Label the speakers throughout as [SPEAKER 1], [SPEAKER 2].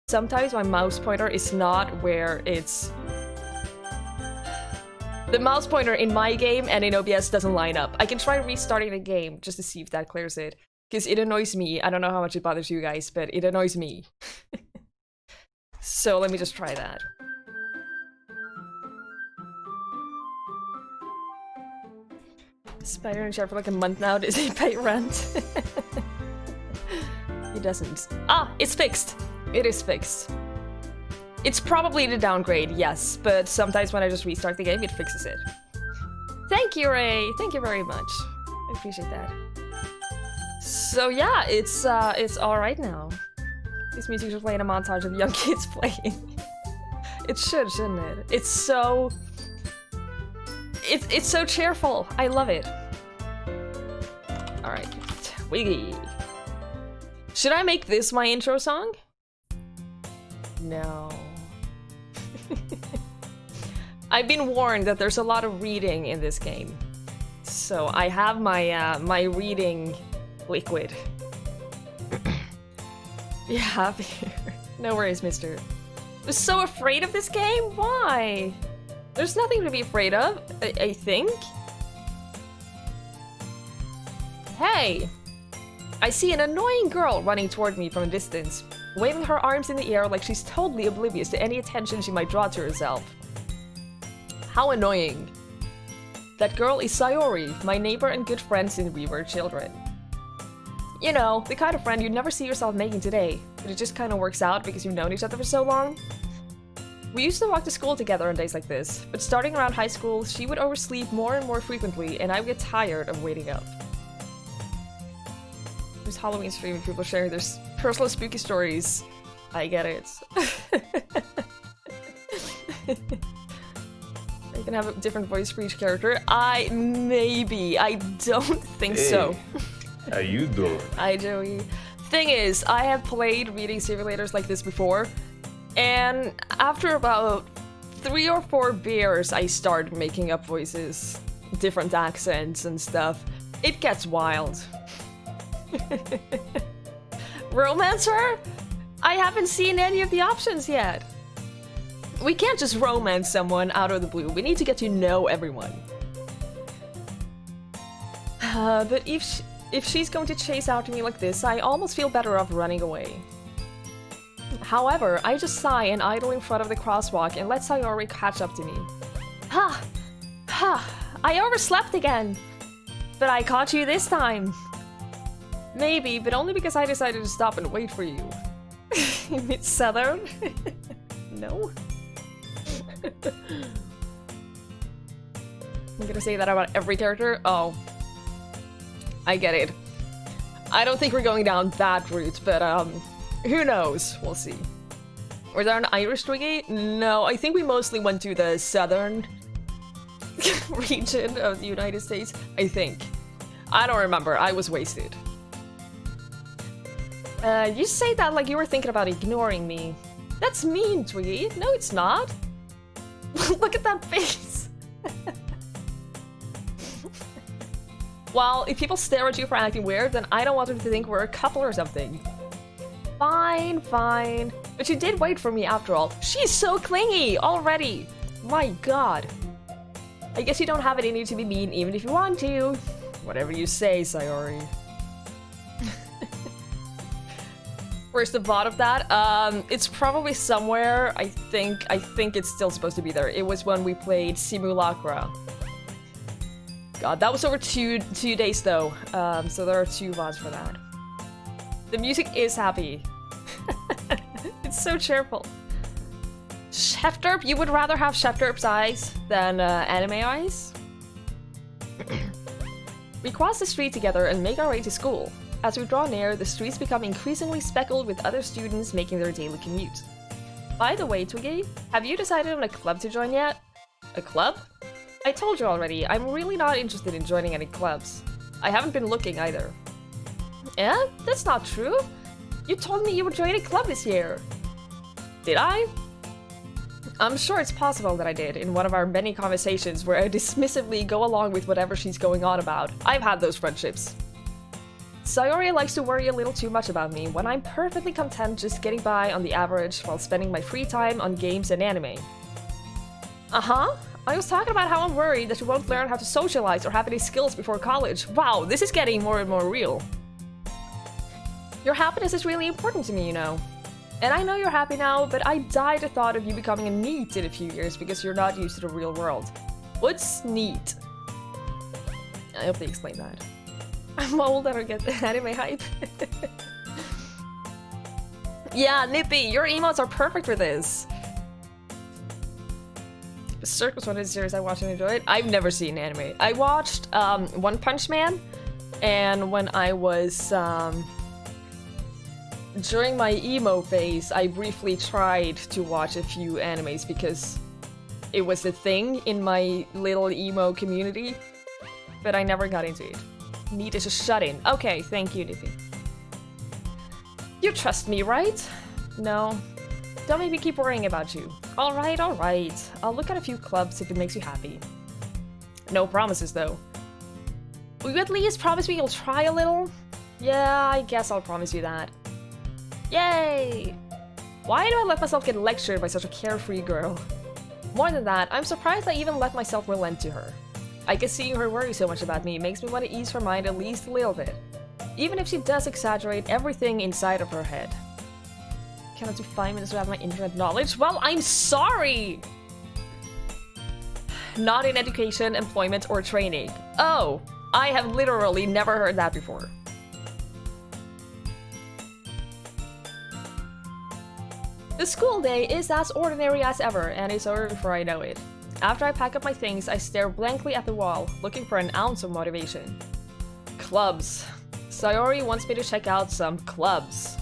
[SPEAKER 1] sometimes my mouse pointer is not where it's... The mouse pointer in my game and in OBS doesn't line up. I can try restarting the game just to see if that clears it. Because it annoys me. I don't know how much it bothers you guys, but it annoys me. So let me just try that. Spider in chat for like a month now. Does he pay rent? He doesn't. Ah, it's fixed. It is fixed. It's probably the downgrade, yes, but sometimes when I just restart the game, it fixes it. Thank you, Ray. Thank you very much. I appreciate that. So yeah, it's all right now. This music should play in a montage of young kids playing. It should, shouldn't it? It's so... It's so cheerful. I love it. Alright. Twiggy. Should I make this my intro song? No. I've been warned that there's a lot of reading in this game. So I have my my reading liquid. You have here. No worries, mister. I'm so afraid of this game? Why? There's nothing to be afraid of, I think. Hey! I see an annoying girl running toward me from a distance, waving her arms in the air like she's totally oblivious to any attention she might draw to herself. How annoying. That girl is Sayori, my neighbor and good friend since we were children. You know, the kind of friend you'd never see yourself making today, but it just kind of works out because you've known each other for so long. We used to walk to school together on days like this, but starting around high school, she would oversleep more and more frequently, and I would get tired of waiting up. There's Halloween stream and people sharing their personal spooky stories. I get it. You can have a different voice for each character. Maybe. I don't think so.
[SPEAKER 2] How you doing?
[SPEAKER 1] Hi, Joey. Thing is, I have played reading simulators like this before, and after about 3 or 4 beers, I start making up voices, different accents and stuff. It gets wild. Romancer? I haven't seen any of the options yet. We can't just romance someone out of the blue. We need to get to know everyone. But if she's going to chase after me like this, I almost feel better off running away. However, I just sigh and idle in front of the crosswalk and let Sayori catch up to me. Ha! Ha! I overslept again! But I caught you this time! Maybe, but only because I decided to stop and wait for you. It's Southern? No? I'm gonna say that about every character? Oh. I get it. I don't think we're going down that route, but who knows? We'll see. Was there an Irish Twiggy? No, I think we mostly went to the southern region of the United States, I think. I don't remember, I was wasted. You say that like you were thinking about ignoring me. That's mean, Twiggy. No, it's not. Look at that face. Well, if people stare at you for acting weird, then I don't want them to think we're a couple or something. Fine, fine. But you did wait for me after all. She's so clingy already. My god. I guess you don't have it in you to be mean even if you want to. Whatever you say, Sayori. Where's the VOD of that? It's probably somewhere. I think it's still supposed to be there. It was when we played Simulacra. God, that was over two days though. So there are 2 VODs for that. The music is happy. It's so cheerful. Chef Derp, you would rather have Chef Derp's eyes than anime eyes? We cross the street together and make our way to school. As we draw near, the streets become increasingly speckled with other students making their daily commute. By the way, Twiggy, have you decided on a club to join yet? A club? I told you already, I'm really not interested in joining any clubs. I haven't been looking either. Eh? That's not true. You told me you would join a club this year. Did I? I'm sure it's possible that I did in one of our many conversations where I dismissively go along with whatever she's going on about. I've had those friendships. Sayori likes to worry a little too much about me when I'm perfectly content just getting by on the average while spending my free time on games and anime. Uh-huh. I was talking about how I'm worried that you won't learn how to socialize or have any skills before college. Wow, this is getting more and more real. Your happiness is really important to me, you know. And I know you're happy now, but I die the thought of you becoming a NEET in a few years because you're not used to the real world. What's NEET? I hope they explain that. I'm old, I don't get the anime hype. Yeah, Nippy, your emotes are perfect for this. Circus one is a series I watched and enjoyed. I've never seen anime. I watched One Punch Man, and when I was during my emo phase, I briefly tried to watch a few animes because it was a thing in my little emo community, but I never got into it. Need is a shut-in. Okay, thank you, Nippy. You trust me, right? No. Don't make me keep worrying about you. Alright, alright. I'll look at a few clubs if it makes you happy. No promises, though. Will you at least promise me you'll try a little? Yeah, I guess I'll promise you that. Yay! Why do I let myself get lectured by such a carefree girl? More than that, I'm surprised I even let myself relent to her. I guess seeing her worry so much about me makes me want to ease her mind at least a little bit. Even if she does exaggerate everything inside of her head. Cannot do 5 minutes without my internet knowledge? Well, I'm sorry! Not in education, employment, or training. Oh, I have literally never heard that before. The school day is as ordinary as ever, and it's over before I know it. After I pack up my things, I stare blankly at the wall, looking for an ounce of motivation. Clubs. Sayori wants me to check out some clubs.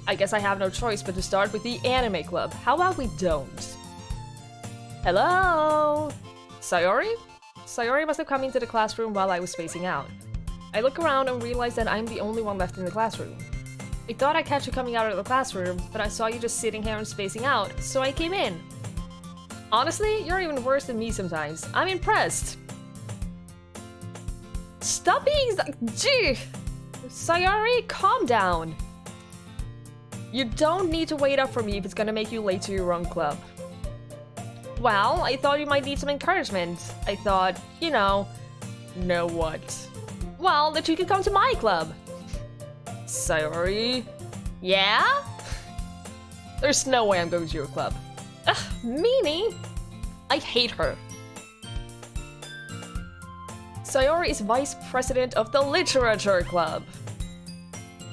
[SPEAKER 1] I guess I have no choice but to start with the anime club. How about we don't? Hello? Sayori? Sayori must have come into the classroom while I was spacing out. I look around and realize that I'm the only one left in the classroom. I thought I'd catch you coming out of the classroom, but I saw you just sitting here and spacing out, so I came in. Honestly, you're even worse than me sometimes. I'm impressed. Stop being... Gee! Sayori, calm down. You don't need to wait up for me if it's gonna make you late to your own club. Well, I thought you might need some encouragement. I thought, you know what? Well, that you could come to my club. Sayori? Yeah? There's no way I'm going to your club. Ugh, meanie! I hate her. Sayori is vice president of the Literature Club.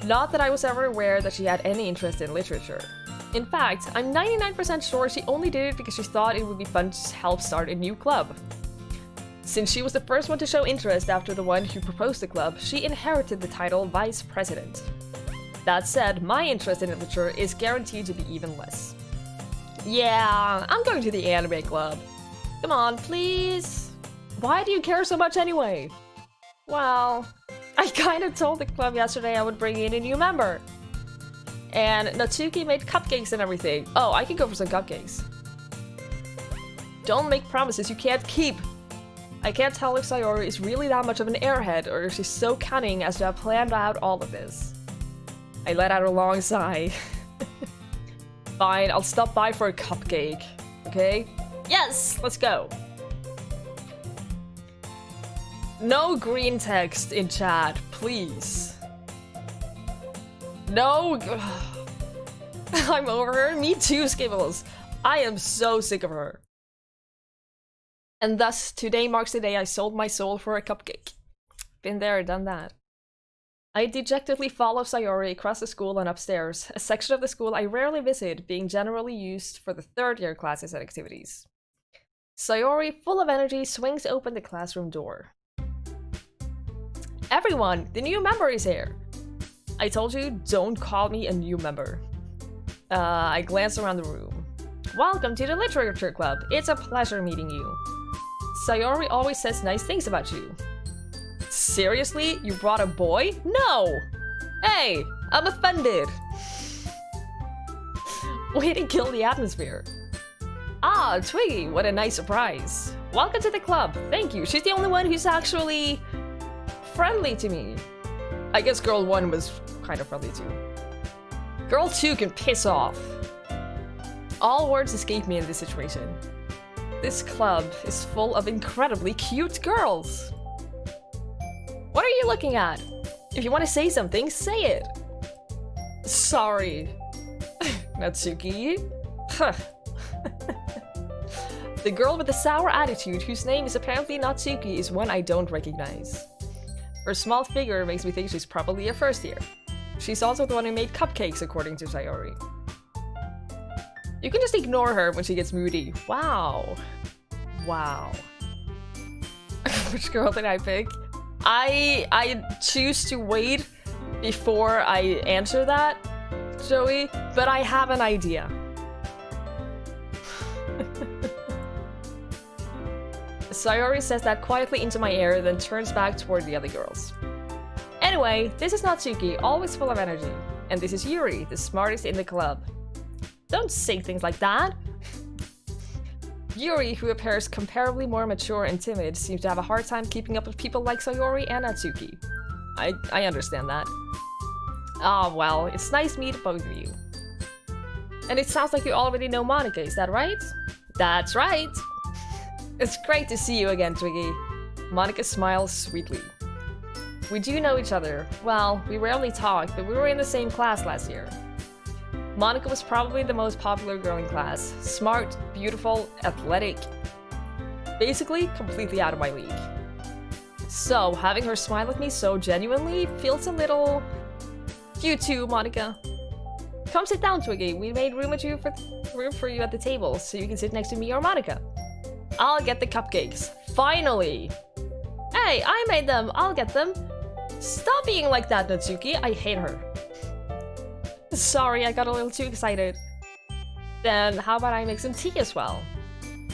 [SPEAKER 1] Not that I was ever aware that she had any interest in literature. In fact, I'm 99% sure she only did it because she thought it would be fun to help start a new club. Since she was the first one to show interest after the one who proposed the club, she inherited the title Vice President. That said, my interest in literature is guaranteed to be even less. Yeah, I'm going to the anime club. Come on, please. Why do you care so much anyway? Well, I kinda told the club yesterday I would bring in a new member. And Natsuki made cupcakes and everything. Oh, I can go for some cupcakes. Don't make promises you can't keep. I can't tell if Sayori is really that much of an airhead or if she's so cunning as to have planned out all of this. I let out a long sigh. Fine, I'll stop by for a cupcake. Okay? Yes! Let's go! No green text in chat, please. No! I'm over her. Me too, Skibbles. I am so sick of her. And thus, today marks the day I sold my soul for a cupcake. Been there, done that. I dejectedly follow Sayori across the school and upstairs, a section of the school I rarely visit, being generally used for the third-year classes and activities. Sayori, full of energy, swings open the classroom door. Everyone, the new member is here! I told you, don't call me a new member. I glance around the room. Welcome to the Literature Club. It's a pleasure meeting you. Sayori always says nice things about you. Seriously? You brought a boy? No! Hey! I'm offended! Way to kill the atmosphere. Ah, Twiggie, what a nice surprise. Welcome to the club. Thank you. She's the only one who's actually friendly to me. I guess girl 1 was kind of friendly too. Girl 2 can piss off. All words escape me in this situation. This club is full of incredibly cute girls. What are you looking at? If you want to say something, say it. Sorry. Natsuki. The girl with the sour attitude, whose name is apparently Natsuki, is one I don't recognize. Her small figure makes me think she's probably a first year. She's also the one who made cupcakes, according to Sayori. You can just ignore her when she gets moody. Wow. Wow. Which girl did I pick? I choose to wait before I answer that, Joey, but I have an idea. Sayori says that quietly into my ear, then turns back toward the other girls. Anyway, this is Natsuki, always full of energy. And this is Yuri, the smartest in the club. Don't say things like that! Yuri, who appears comparably more mature and timid, seems to have a hard time keeping up with people like Sayori and Natsuki. I understand that. Ah, well, it's nice meeting both of you. And it sounds like you already know Monika, is that right? That's right! It's great to see you again, Twiggy. Monika smiles sweetly. We do know each other. Well, we rarely talk, but we were in the same class last year. Monika was probably the most popular girl in class. Smart, beautiful, athletic. Basically, completely out of my league. So, having her smile at me so genuinely feels a little... You too, Monika. Come sit down, Twiggy. We made room for you at the table, so you can sit next to me or Monika. I'll get the cupcakes. Finally! Hey, I made them! I'll get them! Stop being like that, Natsuki. I hate her. Sorry, I got a little too excited. Then how about I make some tea as well?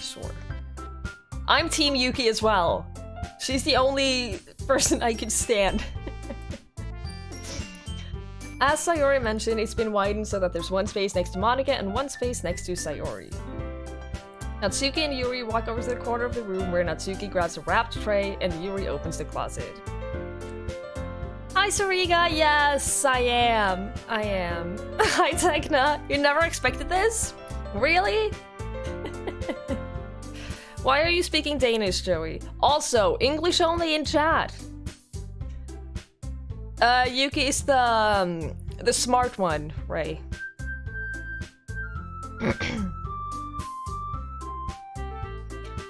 [SPEAKER 1] Sure. I'm Team Yuki as well. She's the only person I can stand. As Sayori mentioned, it's been widened so that there's one space next to Monika and one space next to Sayori. Natsuki and Yuri walk over to the corner of the room where Natsuki grabs a wrapped tray and Yuri opens the closet. Hi, Sariga! Yes, I am. Hi, Tekna. You never expected this? Really? Why are you speaking Danish, Joey? Also, English only in chat. Yuki is the smart one, Ray.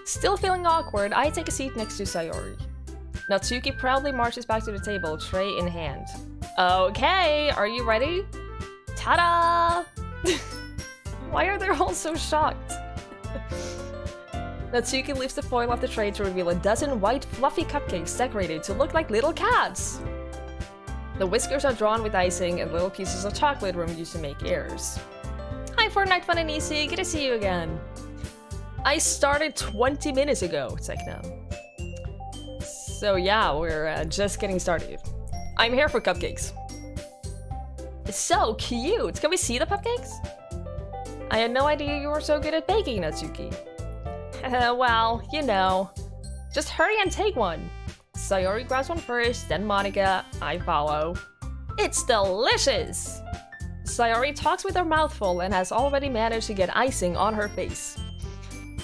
[SPEAKER 1] Still feeling awkward, I take a seat next to Sayori. Natsuki proudly marches back to the table, tray in hand. Okay, are you ready? Ta-da! Why are they all so shocked? Natsuki lifts the foil off the tray to reveal a dozen white, fluffy cupcakes decorated to look like little cats. The whiskers are drawn with icing and little pieces of chocolate were used to make ears. Hi, Fortnite Fun and Easy, good to see you again. I started 20 minutes ago, Tekna. So yeah, we're just getting started. I'm here for cupcakes. It's so cute! Can we see the cupcakes? I had no idea you were so good at baking, Natsuki. Well, you know. Just hurry and take one. Sayori grabs one first, then Monika. I follow. It's delicious! Sayori talks with her mouth full and has already managed to get icing on her face.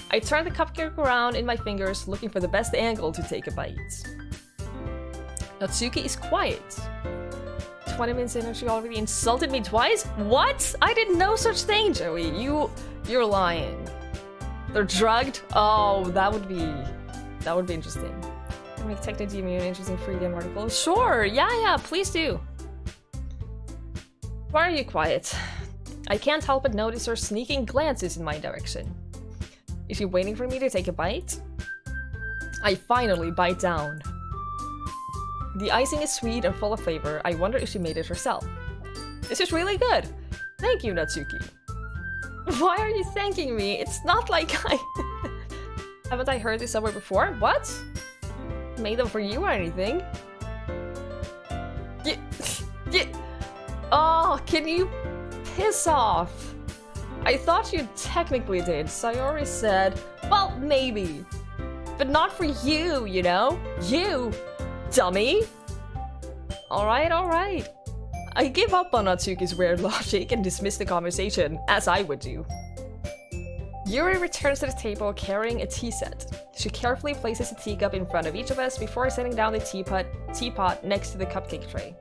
[SPEAKER 1] I turn the cupcake around in my fingers, looking for the best angle to take a bite. Natsuki is quiet. 20 minutes in and she already insulted me twice? What? I did no such thing, Joey. You're lying. They're drugged? Oh, that would be interesting. Make Tekna DM you an interesting free game article. Sure, yeah, please do. Why are you quiet? I can't help but notice her sneaking glances in my direction. Is she waiting for me to take a bite? I finally bite down. The icing is sweet and full of flavor. I wonder if she made it herself. This is really good. Thank you, Natsuki. Why are you thanking me? It's not like I... Haven't I heard this somewhere before? What? Made them for you or anything? Oh, can you piss off? I thought you technically did. Sayori said, well, maybe. But not for you, you know? You, dummy! Alright, alright. I give up on Natsuki's weird logic and dismiss the conversation, as I would do. Yuri returns to the table carrying a tea set. She carefully places a teacup in front of each of us before setting down the teapot next to the cupcake tray.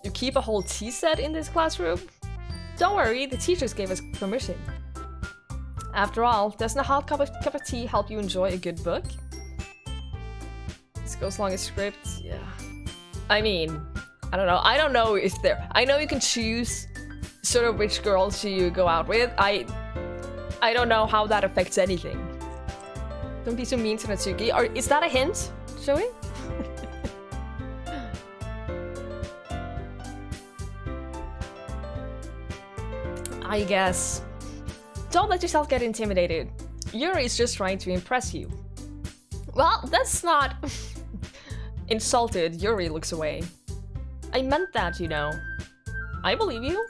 [SPEAKER 1] You keep a whole tea set in this classroom? Don't worry, the teachers gave us permission. After all, doesn't a hot cup of tea help you enjoy a good book? This goes along a script, yeah. I mean, I don't know. I don't know if there... I know you can choose sort of which girls you go out with. I don't know how that affects anything. Don't be so mean to Natsuki. Or is that a hint, Joey? I guess. Don't let yourself get intimidated. Yuri is just trying to impress you. Well, that's not... Insulted, Yuri looks away. I meant that, you know. I believe you.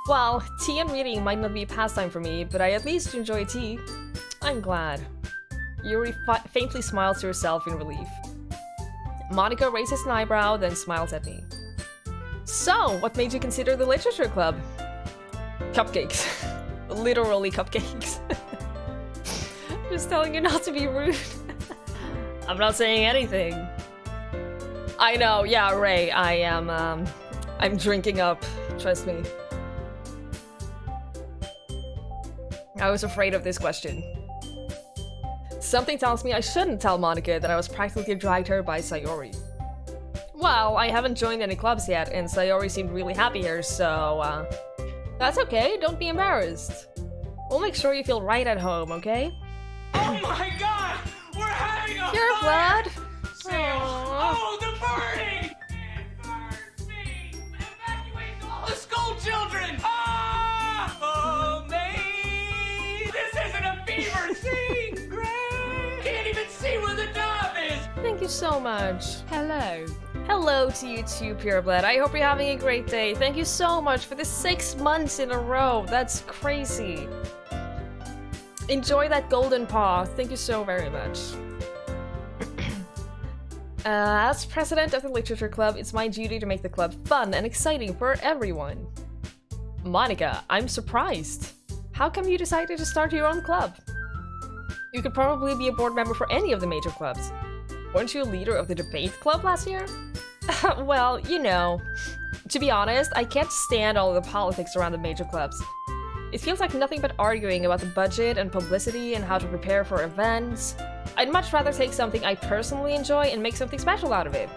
[SPEAKER 1] Well, tea and reading might not be a pastime for me, but I at least enjoy tea. I'm glad. Yuri faintly smiles to herself in relief. Monica raises an eyebrow, then smiles at me. So, what made you consider the literature club? Cupcakes. Literally cupcakes. Just telling you not to be rude. I'm not saying anything. I know, yeah, Ray, I am, I'm drinking up, trust me. I was afraid of this question. Something tells me I shouldn't tell Monica that I was practically dragged here by Sayori. Well, I haven't joined any clubs yet, and Sayori seemed really happy here, so, that's okay, don't be embarrassed. We'll make sure you feel right at home, okay?
[SPEAKER 2] Oh my god! We're having a
[SPEAKER 1] Pure
[SPEAKER 2] fire!
[SPEAKER 1] blood?
[SPEAKER 2] Sale!
[SPEAKER 1] Aww.
[SPEAKER 2] Oh, the burning! It burns me! Evacuate all the school children! Ah! Oh, mate! This isn't a fever scene, Greg! Can't even see where the dove is!
[SPEAKER 1] Thank you so much.
[SPEAKER 3] Hello.
[SPEAKER 1] Hello to you too, Pureblood. I hope you're having a great day. Thank you so much for the 6 months in a row. That's crazy. Enjoy that golden paw. Thank you so very much. As president of the Literature Club, it's my duty to make the club fun and exciting for everyone. Monica, I'm surprised. How come you decided to start your own club? You could probably be a board member for any of the major clubs. Weren't you a leader of the debate club last year? Well, you know. To be honest, I can't stand all the politics around the major clubs. It feels like nothing but arguing about the budget and publicity and how to prepare for events. I'd much rather take something I personally enjoy and make something special out of it.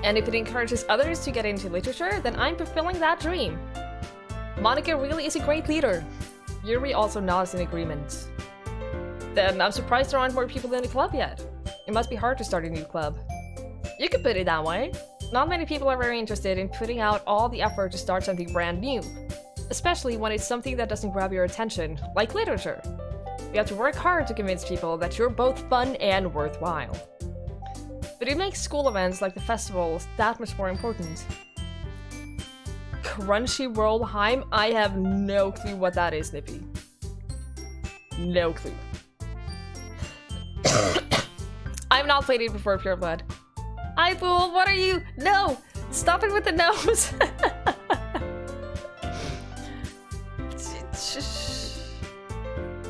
[SPEAKER 1] And if it encourages others to get into literature, then I'm fulfilling that dream. Monica really is a great leader. Yuri also nods in agreement. Then I'm surprised there aren't more people in the club yet. It must be hard to start a new club. You could put it that way. Not many people are very interested in putting out all the effort to start something brand new. Especially when it's something that doesn't grab your attention, like literature. You have to work hard to convince people that you're both fun and worthwhile. But it makes school events like the festivals that much more important. Crunchyroll Heim? I have no clue what that is, Nippy. No clue. I've not played it before, Pureblood. Hi, Fool, what are you? No! Stop it with the nose!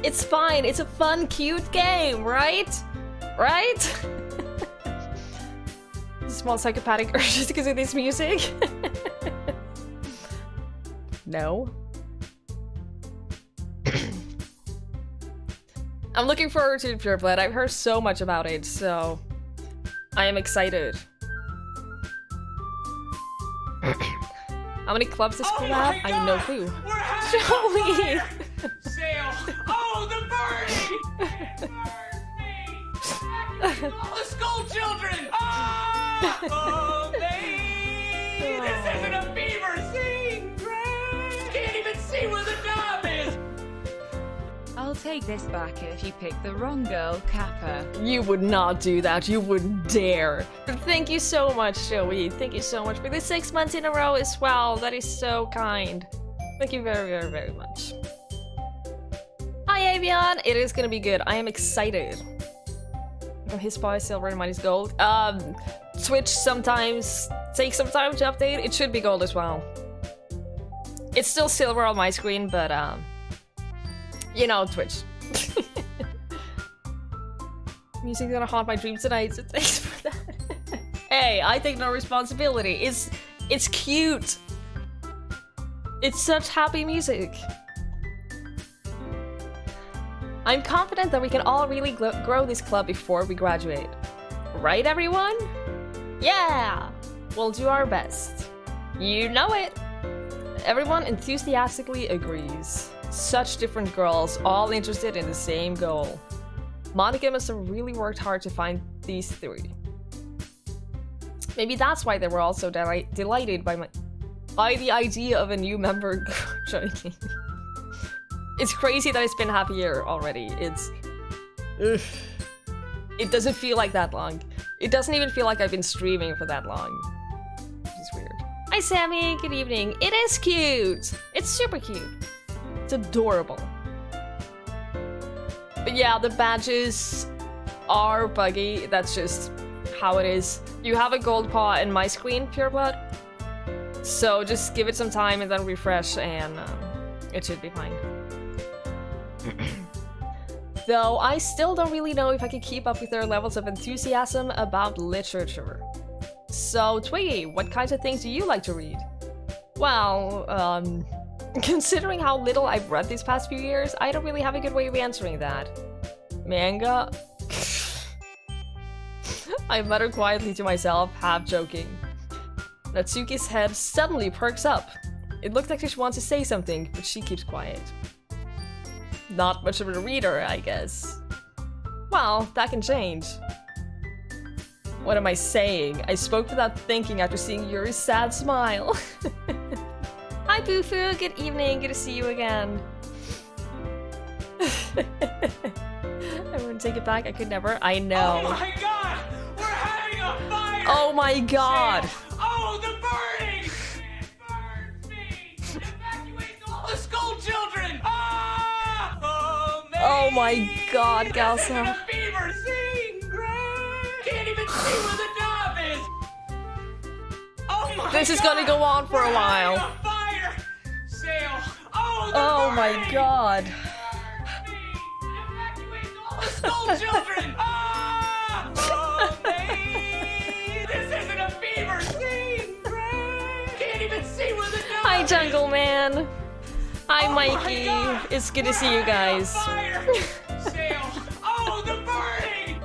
[SPEAKER 1] It's fine, it's a fun, cute game, right? Right? Small psychopathic urges because of this music? No. I'm looking forward to Pureblood. I've heard so much about it, so I am excited. How many clubs does school have? I have no clue.
[SPEAKER 2] We're having
[SPEAKER 1] Joey!
[SPEAKER 2] a fire! Sale! Oh, the burning! It burns me! Evacuate all the school children! Ah! Oh, mate! This isn't a fever scene, Greg! Can't even see where the dove is!
[SPEAKER 3] I'll take this back if you pick the wrong girl, Kappa.
[SPEAKER 1] You would not do that. You wouldn't dare. But thank you so much, Joey. Thank you so much for the 6 months in a row as well. That is so kind. Thank you very, very, very much. Hi, Avion. It is gonna be good. I am excited. His boy silver and mine is gold. Switch sometimes takes some time to update. It should be gold as well. It's still silver on my screen, but you know, Twitch. Music's gonna haunt my dreams tonight, so thanks for that. Hey, I take no responsibility. It's cute. It's such happy music. I'm confident that we can all really grow this club before we graduate. Right, everyone? Yeah! We'll do our best. You know it! Everyone enthusiastically agrees. Such different girls, all interested in the same goal. Monica must have really worked hard to find these three. Maybe that's why they were all so delighted by the idea of a new member joining. It's crazy that it's been half a year already. Ugh. It doesn't feel like that long. It doesn't even feel like I've been streaming for that long. Which is weird. Hi Sammy, good evening. It is cute! It's super cute. It's adorable. But yeah, the badges are buggy. That's just how it is. You have a gold paw in my screen, Pureblood. So just give it some time and then refresh and it should be fine. Though I still don't really know if I can keep up with their levels of enthusiasm about literature. So Twiggy, what kinds of things do you like to read? Well, considering how little I've read these past few years, I don't really have a good way of answering that. Manga? I mutter quietly to myself, half joking. Natsuki's head suddenly perks up. It looks like she wants to say something, but she keeps quiet. Not much of a reader, I guess. Well, that can change. What am I saying? I spoke without thinking after seeing Yuri's sad smile. Hi Bufu, good evening, good to see you again. I wouldn't take it back, I could never. I know.
[SPEAKER 2] Oh my god! We're having a fire!
[SPEAKER 1] Oh my god!
[SPEAKER 2] Oh, the burning! It burns me! Evacuate all the school children! Ah!
[SPEAKER 1] Oh my god,
[SPEAKER 2] This isn't
[SPEAKER 1] Galsa.
[SPEAKER 2] a fever! Sing, Greg! Can't even see where the knob is! Oh my
[SPEAKER 1] This is
[SPEAKER 2] god!
[SPEAKER 1] gonna go on for a
[SPEAKER 2] We're
[SPEAKER 1] while.
[SPEAKER 2] having a fire! Sail! Oh, the
[SPEAKER 1] Oh my
[SPEAKER 2] burning!
[SPEAKER 1] god.
[SPEAKER 2] Evacuate all the school children! Ah! Oh, me! This isn't a fever! Sing, Greg! Can't even see where the knob
[SPEAKER 1] Hi
[SPEAKER 2] is!
[SPEAKER 1] Jungle Man. Hi
[SPEAKER 2] Oh my
[SPEAKER 1] Mikey.
[SPEAKER 2] God!
[SPEAKER 1] It's good to
[SPEAKER 2] We're
[SPEAKER 1] see you
[SPEAKER 2] having a
[SPEAKER 1] guys.
[SPEAKER 2] fire! Sail! Oh, the burning!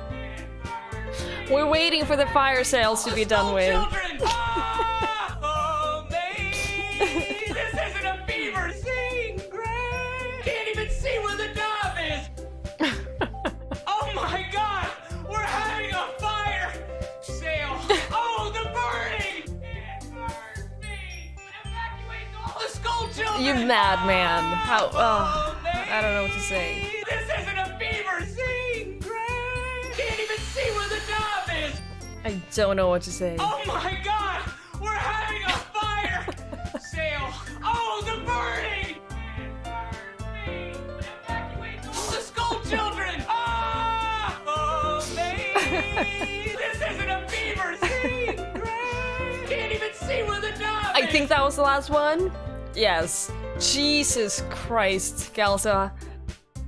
[SPEAKER 1] We're waiting for the fire sales to be done
[SPEAKER 2] School
[SPEAKER 1] with.
[SPEAKER 2] children! Ah! Oh, me! This isn't a fever! Sing, Greg! Can't even see where the knob is! Oh my god! We're having a fire! Sail! Oh, the burning! It burns me! Evacuate all the school children!
[SPEAKER 1] You madman. How?
[SPEAKER 2] Oh,
[SPEAKER 1] I don't know what to say.
[SPEAKER 2] This isn't a fever! Sing, Greg! Can't even see where the knob is!
[SPEAKER 1] I don't know what to say.
[SPEAKER 2] Oh my god! We're having a fire! Sail! Oh, the burning! It burns me! Evacuate all the school children! Ah! Oh, me! This isn't a fever! Sing, Greg! Can't even see where the knob
[SPEAKER 1] I
[SPEAKER 2] is!
[SPEAKER 1] think that was the last one. Yes. Jesus Christ, Galsa.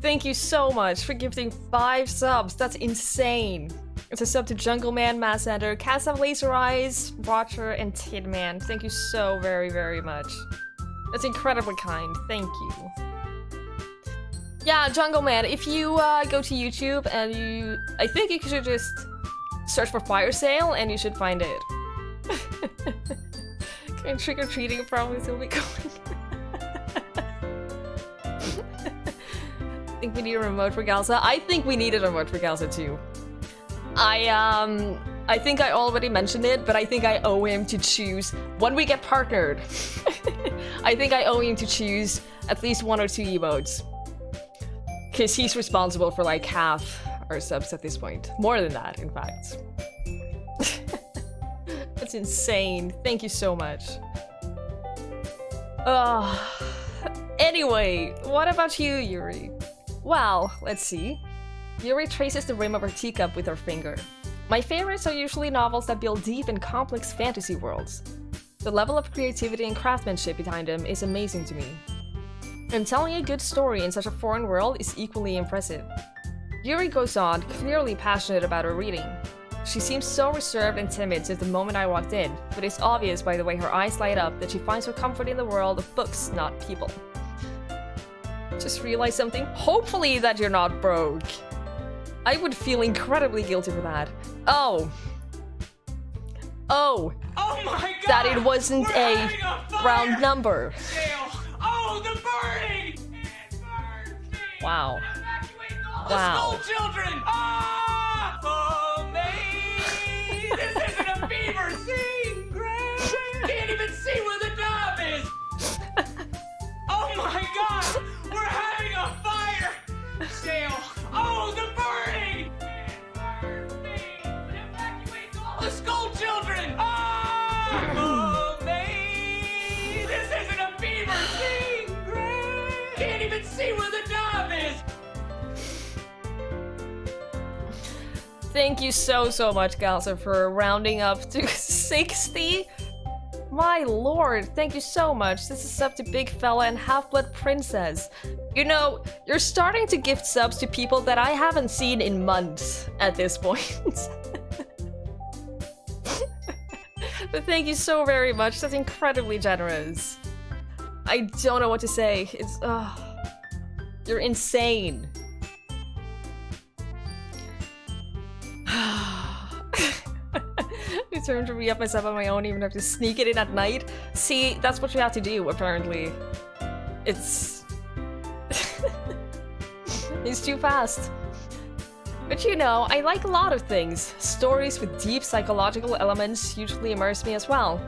[SPEAKER 1] Thank you so much for gifting 5 subs. That's insane. It's a sub to Jungle Man, Massander, Cats Have Laser Eyes, Watcher, and Tidman. Thank you so very, very much. That's incredibly kind. Thank you. Yeah, Jungle Man, if you go to YouTube and I think you should just search for Fire Sale and you should find it. Can trick-or-treating probably still be going. I think we need a remote for Galsa. I think we need a remote for Galsa too. I think I already mentioned it, but I think I owe him to choose when we get partnered. I think I owe him to choose at least 1 or 2 emotes. Cause he's responsible for like half our subs at this point. More than that, in fact. That's insane. Thank you so much. Anyway, what about you, Yuri? Well, let's see. Yuri traces the rim of her teacup with her finger. My favorites are usually novels that build deep and complex fantasy worlds. The level of creativity and craftsmanship behind them is amazing to me. And telling a good story in such a foreign world is equally impressive. Yuri goes on, clearly passionate about her reading. She seems so reserved and timid since the moment I walked in, but it's obvious by the way her eyes light up that she finds her comfort in the world of books, not people. Just realized something. Hopefully that you're not broke. I would feel incredibly guilty for that. Oh,
[SPEAKER 2] Oh my god!
[SPEAKER 1] that it wasn't
[SPEAKER 2] We're
[SPEAKER 1] a
[SPEAKER 2] having fire
[SPEAKER 1] round number.
[SPEAKER 2] sale! Oh, the burning! It burns me!
[SPEAKER 1] Wow.
[SPEAKER 2] Evacuate all
[SPEAKER 1] Wow.
[SPEAKER 2] the school children! Ah! Oh, me! This isn't a fever scene, Greg! Can't even see where the dove is! Oh my god! We're having a fire sale! Oh, the burning! It burns me! Evacuate all the school children! Ah! Oh, me! This isn't a fever scene, Greg! Can't even see where the dove is!
[SPEAKER 1] Thank you so much, Galsa, for rounding up to 60. My lord, thank you so much. This is up to Big Fella and Half-Blood Princess. You know, you're starting to gift subs to people that I haven't seen in months at this point. But thank you so very much. That's incredibly generous. I don't know what to say. It's, you're insane. It's time to re-up myself on my own, even have to sneak it in at night. See, that's what you have to do, apparently. It's... it's too fast. But you know, I like a lot of things. Stories with deep psychological elements usually immerse me as well.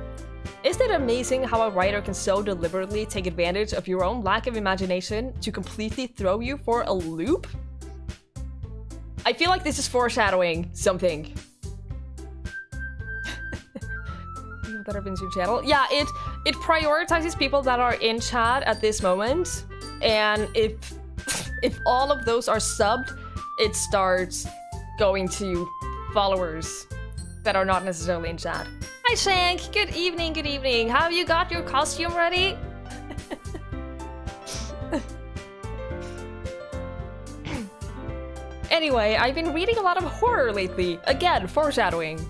[SPEAKER 1] Isn't it amazing how a writer can so deliberately take advantage of your own lack of imagination to completely throw you for a loop? I feel like this is foreshadowing something. People that have been to your channel. Yeah, it prioritizes people that are in chat at this moment, and if all of those are subbed, it starts going to followers that are not necessarily in chat. Hi Shank, good evening, good evening. Have you got your costume ready? Anyway, I've been reading a lot of horror lately. Again, foreshadowing.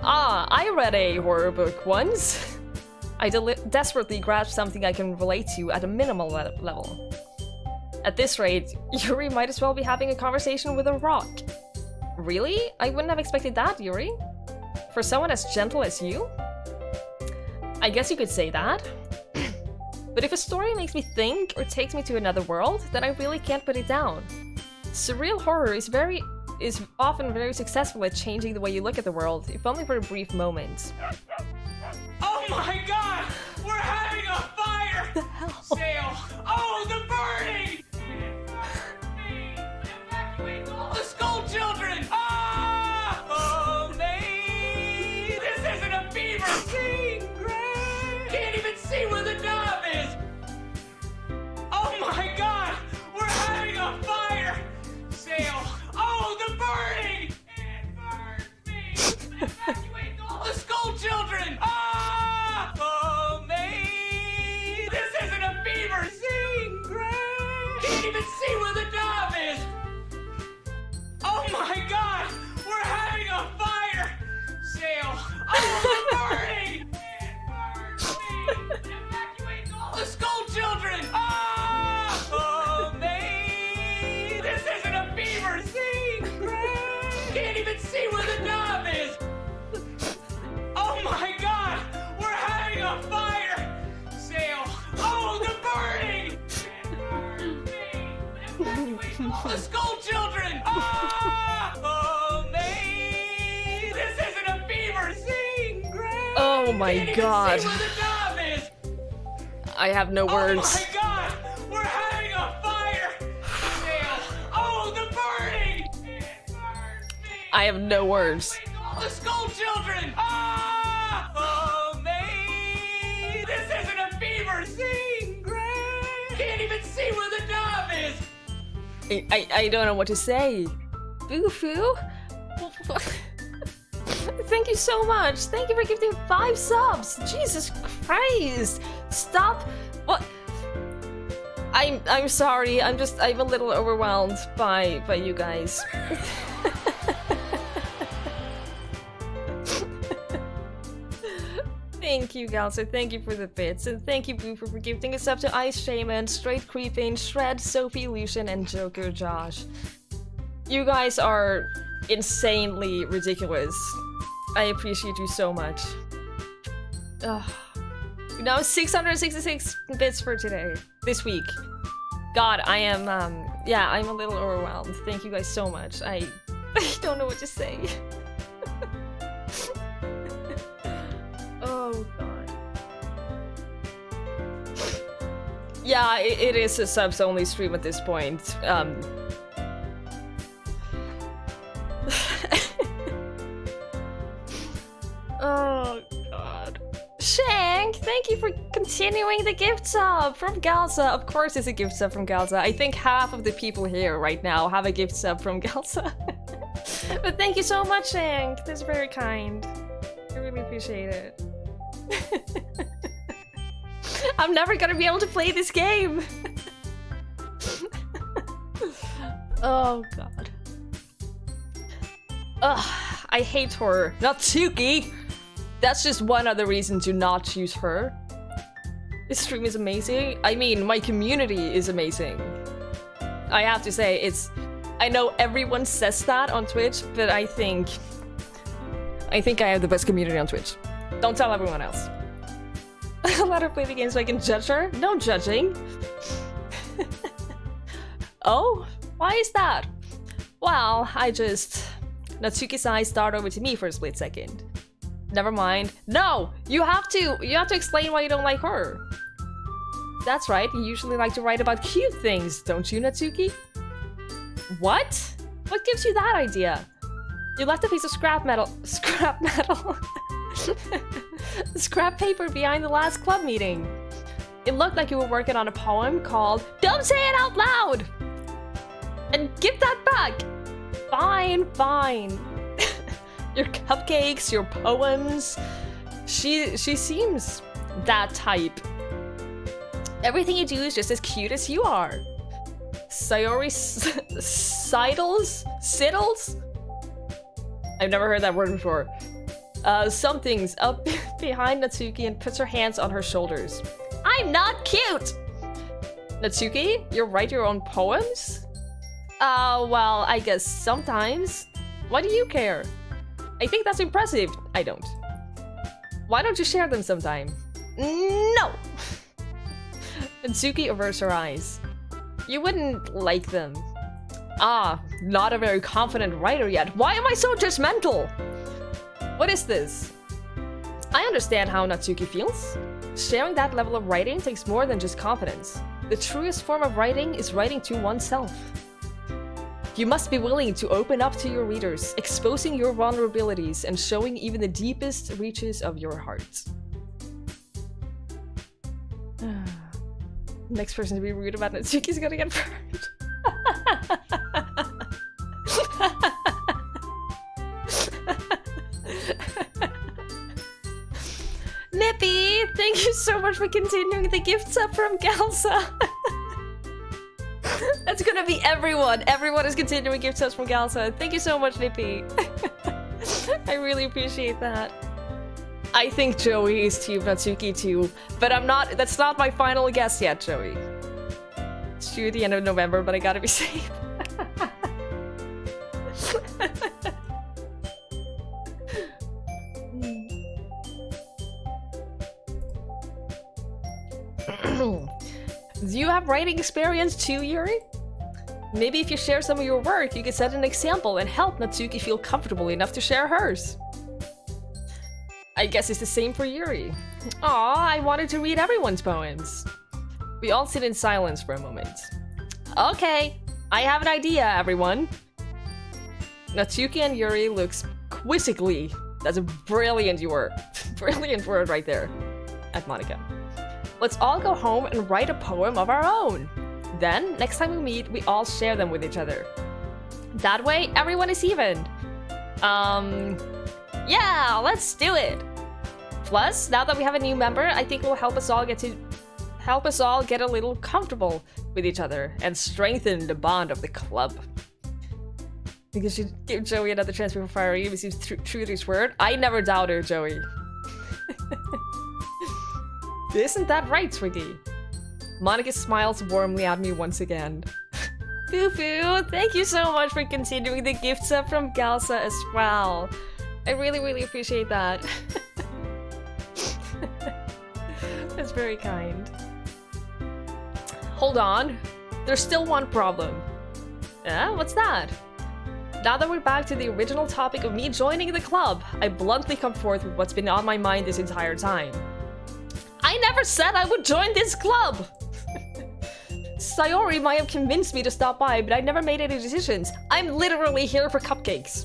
[SPEAKER 1] I read a horror book once. I desperately grasped something I can relate to at a minimal level. At this rate, Yuri might as well be having a conversation with a rock. Really? I wouldn't have expected that, Yuri. For someone as gentle as you? I guess you could say that. But if a story makes me think or takes me to another world, then I really can't put it down. Surreal horror is often very successful at changing the way you look at the world, if only for a brief moment.
[SPEAKER 2] Oh my god! We're having a fire
[SPEAKER 1] The hell?
[SPEAKER 2] sale! Oh, the burning! It burns me! Evacuate all the school children! Ah! Oh, me! This isn't a fever scene, Greg! Can't even see where the dove is! Oh my god! We're having a fire sale! Oh, the burning! It burns me! Evacuate all the school children! Ah! Oh, me! This isn't a fever scene, Greg! Can't even see where the dove is! Oh my god! We're having a fire sale! Oh, the burning! It burns me! Evacuate all the school children! Ah! Oh, me! This isn't a fever scene, Greg! Can't even see where the dove is! Oh my god! We're having a fire sale! Oh, the burning! It burns me! Evacuate all the school children! Ah! Oh, me! This isn't a fever scene, Greg!
[SPEAKER 1] Oh my
[SPEAKER 2] Can't
[SPEAKER 1] god.
[SPEAKER 2] even see where the dove is!
[SPEAKER 1] I have no words.
[SPEAKER 2] Oh my god! We're having a fire sale! Oh, the burning! It burns me!
[SPEAKER 1] I have no words.
[SPEAKER 2] Evacuate all the school children! Ah! Oh, me! This isn't a fever scene, Greg! Can't even see where the dove is!
[SPEAKER 1] I don't know what to say. Boo-foo? thank you so much. Thank you for gifting 5 subs. Jesus Christ. Stop. What? I'm sorry. I'm a little overwhelmed by you guys. Thank you, Galser. Thank you for the bits. And thank you, Boo, for gifting us up to Ice Shaman, Straight Creeping, Shred, Sophie, Lucian, and Joker Josh. You guys are insanely ridiculous. I appreciate you so much. Ugh. Now 666 bits for today. This week. God, I am, yeah, I'm a little overwhelmed. Thank you guys so much. I don't know what to say. Oh, God. Yeah, it is a subs-only stream at this point. Oh, God. Shank, thank you for continuing the gift sub from Galza. Of course it's a gift sub from Galza. I think half of the people here right now have a gift sub from Galza. But thank you so much, Shank. That's very kind. I really appreciate it. I'm never gonna be able to play this game. Oh, God. Ugh, I hate horror. Natsuki! That's just one other reason to not choose her. This stream is amazing. I mean, my community is amazing. I have to say, it's... I know everyone says that on Twitch, but I think I have the best community on Twitch. Don't tell everyone else. Let her play the game so I can judge her? No judging. Oh? Why is that? Well, I just... Natsuki's eyes start over to me for a split second. Never mind. No! You have to explain why you don't like her. That's right, you usually like to write about cute things, don't you, Natsuki? What? What gives you that idea? You left a piece of scrap paper behind the last club meeting. It looked like you were working on a poem called Don't Say It Out Loud! And give that back! Fine, fine. Your cupcakes, your poems. She seems that type. Everything you do is just as cute as you are. Sayori Siddles? I've never heard that word before. Something's up behind Natsuki and puts her hands on her shoulders. I'm not cute! Natsuki, you write your own poems? Well, I guess sometimes. Why do you care? I think that's impressive. I don't. Why don't you share them sometime? No! Natsuki averts her eyes. You wouldn't like them. Ah, not a very confident writer yet. Why am I so judgmental? What is this? I understand how Natsuki feels. Sharing that level of writing takes more than just confidence. The truest form of writing is writing to oneself. You must be willing to open up to your readers, exposing your vulnerabilities and showing even the deepest reaches of your heart. Next person to be rude about Natsuki's gonna get burned. Nippy, thank you so much for continuing the gifts up from Galsa. That's gonna be everyone. Everyone is continuing gift subs from Galsa. Thank you so much, Nippy. I really appreciate that. I think Joey is Team Natsuki too, but I'm not. That's not my final guess yet, Joey. It's due at the end of November, but I gotta be safe. Do you have writing experience too, Yuri? Maybe if you share some of your work, you could set an example and help Natsuki feel comfortable enough to share hers. I guess it's the same for Yuri. Aw, I wanted to read everyone's poems. We all sit in silence for a moment. Okay, I have an idea, everyone. Natsuki and Yuri looks quizzically. That's a brilliant word. Brilliant word right there. At Monica. Let's all go home and write a poem of our own. Then, next time we meet, we all share them with each other. That way, everyone is even. Yeah, let's do it! Plus, now that we have a new member, I think it will help us all get a little comfortable with each other and strengthen the bond of the club. Think you should give Joey another chance before firing him. He seems true to his word. I never doubt her, Joey. Isn't that right, Twiggie? Monica smiles warmly at me once again. Foo-foo, thank you so much for continuing the gift sub from Galsa as well. I really, really appreciate that. That's very kind. Hold on. There's still one problem. What's that? Now that we're back to the original topic of me joining the club, I bluntly come forth with what's been on my mind this entire time. I never said I would join this club! Sayori might have convinced me to stop by, but I never made any decisions. I'm literally here for cupcakes.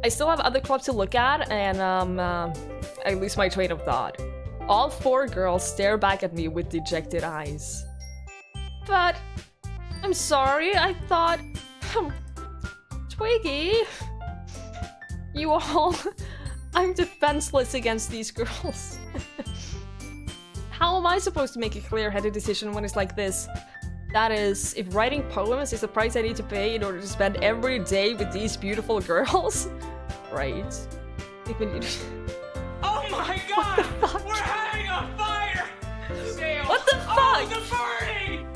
[SPEAKER 1] I still have other clubs to look at, and I lose my train of thought. All four girls stare back at me with dejected eyes. But I'm sorry, I thought... Twiggie... You all... I'm defenseless against these girls. How am I supposed to make a clear-headed decision when it's like this? That is, if writing poems is the price I need to pay in order to spend every day with these beautiful girls? Right.
[SPEAKER 2] Oh my god! We're having a fire! Sale.
[SPEAKER 1] What the fuck?
[SPEAKER 2] Oh, the burning!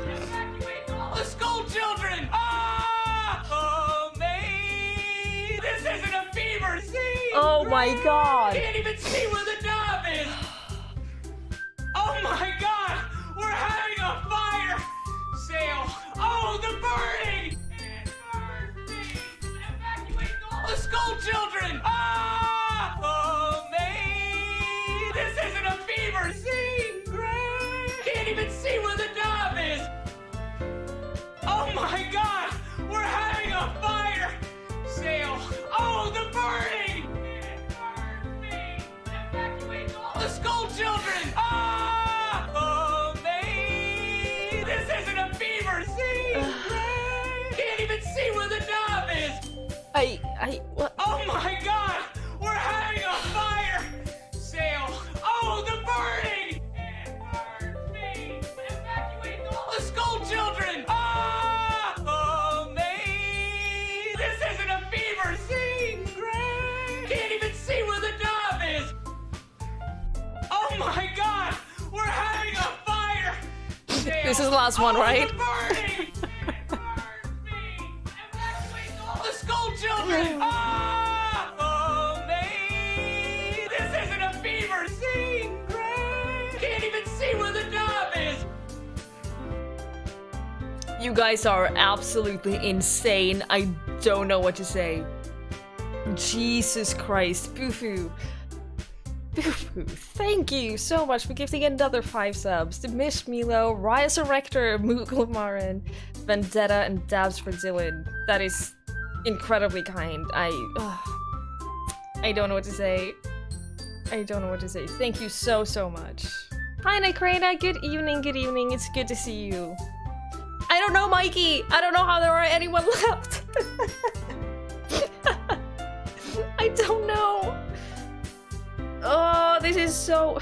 [SPEAKER 2] Evacuate all the school children! Oh, mate! This isn't a fever scene!
[SPEAKER 1] Oh my god!
[SPEAKER 2] Can't even see where the knob is! Oh my god! We're having a fire! Sale! Oh, the burning! It burns me! Evacuate all the school children! Oh, mate! This isn't a fever scene! Great! Can't even see where the knob is! Oh my god! We're having a fire! Sale! Oh, the burning! It burns me! Evacuate all the school children! Oh, mate! This isn't a fever scene! Great! Can't even see where the knob is!
[SPEAKER 1] What?
[SPEAKER 2] Oh my god! We're having a fire! Sale! Oh, the burning! It burns me! Evacuate all the school children! Oh, mate! This isn't a fever scene! Great! Can't even see where the knob is! Oh my god! We're having a fire! Sale!
[SPEAKER 1] This is the last one,
[SPEAKER 2] Oh,
[SPEAKER 1] right?
[SPEAKER 2] the burning! It burns me! Evacuate all the school children! Oh, mate! This isn't a fever scene! Great! Can't even see where the knob is!
[SPEAKER 1] You guys are absolutely insane. I don't know what to say. Jesus Christ. Boo-foo. Boo-foo. Thank you so much for gifting another 5 subs to Mish Milo, Ryas Erector, Mooglamarin, Vendetta, and Dabs for Dylan. That is incredibly kind. I don't know what to say. I don't know what to say. Thank you so, so much. Hi, Nikrena. Good evening, good evening. It's good to see you. I don't know, Mikey. I don't know how there are anyone left. I don't know. Oh, this is so...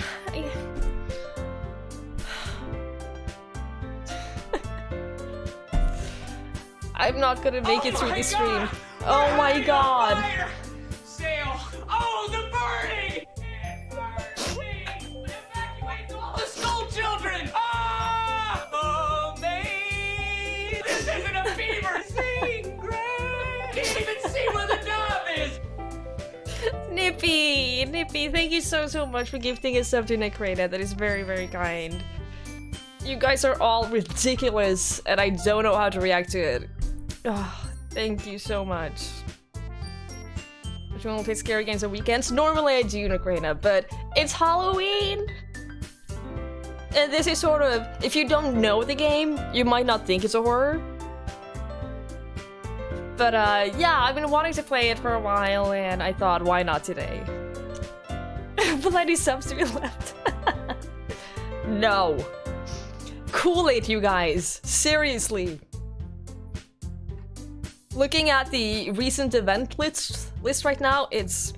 [SPEAKER 1] I'm not gonna make it through this stream. Oh my god.
[SPEAKER 2] Sale. Oh, the burning! It burns me! Evacuate all the school children! Oh, mate! This isn't a fever scene! Great! Can't even see where the knob is!
[SPEAKER 1] Nippy, thank you so, so much for gifting a sub to Nikrena. That is very, very kind. You guys are all ridiculous, and I don't know how to react to it. Oh, thank you so much. If you want to play scary games on weekends, normally I do, Nikrena, but it's Halloween! And this is sort of, if you don't know the game, you might not think it's a horror. But yeah, I've been wanting to play it for a while, and I thought, why not today? Plenty subs to be left. No. Cool it, you guys. Seriously. Looking at the recent event list right now, it's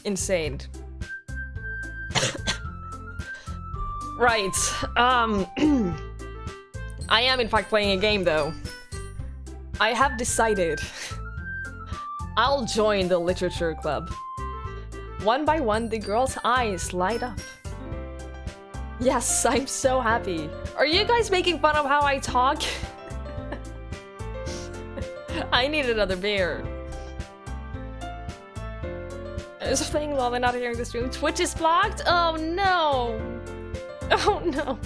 [SPEAKER 1] insane. Right. I am in fact playing a game though. I have decided I'll join the literature club. One by one, the girls' eyes light up. Yes, I'm so happy. Are you guys making fun of how I talk? I need another beer. I was playing LOL and not hearing the stream. Twitch is blocked? Oh no! Oh no!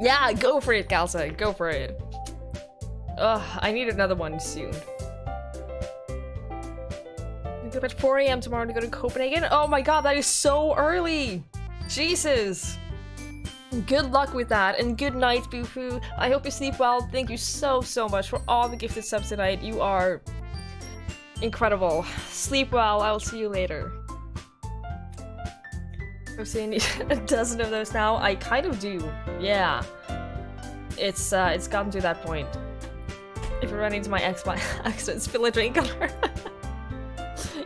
[SPEAKER 1] Yeah, go for it, Kalsa. Go for it. Ugh, I need another one soon. I get up at 4 AM tomorrow to go to Copenhagen. Oh my god, that is so early! Jesus! Good luck with that, and good night, Boo-Hoo. I hope you sleep well. Thank you so much for all the gifted subs tonight. You are incredible. Sleep well. I will see you later. I've seen a dozen of those now. I kind of do. Yeah. It's gotten to that point. If you run into my ex by accident, spill a drink on her.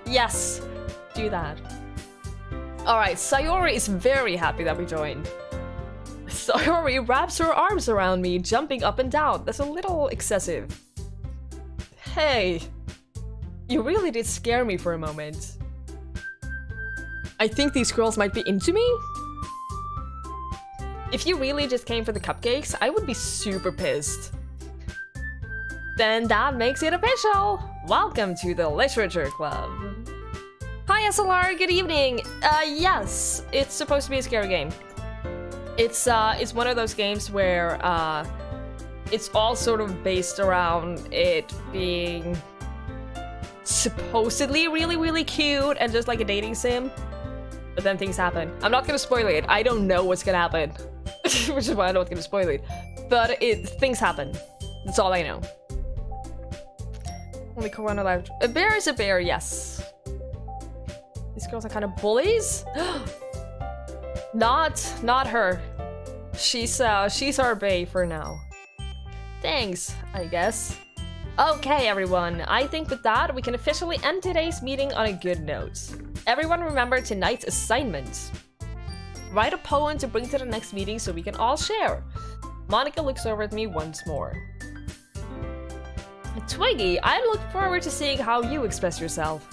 [SPEAKER 1] Yes! Do that. Alright, Sayori is very happy that we joined. Sayori wraps her arms around me, jumping up and down. That's a little excessive. Hey. You really did scare me for a moment. I think these girls might be into me? If you really just came for the cupcakes, I would be super pissed. Then that makes it official! Welcome to the Literature Club. Hi SLR, good evening! Yes, it's supposed to be a scary game. It's one of those games where, it's all sort of based around it being supposedly really cute and just like a dating sim. But then things happen. I'm not gonna spoil it. I don't know what's gonna happen. Which is why I'm not gonna spoil it. But things happen. That's all I know. Only Corona Live. A bear is a bear, yes. These girls are kind of bullies? Not her. She's our bae for now. Thanks, I guess. Okay, everyone. I think with that, we can officially end today's meeting on a good note. Everyone remember tonight's assignment. Write a poem to bring to the next meeting so we can all share. Monica looks over at me once more. Twiggy, I look forward to seeing how you express yourself.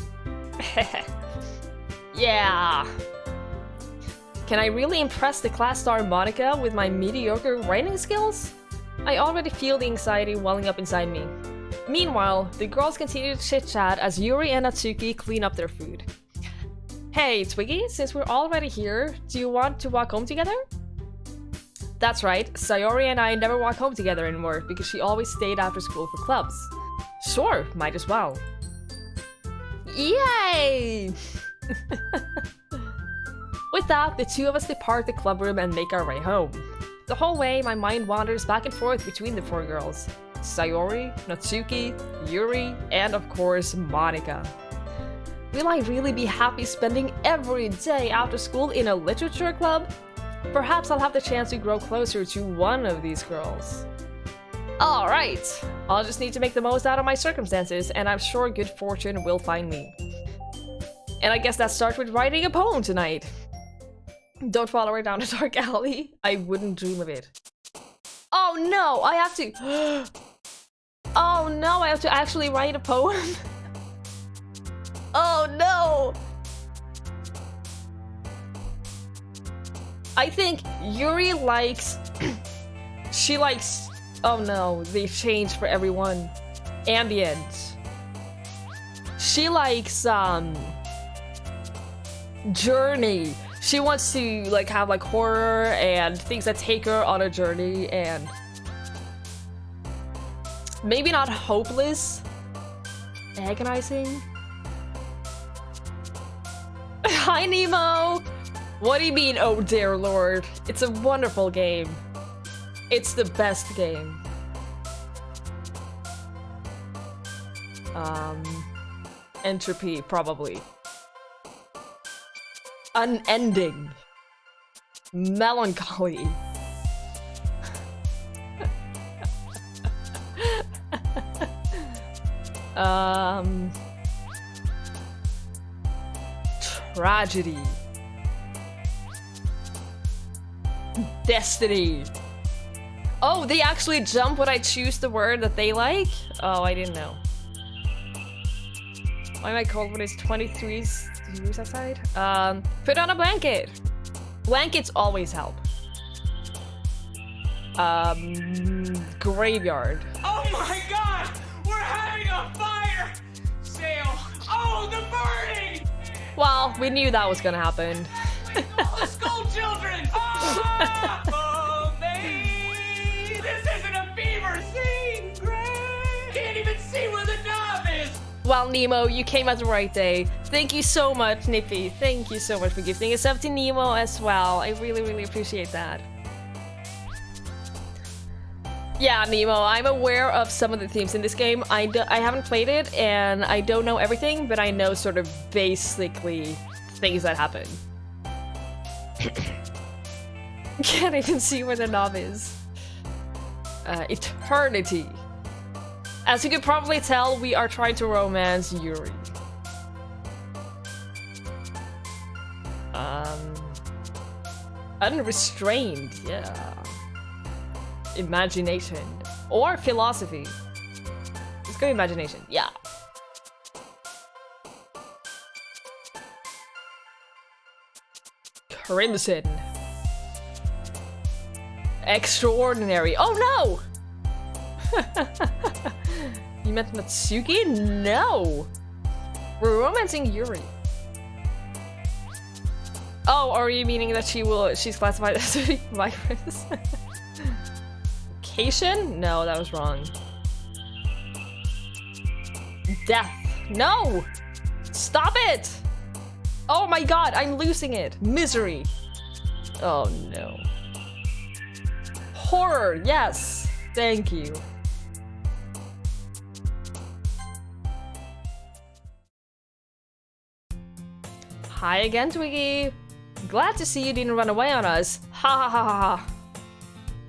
[SPEAKER 1] Yeah. Can I really impress the class star Monica with my mediocre writing skills? I already feel the anxiety welling up inside me. Meanwhile, the girls continue to chit-chat as Yuri and Natsuki clean up their food. Hey, Twiggy, since we're already here, do you want to walk home together? That's right, Sayori and I never walk home together anymore because she always stayed after school for clubs. Sure, might as well. Yay! With that, the two of us depart the club room and make our way home. The whole way, my mind wanders back and forth between the four girls. Sayori, Natsuki, Yuri, and of course, Monica. Will I really be happy spending every day after school in a literature club? Perhaps I'll have the chance to grow closer to one of these girls. Alright, I'll just need to make the most out of my circumstances, and I'm sure good fortune will find me. And I guess that starts with writing a poem tonight. Don't follow her down a dark alley. I wouldn't dream of it. Oh no, I have to... Oh no, I have to actually write a poem? Oh no! I think Yuri likes... She likes... Oh no, they've changed for everyone. Ambient. She likes, journey. She wants to, like, have, like, horror and things that take her on a journey and... Maybe not hopeless. Agonizing. Hi, Nemo! What do you mean, oh dear lord? It's a wonderful game. It's the best game. Entropy, probably. Unending. Melancholy. Tragedy. Destiny. Oh, they actually jump when I choose the word that they like? Oh, I didn't know. Why am I cold when it's 23 degrees outside? Put on a blanket. Blankets always help. Graveyard.
[SPEAKER 2] Oh my god! We're having a fire! Sail! Oh, the burning!
[SPEAKER 1] Well, we knew that was gonna happen.
[SPEAKER 2] All the school children! Oh, me! This isn't a fever scene! Great! Can't even see where the knob is!
[SPEAKER 1] Well, Nemo, you came at the right day. Thank you so much, Nippy. Thank you so much for gifting a sub to Nemo as well. I really, really appreciate that. Yeah, Nemo, I'm aware of some of the themes in this game. I haven't played it, and I don't know everything, but I know sort of basically things that happen. Can't even see where the knob is. Eternity. As you could probably tell, we are trying to romance Yuri. Unrestrained, yeah. Imagination. Or philosophy. Let's go imagination, yeah. Crimson. Extraordinary. Oh no! You meant Natsuki? No! We're romancing Yuri. Oh, are you meaning that she's classified as a virus? Vacation? No, that was wrong. Death. No! Stop it! Oh my god, I'm losing it. Misery. Oh no. Horror, yes. Thank you. Hi again, Twiggie. Glad to see you didn't run away on us. Ha ha ha ha ha.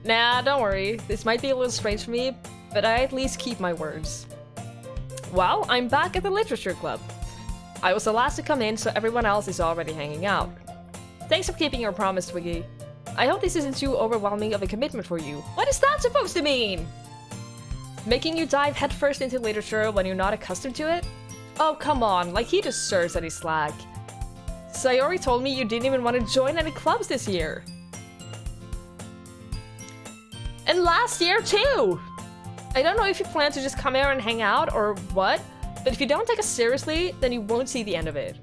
[SPEAKER 1] Nah, don't worry. This might be a little strange for me, but I at least keep my words. Well, I'm back at the Literature Club. I was the last to come in, so everyone else is already hanging out. Thanks for keeping your promise, Twiggie. I hope this isn't too overwhelming of a commitment for you. What is that supposed to mean? Making you dive headfirst into literature when you're not accustomed to it? Oh, come on, like he deserves any slack. Sayori told me you didn't even want to join any clubs this year. And last year too! I don't know if you plan to just come here and hang out or what, but if you don't take us seriously, then you won't see the end of it.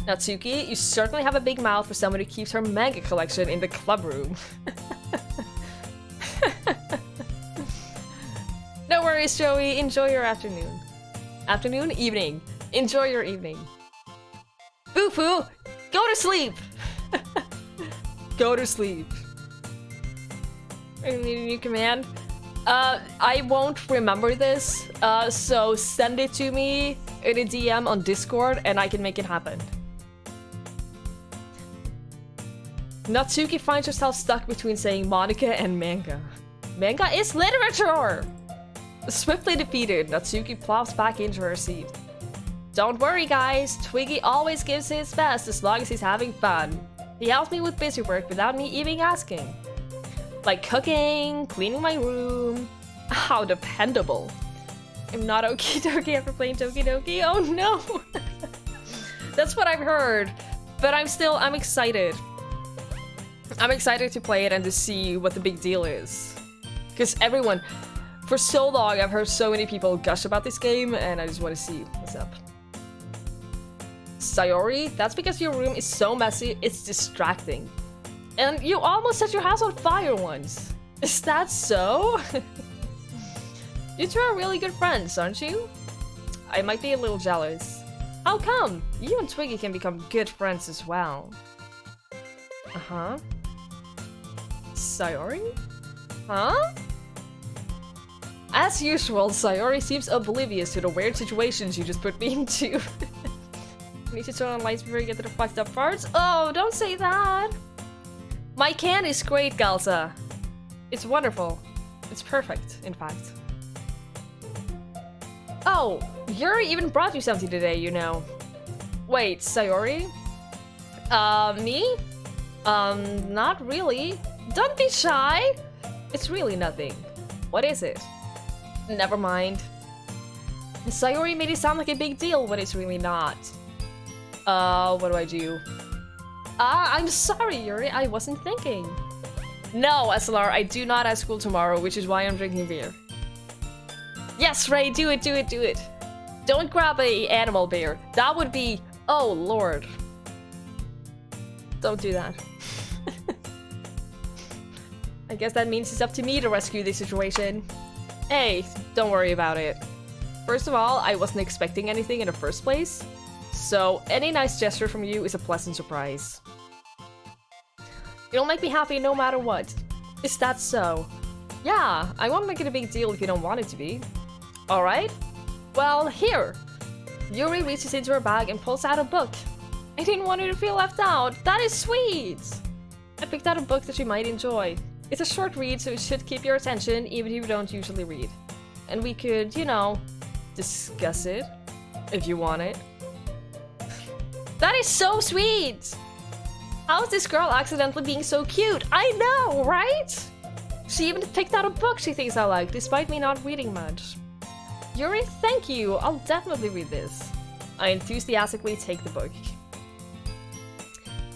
[SPEAKER 1] Natsuki, you certainly have a big mouth for someone who keeps her manga collection in the club room. No worries, Joey. Enjoy your afternoon. Afternoon? Evening. Enjoy your evening. Boo-foo! Go to sleep! Go to sleep. I need a new command. I won't remember this, so send it to me in a DM on Discord and I can make it happen. Natsuki finds herself stuck between saying Monica and manga. Manga is literature! Swiftly defeated, Natsuki plops back into her seat. Don't worry guys, Twiggie always gives his best as long as he's having fun. He helps me with busy work without me even asking. Like cooking, cleaning my room. How dependable. I'm not Doki Doki after playing Doki Doki, oh no! That's what I've heard, but I'm excited. I'm excited to play it and to see what the big deal is. Because everyone, for so long, I've heard so many people gush about this game, and I just want to see what's up. Sayori, that's because your room is so messy, it's distracting. And you almost set your house on fire once. Is that so? You two are really good friends, aren't you? I might be a little jealous. How come? You and Twiggie can become good friends as well. Uh-huh. Sayori? Huh? As usual, Sayori seems oblivious to the weird situations you just put me into. Need to turn on lights before you get to the fucked up parts? Oh, don't say that! My can is great, Galza. It's wonderful. It's perfect, in fact. Oh, Yuri even brought you something today, you know. Wait, Sayori? Me? Not really. Don't be shy! It's really nothing. What is it? Never mind. Sayori made it sound like a big deal when it's really not. What do I do? I'm sorry, Yuri, I wasn't thinking. No, SLR, I do not have school tomorrow, which is why I'm drinking beer. Yes, Ray, do it, do it, do it. Don't grab a animal beer. That would be... Oh, Lord. Don't do that. I guess that means it's up to me to rescue this situation. Hey, don't worry about it. First of all, I wasn't expecting anything in the first place, so any nice gesture from you is a pleasant surprise. It'll make me happy no matter what. Is that so? Yeah, I won't make it a big deal if you don't want it to be. Alright? Well, here! Yuri reaches into her bag and pulls out a book. I didn't want her to feel left out. That is sweet! I picked out a book that you might enjoy. It's a short read, so it should keep your attention, even if you don't usually read. And we could, you know, discuss it, if you want it. That is so sweet! How is this girl accidentally being so cute? I know, right? She even picked out a book she thinks I like, despite me not reading much. Yuri, thank you! I'll definitely read this. I enthusiastically take the book.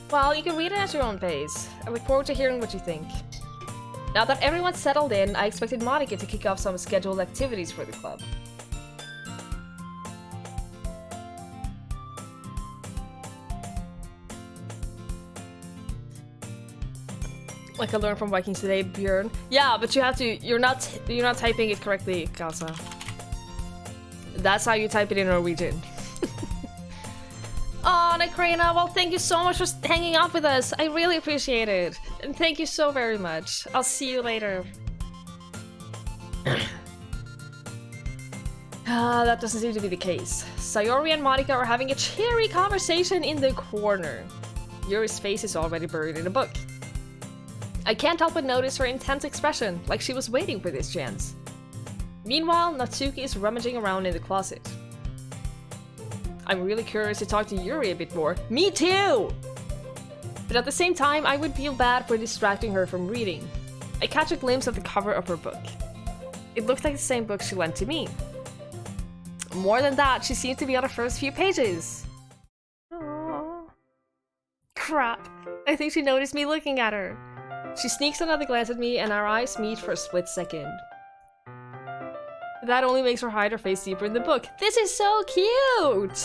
[SPEAKER 1] Well, you can read it at your own pace. I look forward to hearing what you think. Now that everyone's settled in, I expected Monica to kick off some scheduled activities for the club. Like I learned from Vikings today, Björn. Yeah, but you have to. You're not typing it correctly, Kalsa. That's how you type it in Norwegian. Oh, Nakrina, well, thank you so much for hanging out with us. I really appreciate it. And thank you so very much. I'll see you later. That doesn't seem to be the case. Sayori and Monica are having a cheery conversation in the corner. Yuri's face is already buried in a book. I can't help but notice her intense expression, like she was waiting for this chance. Meanwhile, Natsuki is rummaging around in the closet. I'm really curious to talk to Yuri a bit more. Me too! But at the same time, I would feel bad for distracting her from reading. I catch a glimpse of the cover of her book. It looks like the same book she lent to me. More than that, she seems to be on the first few pages. Aww. Crap. I think she noticed me looking at her. She sneaks another glance at me and our eyes meet for a split second. That only makes her hide her face deeper in the book. This is so cute!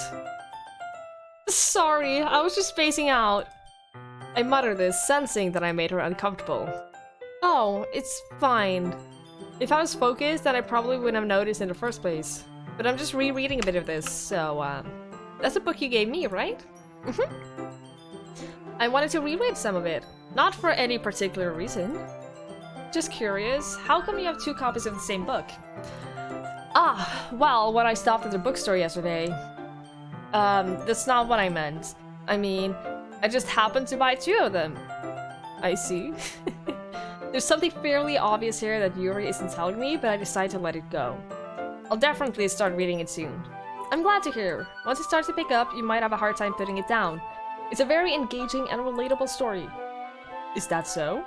[SPEAKER 1] Sorry, I was just spacing out. I mutter this, sensing that I made her uncomfortable. Oh, it's fine. If I was focused, then I probably wouldn't have noticed in the first place. But I'm just rereading a bit of this, so, that's a book you gave me, right? Mm-hmm. I wanted to reread some of it. Not for any particular reason. Just curious, how come you have two copies of the same book? Ah, well, when I stopped at the bookstore yesterday. That's not what I meant. I mean, I just happened to buy two of them. I see. There's something fairly obvious here that Yuri isn't telling me, but I decided to let it go. I'll definitely start reading it soon. I'm glad to hear. Once it starts to pick up, you might have a hard time putting it down. It's a very engaging and relatable story. Is that so?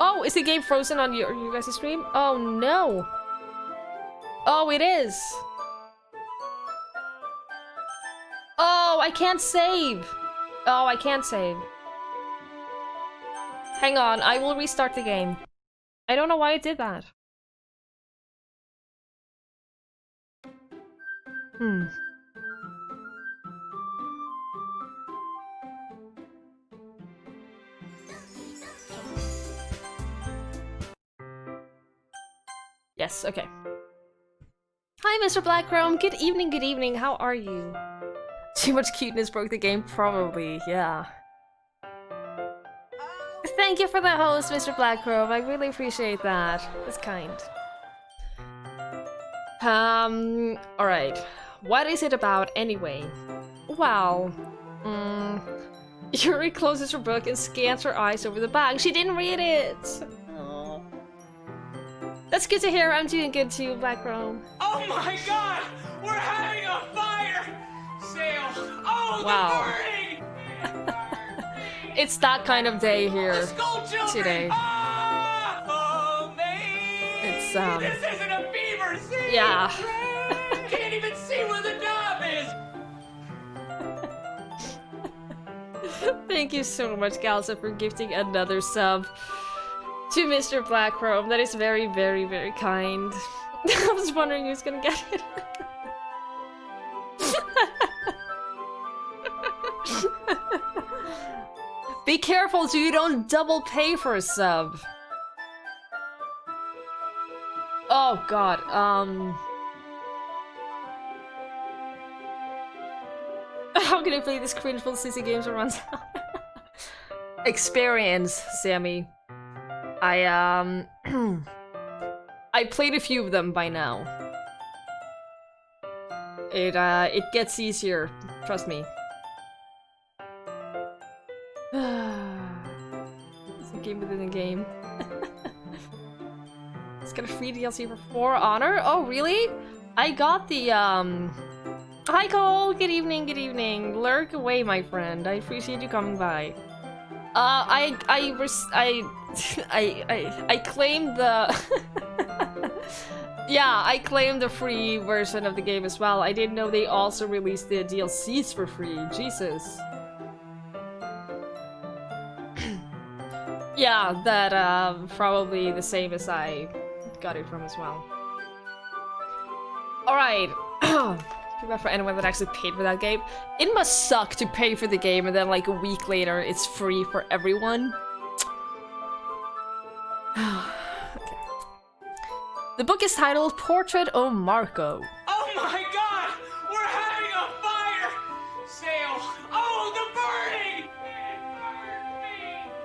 [SPEAKER 1] Oh, is the game frozen on you guys' stream? Oh no! Oh, it is! Oh, I can't save! Oh, I can't save. Hang on, I will restart the game. I don't know why it did that. Yes, okay. Hi, Mr. Blackchrome. Good evening, how are you? Too much cuteness broke the game? Probably, yeah. Thank you for the host, Mr. Blackchrome. I really appreciate that. That's kind. Alright. What is it about, anyway? Well, Yuri closes her book and scans her eyes over the bag. She didn't read it! Oh. That's good to hear. I'm doing good too, Black Rome.
[SPEAKER 2] Oh my god! We're having a fire! Sail! Oh,
[SPEAKER 1] Wow.
[SPEAKER 2] the burning!
[SPEAKER 1] It's that kind of day here
[SPEAKER 2] The school children!
[SPEAKER 1] today.
[SPEAKER 2] Ah! Amazing!
[SPEAKER 1] It's,
[SPEAKER 2] This isn't a beaver scene!
[SPEAKER 1] yeah.
[SPEAKER 2] Can't even see where the knob is!
[SPEAKER 1] Thank you so much, Galza, for gifting another sub to Mr. Black Rome. That is very, very, very kind. I was wondering who's gonna get it. Be careful so you don't double pay for a sub. Oh god, how can I play this cringeful sissy games around town? Experience, Sammy. I played a few of them by now. It gets easier, trust me. It's a game within a game. It's got a free DLC for For Honor? Oh, really? I got the, Hi, Cole! Good evening, good evening. Lurk away, my friend. I appreciate you coming by. I claimed the... Yeah, I claimed the free version of the game as well. I didn't know they also released the DLCs for free. Jesus. Yeah, that, probably the same as I got it from as well. Alright. Too bad for anyone that actually paid for that game. It must suck to pay for the game and then like a week later it's free for everyone. Okay. The book is titled Portrait of Marco.
[SPEAKER 2] Oh my god! We're having a fire! Sail! Oh, the burning! It burns me!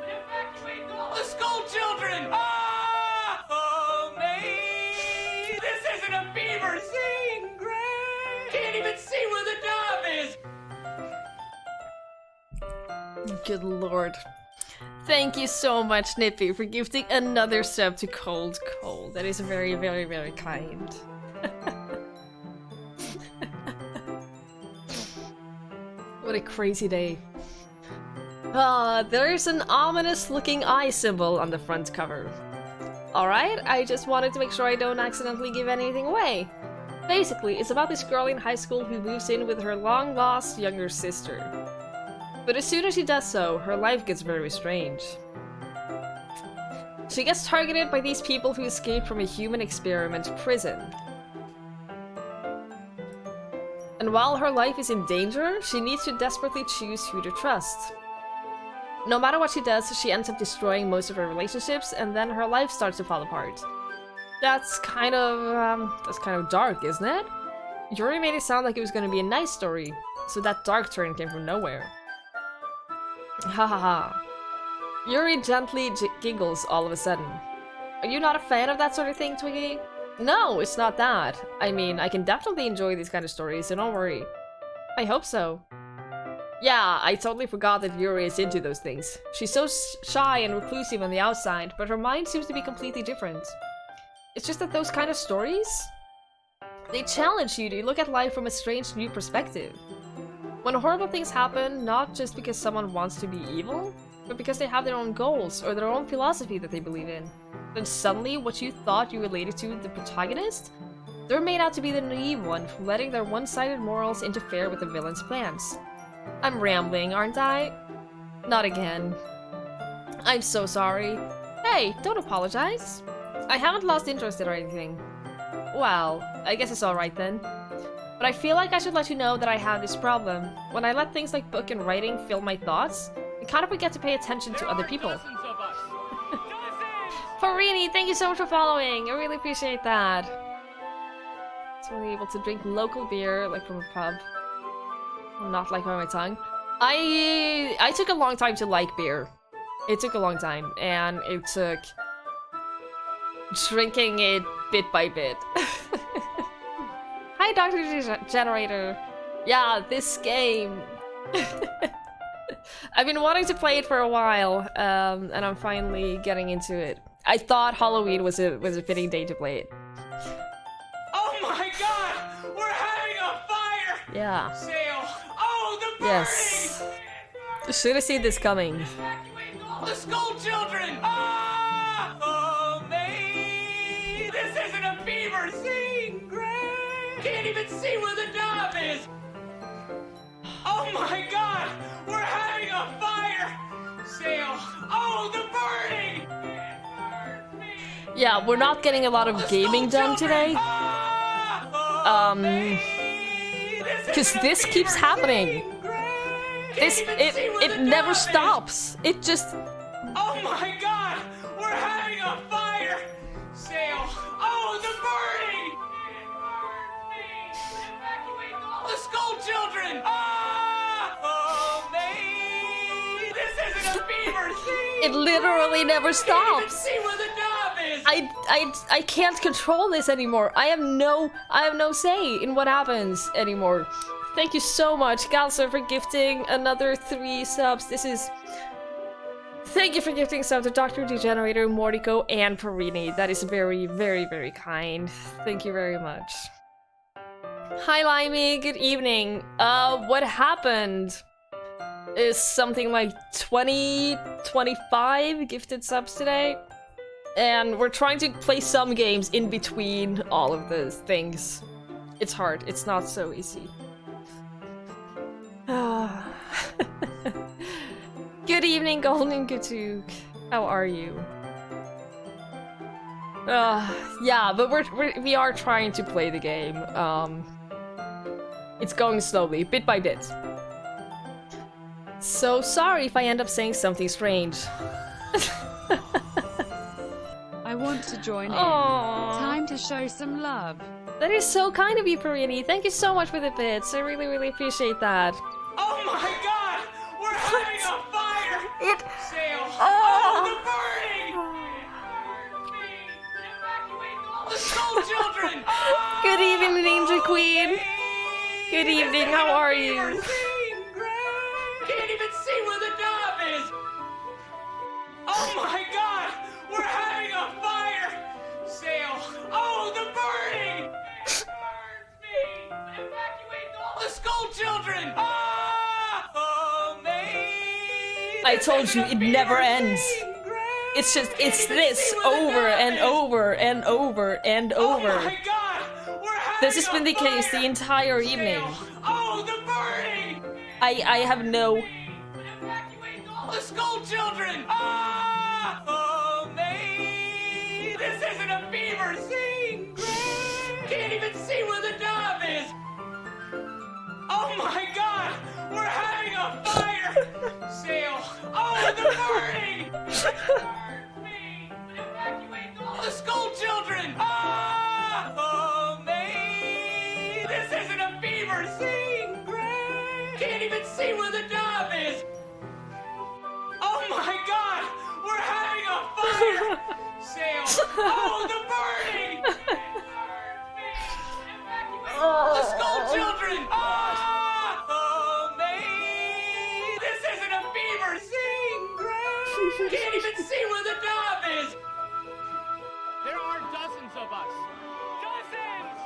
[SPEAKER 2] Evacuate all the school children! Ah! Oh, me! This isn't a beaver scene! Great! Can't even see where the knob is!
[SPEAKER 1] Good lord. Thank you so much, Nippy, for gifting another sub to Cold Cold. That is very, very, very kind. What a crazy day. There's an ominous looking eye symbol on the front cover. Alright, I just wanted to make sure I don't accidentally give anything away. Basically, it's about this girl in high school who moves in with her long-lost younger sister. But as soon as she does so, her life gets very strange. She gets targeted by these people who escaped from a human experiment prison. And while her life is in danger, she needs to desperately choose who to trust. No matter what she does, she ends up destroying most of her relationships, and then her life starts to fall apart. That's kind of dark, isn't it? Yuri made it sound like it was going to be a nice story, so that dark turn came from nowhere. Ha ha ha. Yuri gently giggles all of a sudden. Are you not a fan of that sort of thing, Twiggie? No, it's not that. I mean, I can definitely enjoy these kind of stories, so don't worry. I hope so. Yeah, I totally forgot that Yuri is into those things. She's so shy and reclusive on the outside, but her mind seems to be completely different. It's just that those kind of stories, they challenge you to look at life from a strange new perspective. When horrible things happen, not just because someone wants to be evil, but because they have their own goals or their own philosophy that they believe in. Then suddenly, what you thought you related to the protagonist, they're made out to be the naive one from letting their one-sided morals interfere with the villain's plans. I'm rambling, aren't I? Not again. I'm so sorry. Hey, don't apologize. I haven't lost interest or anything. Well, I guess it's alright then. But I feel like I should let you know that I have this problem. When I let things like book and writing fill my thoughts, I kind of forget to pay attention to other people. Farini, thank you so much for following. I really appreciate that. So I'm able to drink local beer, like from a pub. Not like on my tongue. I took a long time to like beer. It took a long time, and it took drinking it bit by bit. Hi, Dr. Generator. Yeah, this game. I've been wanting to play it for a while, and I'm finally getting into it. I thought Halloween was a fitting day to play it.
[SPEAKER 2] Oh my god! We're having a fire!
[SPEAKER 1] Yeah.
[SPEAKER 2] Sale! Oh, the burning!
[SPEAKER 1] Yes. Should have seen this coming.
[SPEAKER 2] Evacuate all the school children! Ah! Oh, me! This isn't a fever scene, Greg! Can't even see where the knob is! Oh my god! We're having a fire! Sale! Oh, the burning!
[SPEAKER 1] Yeah, we're not getting a lot of gaming done today. Because this keeps happening. It never stops. It just...
[SPEAKER 2] Oh my god! We're having a fire! Sale! Oh, the burning! Evacuate all the school children! Ah! Oh, me! This isn't a fever scene!
[SPEAKER 1] It literally never
[SPEAKER 2] Can't even
[SPEAKER 1] stops.
[SPEAKER 2] see where the knob is!
[SPEAKER 1] I can't control this anymore. I have no say in what happens anymore. Thank you so much, Galser, for gifting another 3 subs. Thank you for gifting subs to Dr. Degenerator, Mordico, and Perini. That is very, very, very kind. Thank you very much. Hi, Limey. Good evening. What happened? Is something like 20, 25 gifted subs today. And we're trying to play some games in between all of those things. It's hard. It's not so easy. Good evening, Golden Gatuk. How are you? Yeah, but we are trying to play the game. It's going slowly, bit by bit. So sorry if I end up saying something strange.
[SPEAKER 3] I want to join in.
[SPEAKER 1] Aww.
[SPEAKER 3] Time to show some love.
[SPEAKER 1] That is so kind of you, Perini. Thank you so much for the bits. I really, really appreciate that.
[SPEAKER 2] Oh my god! We're having a fire! Sale!
[SPEAKER 1] Oh.
[SPEAKER 2] Oh, the burning! Evacuate all the school children! Ah!
[SPEAKER 1] Good evening, Ninja Queen. Good evening, how are you?
[SPEAKER 2] Can't even see where the knob is! Oh my god! We're having a fire! Sale! Oh, the burning! Evacuate all the school children! Ah! Oh, me!
[SPEAKER 1] I told you, it never ends. It's just, it's this over and over and over and over.
[SPEAKER 2] Oh my god! We're having
[SPEAKER 1] This has been the
[SPEAKER 2] a
[SPEAKER 1] case
[SPEAKER 2] fire!
[SPEAKER 1] the entire evening.
[SPEAKER 2] Oh, the burning!
[SPEAKER 1] I have no...
[SPEAKER 2] Evacuate all the school children! Ah! Oh, me! This isn't a fever scene, Greg! Can't even see where the knob is! Oh my god! We're having a fire! Sale! Oh, the burning! Evacuate all the school children! Ah! Oh, me! This isn't a fever scene, Greg! Can't even see where the knob is! Oh my god! We're having a fire! Sale! Oh, the burning! Evacuate all the school children! Ah! Oh, me! This isn't a fever scene, Greg! Can't even see where the knob is!
[SPEAKER 4] There are dozens of us. Dozens!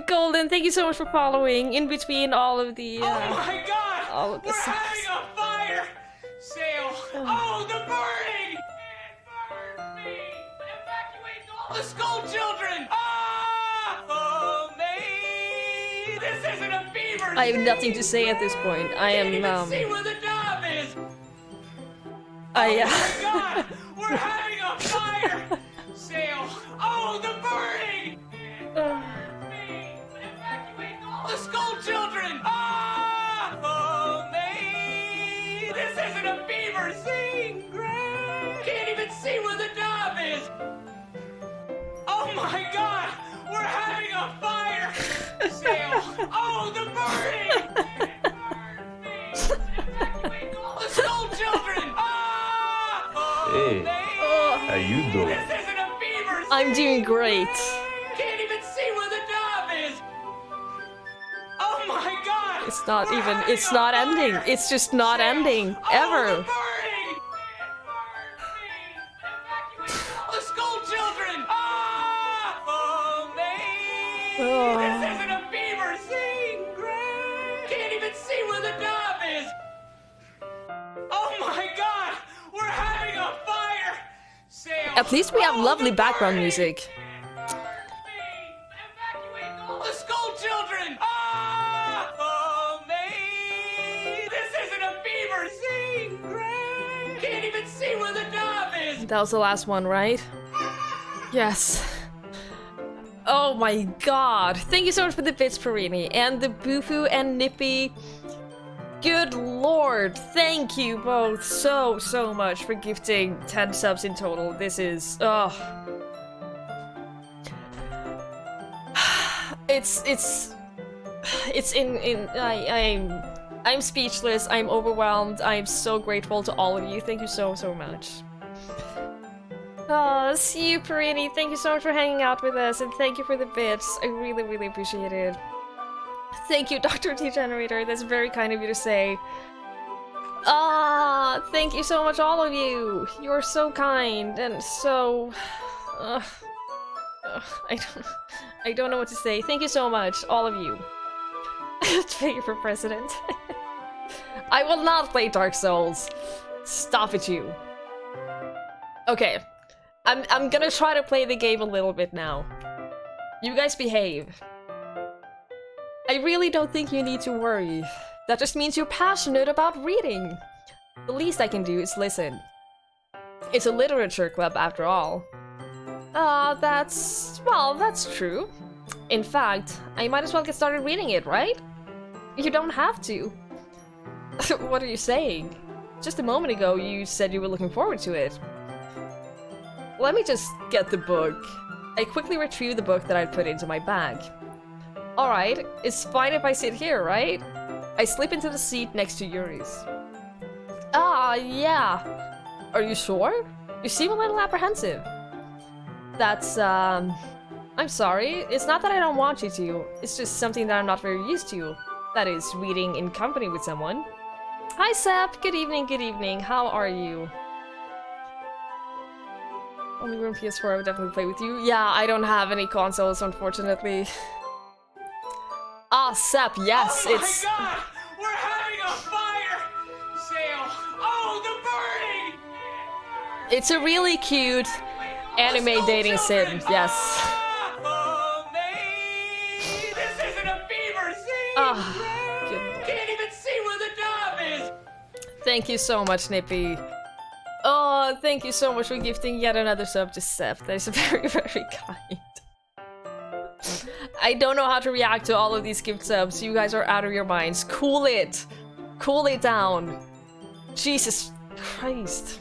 [SPEAKER 1] Golden, thank you so much for following in between all of the...
[SPEAKER 2] Oh my god!
[SPEAKER 1] all of the
[SPEAKER 2] We're
[SPEAKER 1] subs.
[SPEAKER 2] having a fire! Sale! Oh, the burning! Evacuate all the school children! Ah! Oh, me! This isn't a fever
[SPEAKER 1] I have
[SPEAKER 2] scene!
[SPEAKER 1] nothing to say at this point. I
[SPEAKER 2] Can't even
[SPEAKER 1] am,
[SPEAKER 2] see where the knob is!
[SPEAKER 1] I,
[SPEAKER 2] Oh my god! We're having a fire! Sale! Oh, the burning! Evacuate all the school children! Ah! Oh, me! This isn't a fever scene, Greg! Can't even see where the knob is! Oh my god! We're having a fire! Sale! Oh, the burning! Evacuate all the school children! Ah! Oh,
[SPEAKER 5] Hey,
[SPEAKER 2] me!
[SPEAKER 5] how you doing?
[SPEAKER 2] This isn't a fever scene!
[SPEAKER 1] I'm doing great.
[SPEAKER 2] Oh my god!
[SPEAKER 1] It's not even, it's not ending. It's just not ending, ever.
[SPEAKER 2] Oh, the burning! Evacuate all the school children! Oh, This isn't a beaver scene, Greg! Can't even see where the knob is! Oh my god! We're having a fire! Sail!
[SPEAKER 1] At least we have
[SPEAKER 2] Oh,
[SPEAKER 1] lovely
[SPEAKER 2] the
[SPEAKER 1] background
[SPEAKER 2] burning!
[SPEAKER 1] music.
[SPEAKER 2] Evacuate all the school children! Oh, this isn't a beaver scene, Greg! Can't even see where the knob is!
[SPEAKER 1] That was the last one, right? Yes. Oh my god. Thank you so much for the bits, Perini. And the Bufu and Nippy. Good lord. Thank you both so much for gifting 10 subs in total. This is... oh. I'm speechless. I'm overwhelmed. I'm so grateful to all of you. Thank you so much. Oh, see you, Perini. Thank you so much for hanging out with us, and thank you for the bits. I really appreciate it. Thank you, Dr. T Generator. That's very kind of you to say. Thank you so much, all of you. You are so kind and so. I don't know what to say. Thank you so much, all of you. Twiggie for president. I will not play Dark Souls. Stop it, you. Okay. I'm gonna try to play the game a little bit now. You guys behave. I really don't think you need to worry. That just means you're passionate about reading. The least I can do is listen. It's a literature club after all. That's true. In fact, I might as well get started reading it, right? You don't have to. What are you saying? Just a moment ago, you said you were looking forward to it. Let me just get the book. I quickly retrieved the book that I'd put into my bag. Alright, it's fine if I sit here, right? I slip into the seat next to Yuri's. Yeah. Are you sure? You seem a little apprehensive. That's, I'm sorry. It's not that I don't want you to. It's just something that I'm not very used to. That is, reading in company with someone. Hi, Sep. Good evening. How are you? Only room PS4, I would definitely play with you. Yeah, I don't have any consoles, unfortunately. Sep, yes,
[SPEAKER 2] oh
[SPEAKER 1] it's...
[SPEAKER 2] my god! We're having a fire! Sail! Oh, the burning!
[SPEAKER 1] It's a really cute anime dating sim, yes.
[SPEAKER 2] Oh, this isn't a beaver scene!
[SPEAKER 1] Good lord.
[SPEAKER 2] Can't even see where the knob is!
[SPEAKER 1] Thank you so much, Nippy. Oh, thank you so much for gifting yet another sub to Sep. That is very kind. I don't know how to react to all of these gift subs. You guys are out of your minds. Cool it. Cool it down. Jesus Christ.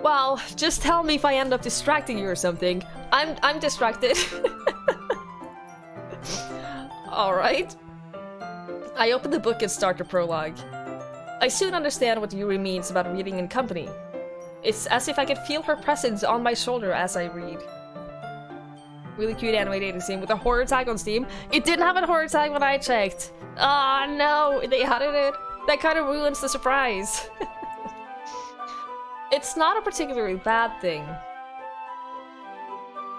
[SPEAKER 1] Well, just tell me if I end up distracting you or something. I'm distracted. Alright. I open the book and start the prologue. I soon understand what Yuri means about reading in company. It's as if I could feel her presence on my shoulder as I read. Really cute anime dating sim with a horror tag on Steam. It didn't have a horror tag when I checked. No, they added it. That kind of ruins the surprise. It's not a particularly bad thing.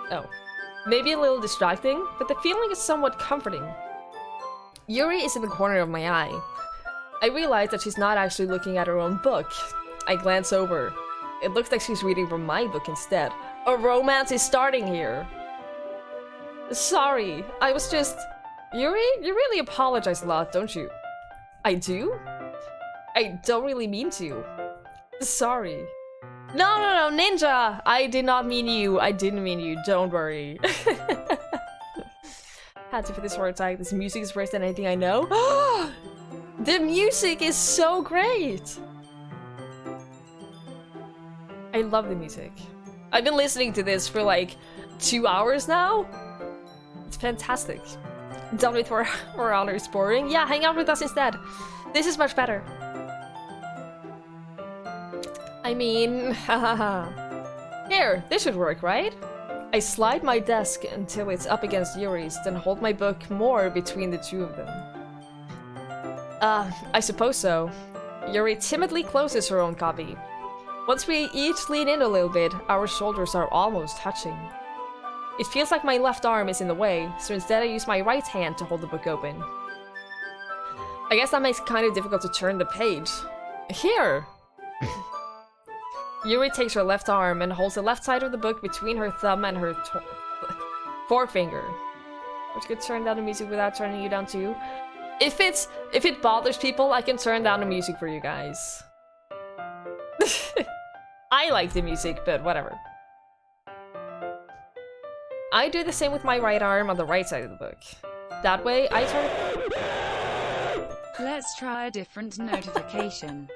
[SPEAKER 1] Oh. Maybe a little distracting, but the feeling is somewhat comforting. Yuri is in the corner of my eye. I realize that she's not actually looking at her own book. I glance over. It looks like she's reading from my book instead. A romance is starting here. Sorry, I was just... Yuri, you really apologize a lot, don't you? I do? I don't really mean to. Sorry. No, Ninja! I did not mean you. I didn't mean you. Don't worry. Had to put this word tag. This music is worse than anything I know. The music is so great! I love the music. I've been listening to this for like 2 hours now. It's fantastic. Done with 4 hours boring. Yeah, hang out with us instead. This is much better. I mean, here, this should work, right? I slide my desk until it's up against Yuri's, then hold my book more between the two of them. I suppose so. Yuri timidly closes her own copy. Once we each lean in a little bit, our shoulders are almost touching. It feels like my left arm is in the way, so instead I use my right hand to hold the book open. I guess that makes it kind of difficult to turn the page. Here! Yuri takes her left arm and holds the left side of the book between her thumb and her forefinger. Which could turn down the music without turning you down too. If it bothers people, I can turn down the music for you guys. I like the music, but whatever. I do the same with my right arm on the right side of the book. That way, I turn...
[SPEAKER 3] Let's try a different notification.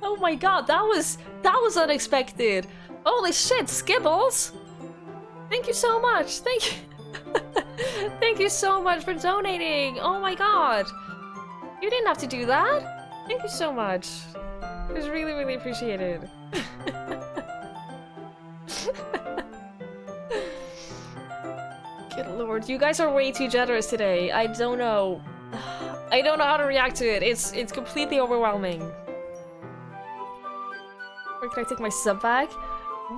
[SPEAKER 1] Oh my god, that was unexpected. Holy shit, Skibbles! Thank you so much. Thank you. Thank you so much for donating. Oh my god. You didn't have to do that. Thank you so much. It was really, really appreciated. Good lord, you guys are way too generous today. I don't know. I don't know how to react to it. It's completely overwhelming. Where can I take my sub back?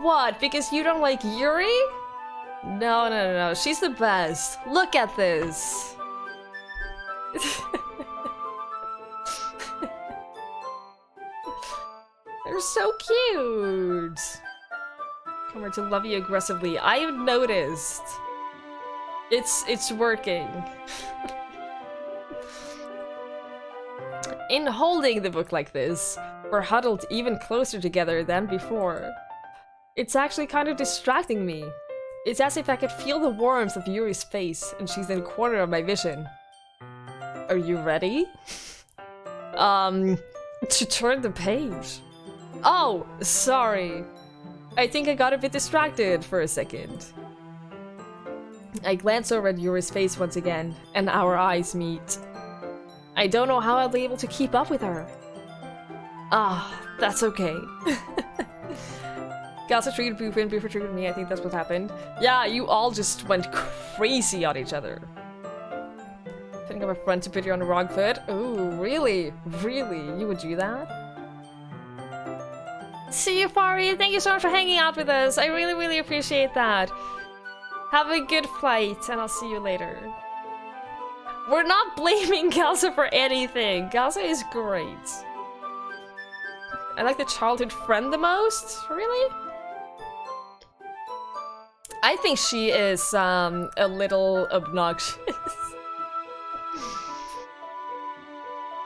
[SPEAKER 1] What? Because you don't like Yuri? No. She's the best. Look at this. They're so cute. Come here to love you aggressively. I've noticed. It's working. In holding the book like this, we're huddled even closer together than before. It's actually kind of distracting me. It's as if I could feel the warmth of Yuri's face, and she's in a corner of my vision. Are you ready? To turn the page. Oh, sorry. I think I got a bit distracted for a second. I glance over at Yuri's face once again, and our eyes meet. I don't know how I'll be able to keep up with her. Ah, that's okay. Galsa triggered Bufin, Bufin triggered me, I think that's what happened. Yeah, you all just went crazy on each other. Setting up a friend to put you on the wrong foot? Ooh, really? Really? You would do that? See you, Fari! Thank you so much for hanging out with us! I really, really appreciate that. Have a good flight, and I'll see you later. We're not blaming Galsa for anything! Galsa is great. I like the childhood friend the most? Really? I think she is a little obnoxious.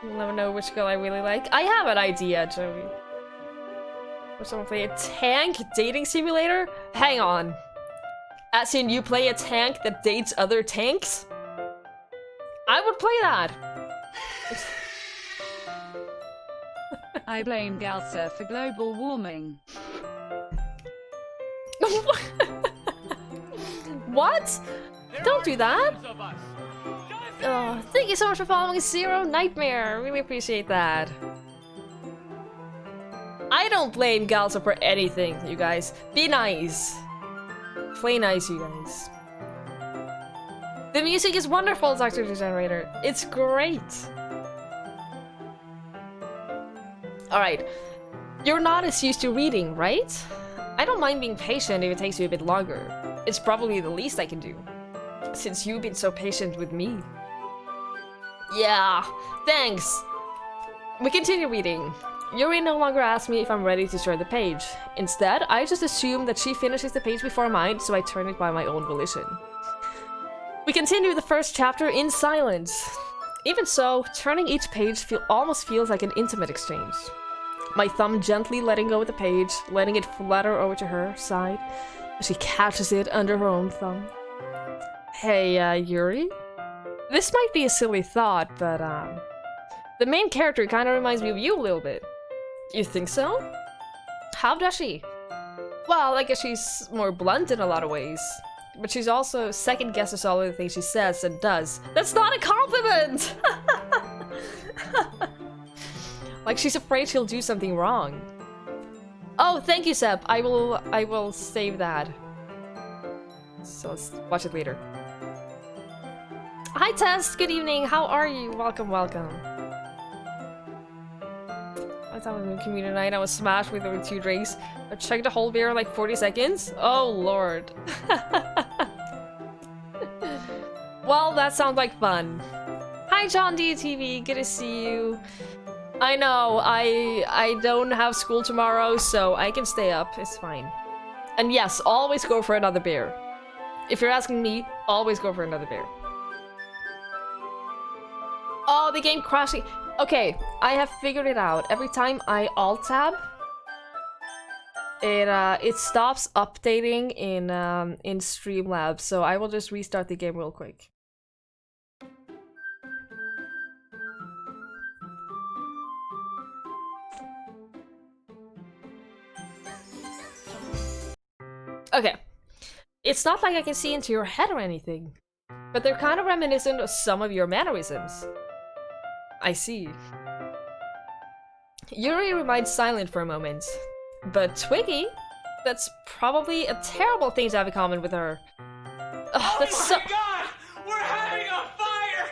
[SPEAKER 1] Let me know which girl I really like. I have an idea, Joey. Or someone play a tank dating simulator? Hang on. As in you play a tank that dates other tanks? I would play that.
[SPEAKER 3] I blame Galsa for global warming.
[SPEAKER 1] What? Don't do that.
[SPEAKER 4] Dozens of us.
[SPEAKER 1] Oh, thank you so much for following Zero Nightmare. Really appreciate that. I don't blame Galsa for anything, you guys. Be nice. Play nice, you guys. The music is wonderful, Dr. Degenerator. It's great. Alright. You're not as used to reading, right? I don't mind being patient if it takes you a bit longer. It's probably the least I can do. Since you've been so patient with me. Yeah, thanks. We continue reading. Yuri no longer asks me if I'm ready to turn the page. Instead, I just assume that she finishes the page before mine, so I turn it by my own volition. We continue the first chapter in silence. Even so, turning each page almost feels like an intimate exchange. My thumb gently letting go of the page, letting it flutter over to her side. She catches it under her own thumb. Hey, Yuri? This might be a silly thought, but, the main character kind of reminds me of you a little bit. You think so? How does she? Well, I guess she's more blunt in a lot of ways. But she's also second-guesses all of the things she says and does. That's not a compliment! Like she's afraid she'll do something wrong. Oh, thank you, Seb. I will save that. So let's watch it later. Hi, Tess. Good evening. How are you? Welcome, welcome. I thought it was a community night. I was smashed with over 2 drinks. I chugged a whole beer in like 40 seconds. Oh, Lord. Well, that sounds like fun. Hi, John DTV. Good to see you. I know, I don't have school tomorrow, so I can stay up. It's fine. And yes, always go for another beer. If you're asking me, always go for another beer. Oh, the game crashing. Okay, I have figured it out. Every time I alt-tab, it stops updating in Streamlabs, so I will just restart the game real quick. Okay. It's not like I can see into your head or anything, but they're kind of reminiscent of some of your mannerisms. I see. Yuri remained silent for a moment, but Twiggie? That's probably a terrible thing to have in common with her. Ugh,
[SPEAKER 2] Oh
[SPEAKER 1] that's
[SPEAKER 2] my God! We're having a fire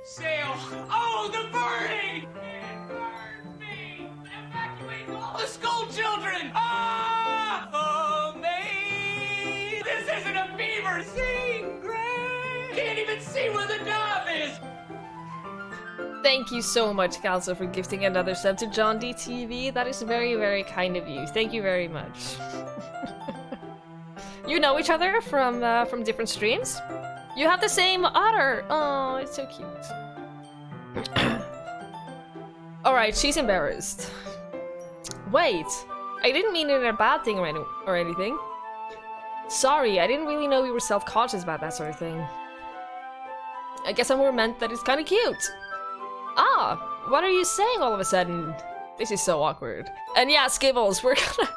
[SPEAKER 2] sale! Oh, the burning! It burns me! Evacuate all the school children! Ah! Amazing! This isn't a beaver scene, Greg! Can't even see where the knob is!
[SPEAKER 1] Thank you so much, Calza, for gifting another sub to John DTV. That is very, very kind of you. Thank you very much. You know each other from different streams? You have the same otter! Oh, it's so cute. Alright, she's embarrassed. Wait, I didn't mean it in a bad thing or anything. Sorry, I didn't really know we were self-conscious about that sort of thing. I guess I more meant that it's kind of cute. Ah, what are you saying all of a sudden? This is so awkward. And yeah, Skibbles, we're gonna...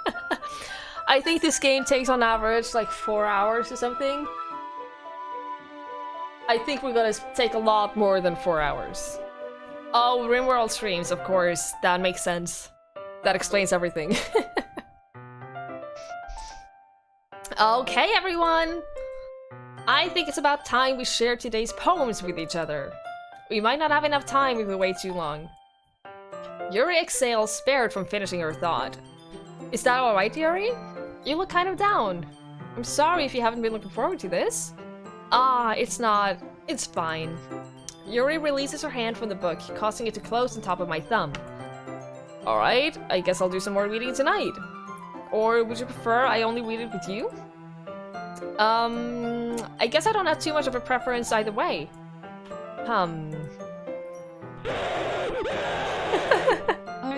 [SPEAKER 1] I think this game takes on average like 4 hours or something. I think we're gonna take a lot more than 4 hours. Oh, RimWorld streams, of course. That makes sense. That explains everything. Okay, everyone! I think it's about time we share today's poems with each other. We might not have enough time if we wait too long. Yuri exhales, spared from finishing her thought. Is that alright, Yuri? You look kind of down. I'm sorry if you haven't been looking forward to this. Ah, it's not. It's fine. Yuri releases her hand from the book, causing it to close on top of my thumb. Alright, I guess I'll do some more reading tonight. Or would you prefer I only read it with you? I guess I don't have too much of a preference either way.
[SPEAKER 3] Oh,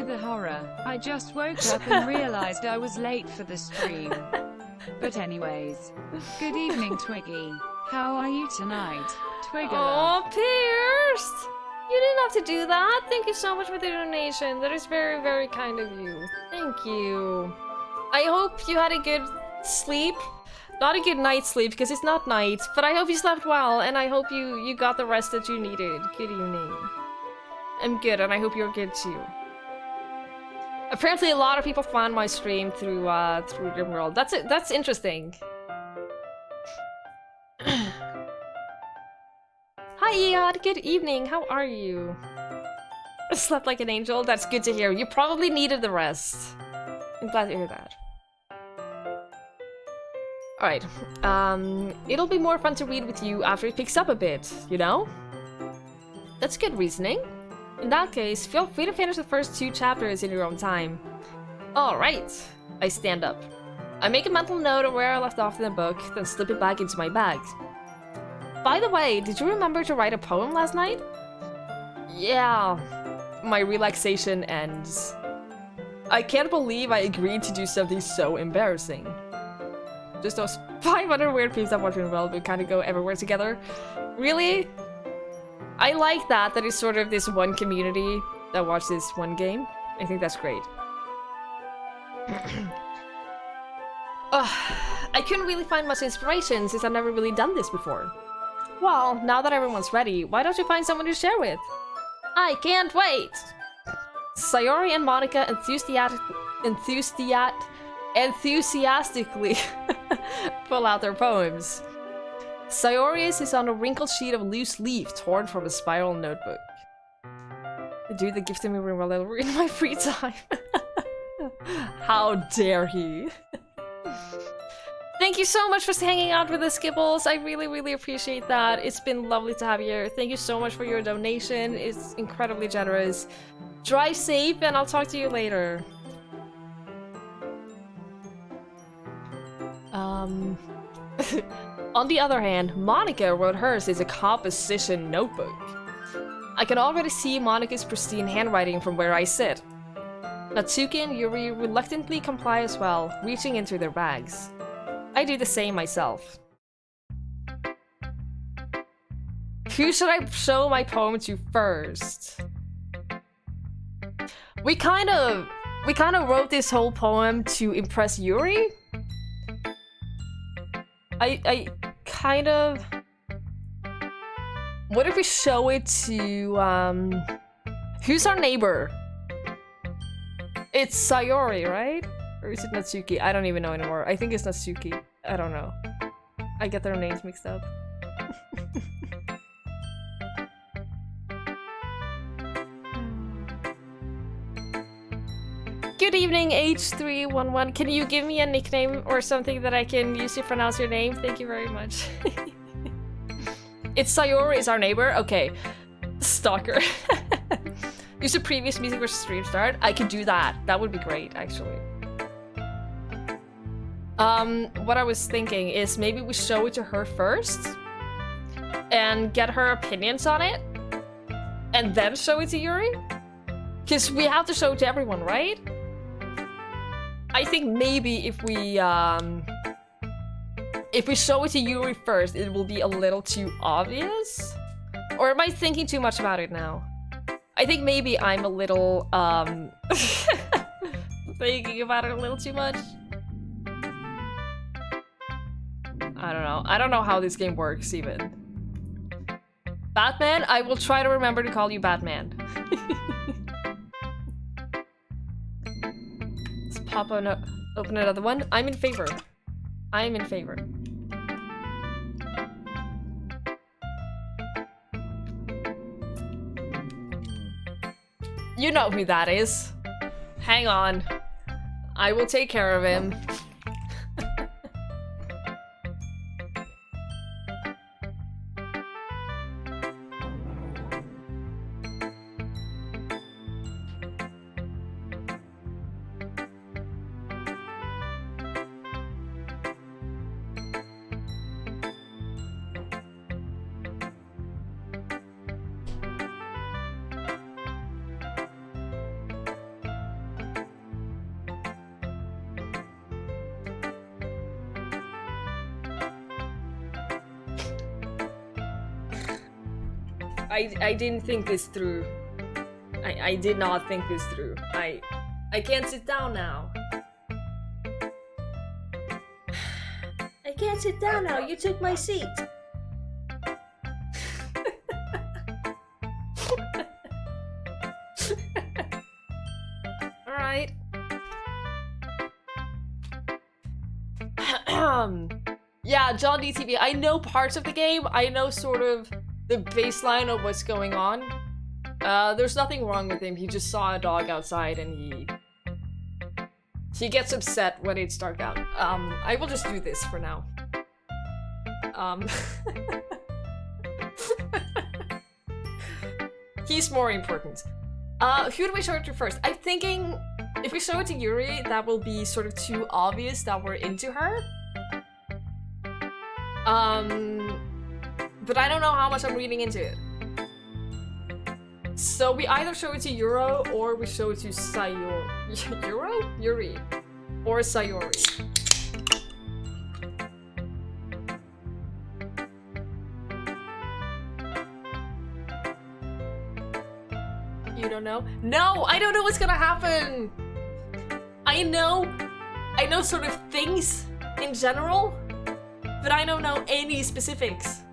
[SPEAKER 3] the horror. I just woke up and realized I was late for the stream. But anyways. Good evening, Twiggy. How are you tonight? Twiggler.
[SPEAKER 1] Oh, Pierce! You didn't have to do that. Thank you so much for the donation. That is very, very kind of you. Thank you. I hope you had a good sleep. Not a good night's sleep, because it's not night, but I hope you slept well, and I hope you got the rest that you needed. Good evening. I'm good, and I hope you're good too. Apparently a lot of people found my stream through RimWorld. That's interesting. Hi Eod, good evening, how are you? I slept like an angel, that's good to hear. You probably needed the rest. I'm glad to hear that. Alright, it'll be more fun to read with you after it picks up a bit, you know? That's good reasoning. In that case, feel free to finish the first 2 chapters in your own time. Alright, I stand up. I make a mental note of where I left off in the book, then slip it back into my bag. By the way, did you remember to write a poem last night? Yeah, my relaxation ends. I can't believe I agreed to do something so embarrassing. Just those 500 weird peeps that watch RimWorld, we kind of go everywhere together. Really? I like that it's sort of this one community that watch this one game. I think that's great. I couldn't really find much inspiration since I've never really done this before. Well, now that everyone's ready, why don't you find someone to share with? I can't wait! Sayori and Monica enthusiastically pull out their poems. Sayori's is on a wrinkled sheet of loose leaf torn from a spiral notebook. The dude that gifted me while I read in my free time. How dare he? Thank you so much for hanging out with us, Skibbles. I really, really appreciate that. It's been lovely to have you here. Thank you so much for your donation. It's incredibly generous. Drive safe, and I'll talk to you later. On the other hand, Monica wrote hers as a composition notebook. I can already see Monica's pristine handwriting from where I sit. Natsuki and Yuri reluctantly comply as well, reaching into their bags. I do the same myself. Who should I show my poem to first? We kind of wrote this whole poem to impress Yuri. I kind of... What if we show it to, who's our neighbor? It's Sayori, right? Or is it Natsuki? I don't even know anymore. I think it's Natsuki. I don't know. I get their names mixed up. Good evening, H311. Can you give me a nickname or something that I can use to pronounce your name? Thank you very much. It's Sayori is our neighbor? Okay. Stalker. Use a previous music versus stream start. I could do that. That would be great, actually. What I was thinking is maybe we show it to her first and get her opinions on it and then show it to Yuri? Because we have to show it to everyone, right? I think maybe if we show it to Yuri first, it will be a little too obvious? Or am I thinking too much about it now? I think maybe I'm a little, thinking about it a little too much. I don't know. I don't know how this game works, even. Batman? I will try to remember to call you Batman. Let's open another one. I'm in favor. I am in favor. You know who that is. Hang on. I will take care of him. I didn't think this through. I did not think this through. I can't sit down now. I can't sit down now. You took my seat. All right. Yeah, John DTV. I know parts of the game. I know sort of the baseline of what's going on. There's nothing wrong with him. He just saw a dog outside and he gets upset when it's dark out. I will just do this for now. He's more important. Who do we show it to first? I'm thinking if we show it to Yuri, that will be sort of too obvious that we're into her. But I don't know how much I'm reading into it. So we either show it to Yuro or we show it to Sayori. Yuri? Or Sayori. You don't know? No, I don't know what's gonna happen! I know sort of things in general, but I don't know any specifics.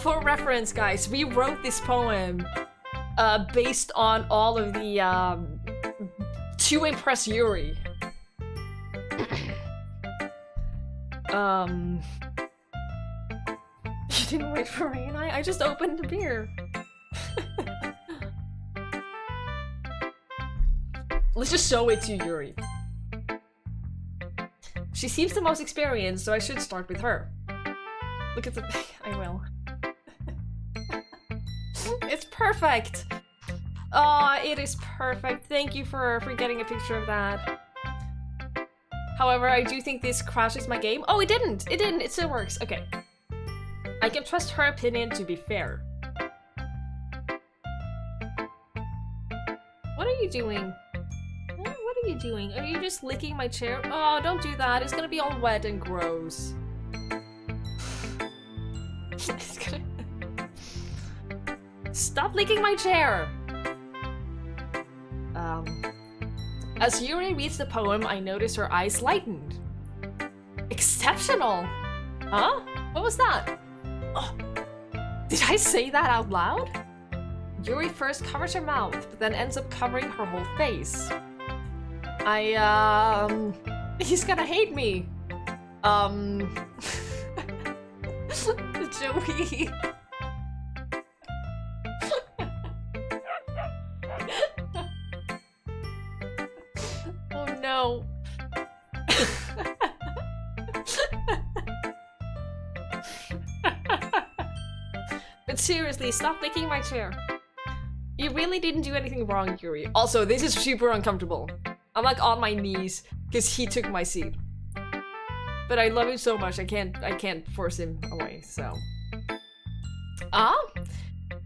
[SPEAKER 1] For reference, guys, we wrote this poem based on all of the to impress Yuri. You didn't wait for me, and I just opened the beer. Let's just show it to Yuri. She seems the most experienced, so I should start with her. Look at the... I will. It's perfect! Aw, it is perfect. Thank you for getting a picture of that. However, I do think this crashes my game. Oh, it didn't! It didn't! It still works. Okay. I can trust her opinion to be fair. What are you doing? What are you doing? Are you just licking my chair? Oh, don't do that. It's gonna be all wet and gross. It's gonna... Stop licking my chair! As Yuri reads the poem, I notice her eyes lightened. Exceptional! Huh? What was that? Oh, did I say that out loud? Yuri first covers her mouth, but then ends up covering her whole face. He's gonna hate me. Joey. Oh no. But seriously, stop licking my chair. You really didn't do anything wrong, Yuri. Also, this is super uncomfortable. I'm like on my knees because he took my seat. But I love him so much, I can't force him away, so.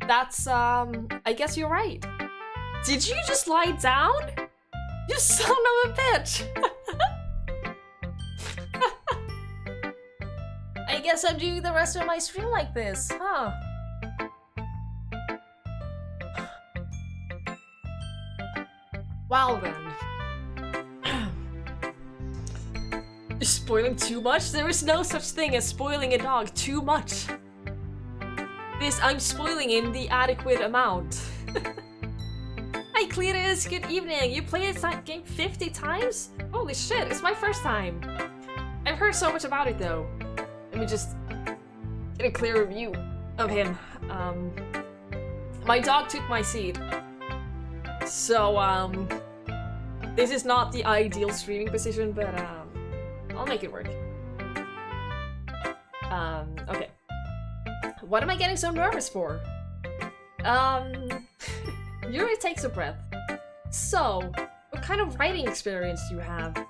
[SPEAKER 1] That's, I guess you're right. Did you just lie down? You son of a bitch! I guess I'm doing the rest of my stream like this, huh? Wow then. You're spoiling too much? There is no such thing as spoiling a dog too much. I'm spoiling in the adequate amount. Hi Cletus, good evening. You played this game 50 times? Holy shit, it's my first time. I've heard so much about it though. Let me just get a clear review of him. My dog took my seat. So, this is not the ideal streaming position, but, I'll make it work. Okay. What am I getting so nervous for? Yuri takes a breath. So, what kind of writing experience do you have?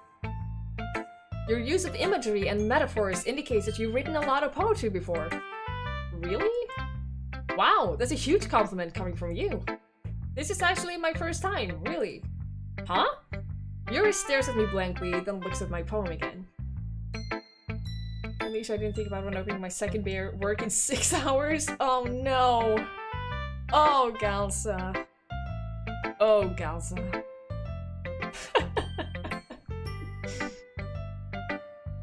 [SPEAKER 1] Your use of imagery and metaphors indicates that you've written a lot of poetry before. Really? Wow, that's a huge compliment coming from you. This is actually my first time, really. Huh? Yuri stares at me blankly, then looks at my poem again. At least I didn't think about when opening my second beer. Work in 6 hours? Oh no! Oh, Galsa. Oh, Galsa.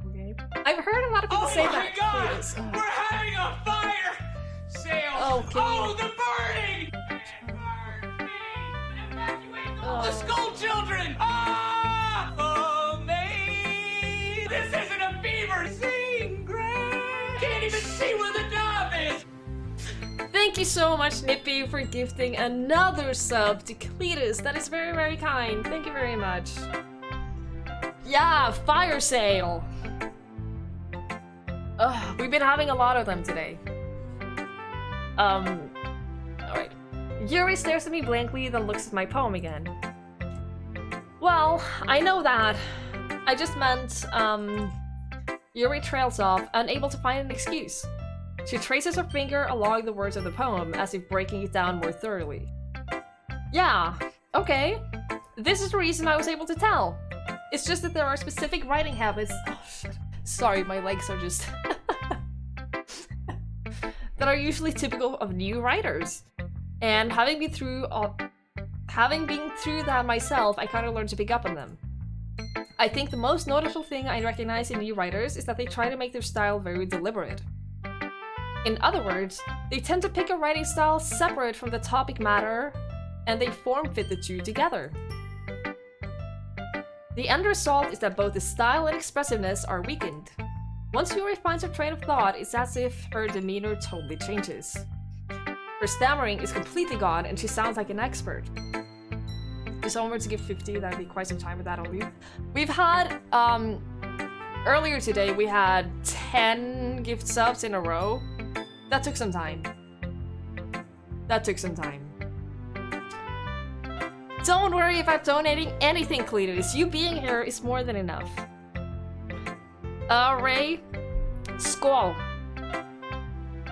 [SPEAKER 1] Okay. I've heard a lot of people say that.
[SPEAKER 2] Oh my god! We're having a fire sale!
[SPEAKER 1] Oh,
[SPEAKER 2] oh, the burning! Evacuate all the school children! Ah! Oh, May! This isn't a fever! Sing, Greg! Can't even see where the dove is!
[SPEAKER 1] Thank you so much, Nippy, for gifting another sub to Cletus. That is very, very kind. Thank you very much. Yeah, fire sale! We've been having a lot of them today. Alright. Yuri stares at me blankly, then looks at my poem again. Well, I know that. I just meant, Yuri trails off, unable to find an excuse. She traces her finger along the words of the poem, as if breaking it down more thoroughly. Yeah, okay. This is the reason I was able to tell. It's just that there are specific writing habits— oh shit. Sorry, my legs are just— that are usually typical of new writers. And having been through that myself, I kind of learned to pick up on them. I think the most noticeable thing I recognize in new writers is that they try to make their style very deliberate. In other words, they tend to pick a writing style separate from the topic matter and they form-fit the two together. The end result is that both the style and expressiveness are weakened. Once Yuri finds her train of thought, it's as if her demeanor totally changes. Her stammering is completely gone, and she sounds like an expert. If someone were to give 50, that'd be quite some time with that only. We've had, earlier today, we had 10 gift subs in a row. That took some time. That took some time. Don't worry about donating anything, Cletus. You being here is more than enough. Ray, skål.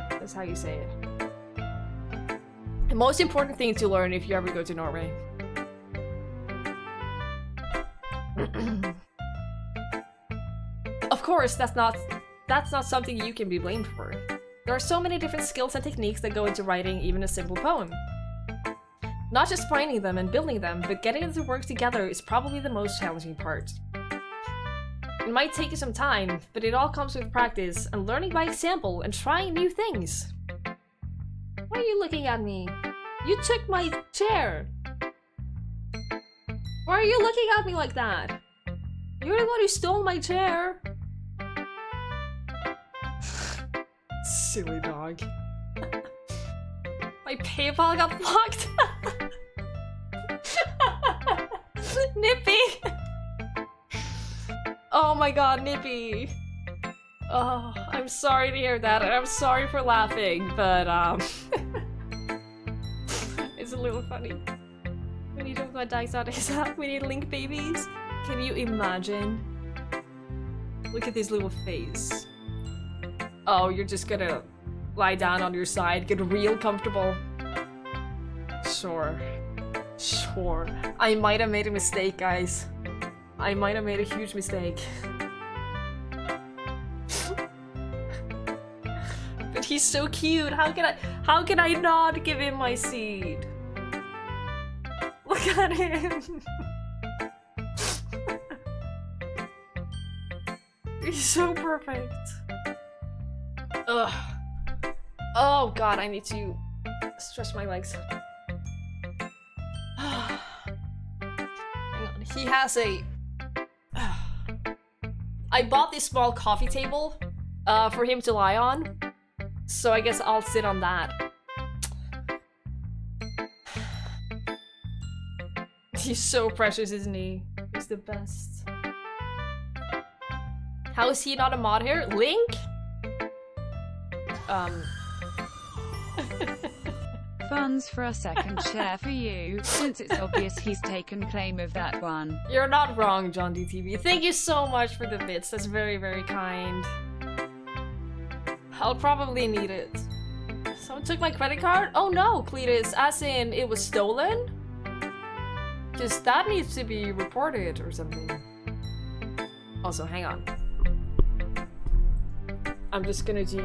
[SPEAKER 1] That's how you say it. The most important thing to learn if you ever go to Norway. Of course, that's not something you can be blamed for. There are so many different skills and techniques that go into writing even a simple poem. Not just finding them and building them, but getting them to work together is probably the most challenging part. It might take you some time, but it all comes with practice and learning by example and trying new things. Why are you looking at me? You took my chair! Why are you looking at me like that? You're the one who stole my chair! Silly dog. My PayPal got blocked! Nippy! Oh my god, Nippy! Oh, I'm sorry to hear that, and I'm sorry for laughing, but it's a little funny. We need to have my dice out ASAP. We need link babies. Can you imagine? Look at this little face. Oh, you're just gonna lie down on your side, get real comfortable. Sure. Sure. I might have made a mistake, guys. I might have made a huge mistake. But he's so cute. How can I not give him my seed? Look at him. He's so perfect. Ugh. Oh god, I need to stretch my legs. Hang on. He has a... I bought this small coffee table for him to lie on. So I guess I'll sit on that. He's so precious, isn't he? He's the best. How is he not a mod here? Link?
[SPEAKER 3] Funds for a second share for you, since it's obvious he's taken claim of that one.
[SPEAKER 1] You're not wrong, John DTV. Thank you so much for the bits. That's very, very kind. I'll probably need it. Someone took my credit card? Oh no, Cletus, as in it was stolen? Because that needs to be reported or something. Also, hang on. I'm just gonna do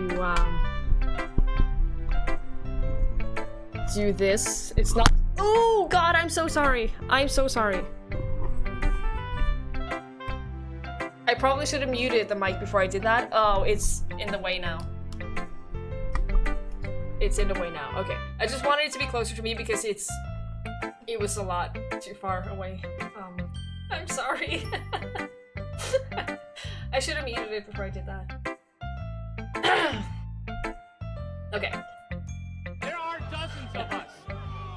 [SPEAKER 1] this. It's not— oh god, I'm so sorry. I'm so sorry. I probably should have muted the mic before I did that. Oh, it's in the way now. It's in the way now. Okay. I just wanted it to be closer to me because it was a lot too far away. I'm sorry. I should have muted it before I did that. Okay.
[SPEAKER 4] There are dozens of us.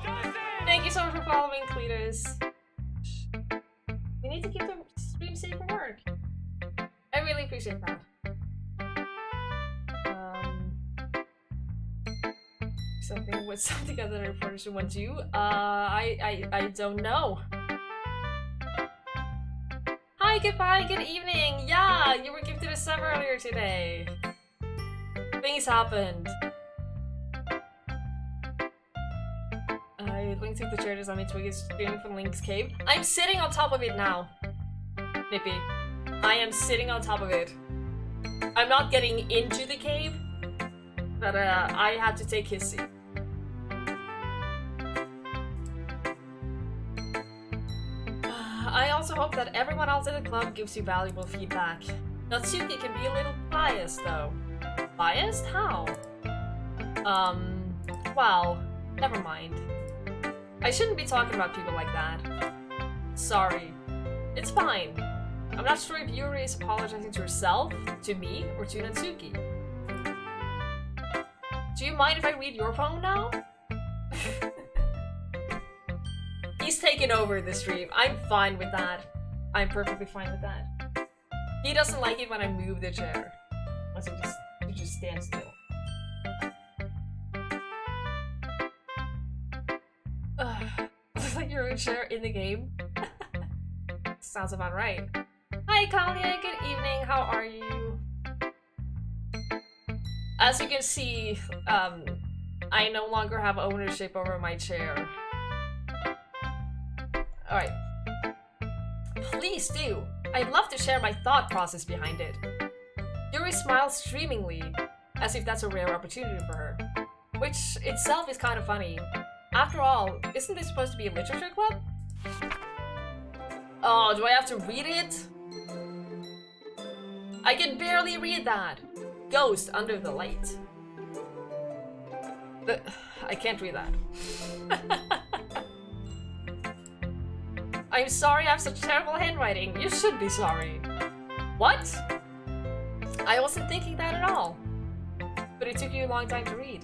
[SPEAKER 4] Dozens!
[SPEAKER 1] Thank you so much for following, Cletus. We need to keep the stream safe for work. I really appreciate that. Something with something other than reporter should want to. I don't know. Hi, goodbye, good evening. Yeah, you were gifted a sub earlier today. Things happened. I linked to the chair on me. Twiggie is streaming from Link's cave. I'm sitting on top of it now. Nippy. I am sitting on top of it. I'm not getting into the cave, but I had to take his seat. I also hope that everyone else in the club gives you valuable feedback. Natsuki can be a little biased though. Biased? How? Well, never mind. I shouldn't be talking about people like that. Sorry. It's fine. I'm not sure if Yuri is apologizing to herself, to me, or to Natsuki. Do you mind if I read your poem now? He's taking over the stream. I'm fine with that. I'm perfectly fine with that. He doesn't like it when I move the chair. Unless you just stand still. Like your own chair in the game? Sounds about right. Hi Kalia, good evening, how are you? As you can see, I no longer have ownership over my chair. Alright. Please do. I'd love to share my thought process behind it. Yuri smiles streamingly, as if that's a rare opportunity for her. Which itself is kind of funny. After all, isn't this supposed to be a literature club? Oh, do I have to read it? I can barely read that. Ghost under the light. I can't read that. I'm sorry I have such terrible handwriting. You should be sorry. What? I wasn't thinking that at all. But it took you a long time to read.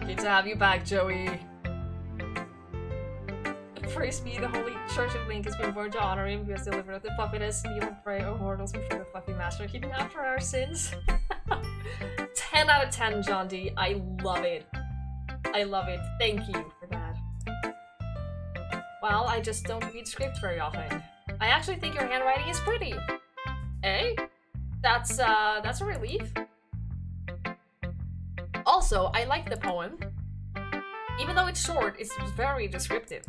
[SPEAKER 1] Good to have you back, Joey. Praise be the Holy Church of Link has been born to honor him, who has delivered us the fluffiness, kneel and pray, O mortals, before the fluffy master, keeping out for our sins. 10 out of 10, John D. I love it. I love it. Thank you for that. Well, I just don't read script very often. I actually think your handwriting is pretty. Eh? That's a relief. Also, I like the poem. Even though it's short, it's very descriptive.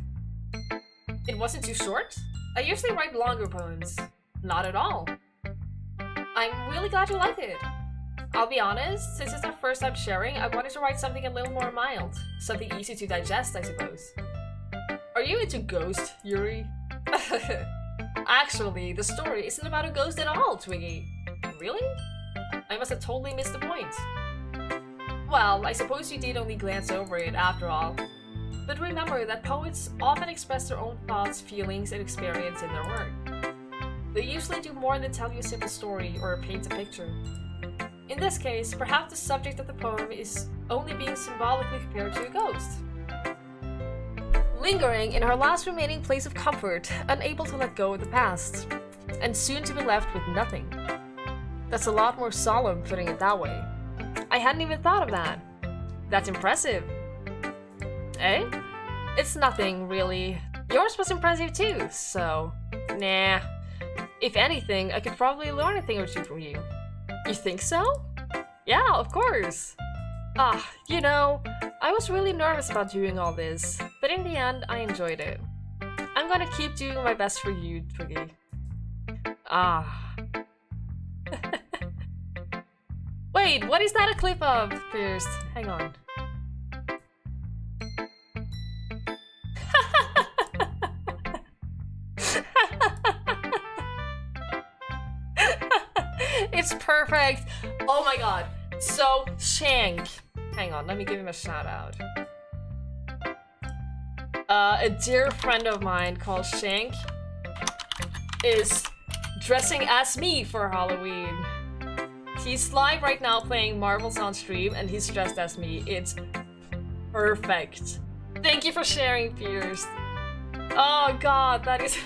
[SPEAKER 1] It wasn't too short? I usually write longer poems. Not at all. I'm really glad you liked it. I'll be honest, since it's our first time sharing, I wanted to write something a little more mild. Something easy to digest, I suppose. Are you into ghost, Yuri? Actually, the story isn't about a ghost at all, Twiggie. Really? I must have totally missed the point. Well, I suppose you did only glance over it after all. But remember that poets often express their own thoughts, feelings, and experience in their work. They usually do more than tell you a simple story or paint a picture. In this case, perhaps the subject of the poem is only being symbolically compared to a ghost. Lingering in her last remaining place of comfort, unable to let go of the past, and soon to be left with nothing. That's a lot more solemn putting it that way. I hadn't even thought of that. That's impressive. Eh? It's nothing, really. Yours was impressive too, so... Nah. If anything, I could probably learn a thing or two from you. You think so? Yeah, of course. You know, I was really nervous about doing all this, but in the end, I enjoyed it. I'm gonna keep doing my best for you, Twiggie. Wait, what is that a clip of, First? Hang on. It's perfect! Oh my god. So, Shank. Hang on, let me give him a shout out. A dear friend of mine called Shank is dressing as me for Halloween. He's live right now playing Marvels on stream and he's dressed as me. It's perfect. Thank you for sharing, Pierce. Oh god, that is...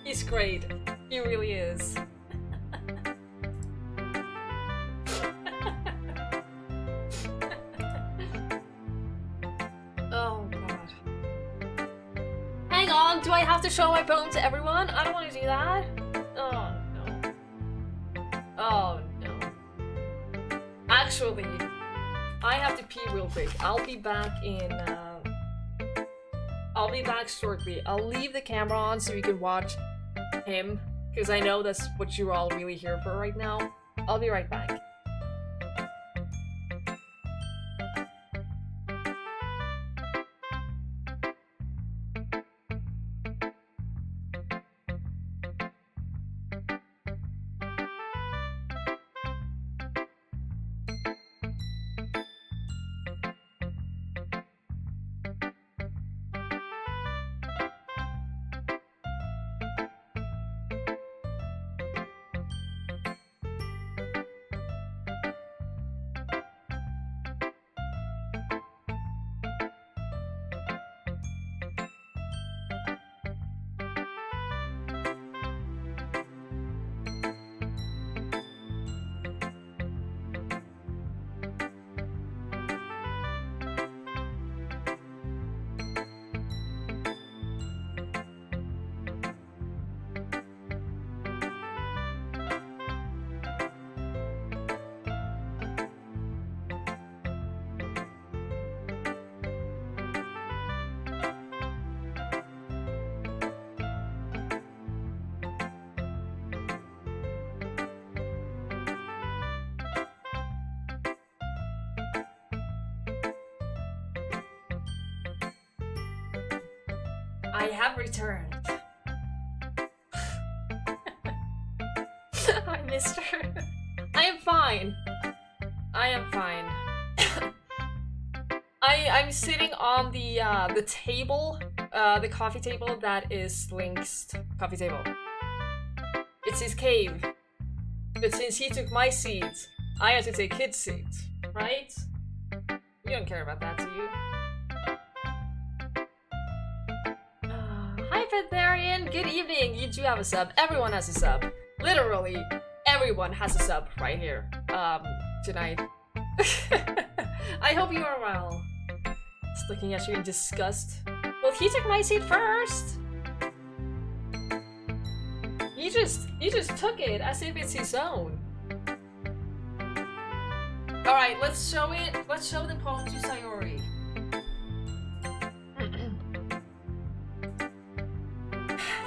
[SPEAKER 1] He's great. He really is. Oh god. Hang on, do I have to show my poem to everyone? I don't want to do that. Oh no. Oh no. Actually, I have to pee real quick. I'll be back in I'll be back shortly. I'll leave the camera on so you can watch him, because I know that's what you're all really here for right now. I'll be right back. I have returned. Hi, mister. I am fine. I am fine. I'm sitting on the table, the coffee table that is Link's coffee table. It's his cave. But since he took my seat, I had to take his seat, right? You don't care about that, do you? Hi, Fetharian. Good evening. You do have a sub. Everyone has a sub. Literally, everyone has a sub right here. Tonight. I hope you are well. Just looking at you in disgust. Well, he took my seat first. You just took it as if it's his own. Alright, let's show it. Let's show the poem to Sayori.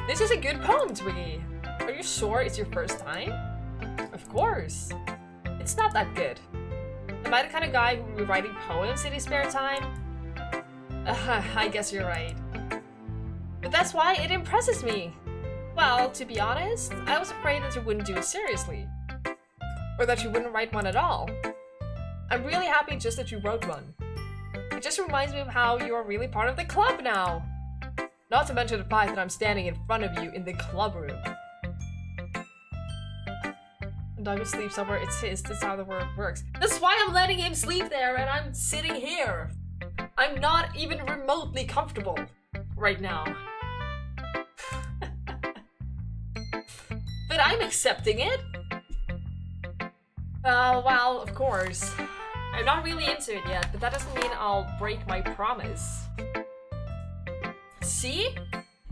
[SPEAKER 1] This is a good poem, Twiggie. Are you sure it's your first time? Of course. It's not that good. Am I the kind of guy who will be writing poems in his spare time? I guess you're right. But that's why it impresses me. Well, to be honest, I was afraid that you wouldn't do it seriously. Or that you wouldn't write one at all. I'm really happy just that you wrote one. It just reminds me of how you are really part of the club now. Not to mention the fact that I'm standing in front of you in the club room. When Doggo sleeps somewhere, it's his. That's how the word works. That's why I'm letting him sleep there and I'm sitting here. I'm not even remotely comfortable right now. But I'm accepting it. Well, of course. I'm not really into it yet, but that doesn't mean I'll break my promise. See?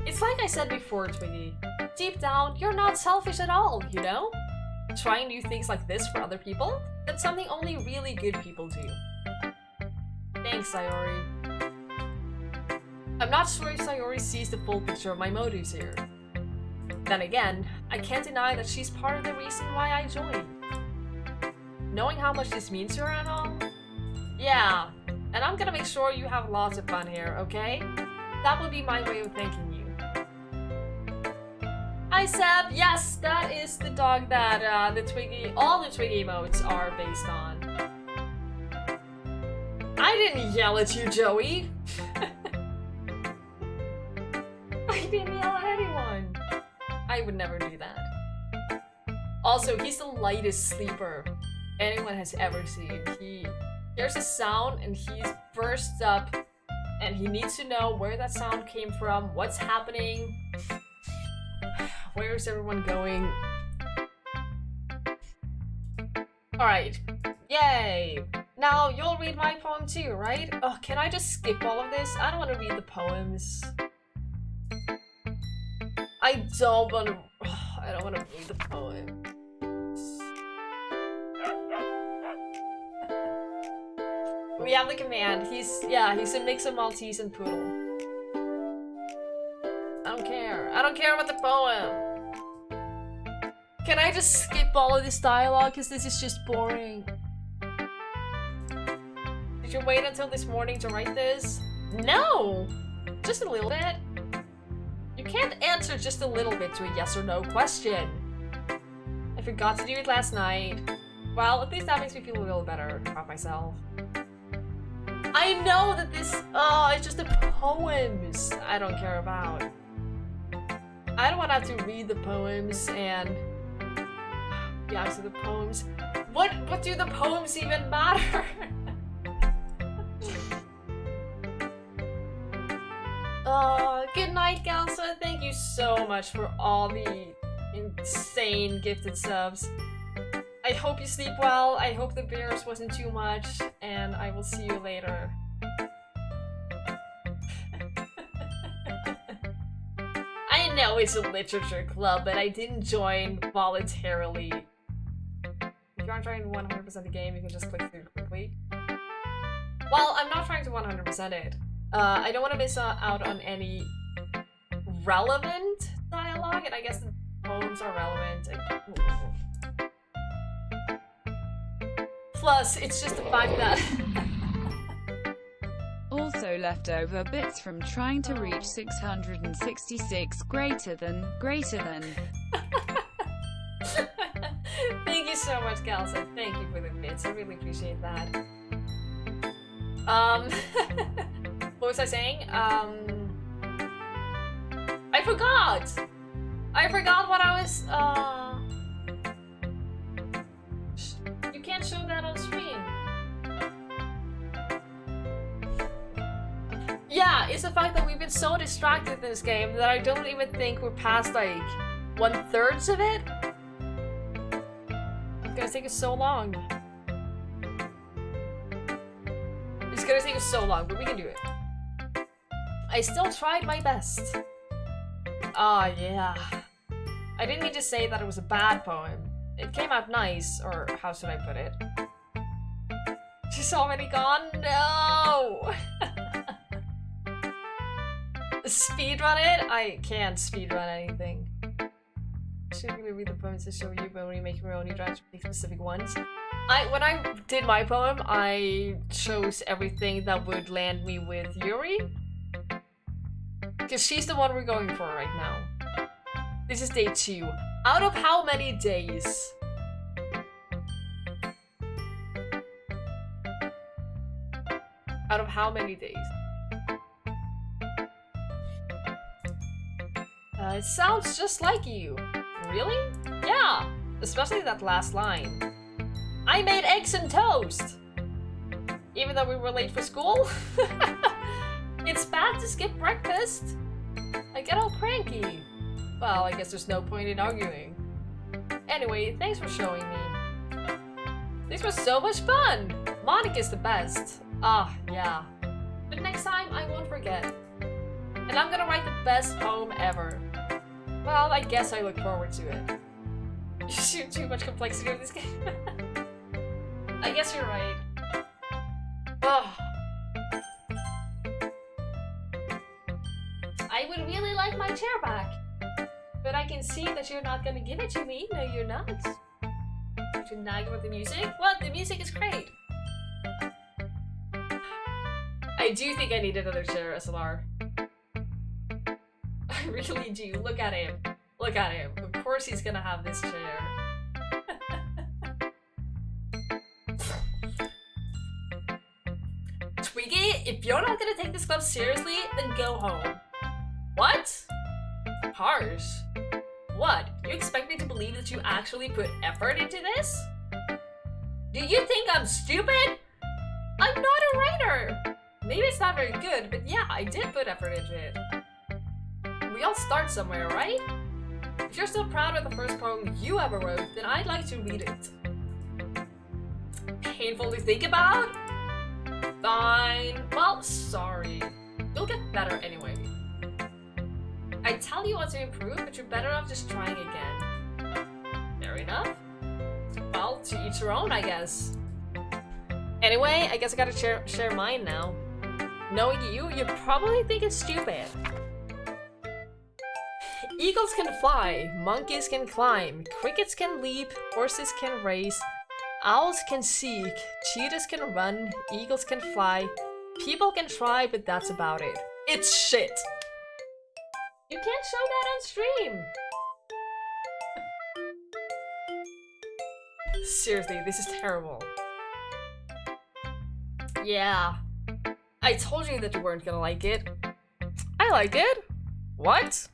[SPEAKER 1] It's like I said before, Twiggie. Deep down, you're not selfish at all, you know? Trying new things like this for other people? That's something only really good people do. Thanks, Sayori. I'm not sure if Sayori sees the full picture of my motives here. Then again, I can't deny that she's part of the reason why I joined. Knowing how much this means to her and all? Yeah, and I'm gonna make sure you have lots of fun here, okay? That will be my way of thanking you. Hi, Seb! Yes, that is the dog that all the Twiggie emotes are based on. I didn't yell at you, Joey! I didn't yell at anyone! I would never do that. Also, he's the lightest sleeper anyone has ever seen. He hears a sound and he bursts up and he needs to know where that sound came from, what's happening, where's everyone going. Alright, yay! Now you'll read my poem too, right? Oh, can I just skip all of this? I don't want to read the poems. I don't want to read the poem. We have the command. He's a mix of Maltese and Poodle. I don't care. I don't care about the poem. Can I just skip all of this dialogue? Because this is just boring. Did you wait until this morning to write this? No! Just a little bit. You can't answer just a little bit to a yes or no question. I forgot to do it last night. Well, at least that makes me feel a little better about myself. I know that this, it's just the poems I don't care about. I don't want to have to read the poems and... Yeah, so the poems... What do the poems even matter? Good night, Galsa. Thank you so much for all the insane gifted subs. I hope you sleep well, I hope the beers wasn't too much, and I will see you later. I know it's a literature club, but I didn't join voluntarily. If you aren't trying to 100% the game, you can just click through quickly. Well, I'm not trying to 100% it. I don't want to miss out on any relevant dialogue, and I guess the poems are relevant. Plus, it's just the fact that...
[SPEAKER 3] Also, also leftover bits from trying to reach 666 greater than.
[SPEAKER 1] Thank you so much, Galsa. Thank you for the bits. I really appreciate that. What was I saying? I forgot! I forgot what I was, You can't show that on screen. Yeah, it's the fact that we've been so distracted in this game that I don't even think we're past, like, 1/3 of it. It's gonna take us so long. It's gonna take us so long, but we can do it. I still tried my best. Ah, yeah. I didn't mean to say that it was a bad poem. It came out nice, or how should I put it? She's already gone? No! Speedrun it? I can't speedrun anything. Should we read the poems to show you, but when you make your own, you try to pick specific ones? When I did my poem, I chose everything that would land me with Yuri. Because she's the one we're going for right now. This is day 2. Out of how many days? Out of how many days? It sounds just like you. Really? Yeah, especially that last line. I made eggs and toast! Even though we were late for school? It's bad to skip breakfast. I get all cranky. Well, I guess there's no point in arguing. Anyway, thanks for showing me. This was so much fun! Monica's the best. Ah, yeah. But next time, I won't forget. And I'm gonna write the best poem ever. Well, I guess I look forward to it. You see too much complexity in this game. I guess you're right. Oh. I would really like my chair back. But I can see that you're not gonna give it to me. No, you're not. Don't you nag about the music? Well, the music is great. I do think I need another chair, SLR. I really do. Look at him. Look at him. Of course he's gonna have this chair. Twiggie, if you're not gonna take this club seriously, then go home. What? Harsh. What? You expect me to believe that you actually put effort into this? Do you think I'm stupid? I'm not a writer! Maybe it's not very good, but yeah, I did put effort into it. We all start somewhere, right? If you're still proud of the first poem you ever wrote, then I'd like to read it. Painful to think about? Fine. Well, sorry. You'll get better anyway. I tell you what to improve, but you're better off just trying again. Fair enough. Well, to each their own, I guess. Anyway, I guess I gotta share mine now. Knowing you probably think it's stupid. Eagles can fly, monkeys can climb, crickets can leap, horses can race, owls can seek, cheetahs can run, eagles can fly, people can try, but that's about it. It's shit! You can't show that on stream! Seriously, this is terrible. Yeah. I told you that you weren't gonna like it. I like it. What?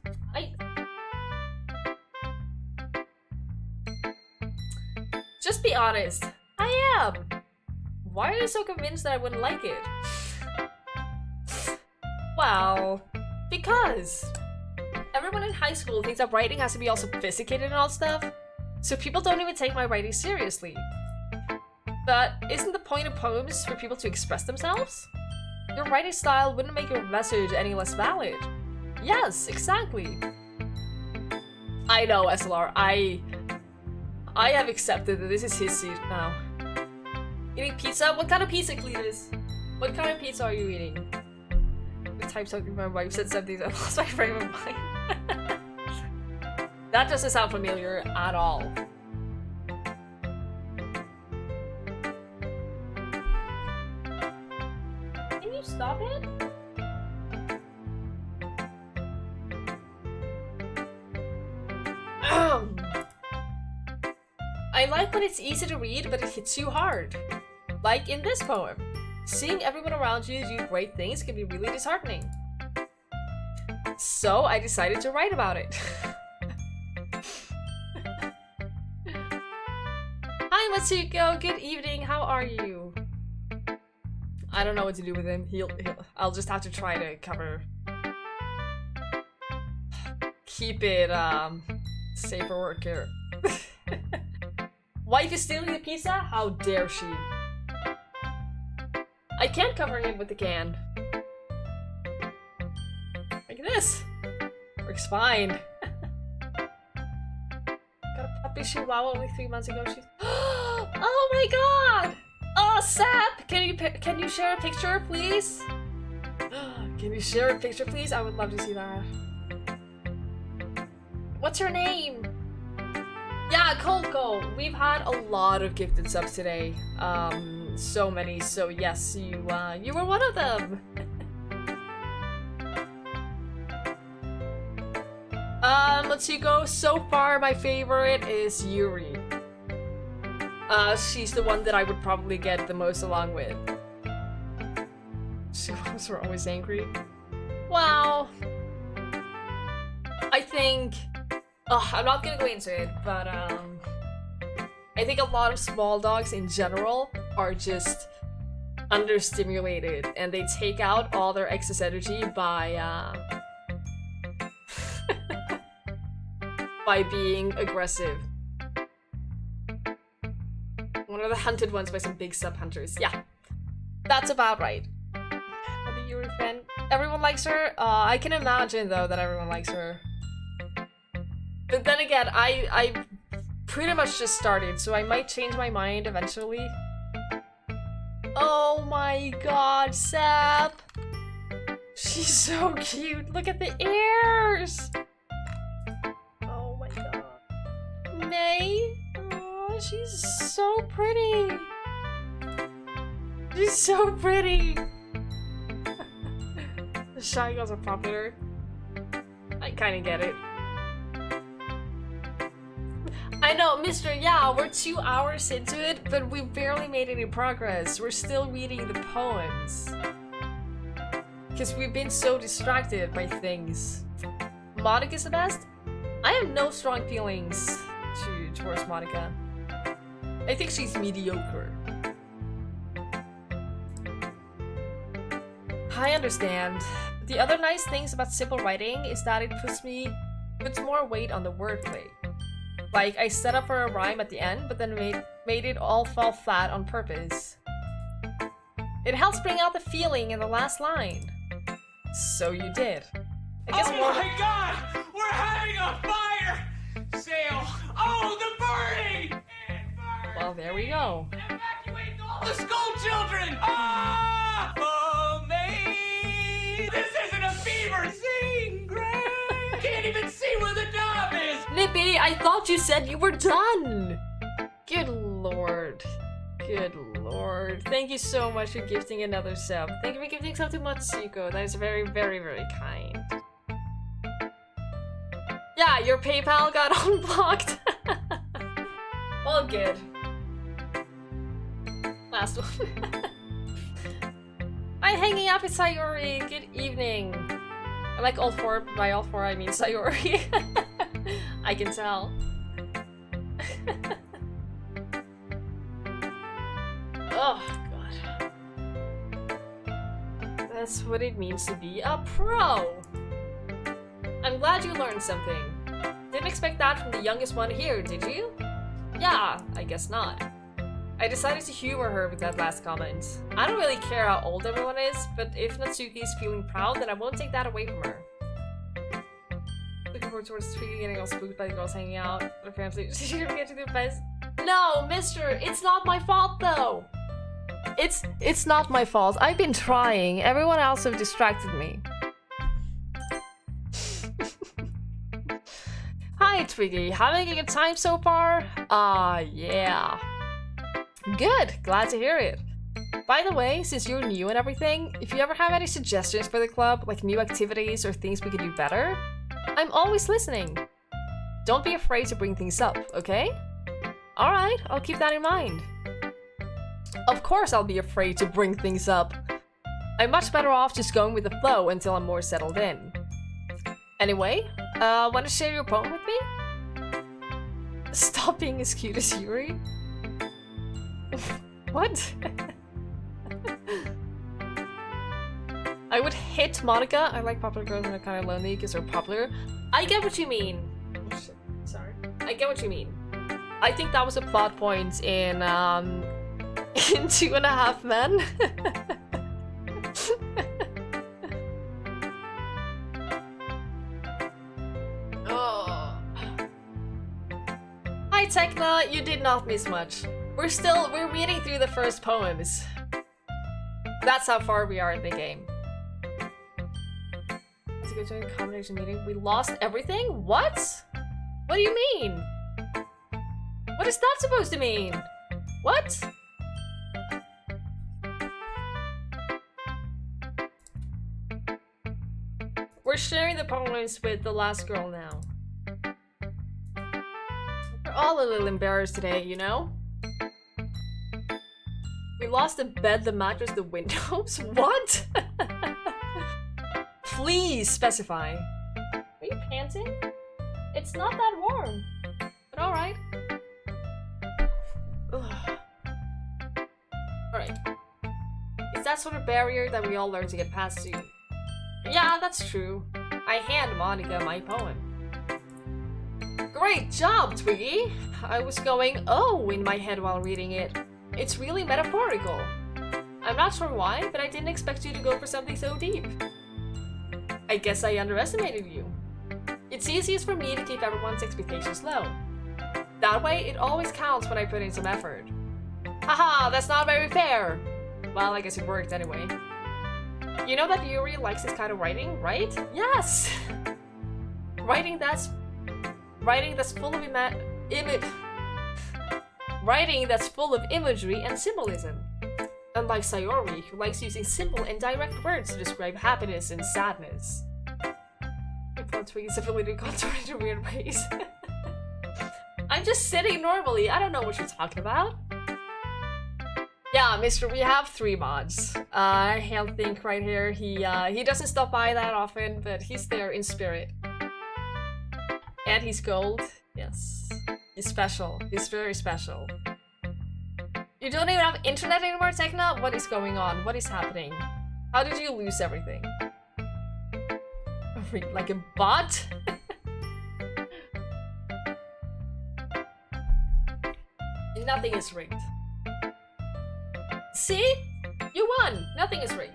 [SPEAKER 1] Just be honest. I am. Why are you so convinced that I wouldn't like it? Well, because everyone in high school thinks that writing has to be all sophisticated and all stuff, so people don't even take my writing seriously. But isn't the point of poems for people to express themselves? Your writing style wouldn't make your message any less valid. Yes, exactly. I know, SLR. I have accepted that this is his seat now. Eating pizza? What kind of pizza, Cletus? What kind of pizza are you eating? I typed something my wife said something, I lost my frame of mind. That doesn't sound familiar at all. Can you stop it? I like when it's easy to read, but it hits you hard. Like in this poem. Seeing everyone around you do great things can be really disheartening. So I decided to write about it. Hi Matsuko, good evening, how are you? I don't know what to do with him. I'll just have to try to keep it safe for work here. Wife is stealing the pizza? How dare she? I can't cover him with the can. Like this. Works fine. Got a puppy chihuahua only 3 months ago. She's oh my god! Oh, Sap! Can you share a picture, please? Can you share a picture, please? I would love to see that. What's your name? Yeah, Coco. We've had a lot of gifted subs today. So many. So yes, you were one of them. Matsuko, so far my favorite is Yuri. She's the one that I would probably get the most along with. Chihuahuas were always angry. Wow. I think... I'm not gonna go into it, but I think a lot of small dogs in general are just understimulated and they take out all their excess energy by by being aggressive. One of the hunted ones by some big sub-hunters. Yeah, that's about right. The Yuri fan. Everyone likes her? I can imagine though that everyone likes her. But then again, I pretty much just started, so I might change my mind eventually. Oh my god, Sap! She's so cute! Look at the ears! Oh my god. May? Oh, she's so pretty! She's so pretty! The shy girls are popular. I kinda get it. I know, Mr. Yeah, we're 2 hours into it, but we barely made any progress. We're still reading the poems. Because we've been so distracted by things. Monica's the best? I have no strong feelings towards Monica. I think she's mediocre. I understand. The other nice things about simple writing is that it puts more weight on the wordplay. Like, I set up for a rhyme at the end, but then made it all fall flat on purpose. It helps bring out the feeling in the last line. So you did. I guess
[SPEAKER 2] oh my god! We're having a fire sale! Oh, the burning!
[SPEAKER 1] Well, there we go.
[SPEAKER 2] Evacuate all the school children! Ah! Oh, May! This isn't a fever scene, Gray! I can't even see where the knob is!
[SPEAKER 1] Nippy, I thought you said you were done! Good lord. Good lord. Thank you so much for gifting another sub. Thank you for gifting sub to Matsuko. That is very, very, very kind. Yeah, your PayPal got unblocked. All good. Last one. I'm hanging out with Sayori. Good evening. I like all four. By all four, I mean Sayori. I can tell. Oh, God. That's what it means to be a pro. I'm glad you learned something. Didn't expect that from the youngest one here, did you? Yeah, I guess not. I decided to humor her with that last comment. I don't really care how old everyone is, but if Natsuki is feeling proud, then I won't take that away from her. Looking forward towards Twiggie getting all spooked by the girls hanging out, but apparently she's gonna get to do best. No, mister, it's not my fault though! It's not my fault. I've been trying. Everyone else have distracted me. Hi, Twiggie. Having a good time so far? Yeah. Good. Glad to hear it. By the way, since you're new and everything, if you ever have any suggestions for the club, like new activities or things we could do better, I'm always listening. Don't be afraid to bring things up, okay? Alright, I'll keep that in mind. Of course I'll be afraid to bring things up. I'm much better off just going with the flow until I'm more settled in. Anyway, wanna share your poem with me? Stop being as cute as Yuri? What? I would hit Monica. I like popular girls and they're kind of lonely because they're popular. I get what you mean. Oh, shit. Sorry. I get what you mean. I think that was a plot point in 2.5 Men. Oh. Hi Tekna, you did not miss much. We're reading through the first poems. That's how far we are in the game. Let's go to a combination meeting. We lost everything? What? What do you mean? What is that supposed to mean? What? We're sharing the poems with the last girl now. We're all a little embarrassed today, you know? We lost the bed, the mattress, the windows? What? Please specify. Are you panting? It's not that warm. But alright. Alright. It's that sort of barrier that we all learn to get past soon. Yeah, that's true. I hand Monica my poem. Great job, Twiggie! I was going oh in my head while reading it. It's really metaphorical. I'm not sure why, but I didn't expect you to go for something so deep. I guess I underestimated you. It's easiest for me to keep everyone's expectations low. That way, it always counts when I put in some effort. Haha, that's not very fair! Well, I guess it worked anyway. You know that Yuri likes this kind of writing, right? Yes! Writing that's full of Writing that's full of imagery and symbolism. Unlike Sayori, who likes using simple and direct words to describe happiness and sadness. Poor Twiggie's ability to contour in weird ways. I'm just sitting normally, I don't know what you're talking about. Yeah, Mister, we have 3 mods. He'll think right here, he doesn't stop by that often, but he's there in spirit. And he's gold, yes. He's special. He's very special. You don't even have internet anymore, Tekna? What is going on? What is happening? How did you lose everything? Like a bot? Nothing is rigged. See? You won! Nothing is rigged.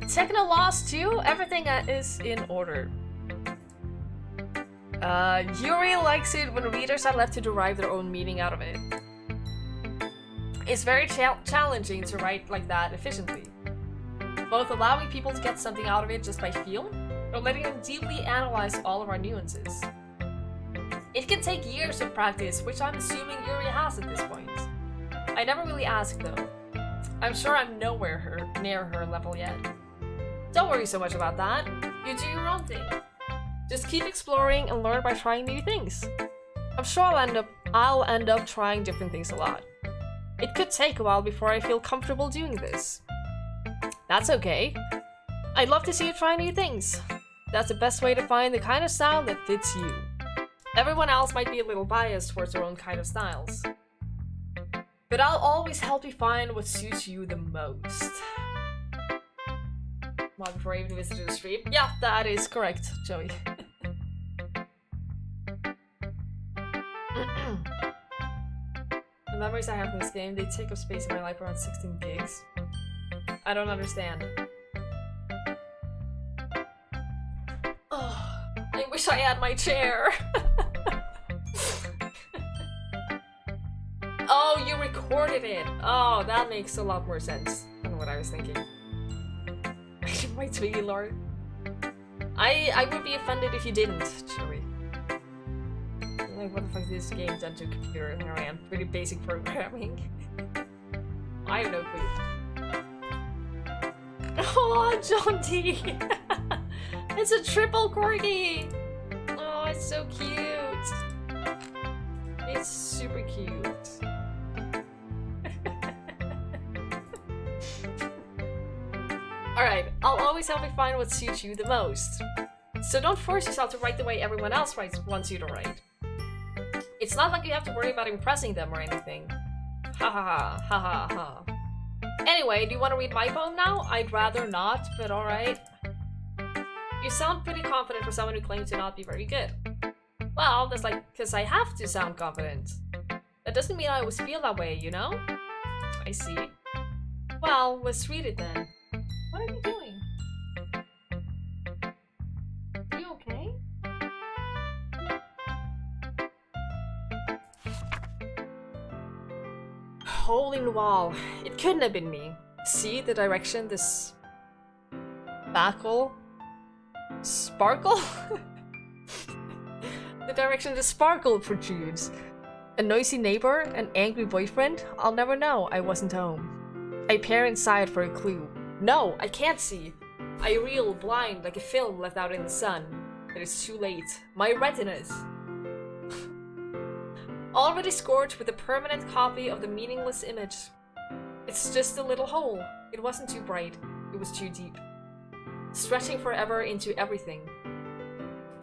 [SPEAKER 1] Tekna lost too? Everything is in order. Yuri likes it when readers are left to derive their own meaning out of it. It's very challenging to write like that efficiently. Both allowing people to get something out of it just by feel, or letting them deeply analyze all of our nuances. It can take years of practice, which I'm assuming Yuri has at this point. I never really asked though. I'm sure I'm nowhere near her level yet. Don't worry so much about that. You do your own thing. Just keep exploring and learn by trying new things. I'm sure I'll end up trying different things a lot. It could take a while before I feel comfortable doing this. That's okay. I'd love to see you try new things. That's the best way to find the kind of style that fits you. Everyone else might be a little biased towards their own kind of styles. But I'll always help you find what suits you the most. Well, before I even visited the stream. Yeah, that is correct, Joey. The memories I have from this game, they take up space in my life around 16 gigs. I don't understand. Oh, I wish I had my chair. Oh, you recorded it. Oh, that makes a lot more sense than what I was thinking. My Twiggie lord. I would be offended if you didn't, Joey. Like, what the fuck is this game done to a computer? Here I am, pretty basic programming. I have no clue. Oh, John D! It's a triple corgi! Oh, it's so cute! It's super cute. Alright, I'll always help you find what suits you the most. So don't force yourself to write the way everyone else wants you to write. It's not like you have to worry about impressing them or anything. Ha ha ha, ha ha ha. Anyway, do you want to read my poem now? I'd rather not, but alright. You sound pretty confident for someone who claims to not be very good. Well, that's like, because I have to sound confident. That doesn't mean I always feel that way, you know? I see. Well, let's read it then. What are you doing? Are you okay? Hole in the wall. It couldn't have been me. See the direction this sparkle? The direction the sparkle protrudes. A noisy neighbor, an angry boyfriend? I'll never know, I wasn't home. I peer inside for a clue. No, I can't see. I reel blind like a film left out in the sun. But it's too late. My retinas. Already scorched with a permanent copy of the meaningless image. It's just a little hole. It wasn't too bright. It was too deep. Stretching forever into everything.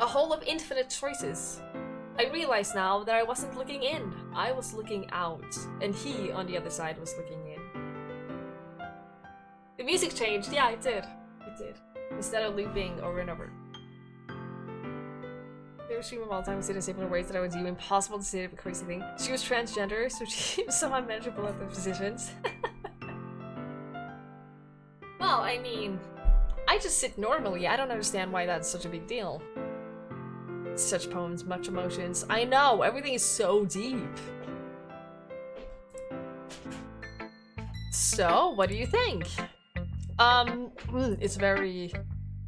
[SPEAKER 1] A hole of infinite choices. I realize now that I wasn't looking in. I was looking out. And he, on the other side, was looking in. The music changed. Yeah, it did. It did. Instead of looping over and over. They were streaming all the time and in similar ways that I would do. Impossible to say a crazy thing. She was transgender, so she was so unmanageable at the positions. Well, I mean, I just sit normally. I don't understand why that's such a big deal. Such poems, much emotions. I know, everything is so deep. So, what do you think? It's very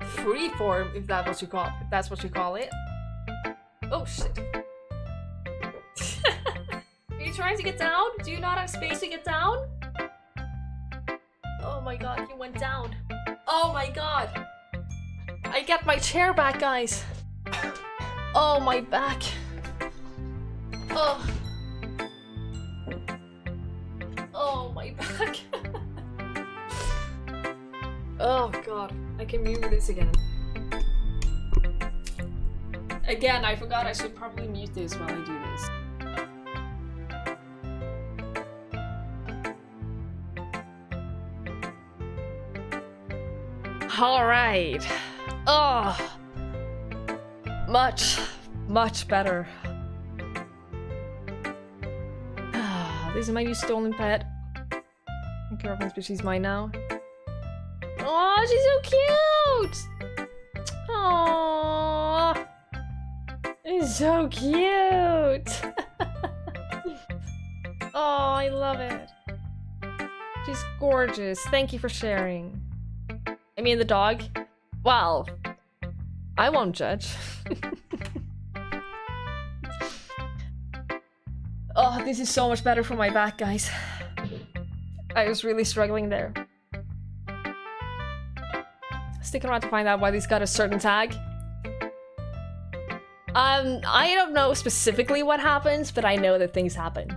[SPEAKER 1] freeform, if that's what you call it. Oh shit. Are you trying to get down? Do you not have space to get down? Oh my god, you went down. Oh my god. I get my chair back, guys. Oh, my back. Oh. Oh, my back. Oh god, I can mute this again. Again, I forgot I should probably mute this while I do this. Alright. Oh. Much better. This is my new stolen pet. My girlfriend's, but she's mine now. Oh, she's so cute! Oh, it's so cute! Oh, I love it. She's gorgeous. Thank you for sharing. I mean, the dog? Well, I won't judge. Oh, this is so much better for my back, guys. I was really struggling there. Stick around to find out why these got a certain tag. I don't know specifically what happens, but I know that things happen.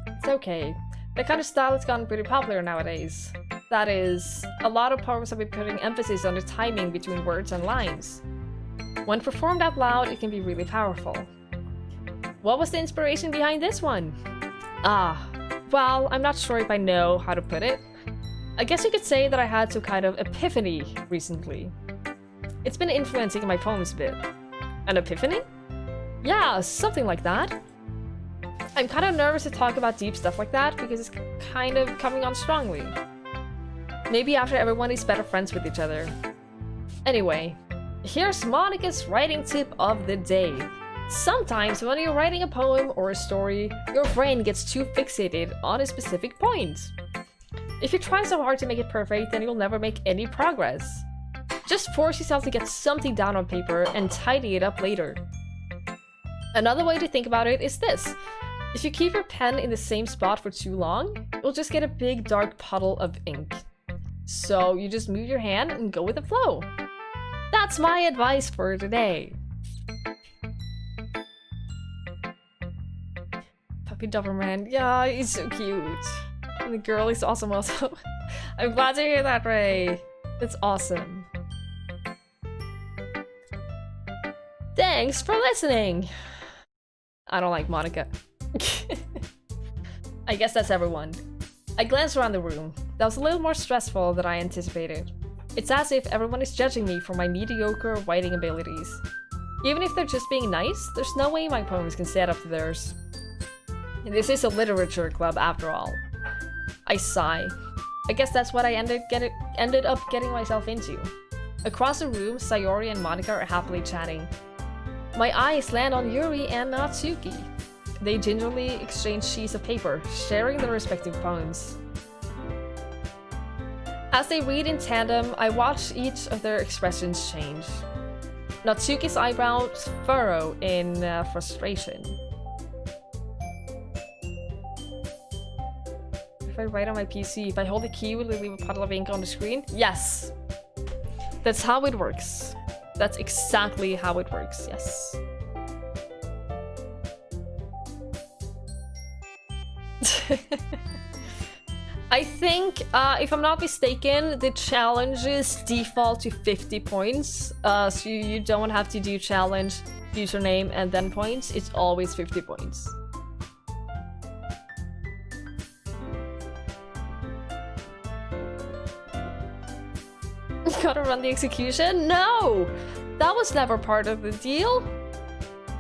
[SPEAKER 1] It's okay. That kind of style has gotten pretty popular nowadays. That is, a lot of poems have been putting emphasis on the timing between words and lines. When performed out loud, it can be really powerful. What was the inspiration behind this one? Well, I'm not sure if I know how to put it. I guess you could say that I had some kind of epiphany recently. It's been influencing my poems a bit. An epiphany? Yeah, something like that. I'm kind of nervous to talk about deep stuff like that because it's kind of coming on strongly. Maybe after everyone is better friends with each other. Anyway, here's Monica's writing tip of the day. Sometimes when you're writing a poem or a story, your brain gets too fixated on a specific point. If you try so hard to make it perfect, then you'll never make any progress. Just force yourself to get something down on paper and tidy it up later. Another way to think about it is this. If you keep your pen in the same spot for too long, you'll just get a big dark puddle of ink. So you just move your hand and go with the flow. That's my advice for today. Puppy Doberman, yeah, he's so cute. And the girl is awesome also. I'm glad to hear that, Ray. That's awesome. Thanks for listening. I don't like Monica. I guess that's everyone. I glanced around the room. That was a little more stressful than I anticipated. It's as if everyone is judging me for my mediocre writing abilities. Even if they're just being nice, there's no way my poems can stand up to theirs. This is a literature club after all. I sigh. I guess that's what I ended up getting myself into. Across the room, Sayori and Monica are happily chatting. My eyes land on Yuri and Natsuki. They gingerly exchange sheets of paper, sharing their respective poems. As they read in tandem, I watch each of their expressions change. Natsuki's eyebrows furrow in frustration. If I write on my PC, if I hold the key, will it leave a puddle of ink on the screen? Yes! That's how it works. That's exactly how it works, yes. I think, if I'm not mistaken, the challenges default to 50 points. So you don't have to do challenge, username, and then points. It's always 50 points. Gotta run the execution? No! That was never part of the deal.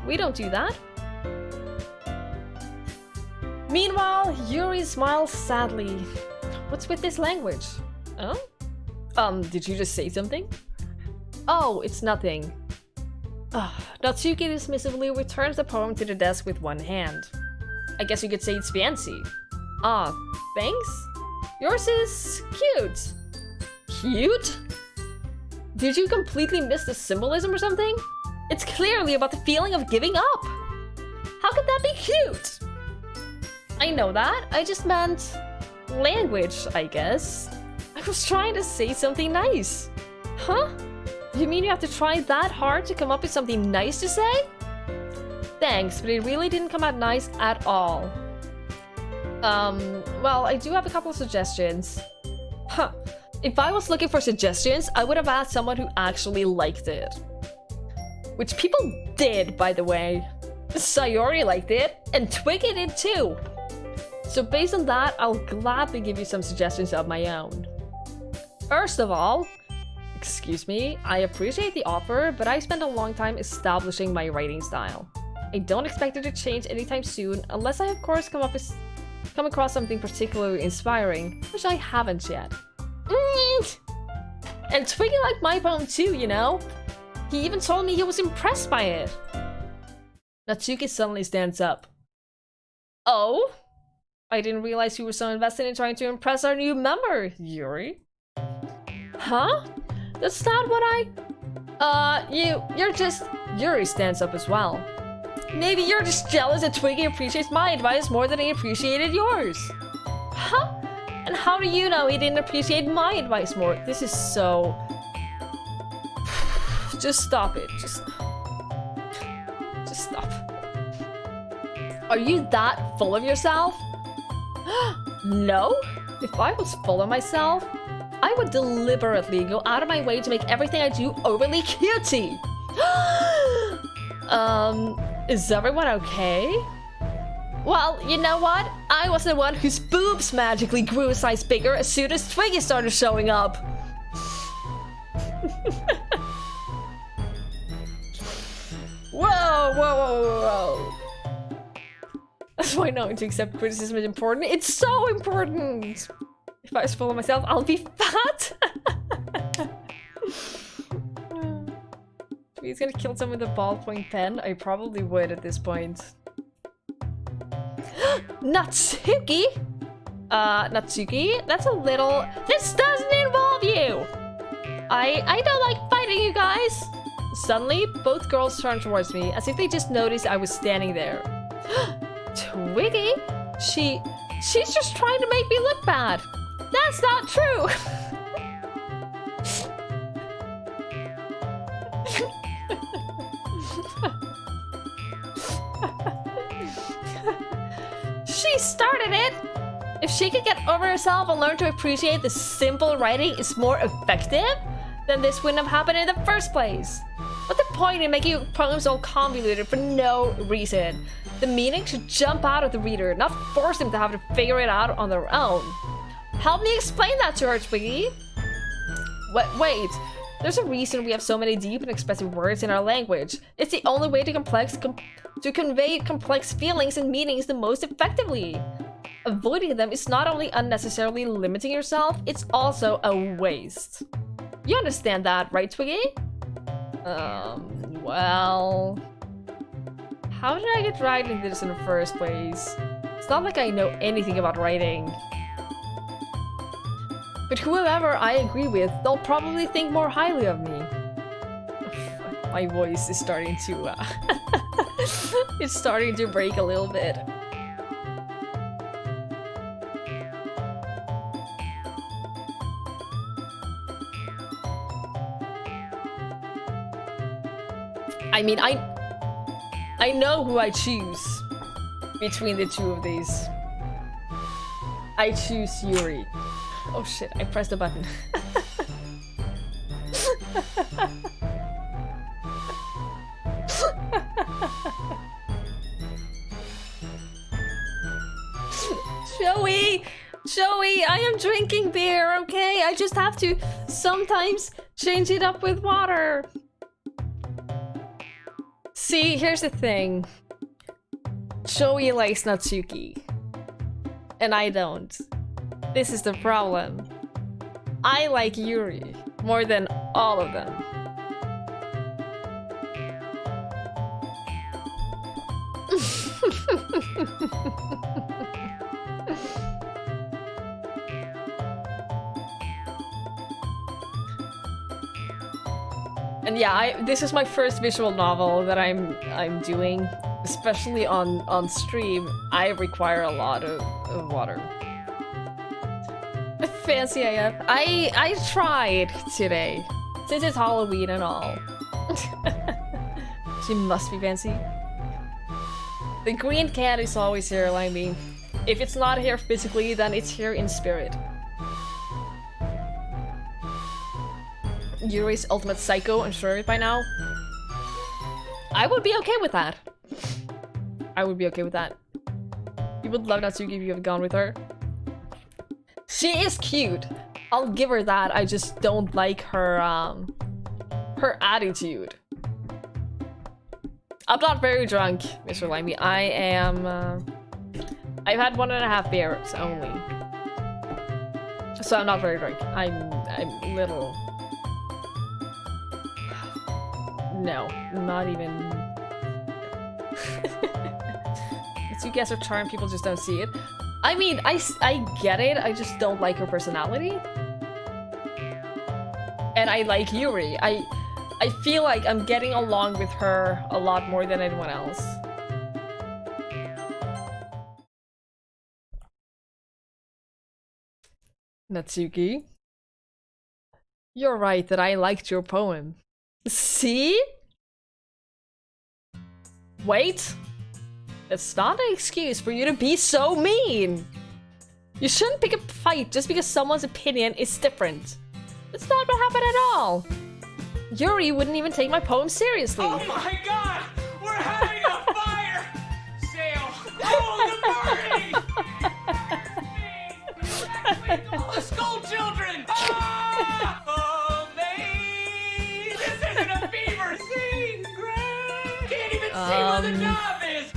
[SPEAKER 1] We don't do that. Meanwhile, Yuri smiles sadly. What's with this language? Oh? Did you just say something? Oh, it's nothing. Natsuki dismissively returns the poem to the desk with one hand. I guess you could say it's fancy. Ah, thanks? Yours is cute. Cute? Did you completely miss the symbolism or something? It's clearly about the feeling of giving up. How could that be cute? I know that. I just meant language, I guess. I was trying to say something nice. Huh? You mean you have to try that hard to come up with something nice to say? Thanks, but it really didn't come out nice at all. Well, I do have a couple of suggestions. Huh. If I was looking for suggestions, I would have asked someone who actually liked it. Which people did, by the way. Sayori liked it, and Twiggie did too. So based on that, I'll gladly give you some suggestions of my own. First of all, excuse me, I appreciate the offer, but I spent a long time establishing my writing style. I don't expect it to change anytime soon, unless I of course come across something particularly inspiring, which I haven't yet. And Twiggie liked my poem too, you know? He even told me he was impressed by it. Natsuki suddenly stands up. Oh? I didn't realize you were so invested in trying to impress our new member, Yuri. Huh? That's not what you're just... Yuri stands up as well. Maybe you're just jealous that Twiggie appreciates my advice more than he appreciated yours. Huh? And how do you know he didn't appreciate my advice more? This is so... Just stop it. Just stop. Are you that full of yourself? No? If I was full of myself, I would deliberately go out of my way to make everything I do overly cutesy. Is everyone okay? Well, you know what? I was the one whose boobs magically grew a size bigger as soon as Twiggie started showing up. Whoa. That's why knowing to accept criticism is important. It's so important! If I was full of myself, I'll be fat! If he's gonna kill someone with a ballpoint pen, I probably would at this point. Natsuki? Natsuki? That's a little... This doesn't involve you! I don't like fighting, you guys! Suddenly, both girls turned towards me, as if they just noticed I was standing there. Twiggy? She's just trying to make me look bad. That's not true! She started it! If she could get over herself and learn to appreciate the simple writing is more effective, then this wouldn't have happened in the first place. What's the point in making poems all convoluted for no reason? The meaning should jump out of the reader, not force them to have to figure it out on their own. Help me explain that to her, Twiggy. Wait. There's a reason we have so many deep and expressive words in our language. It's the only way to convey complex feelings and meanings the most effectively. Avoiding them is not only unnecessarily limiting yourself, it's also a waste. You understand that, right, Twiggy? Well... How did I get right into this in the first place? It's not like I know anything about writing. But whoever I agree with, they'll probably think more highly of me. My voice is starting to, it's starting to break a little bit. I mean, I know who I choose between the two of these. I choose Yuri. Oh shit, I pressed the button. Joey, I am drinking beer, okay? I just have to sometimes change it up with water. See, here's the thing. Joey likes Natsuki. And I don't. This is the problem. I like Yuri more than all of them. And yeah, this is my first visual novel that I'm doing, especially on stream. I require a lot of water. Fancy AF. I tried today, since it's Halloween and all. She must be fancy. The green cat is always here, Limey. If it's not here physically, then it's here in spirit. Yuri's ultimate psycho, I'm sure by now. I would be okay with that. I would be okay with that. You would love Natsuki if you have gone with her. She is cute. I'll give her that. I just don't like her her attitude. I'm not very drunk, Mr. Limey. I am I've had 1.5 beers only. So I'm not very drunk. I'm little. No, not even. You guys are charmed, people just don't see it. I mean, I get it, I just don't like her personality. And I like Yuri. I feel like I'm getting along with her a lot more than anyone else. Natsuki? You're right that I liked your poem. See? Wait. It's not an excuse for you to be so mean. You shouldn't pick a fight just because someone's opinion is different. That's not what happened at all. Yuri wouldn't even take my poem seriously.
[SPEAKER 2] Oh my god! We're having a fire! Sail! Oh, the party! All the school children! Ah! Oh, this isn't a fever! See? Can't even see where the knob is!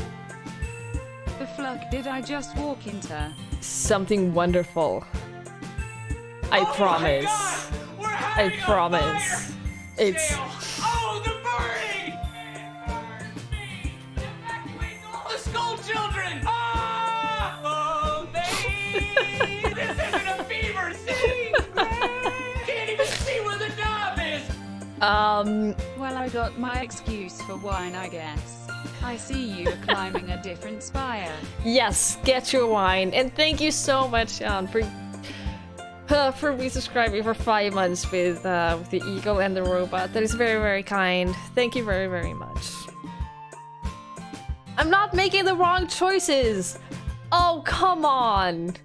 [SPEAKER 3] The fuck did I just walk into?
[SPEAKER 1] Something wonderful. I promise. I promise. It's...
[SPEAKER 2] Oh, the party! Evacuate all the school children! Ah! Oh, this isn't a fever, see? Can't even see where the knob is!
[SPEAKER 3] Well, I got my excuse for wine, I guess. I see you are climbing a different spire.
[SPEAKER 1] Yes, get your wine. And thank you so much, Jan, for resubscribing for 5 months with the eagle and the robot. That is very, very kind. Thank you very, very much. I'm not making the wrong choices! Oh, come on!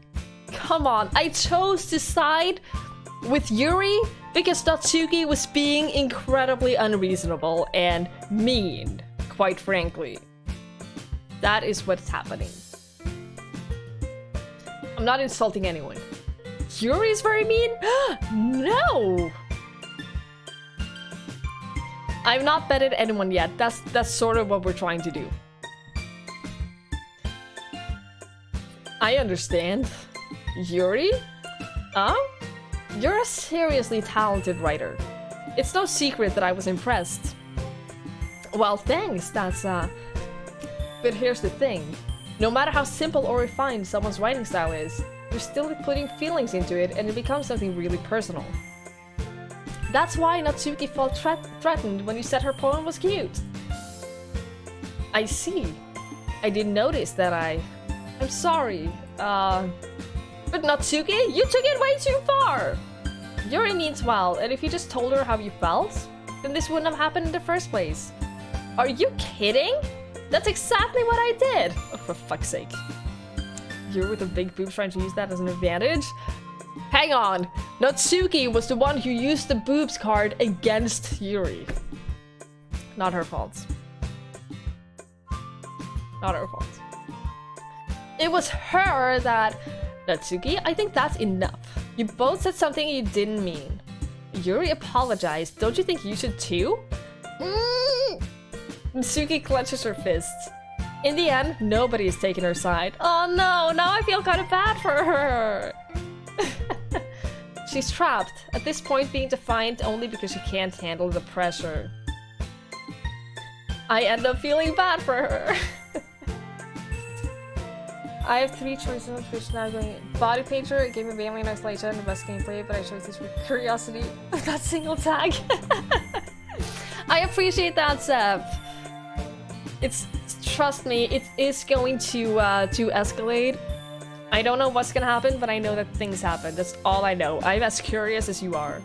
[SPEAKER 1] Come on, I chose to side with Yuri because Natsuki was being incredibly unreasonable and mean, quite frankly. That is what's happening. I'm not insulting anyone. Yuri is very mean? No! I've not betted anyone yet. That's sort of what we're trying to do. I understand. Yuri? You're a seriously talented writer. It's no secret that I was impressed. Well, thanks, that's But here's the thing. No matter how simple or refined someone's writing style is, you're still putting feelings into it and it becomes something really personal. That's why Natsuki felt threatened when you said her poem was cute. I see. I didn't notice that I'm sorry. But Natsuki, you took it way too far! Yuri means well, and if you just told her how you felt, then this wouldn't have happened in the first place. Are you kidding? That's exactly what I did! Oh, for fuck's sake. You're with the big boobs trying to use that as an advantage? Hang on! Natsuki was the one who used the boobs card against Yuri. Not her fault. Not her fault. It was her that... Natsuki, I think that's enough. You both said something you didn't mean. Yuri apologized. Don't you think you should too? Natsuki clenches her fists. In the end, nobody is taking her side. Oh no, now I feel kind of bad for her. She's trapped, at this point being defiant only because she can't handle the pressure. I end up feeling bad for her. I have 3 choices on Twitch now going Body Painter, Game of Alien Isolation, the best gameplay, but I chose this for curiosity. That single tag. I appreciate that, Seb. Trust me, it is going to escalate. I don't know what's gonna happen, but I know that things happen. That's all I know. I'm as curious as you are.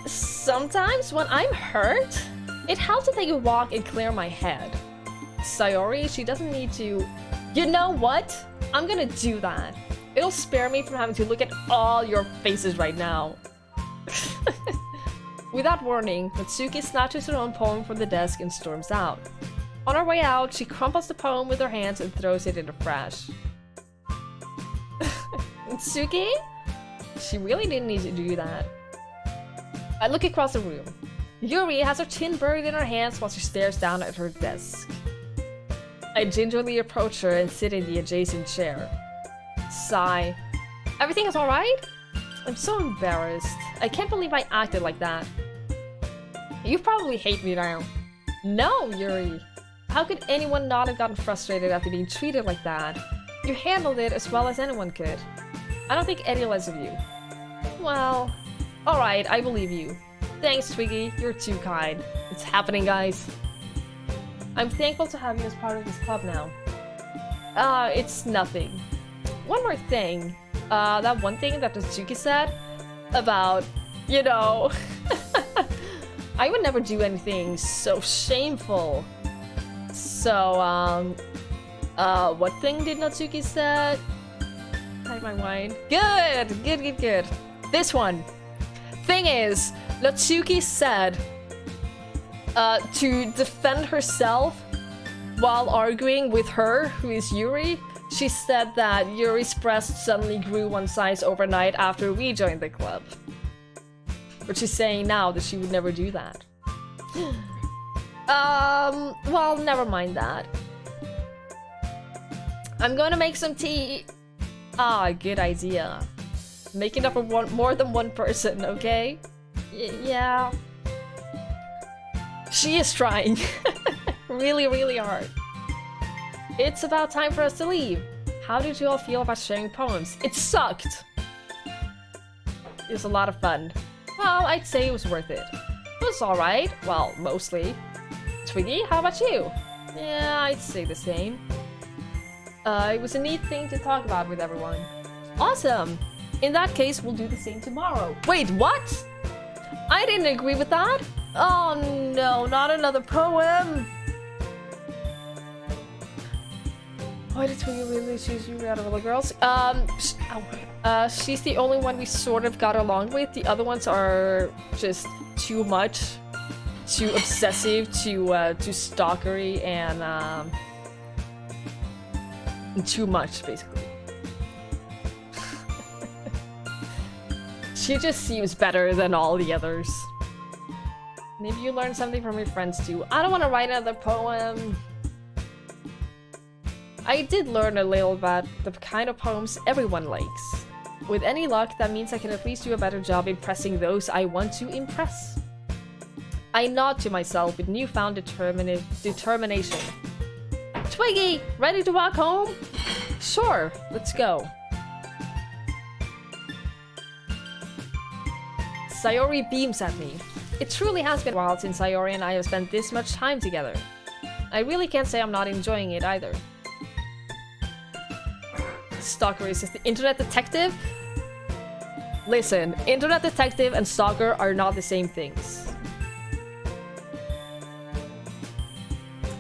[SPEAKER 1] Sometimes when I'm hurt, it helps to take a walk and clear my head. Sayori, she doesn't need to... You know what? I'm gonna do that. It'll spare me from having to look at all your faces right now. Without warning, Natsuki snatches her own poem from the desk and storms out. On her way out, she crumples the poem with her hands and throws it in the trash. Natsuki? She really didn't need to do that. I look across the room. Yuri has her chin buried in her hands while she stares down at her desk. I gingerly approach her and sit in the adjacent chair. Sigh. Everything is alright? I'm so embarrassed. I can't believe I acted like that. You probably hate me now. No, Yuri. How could anyone not have gotten frustrated after being treated like that? You handled it as well as anyone could. I don't think any less of you. Well, alright, I believe you. Thanks, Twiggy. You're too kind. It's happening, guys. I'm thankful to have you as part of this club now. It's nothing. One more thing. That one thing that Natsuki said about, you know... I would never do anything so shameful. So, what thing did Natsuki say? Hide my wine. Good! Good, good, good. This one. Thing is, Natsuki said to defend herself while arguing with her, who is Yuri. She said that Yuri's breast suddenly grew one size overnight after we joined the club. But she's saying now that she would never do that. Well, never mind that. I'm gonna make some tea. Ah, good idea. Make it up for more than one person, okay? Yeah. She is trying. Really, really hard. It's about time for us to leave. How did you all feel about sharing poems? It sucked! It was a lot of fun. Well, I'd say it was worth it. It was alright. Well, mostly. Twiggy, how about you? Yeah, I'd say the same. It was a neat thing to talk about with everyone. Awesome! In that case, we'll do the same tomorrow. Wait, what? I didn't agree with that? Oh no, not another poem! Why did Twiggy really choose you out of all the girls? She's the only one we sort of got along with. The other ones are just too much. Too obsessive, too stalkery, and too much, basically. She just seems better than all the others. Maybe you learn something from your friends too. I don't want to write another poem. I did learn a little about the kind of poems everyone likes. With any luck, that means I can at least do a better job impressing those I want to impress. I nod to myself with newfound determination. Twiggy, ready to walk home? Sure, let's go. Sayori beams at me. It truly has been a while since Sayori and I have spent this much time together. I really can't say I'm not enjoying it either. Stalker is just the internet detective? Listen, internet detective and stalker are not the same things.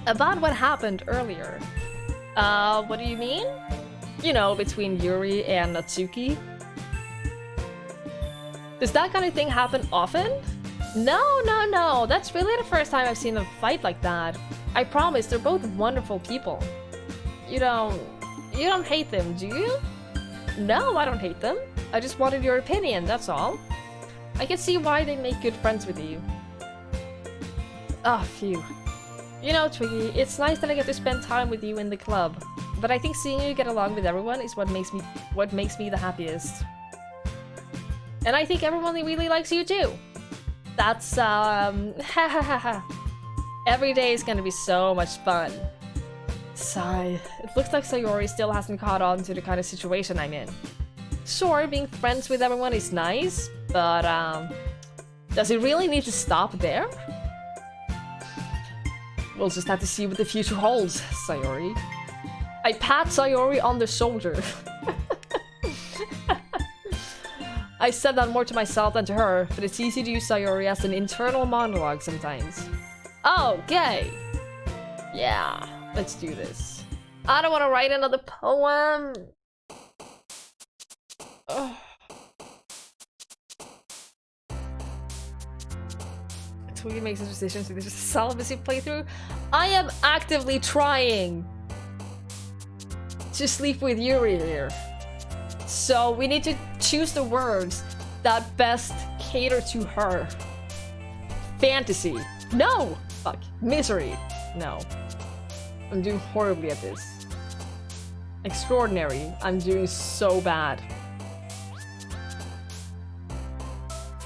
[SPEAKER 1] About what happened earlier. What do you mean? You know, between Yuri and Natsuki. Does that kind of thing happen often? No. That's really the first time I've seen them fight like that. I promise, they're both wonderful people. You don't hate them, do you? No, I don't hate them. I just wanted your opinion, that's all. I can see why they make good friends with you. Ah, phew. You know, Twiggy, it's nice that I get to spend time with you in the club. But I think seeing you get along with everyone is what makes me the happiest. And I think everyone really likes you too. That's, every day is gonna be so much fun. Sigh. It looks like Sayori still hasn't caught on to the kind of situation I'm in. Sure, being friends with everyone is nice, but, does it really need to stop there? We'll just have to see what the future holds, Sayori. I pat Sayori on the shoulder. I said that more to myself than to her, but it's easy to use Sayori as an internal monologue sometimes. Okay. Yeah, let's do this. I don't want to write another poem. Ugh. Twiggy makes his decision to this celibacy playthrough. I am actively trying to sleep with Yuri here. So we need to choose the words that best cater to her. Fantasy. No! Fuck. Misery. No. I'm doing horribly at this. Extraordinary. I'm doing so bad.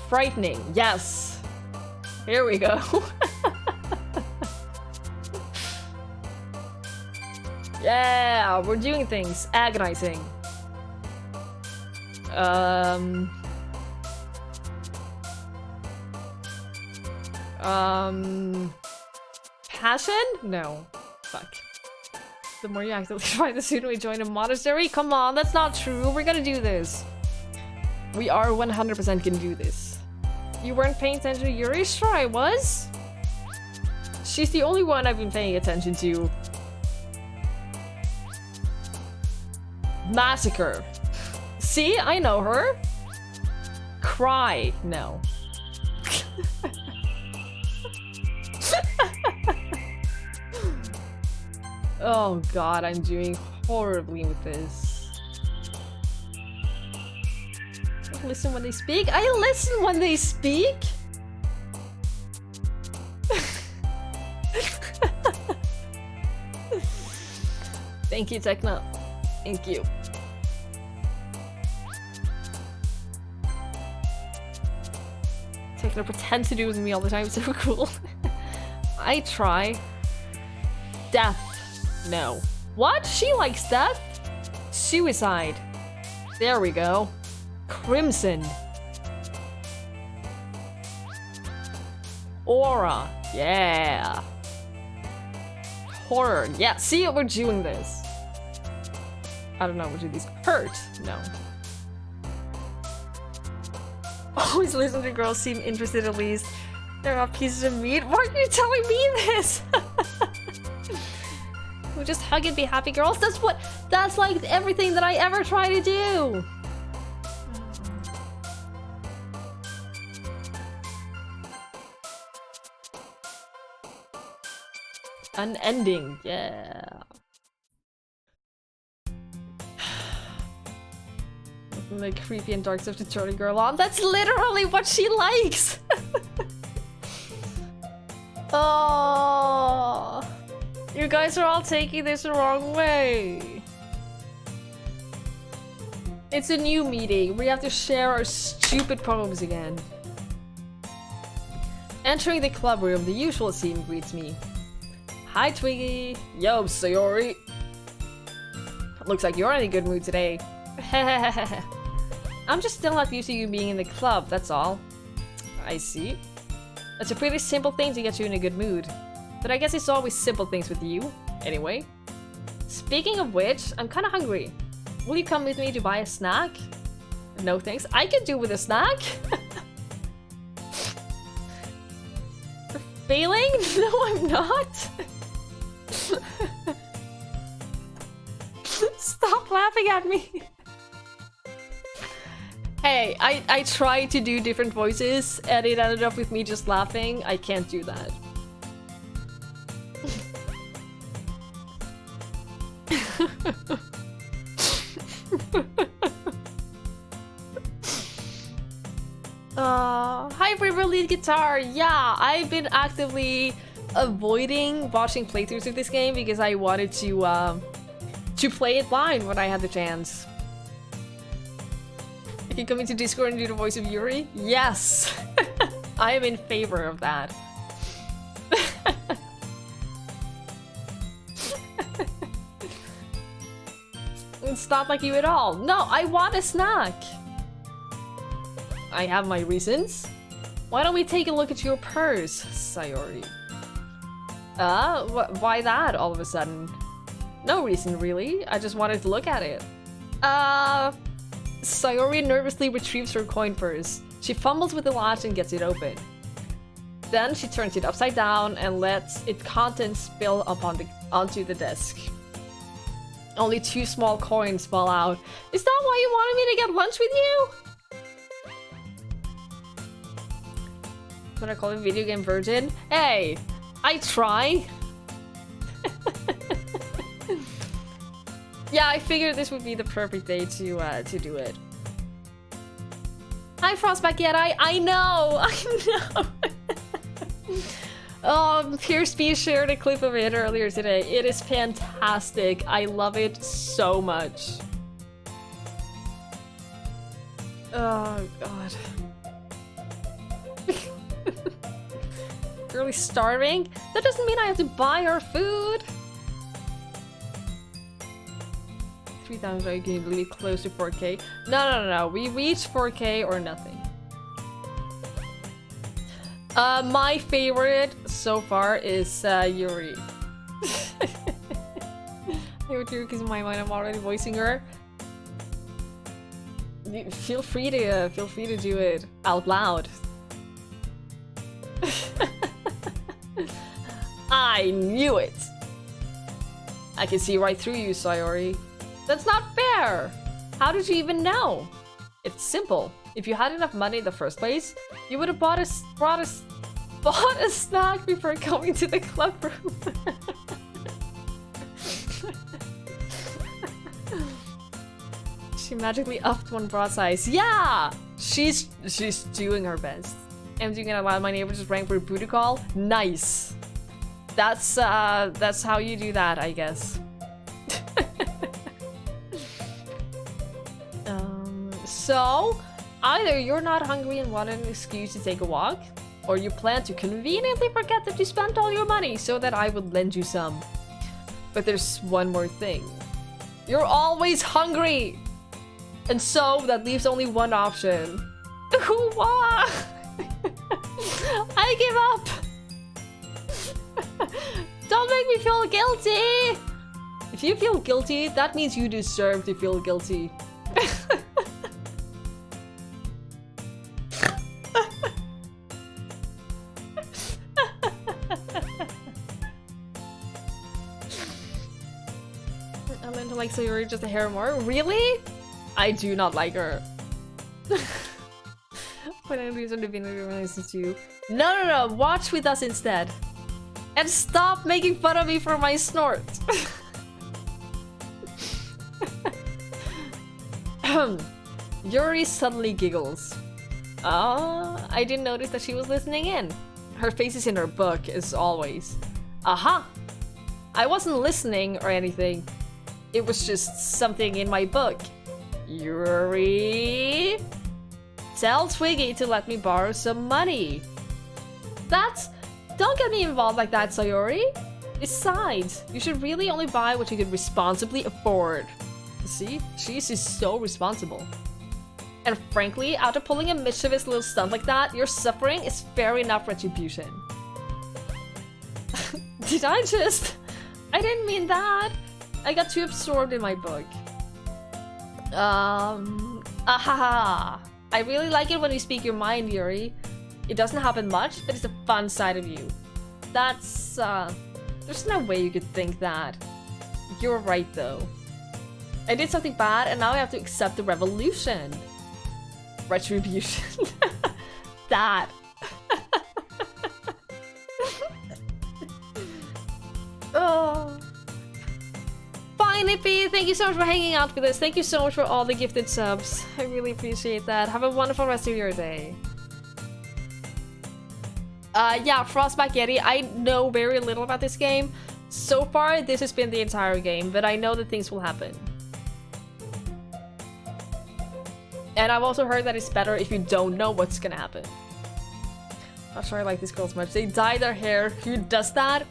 [SPEAKER 1] Frightening. Yes. Here we go. Yeah, we're doing things. Agonizing. Passion? No. Fuck. The more you actively try, the sooner we join a monastery? Come on, that's not true. We're gonna do this. We are 100% gonna do this. You weren't paying attention to Yuri? Sure I was. She's the only one I've been paying attention to. Massacre. See? I know her. Cry. No. Oh god, I'm doing horribly with this. Listen when they speak? I listen when they speak? Thank you, Tekna. Thank you. Tekna pretends to do with me all the time, it's so cool. I try. Death. No. What? She likes death? Suicide. There we go. Crimson. Aura. Yeah. Horror. Yeah, see, we're doing this. I don't know, what do these hurt? No. Always listen to girls seem interested at least. They're not pieces of meat. Why are you telling me this? We just hug and be happy girls. That's like everything that I ever try to do. Unending, yeah. The creepy and dark stuff to turn a girl on. That's literally what she likes. Oh, you guys are all taking this the wrong way. It's a new meeting. We have to share our stupid poems again. Entering the club room, the usual scene greets me. Hi, Twiggie. Yo, Sayori. Looks like you're in a good mood today. I'm just still not used to you being in the club, that's all. I see. It's a pretty simple thing to get you in a good mood. But I guess it's always simple things with you. Anyway. Speaking of which, I'm kinda hungry. Will you come with me to buy a snack? No thanks. I can do with a snack. Failing? No, I'm not. Stop laughing at me. Hey, I tried to do different voices and it ended up with me just laughing. I can't do that. Hi, River Lead Guitar. Yeah, I've been actively avoiding watching playthroughs of this game because I wanted to play it blind when I had the chance. You can come into Discord and do the voice of Yuri? Yes! I am in favor of that. It's not like you at all. No, I want a snack! I have my reasons. Why don't we take a look at your purse, Sayori? Why that all of a sudden? No reason, really. I just wanted to look at it. Sayori nervously retrieves her coin purse. She fumbles with the latch and gets it open. Then she turns it upside down and lets its contents spill onto the desk. Only 2 small coins fall out. Is that why you wanted me to get lunch with you? What I call a video game virgin? Hey, I try. Yeah, I figured this would be the perfect day to do it. Hi, Frostback Yeti. I know. Pierce B shared a clip of it earlier today. It is fantastic. I love it so much. Oh god. Really starving? That doesn't mean I have to buy her food. 3,000 are getting really close to 4K. No. We reach 4K or nothing. My favorite so far is Yuri. Because in my mind I'm already voicing her. Feel free to do it out loud. I knew it! I can see right through you, Sayori. That's not fair! How did you even know? It's simple. If you had enough money in the first place, you would have bought a snack before going to the club room. She magically upped 1 bra size. Yeah! She's doing her best. Am you gonna allow my neighbor to rank for a booty call? Nice. That's how you do that, I guess. So, either you're not hungry and want an excuse to take a walk, or you plan to conveniently forget that you spent all your money so that I would lend you some. But there's one more thing. You're always hungry! And so, that leaves only one option. What? I give up! Don't make me feel guilty! If you feel guilty, that means you deserve to feel guilty. I learned to like Sayori just a hair more. Really? I do not like her. When I lose on Divinity Realizes you. No, watch with us instead. And stop making fun of me for my snort. Yuri suddenly giggles. I didn't notice that she was listening in. Her face is in her book, as always. Aha! I wasn't listening or anything. It was just something in my book. Yuri? Tell Twiggy to let me borrow some money. Don't get me involved like that, Sayori. Besides, you should really only buy what you can responsibly afford. See? She's just so responsible. And frankly, after pulling a mischievous little stunt like that, your suffering is fair enough retribution. Did I just... I didn't mean that. I got too absorbed in my book. Ahaha. I really like it when you speak your mind, Yuri. It doesn't happen much, but it's a fun side of you. That's, there's no way you could think that. You're right, though. I did something bad, and now I have to accept the revolution. Retribution. That. Oh. Fine, Nippy. Thank you so much for hanging out with us. Thank you so much for all the gifted subs. I really appreciate that. Have a wonderful rest of your day. Yeah, Frostback Yeti. I know very little about this game. So far, this has been the entire game, but I know that things will happen. And I've also heard that it's better if you don't know what's gonna happen. Not sure I like these girls much. They dye their hair. Who does that?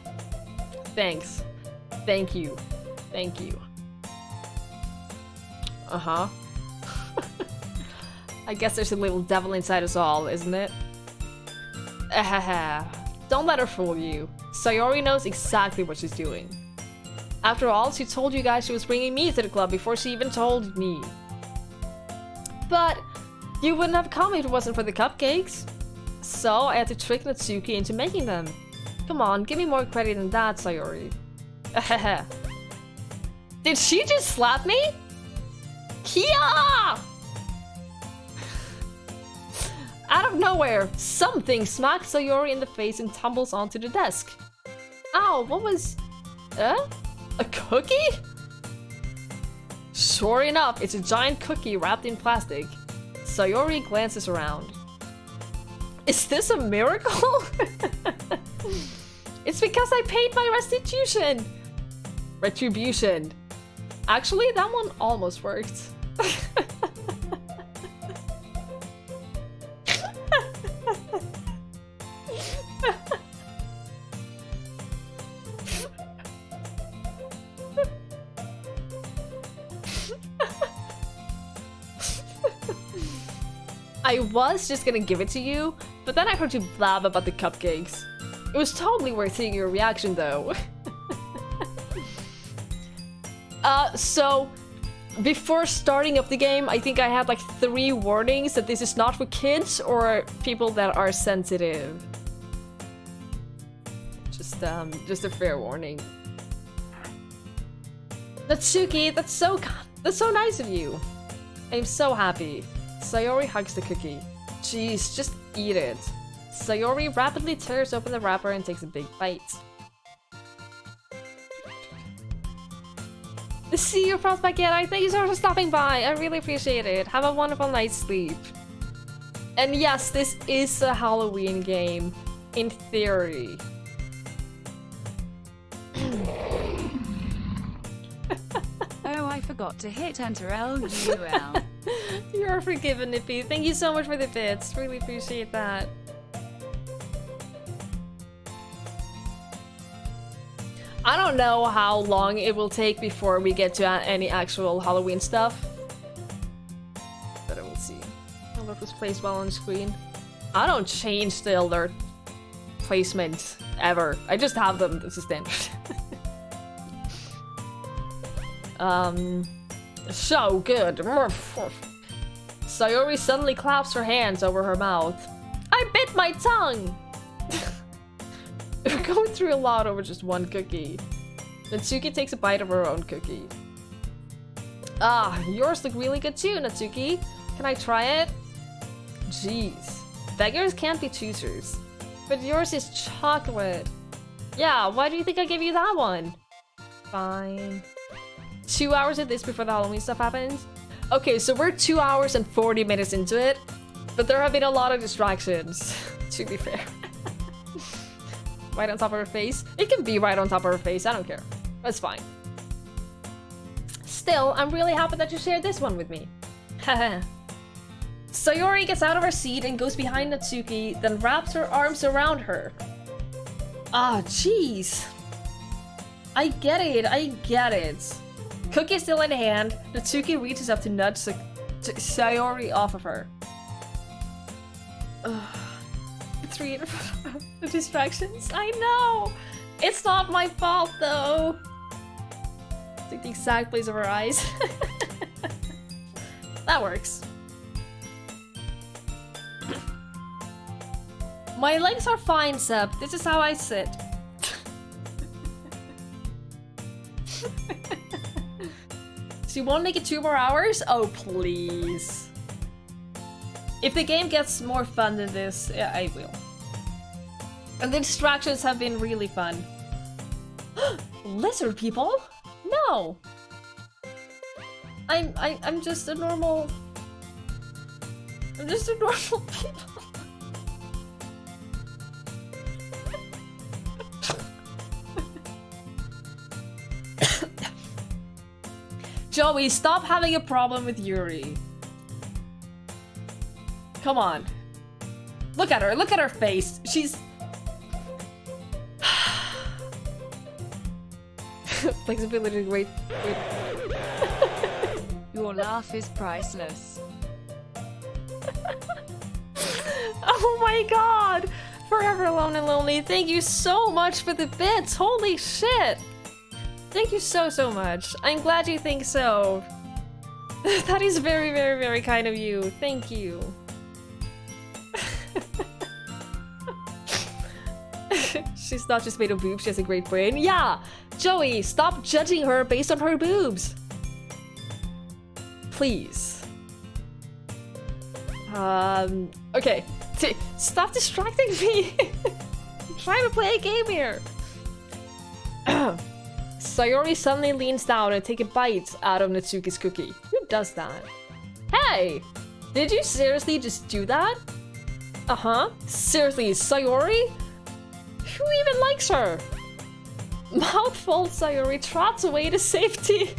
[SPEAKER 1] Thanks. Thank you. Thank you. Uh-huh. I guess there's a little devil inside us all, isn't it? Don't let her fool you. Sayori knows exactly what she's doing. After all, she told you guys she was bringing me to the club before she even told me. But you wouldn't have come if it wasn't for the cupcakes. So I had to trick Natsuki into making them. Come on, give me more credit than that, Sayori. Did she just slap me? Kia! Out of nowhere, something smacks Sayori in the face and tumbles onto the desk. Ow, what was... a cookie? Sure enough, it's a giant cookie wrapped in plastic. Sayori glances around. Is this a miracle? It's because I paid my restitution! Retribution. Actually, that one almost worked. I was just gonna give it to you, but then I heard you blab about the cupcakes. It was totally worth seeing your reaction though. So before starting up the game, I think I had like 3 warnings that this is not for kids or people that are sensitive. Just a fair warning. Natsuki, that's so nice of you. I'm so happy. Sayori hugs the cookie. Jeez, just eat it. Sayori rapidly tears open the wrapper and takes a big bite. See you, Frostback Yeti. Thank you so much for stopping by. I really appreciate it. Have a wonderful night's sleep. And yes, this is a Halloween game, in theory.
[SPEAKER 3] Oh, I forgot to hit enter LUL.
[SPEAKER 1] You're forgiven, Nippy. Thank you so much for the bits. Really appreciate that. I don't know how long it will take before we get to any actual Halloween stuff. But I will see. I hope this plays well on screen. I don't change the alert placement ever. I just have them as a standard. So good. Sayori suddenly claps her hands over her mouth. I bit my tongue! We're going through a lot over just one cookie. Natsuki takes a bite of her own cookie. Ah, yours look really good too, Natsuki. Can I try it? Jeez. Beggars can't be choosers. But yours is chocolate. Yeah, why do you think I gave you that one? Fine. 2 hours of this before the Halloween stuff happens? Okay, so we're 2 hours and 40 minutes into it. But there have been a lot of distractions, to be fair. Right on top of her face? It can be right on top of her face, I don't care. That's fine. Still, I'm really happy that you shared this one with me. Haha. Sayori gets out of her seat and goes behind Natsuki, then wraps her arms around her. Ah, jeez. I get it, I get it. Cookie is still in hand, Natsuki reaches up to nudge Sayori off of her. Three the distractions. I know! It's not my fault though! Take the exact place of her eyes. That works. My legs are fine, Seb. This is how I sit. So you won't make it 2 more hours? Oh, please. If the game gets more fun than this, yeah, I will. And the distractions have been really fun. Lizard people? No. I'm just a normal... I'm just a normal people. Joey, stop having a problem with Yuri. Come on. Look at her face. She's... Flexibility, wait.
[SPEAKER 3] Your laugh is priceless.
[SPEAKER 1] Oh my god! Forever Alone and Lonely, thank you so much for the bits! Holy shit! Thank you so much. I'm glad you think so. That is very, very, very kind of you. Thank you. She's not just made of boobs, she has a great brain. Yeah! Joey, stop judging her based on her boobs! Please. Okay. Stop distracting me! I'm trying to play a game here! Sayori suddenly leans down and takes a bite out of Natsuki's cookie. Who does that? Hey! Did you seriously just do that? Uh-huh. Seriously, Sayori? Who even likes her? Mouthful, Sayori trots away to safety.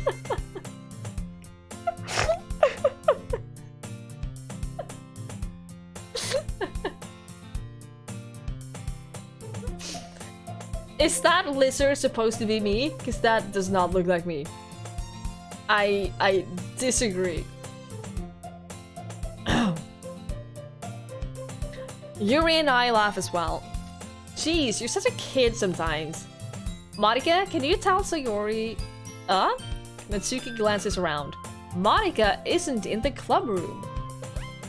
[SPEAKER 1] Is that lizard supposed to be me? Because that does not look like me. I disagree. Yuri and I laugh as well. Jeez, you're such a kid sometimes. Monika, can you tell Sayori... Natsuki glances around. Monika isn't in the club room.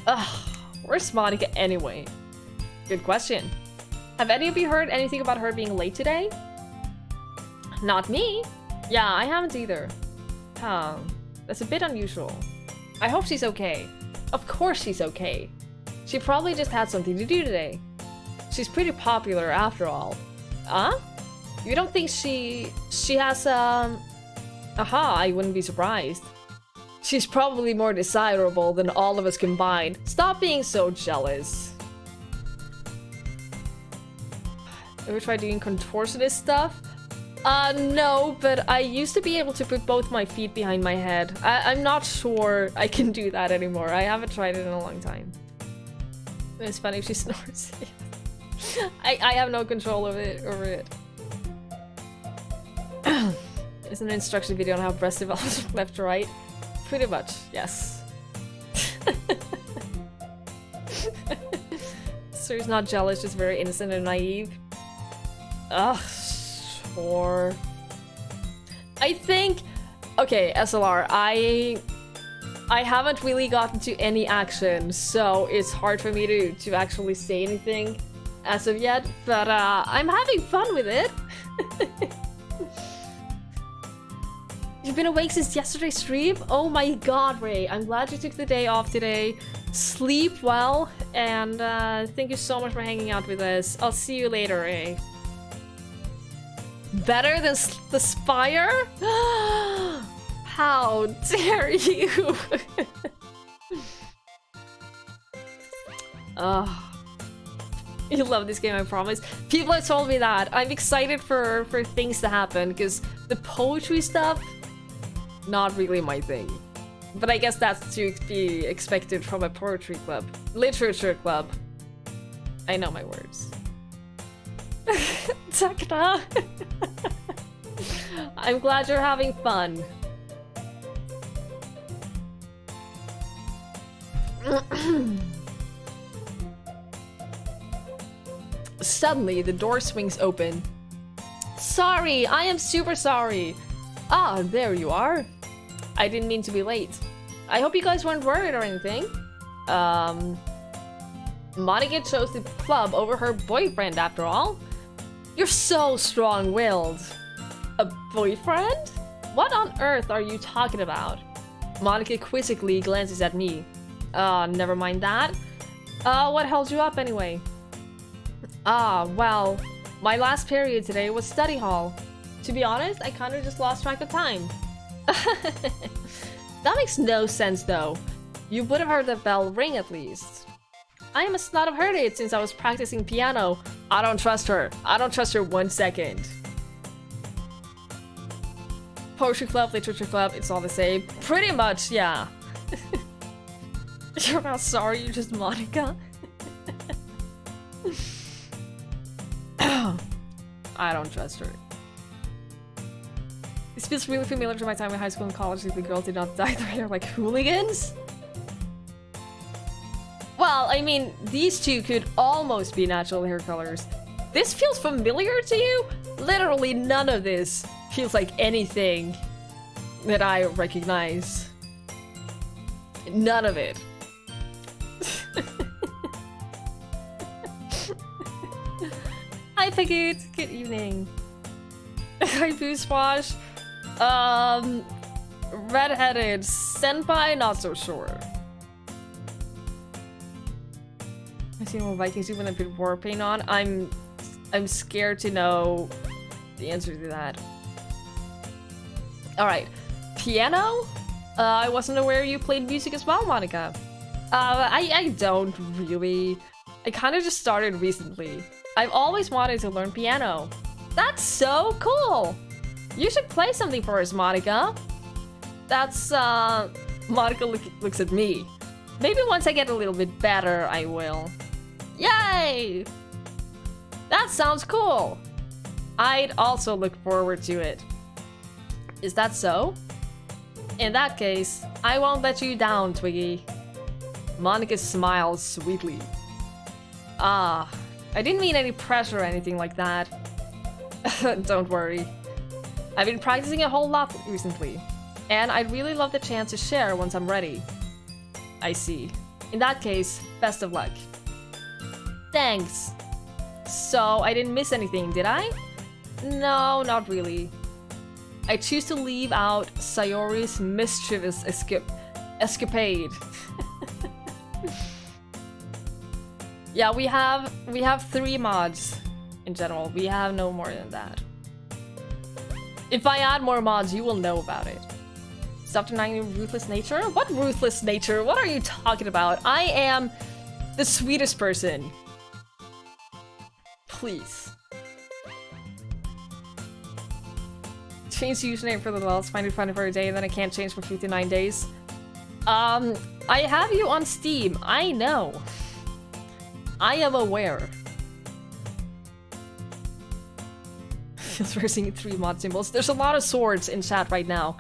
[SPEAKER 1] Ugh, where's Monika anyway? Good question. Have any of you heard anything about her being late today? Not me. Yeah, I haven't either. Huh, that's a bit unusual. I hope she's okay. Of course she's okay. She probably just had something to do today. She's pretty popular after all. Huh? You don't think she has, Aha, I wouldn't be surprised. She's probably more desirable than all of us combined. Stop being so jealous. Ever try doing contortionist stuff? No, but I used to be able to put both my feet behind my head. I'm not sure I can do that anymore. I haven't tried it in a long time. It's funny if she snores. I have no control over it. It's an instruction video on how breast develops left to right. Pretty much, yes. So he's not jealous, just very innocent and naive. Ugh, sure. I think... Okay, SLR, I haven't really gotten to any action, so it's hard for me to actually say anything as of yet, but I'm having fun with it. You've been awake since yesterday's stream? Oh my god, Ray. I'm glad you took the day off today. Sleep well, and thank you so much for hanging out with us. I'll see you later, Ray. Better than the Spire? How dare you? You love this game, I promise. People have told me that. I'm excited for things to happen, because the poetry stuff, not really my thing. But I guess that's to be expected from a poetry club. Literature club. I know my words. Takna! I'm glad you're having fun. Suddenly, the door swings open. Sorry, I am super sorry. Ah, there you are. I didn't mean to be late. I hope you guys weren't worried or anything. Monica chose the club over her boyfriend after all. You're so strong-willed. A boyfriend? What on earth are you talking about? Monica quizzically glances at me. Never mind that. What held you up anyway? Well, my last period today was study hall. To be honest, I kind of just lost track of time. That makes no sense though. You would have heard the bell ring at least. I must not have heard it since I was practicing piano. I don't trust her. I don't trust her 1 second. Poetry club, literature club, it's all the same. Pretty much, yeah. You're not sorry, you're just Monica. I don't trust her. This feels really familiar to my time in high school and college. The girls did not dye their hair like hooligans. Well, I mean, these two could almost be natural hair colors. This feels familiar to you? Literally none of this feels like anything that I recognize. None of it. Hi, Picket. Good evening. Hi, Booswash. Redheaded senpai, not so sure. I see more Vikings even a bit war paint on. I'm scared to know the answer to that. All right, piano. I wasn't aware you played music as well, Monica. I don't really. I kind of just started recently. I've always wanted to learn piano. That's so cool! You should play something for us, Monica. That's, Monica looks at me. Maybe once I get a little bit better, I will. Yay! That sounds cool! I'd also look forward to it. Is that so? In that case, I won't let you down, Twiggy. Monica smiles sweetly. I didn't mean any pressure or anything like that. Don't worry. I've been practicing a whole lot recently, and I'd really love the chance to share once I'm ready. I see. In that case, best of luck. Thanks. So, I didn't miss anything, did I? No, not really. I choose to leave out Sayori's mischievous escapade. Yeah, we have 3 mods in general. We have no more than that. If I add more mods, you will know about it. Stop denying your ruthless nature? What ruthless nature? What are you talking about? I am the sweetest person. Please. Change the username for the lulz, find it funny for a day, and then I can't change for 59 days. I have you on Steam. I know. I am aware. Feels we're seeing 3 mod symbols. There's a lot of swords in chat right now.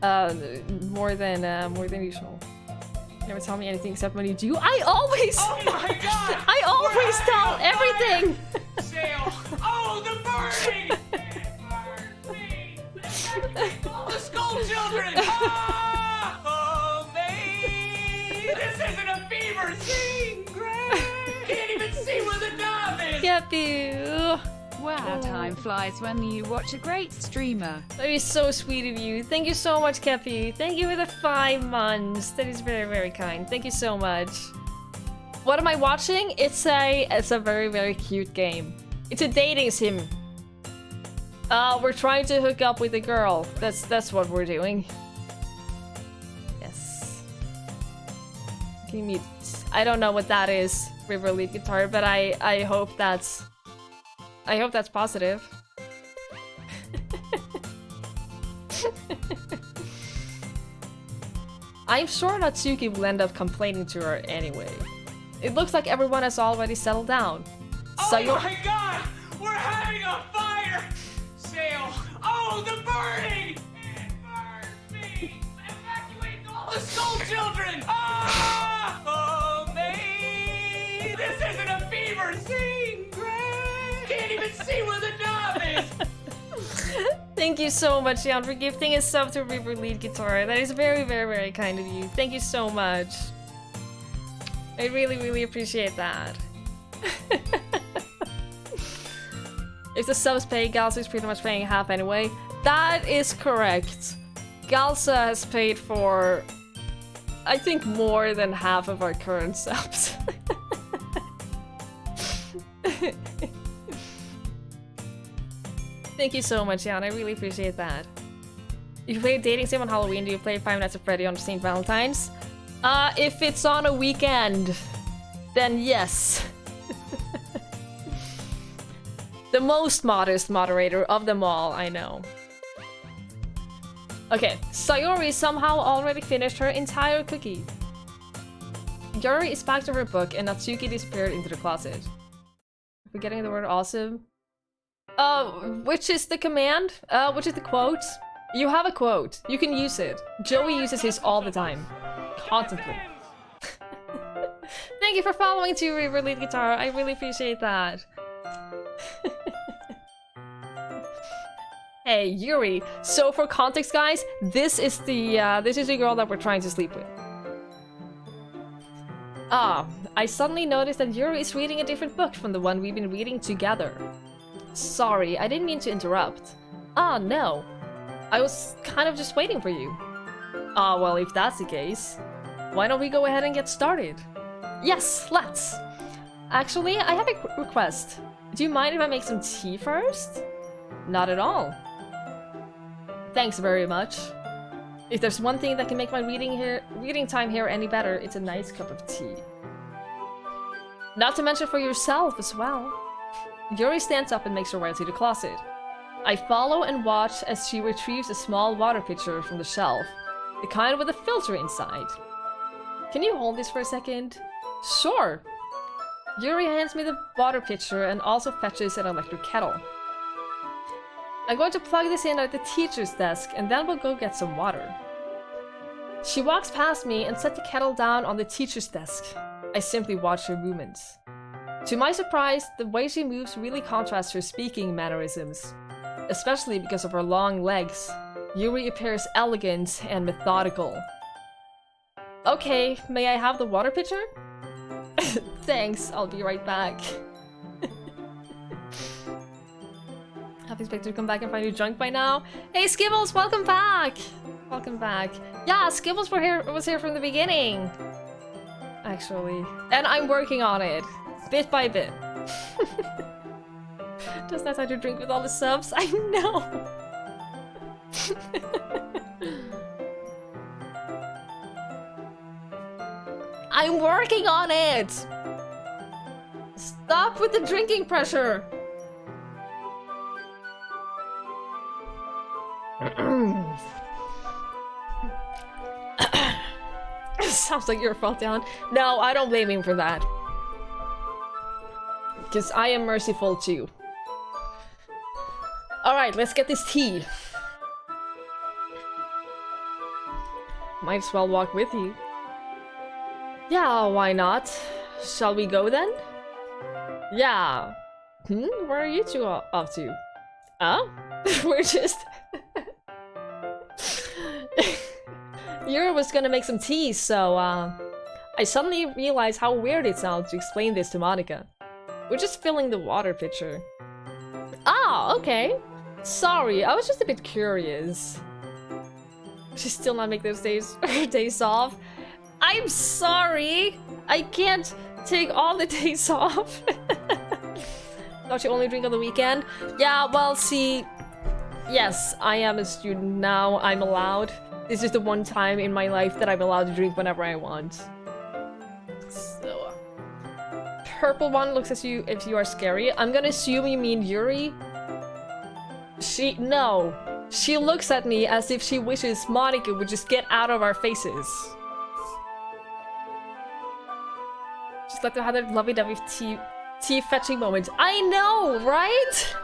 [SPEAKER 1] More than usual. Never tell me anything except when you do. I always!
[SPEAKER 2] Oh my god!
[SPEAKER 1] I always
[SPEAKER 2] We're
[SPEAKER 1] tell
[SPEAKER 2] having a
[SPEAKER 1] everything!
[SPEAKER 2] fire sale! Oh, the burning! It burns me! Evacuate all the school children! Ah! Oh, me! This isn't a fever scene, Greg! Can't even see where the knob is!
[SPEAKER 1] Cappy!
[SPEAKER 3] Wow, time flies when you watch a great streamer.
[SPEAKER 1] That is so sweet of you. Thank you so much, Cappy. Thank you for the 5 months. That is very, very kind. Thank you so much. What am I watching? It's a very, very cute game. It's a dating sim. We're trying to hook up with a girl. That's what we're doing. Yes. Can you meet? I don't know what that is, River lead guitar, but I hope that's positive. I'm sure Natsuki will end up complaining to her anyway. It looks like everyone has already settled down.
[SPEAKER 2] Oh
[SPEAKER 1] So you're-
[SPEAKER 2] my god! We're having a fire sale! Oh, the burning! It burns me! Evacuate all the school children! Ah! Oh, me! This isn't a fever scene, Greg! Can't even see where the knob is!
[SPEAKER 1] Thank you so much, Jan, for gifting a sub to River lead guitar. That is very, very, very kind of you. Thank you so much. I really, really appreciate that. If the subs pay, Galsa is pretty much paying half anyway. That is correct. Galsa has paid for, I think, more than half of our current subs. Thank you so much, Jan. I really appreciate that. If you play a dating sim on Halloween, do you play Five Nights at Freddy on St. Valentine's? If it's on a weekend, then yes. The most modest moderator of them all, I know. Okay, Sayori somehow already finished her entire cookie. Yuri is back to her book and Natsuki disappeared into the closet. Forgetting the word awesome. Which is the command? Which is the quote? You have a quote. You can use it. Joey uses his all the time. Constantly. Thank you for following to River lead guitar. I really appreciate that. Hey, Yuri. So for context, guys, this is the girl that we're trying to sleep with. I suddenly noticed that Yuri is reading a different book from the one we've been reading together. Sorry, I didn't mean to interrupt. No. I was kind of just waiting for you. Well, if that's the case, why don't we go ahead and get started? Yes, let's! Actually, I have a request. Do you mind if I make some tea first? Not at all. Thanks very much. If there's one thing that can make my reading time here any better, it's a nice cup of tea. Not to mention for yourself as well. Yuri stands up and makes her way to the closet. I follow and watch as she retrieves a small water pitcher from the shelf, the kind with a filter inside. Can you hold this for a second? Sure! Yuri hands me the water pitcher and also fetches an electric kettle. I'm going to plug this in at the teacher's desk and then we'll go get some water. She walks past me and sets the kettle down on the teacher's desk. I simply watch her movements. To my surprise, the way she moves really contrasts her speaking mannerisms. Especially because of her long legs. Yuri appears elegant and methodical. Okay, may I have the water pitcher? Thanks, I'll be right back. Half expected to come back and find you drunk by now. Hey Skibbles, welcome back! Welcome back. Yeah, Skibbles was here from the beginning. Actually. And I'm working on it. Bit by bit. Doesn't have time to drink with all the subs. I know! I'm working on it! Stop with the drinking pressure! Sounds like your fault, Jan. No, I don't blame him for that. Because I am merciful too. Alright, let's get this tea. Might as well walk with you. Yeah, why not? Shall we go then? Yeah. Where are you two off to? Oh? We're just... Yuri was gonna make some tea, so I suddenly realized how weird it sounds to explain this to Monica. We're just filling the water pitcher. Ah, okay. Sorry, I was just a bit curious. She's still not make those days off. I'm sorry. I can't take all the days off. Don't you only drink on the weekend? Yeah, well, see, yes, I am a student now. I'm allowed. This is the one time in my life that I'm allowed to drink whenever I want. So, purple one looks at you if you are scary. I'm gonna assume you mean Yuri. No. She looks at me as if she wishes Monica would just get out of our faces. Just like to have that lovey-dovey tea fetching moment. I know, right?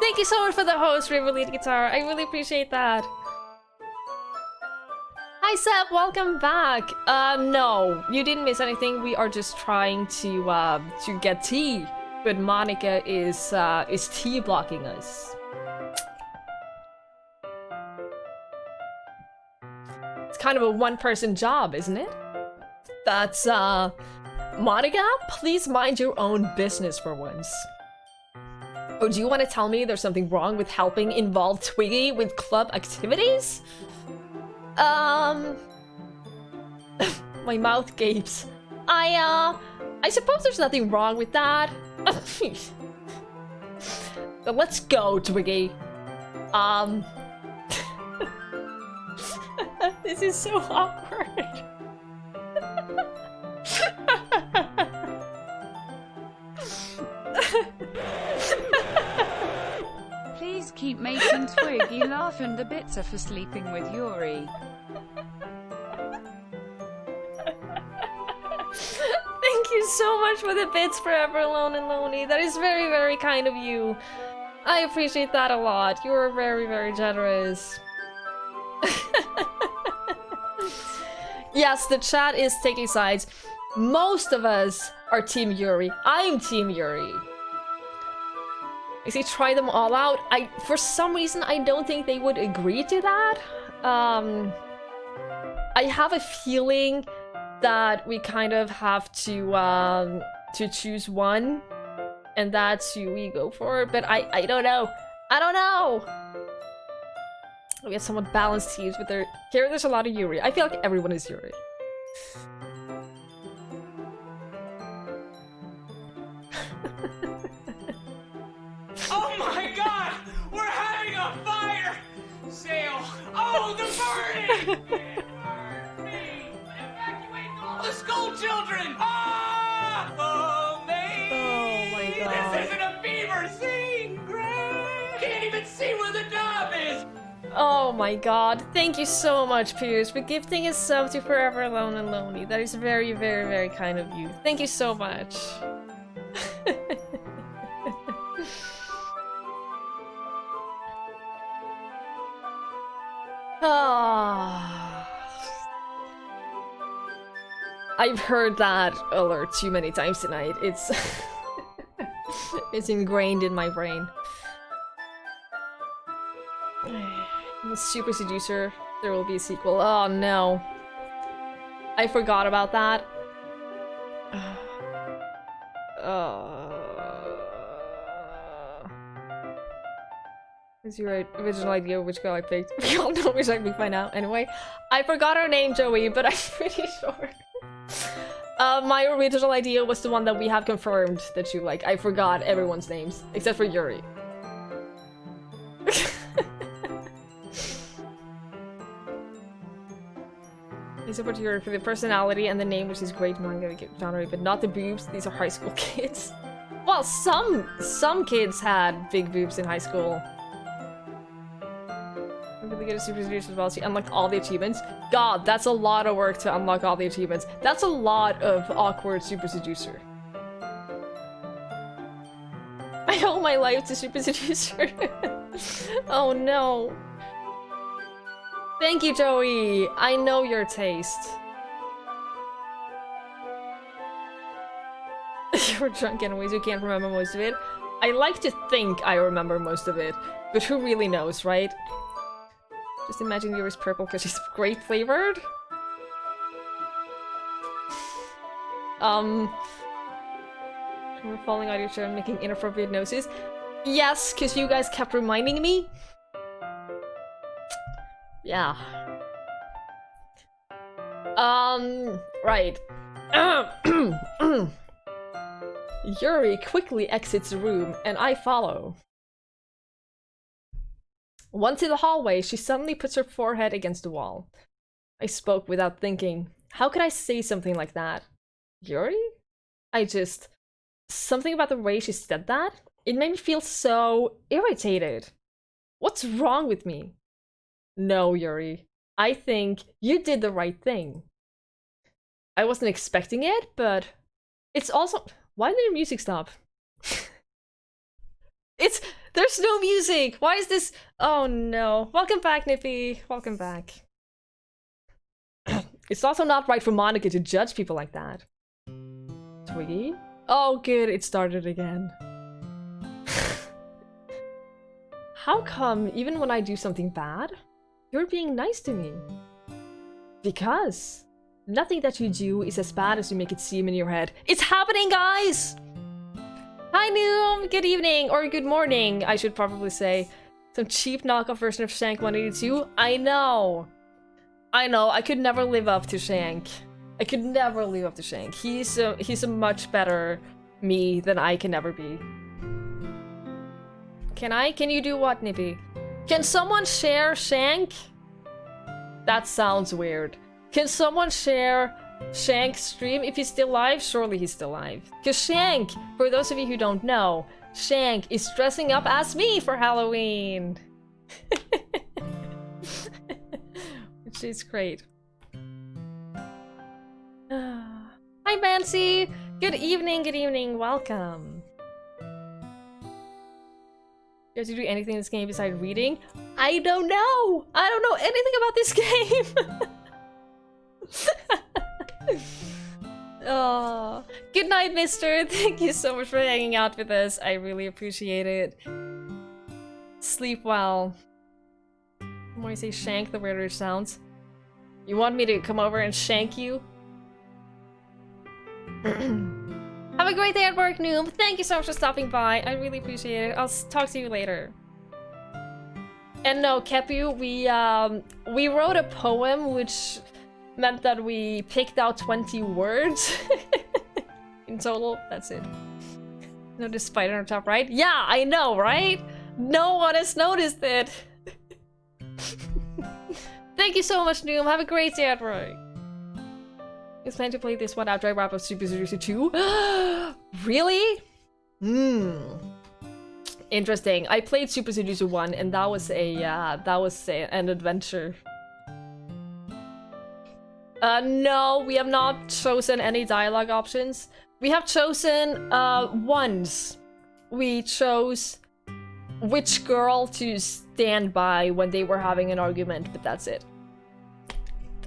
[SPEAKER 1] Thank you so much for the host, River Lead Guitar. I really appreciate that. Hi Seb, welcome back. No, you didn't miss anything. We are just trying to get tea, but Monica is tea blocking us. It's kind of a one-person job, isn't it? That's Monica, please mind your own business for once. Oh, do you want to tell me there's something wrong with helping involve Twiggie with club activities? My mouth gapes. I suppose there's nothing wrong with that. But let's go, Twiggie. This is so awkward.
[SPEAKER 3] Please keep making Twiggy laugh and the bits are for sleeping with Yuri.
[SPEAKER 1] Thank you so much for the bits, Forever Alone and Lonely. That is very, very kind of you. I appreciate that a lot. You are very, very generous. Yes, the chat is taking sides. Most of us are Team Yuri. I'm Team Yuri. I say try them all out. For some reason, I don't think they would agree to that. I have a feeling that we kind of have to choose one, and that's who we go for. But I don't know. I don't know. We have somewhat balanced teams, but there's a lot of Yuri. I feel like everyone is Yuri.
[SPEAKER 2] Oh my god! We're having a fire! Sail! Oh, the burning! It burns me! Evacuate all the school children! Ah! Oh,
[SPEAKER 1] my god.
[SPEAKER 2] This isn't a beaver! See? Great! Can't even see where the knob is!
[SPEAKER 1] Oh my god. Thank you so much, Pierce, for gifting a sub to Forever Alone and Lonely. That is very, very, very kind of you. Thank you so much. I've heard that alert too many times tonight. It's it's ingrained in my brain. Super Seducer, there will be a sequel. Oh no. I forgot about that. Is your original idea of which girl I picked? We all know which I can find out. Anyway, I forgot her name, Joey, but I'm pretty sure. My original idea was the one that we have confirmed that you like. I forgot everyone's names, except for Yuri. I support Yuri for the personality and the name, which is great manga genre, but not the boobs. These are high school kids. Well, some kids had big boobs in high school. I'm really good at Super Seducer as well. She unlocked all the achievements. God, that's a lot of work to unlock all the achievements. That's a lot of awkward Super Seducer. I owe my life to Super Seducer. Oh no. Thank you, Joey. I know your taste. You're drunk anyways, you can't remember most of it. I like to think I remember most of it, but who really knows, right? Just imagine yours purple because she's grape flavored. We're falling out of your chair and making inappropriate noises. Yes, because you guys kept reminding me. Yeah. Right. Yuri quickly exits the room, and I follow. Once in the hallway, she suddenly puts her forehead against the wall. I spoke without thinking. How could I say something like that? Yuri? Something about the way she said that? It made me feel so irritated. What's wrong with me? No, Yuri. I think you did the right thing. I wasn't expecting it, but it's also... Why did the music stop? There's no music! Why is this... Oh no. Welcome back, Nippy. Welcome back. It's also not right for Monica to judge people like that. Twiggie? Oh good, it started again. How come, even when I do something bad, you're being nice to me? Because nothing that you do is as bad as you make it seem in your head. It's happening, guys! Hi, Noom! Good evening, or good morning, I should probably say. Some cheap knockoff version of Shank 182? I know! I could never live up to Shank. I could never live up to Shank. He's a much better me than I can ever be. Can you do what, Nippy? Can someone share Shank? That sounds weird. Can someone share Shank's stream if he's still alive? Surely he's still alive. Because Shank, for those of you who don't know, Shank is dressing up as me for Halloween. Which is great. Hi, Bancy! Good evening, welcome. You have to do anything in this game besides reading? I don't know! I don't know anything about this game! Oh, good night, mister! Thank you so much for hanging out with us. I really appreciate it. Sleep well. When I say shank, the weirder it sounds. You want me to come over and shank you? Have a great day at work, Noob. Thank you so much for stopping by. I really appreciate it. I'll talk to you later. And no, Kepu, we wrote a poem which meant that we picked out 20 words in total. That's it. Notice spider on top right? Yeah, I know, right? No one has noticed it. Thank you so much, Noob. Have a great day at work. I plan to play this one after I wrap up Super Series 2. Really? Interesting. I played Super Series 1 and that was an adventure. No, we have not chosen any dialogue options. We have chosen ones. We chose which girl to stand by when they were having an argument, but that's it.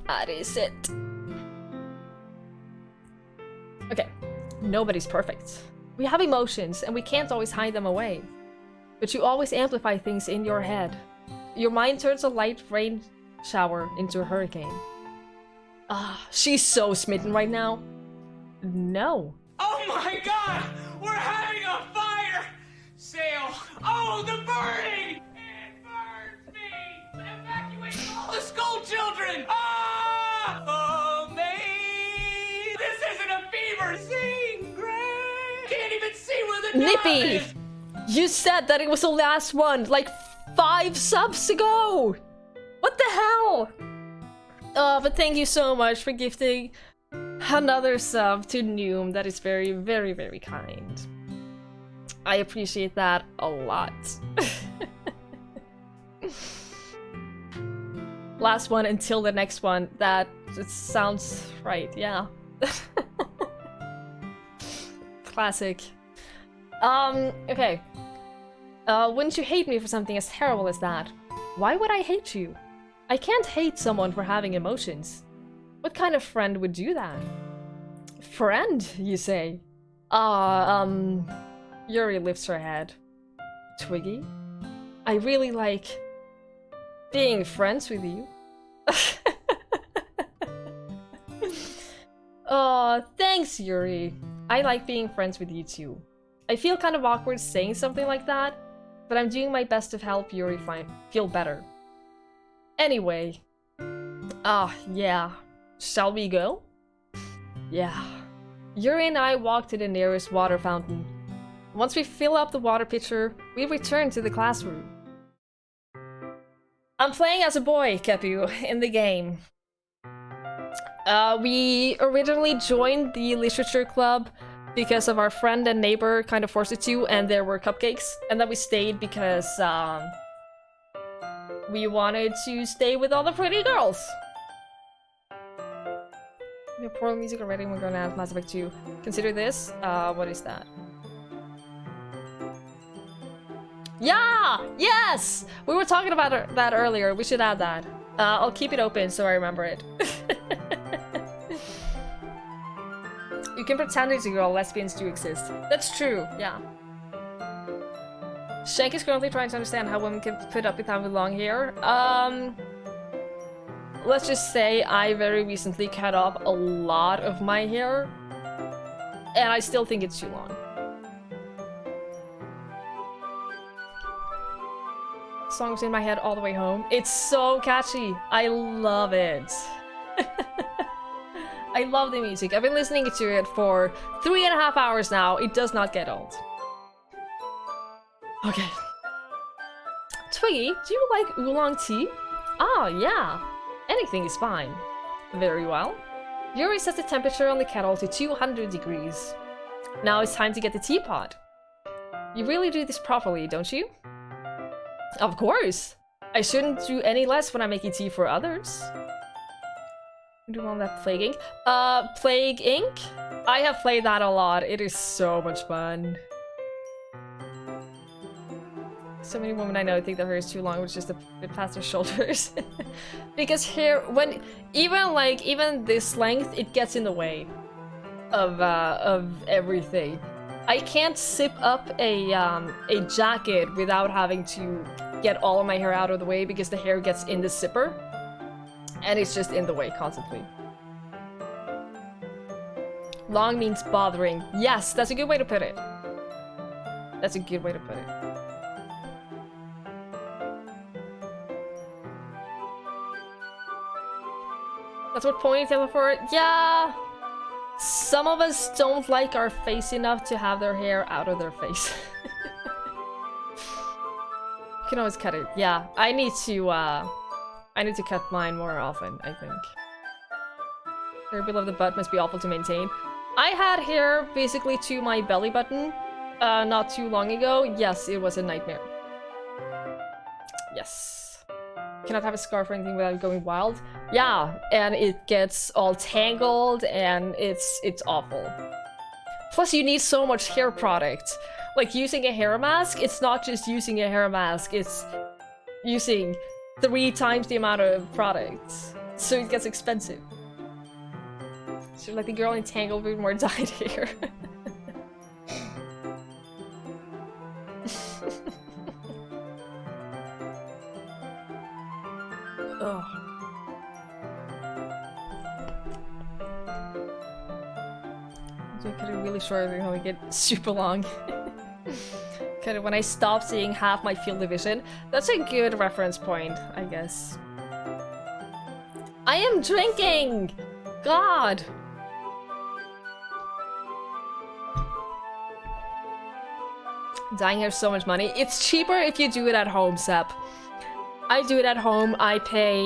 [SPEAKER 1] That is it. Okay, nobody's perfect. We have emotions, and we can't always hide them away. But you always amplify things in your head. Your mind turns a light rain shower into a hurricane. Ah, she's so smitten right now. No.
[SPEAKER 2] Oh my god! We're having a fire! Sail! Oh, the burning! It burns me! Evacuate all the school children! Ah! Oh, May! This isn't a fever! Sing, Gray! Can't even see where the
[SPEAKER 1] Nippy!
[SPEAKER 2] dot is!
[SPEAKER 1] You said that it was the last one, like 5 subs ago! What the hell? Oh, but thank you so much for gifting another sub to Noom. That is very, very, very kind. I appreciate that a lot. Last one until the next one. That just sounds right, yeah. Classic. Okay. Wouldn't you hate me for something as terrible as that? Why would I hate you? I can't hate someone for having emotions. What kind of friend would do that? Friend, you say? Yuri lifts her head. Twiggy, I really like being friends with you. Oh, thanks, Yuri. I like being friends with you too. I feel kind of awkward saying something like that, but I'm doing my best to help Yuri feel better. Anyway. Yeah. Shall we go? Yeah. Yuri and I walk to the nearest water fountain. Once we fill up the water pitcher, we return to the classroom. I'm playing as a boy, Kepu, in the game. We originally joined the literature club because of our friend and neighbor kind of forced it to, and there were cupcakes. And then we stayed because we wanted to stay with all the pretty girls. We have poor music already. We're going to have Mass Effect 2. Consider this. What is that? Yeah! Yes! We were talking about that earlier. We should add that. I'll keep it open so I remember it. You can pretend it's a girl. Lesbians do exist. That's true. Yeah. Shank is currently trying to understand how women can put up with having long hair. Let's just say I very recently cut off a lot of my hair, and I still think it's too long. Song was in my head all the way home. It's so catchy. I love it. I love the music. I've been listening to it for 3.5 hours now. It does not get old. Okay. Twiggy, do you like oolong tea? Ah, yeah. Anything is fine. Very well. Yuri sets the temperature on the kettle to 200 degrees. Now it's time to get the teapot. You really do this properly, don't you? Of course. I shouldn't do any less when I'm making tea for others. Do you want that Plague Ink? Plague Ink? I have played that a lot. It is so much fun. So many women I know think their hair is too long, which is just a bit past their shoulders. Because hair, when even this length, it gets in the way of everything. I can't zip up a jacket without having to get all of my hair out of the way because the hair gets in the zipper, and it's just in the way constantly. Long means bothering. Yes, that's a good way to put it. That's a good way to put it. That's what ponytail are for. Yeah. Some of us don't like our face enough to have their hair out of their face. You can always cut it. Yeah, I need to cut mine more often, I think. Hair below the butt must be awful to maintain. I had hair basically to my belly button not too long ago. Yes, it was a nightmare. Yes. Cannot have a scarf or anything without going wild. Yeah, and it gets all tangled and it's awful. Plus you need so much hair product. Like using a hair mask, it's not just using a hair mask, it's using 3 times the amount of products. So it gets expensive. So like the girl in Tangled with more dyed hair. Ugh. I cut it really short, I only get super long. Cut it when I stop seeing half my field of vision. That's a good reference point, I guess. I am drinking! God! Dyeing hair is so much money. It's cheaper if you do it at home, Sep. I do it at home. I pay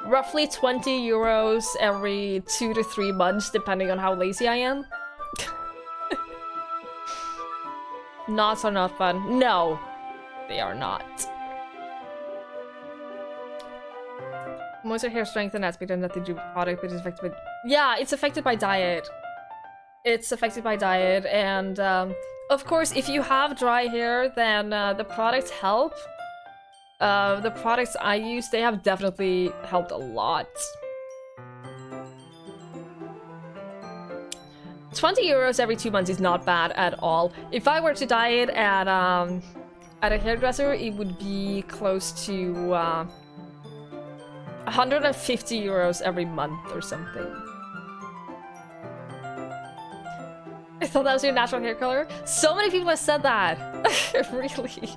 [SPEAKER 1] roughly 20 euros every 2 to 3 months, depending on how lazy I am. Knots are not fun. No, they are not. Most of hair strength and aspect have nothing to do with product, but it's affected by... Yeah, it's affected by diet. It's affected by diet, and of course, if you have dry hair, then the products help. The products I use, they have definitely helped a lot. 20 euros every 2 months is not bad at all. If I were to dye it at a hairdresser, it would be close to 150 euros every month or something. I thought that was your natural hair color. So many people have said that. Really.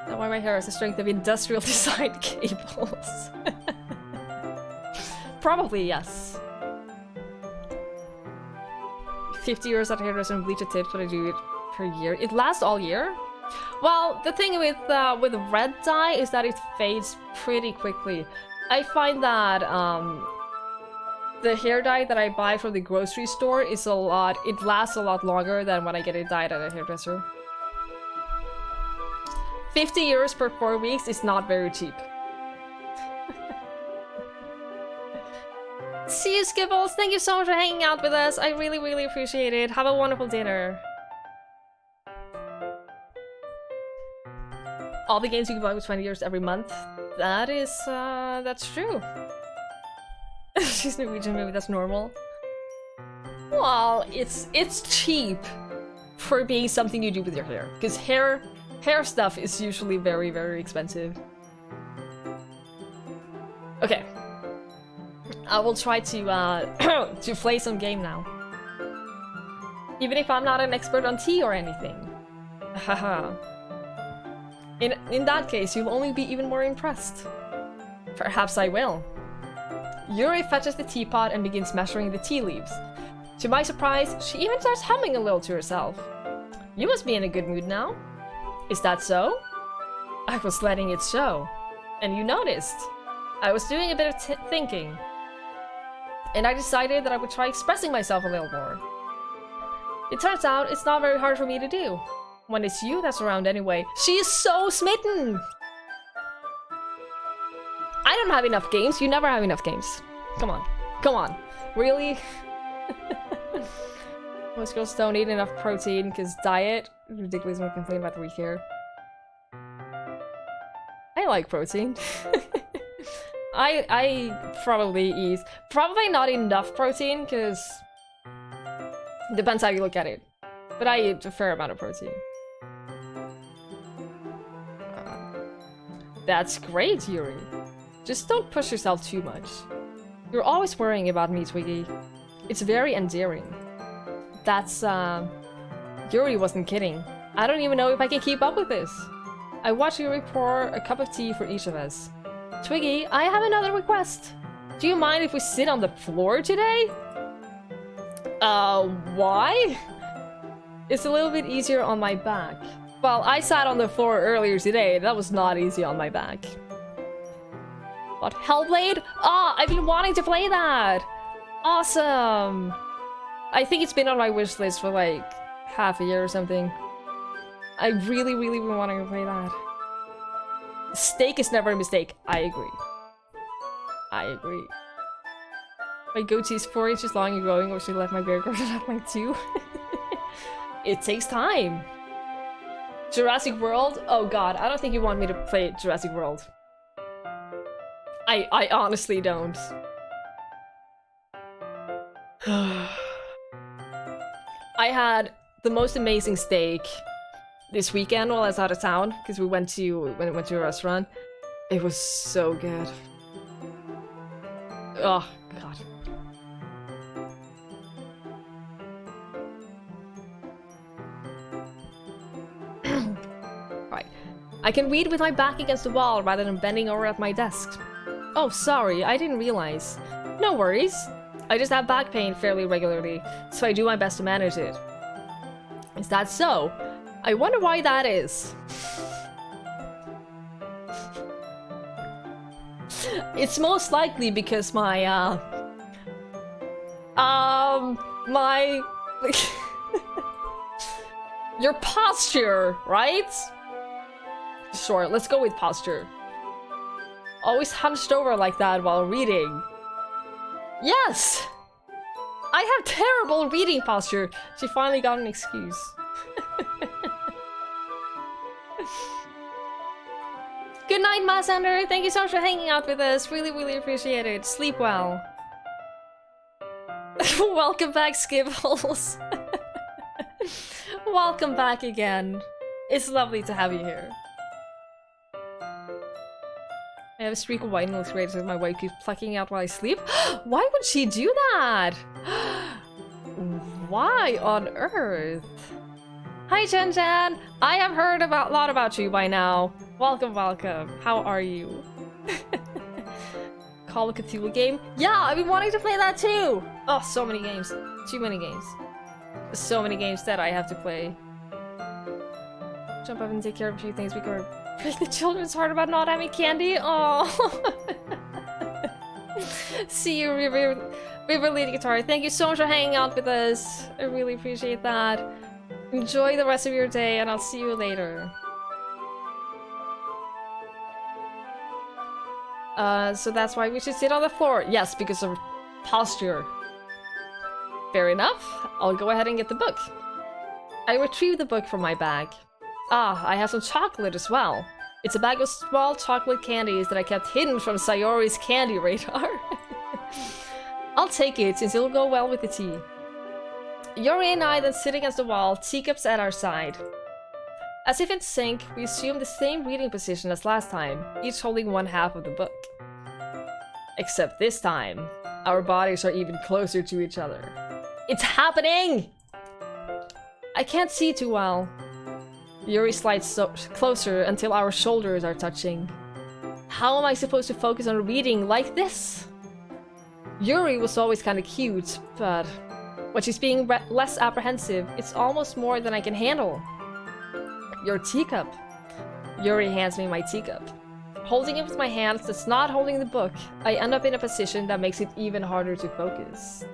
[SPEAKER 1] That's why my hair has the strength of industrial designed cables. Probably, yes. 50 euros at a hairdresser and bleach a tip, but I do it per year. It lasts all year? Well, the thing with red dye is that it fades pretty quickly. I find that the hair dye that I buy from the grocery store is it lasts a lot longer than when I get it dyed at a hairdresser. 50 euros per 4 weeks is not very cheap. See you, Skibbles! Thank you so much for hanging out with us. I really, really appreciate it. Have a wonderful dinner. All the games you can buy with 20 euros every month. That is, that's true. She's Norwegian, maybe that's normal. Well, it's cheap for being something you do with your hair. Because hair stuff is usually very, very expensive. Okay. I will try to to play some game now. Even if I'm not an expert on tea or anything. Haha. In that case, you'll only be even more impressed. Perhaps I will. Yuri fetches the teapot and begins measuring the tea leaves. To my surprise, she even starts humming a little to herself. You must be in a good mood now. Is that so? I was letting it show. And you noticed. I was doing a bit of thinking. And I decided that I would try expressing myself a little more. It turns out it's not very hard for me to do. When it's you that's around anyway. She is so smitten! I don't have enough games. You never have enough games. Come on. Come on. Really? Most girls don't eat enough protein because diet. Ridiculous when we complain about the weak hair. I like protein. I probably eat. Probably not enough protein because depends how you look at it. But I eat a fair amount of protein. That's great, Yuri. Just don't push yourself too much. You're always worrying about me, Twiggy. It's very endearing. That's, Yuri wasn't kidding. I don't even know if I can keep up with this. I watch Yuri pour a cup of tea for each of us. Twiggy, I have another request. Do you mind if we sit on the floor today? Why? It's a little bit easier on my back. Well, I sat on the floor earlier today. That was not easy on my back. What, Hellblade? Ah, I've been wanting to play that! Awesome! I think it's been on my wish list for like half a year or something. I really, really been wanting to play that. Steak is never a mistake. I agree. I agree. My goatee is 4 inches long and growing, or should I let my beard grow to like 2? It takes time. Jurassic World? Oh god, I don't think you want me to play Jurassic World. I honestly don't. I had the most amazing steak this weekend while I was out of town because we went to a restaurant. It was so good. Oh god. Right. I can read with my back against the wall rather than bending over at my desk. Oh, sorry, I didn't realize. No worries. I just have back pain fairly regularly, so I do my best to manage it. Is that so? I wonder why that is. It's most likely because my, your posture, right? Sure, let's go with posture. Always hunched over like that while reading. Yes! I have terrible reading posture. She finally got an excuse. Good night, Massander. Thank you so much for hanging out with us. Really, really appreciate it. Sleep well. Welcome back, Skibbles. Welcome back again. It's lovely to have you here. I have a streak of white notes great as my wife keeps plucking out while I sleep. Why would she do that? Why on earth? Hi, Chen Chen. I have heard a lot about you by now. Welcome, welcome. How are you? Call of Cthulhu game? Yeah, I've been wanting to play that too. Oh, so many games. Too many games. So many games that I have to play. Jump up and take care of a few things before break the children's heart about not having candy. Oh. See you, River Lady Guitar. Thank you so much for hanging out with us. I really appreciate that. Enjoy the rest of your day, and I'll see you later. So that's why we should sit on the floor. Yes, because of posture. Fair enough. I'll go ahead and get the book. I retrieved the book from my bag. Ah, I have some chocolate as well. It's a bag of small chocolate candies that I kept hidden from Sayori's candy radar. I'll take it, since it'll go well with the tea. Yuri and I then sit against the wall, teacups at our side. As if in sync, we assume the same reading position as last time, each holding one half of the book. Except this time, our bodies are even closer to each other. It's happening! I can't see too well. Yuri slides closer until our shoulders are touching. How am I supposed to focus on reading like this? Yuri was always kinda cute, but when she's being less apprehensive, it's almost more than I can handle. Your teacup. Yuri hands me my teacup. Holding it with my hands that's not holding the book, I end up in a position that makes it even harder to focus.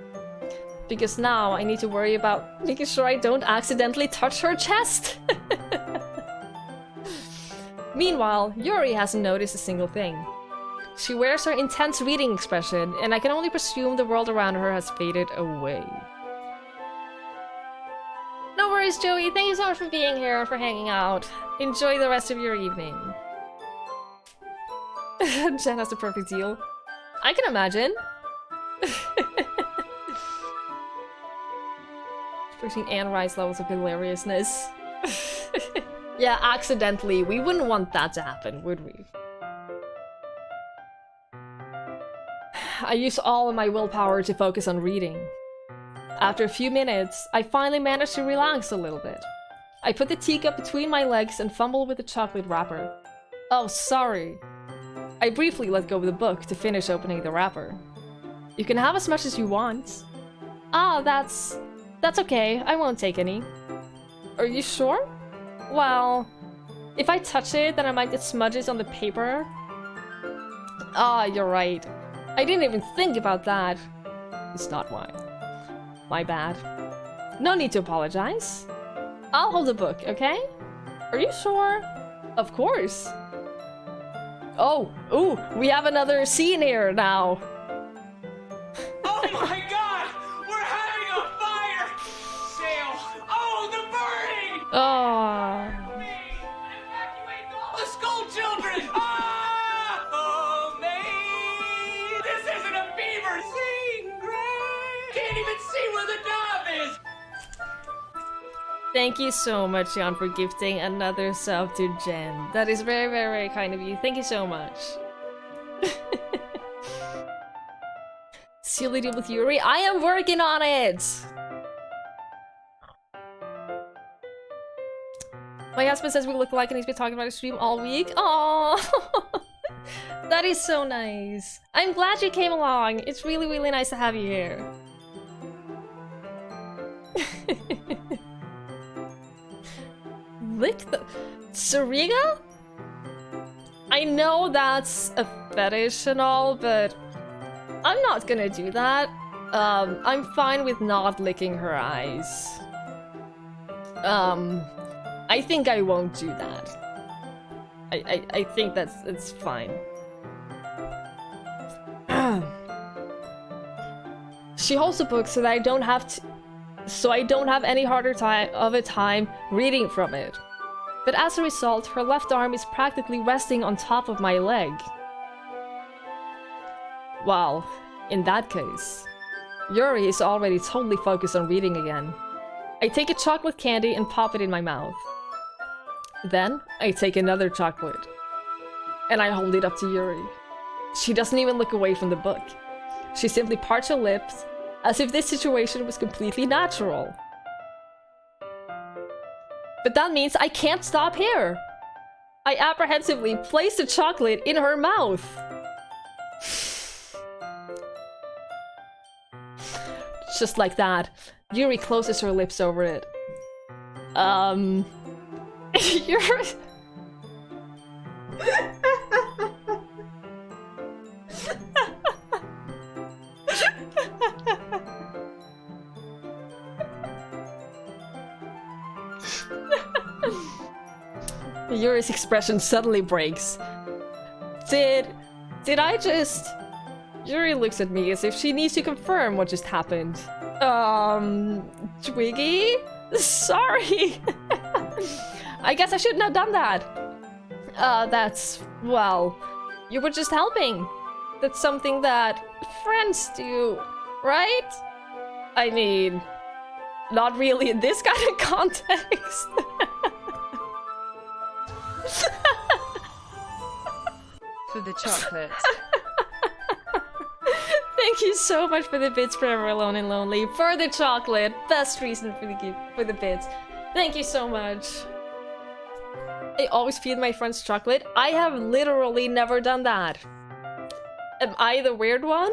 [SPEAKER 1] Because now I need to worry about making sure I don't accidentally touch her chest. Meanwhile, Yuri hasn't noticed a single thing. She wears her intense reading expression, and I can only presume the world around her has faded away. No worries, Joey. Thank you so much for being here and for hanging out. Enjoy the rest of your evening. Jen has the perfect deal. I can imagine. 13 and rise levels of hilariousness. Yeah, accidentally. We wouldn't want that to happen, would we? I use all of my willpower to focus on reading. After a few minutes, I finally managed to relax a little bit. I put the teacup between my legs and fumbled with the chocolate wrapper. Oh, sorry. I briefly let go of the book to finish opening the wrapper. You can have as much as you want. Ah, that's okay. I won't take any. Are you sure? Well, if I touch it, then I might get smudges on the paper. Ah, you're right. I didn't even think about that. It's not mine. My bad. No need to apologize. I'll hold the book, okay? Are you sure? Of course. Oh, ooh, we have another scene here now.
[SPEAKER 2] Oh my god! We're having a fire! Sail! Oh, the burning!
[SPEAKER 1] Oh.
[SPEAKER 2] Evacuate all the school children! Ah! Oh, me! This isn't a beaver! Sing, Gray! Can't even see where the dove is!
[SPEAKER 1] Thank you so much, Jan, for gifting another sub to Jen. That is very, very, very kind of you. Thank you so much. Silly deal with Yuri. I am working on it! My husband says we look alike and he's been talking about his stream all week. Aww! That is so nice. I'm glad you came along. It's really, really nice to have you here. Lick the... Sariga? I know that's a fetish and all, but I'm not gonna do that. I'm fine with not licking her eyes. I think I won't do that. I think it's fine. She holds the book so that I don't have any harder time reading from it. But as a result, her left arm is practically resting on top of my leg. Well, in that case, Yuri is already totally focused on reading again. I take a chocolate candy and pop it in my mouth. Then, I take another chocolate. And I hold it up to Yuri. She doesn't even look away from the book. She simply parts her lips, as if this situation was completely natural. But that means I can't stop here! I apprehensively place the chocolate in her mouth. Just like that, Yuri closes her lips over it. You're... Yuri's expression suddenly breaks. Did I just... Yuri looks at me as if she needs to confirm what just happened. Twiggy? Sorry. I guess I shouldn't have done that. That's... well... You were just helping. That's something that friends do, right? I mean... not really in this kind of context.
[SPEAKER 3] For the chocolate.
[SPEAKER 1] Thank you so much for the bits, Forever Alone and Lonely. For the chocolate. Best reason for the bits. Thank you so much. I always feed my friends chocolate. I have literally never done that. Am I the weird one?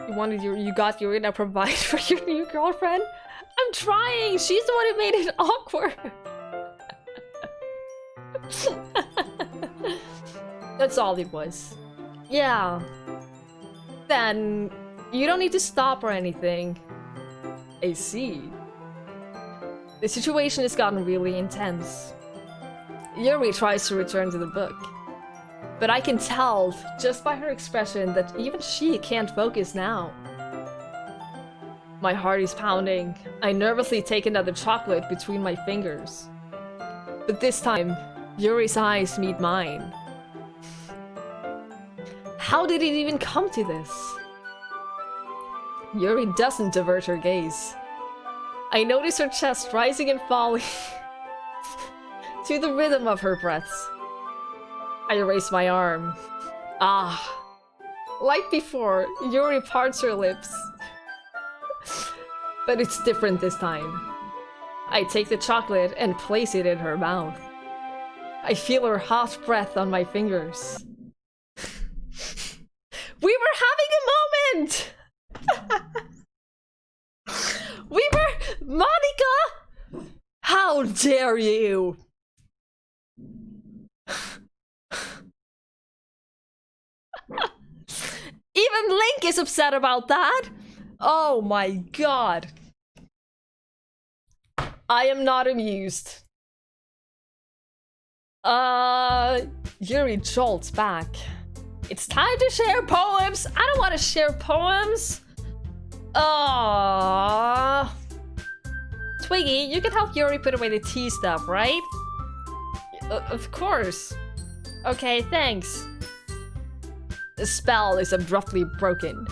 [SPEAKER 1] You got Yuri to provide for your new girlfriend? I'm trying! She's the one who made it awkward! That's all it was. Yeah. Then, you don't need to stop or anything. I see. The situation has gotten really intense. Yuri tries to return to the book. But I can tell, just by her expression, that even she can't focus now. My heart is pounding. I nervously take another chocolate between my fingers. But this time, Yuri's eyes meet mine. How did it even come to this? Yuri doesn't divert her gaze. I notice her chest rising and falling to the rhythm of her breaths. I raise my arm. Ah. Like before, Yuri parts her lips. But it's different this time. I take the chocolate and place it in her mouth. I feel her hot breath on my fingers. We were having a moment! We were... Monica! How dare you! Even Link is upset about that! Oh my god. I am not amused. Yuri jolts back. It's time to share poems! I don't want to share poems! Twiggy, you can help Yuri put away the tea stuff, right? Of course. Okay, thanks. The spell is abruptly broken.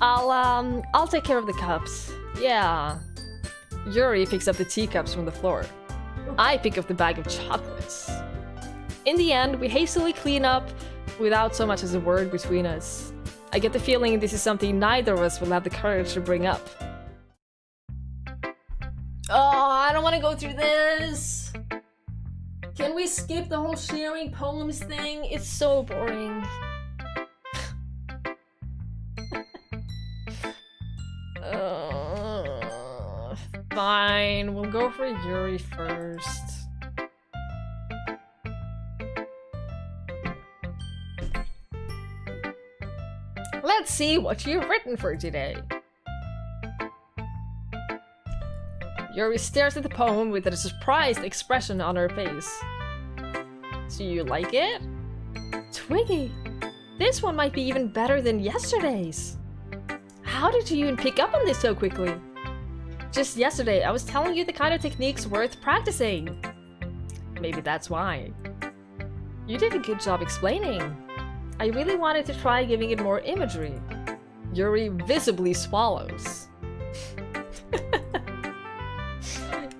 [SPEAKER 1] I'll take care of the cups. Yeah. Yuri picks up the teacups from the floor. I pick up the bag of chocolates. In the end, we hastily clean up without so much as a word between us. I get the feeling this is something neither of us will have the courage to bring up. Oh, I don't want to go through this. Can we skip the whole sharing poems thing? It's so boring. Fine, we'll go for Yuri first. Let's see what you've written for today. Yuri stares at the poem with a surprised expression on her face. Do you like it? Twiggy, this one might be even better than yesterday's. How did you even pick up on this so quickly? Just yesterday, I was telling you the kind of techniques worth practicing. Maybe that's why. You did a good job explaining. I really wanted to try giving it more imagery. Yuri visibly swallows.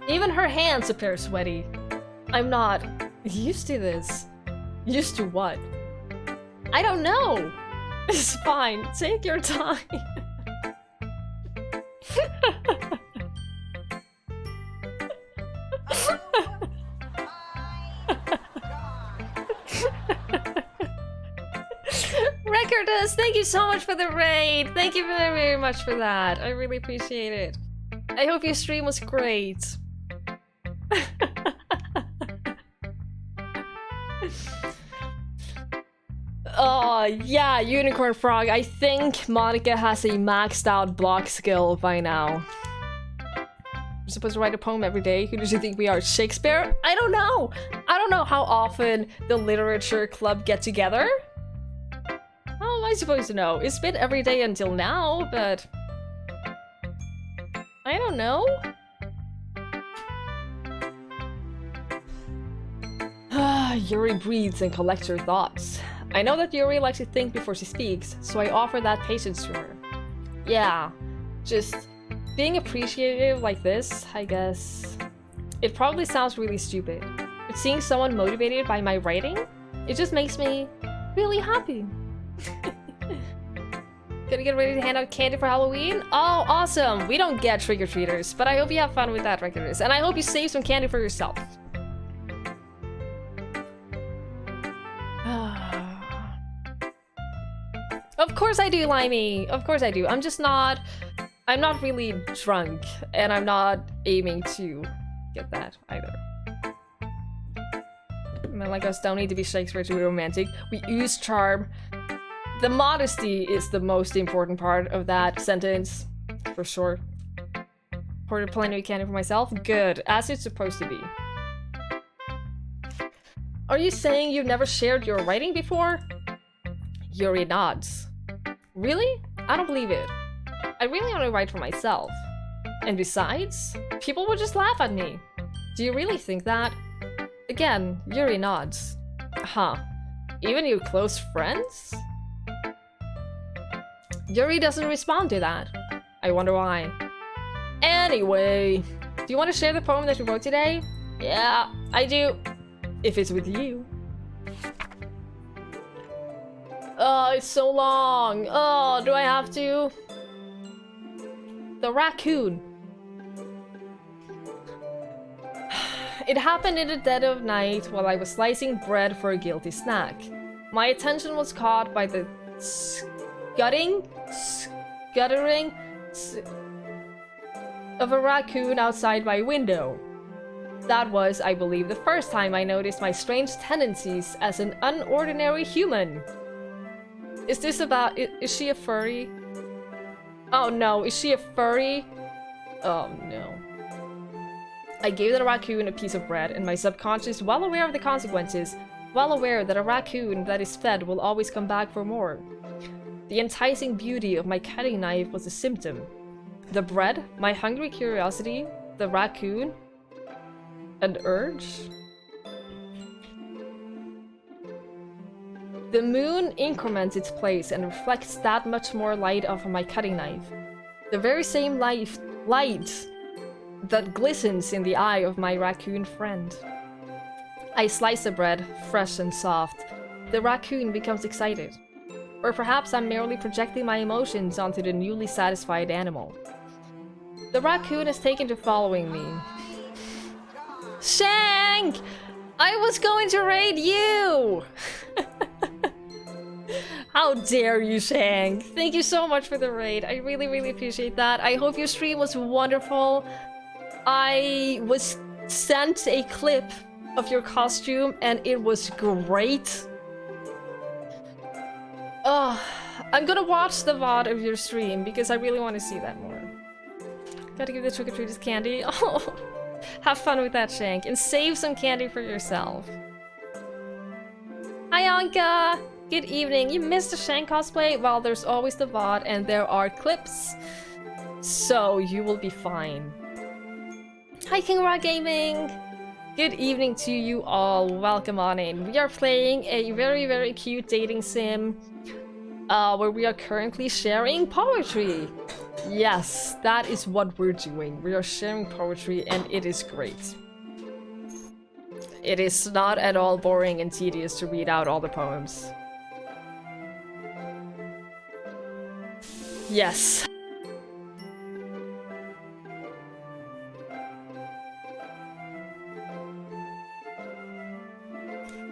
[SPEAKER 1] Even her hands appear sweaty. I'm not used to this. Used to what? I don't know. It's fine. Take your time. Recordus, thank you so much for the raid. Thank you very, very much for that. I really appreciate it. I hope your stream was great. Oh, yeah, Unicorn Frog. I think Monica has a maxed out block skill by now. We're supposed to write a poem every day. Who does you think we are? Shakespeare? I don't know. I don't know how often the literature club get together. How am I supposed to know? It's been every day until now, but I don't know. Yuri breathes and collects her thoughts. I know that Yuri likes to think before she speaks, so I offer that patience to her. Yeah, just being appreciative like this, I guess. It probably sounds really stupid, but seeing someone motivated by my writing, it just makes me really happy. Gonna get ready to hand out candy for Halloween? Oh, awesome! We don't get trick-or-treaters, but I hope you have fun with that, Recordus. And I hope you save some candy for yourself. Of course I do, Limey! Of course I do. I'm not really drunk, and I'm not aiming to get that either. Men like us don't need to be Shakespeare to be romantic. We use charm. The modesty is the most important part of that sentence, for sure. Ordered plenty of candy for myself? Good, as it's supposed to be. Are you saying you've never shared your writing before? Yuri nods. Really? I don't believe it. I really only write for myself. And besides, people would just laugh at me. Do you really think that? Again, Yuri nods. Huh. Even your close friends? Yuri doesn't respond to that. I wonder why. Anyway, do you want to share the poem that you wrote today? Yeah, I do. If it's with you. Oh, it's so long. Oh, do I have to? The raccoon. It happened in the dead of night while I was slicing bread for a guilty snack. My attention was caught by the scuttering of a raccoon outside my window. That was, I believe, the first time I noticed my strange tendencies as an unordinary human. Is this about... is she a furry? Oh no, is she a furry? Oh no. I gave the raccoon a piece of bread, and my subconscious, well aware of the consequences, well aware that a raccoon that is fed will always come back for more. The enticing beauty of my cutting knife was a symptom. The bread, my hungry curiosity, the raccoon, an urge? The moon increments its place and reflects that much more light off of my cutting knife. The very same light that glistens in the eye of my raccoon friend. I slice the bread, fresh and soft. The raccoon becomes excited. Or perhaps I'm merely projecting my emotions onto the newly satisfied animal. The raccoon has taken to following me. Shank! I was going to raid you! How dare you, Shank! Thank you so much for the raid. I really, really appreciate that. I hope your stream was wonderful. I was sent a clip of your costume and it was great. Oh, I'm gonna watch the VOD of your stream because I really want to see that more. Gotta give the trick-or-treaters candy. Oh, have fun with that, Shank, and save some candy for yourself. Hi, Anka! Good evening. You missed the Shank cosplay? Well, there's always the VOD and there are clips, so you will be fine. Hi, King Rock Gaming! Good evening to you all. Welcome on in. We are playing a very, very cute dating sim. where we are currently sharing poetry. Yes, that is what we're doing. We are sharing poetry and it is great. It is not at all boring and tedious to read out all the poems. Yes.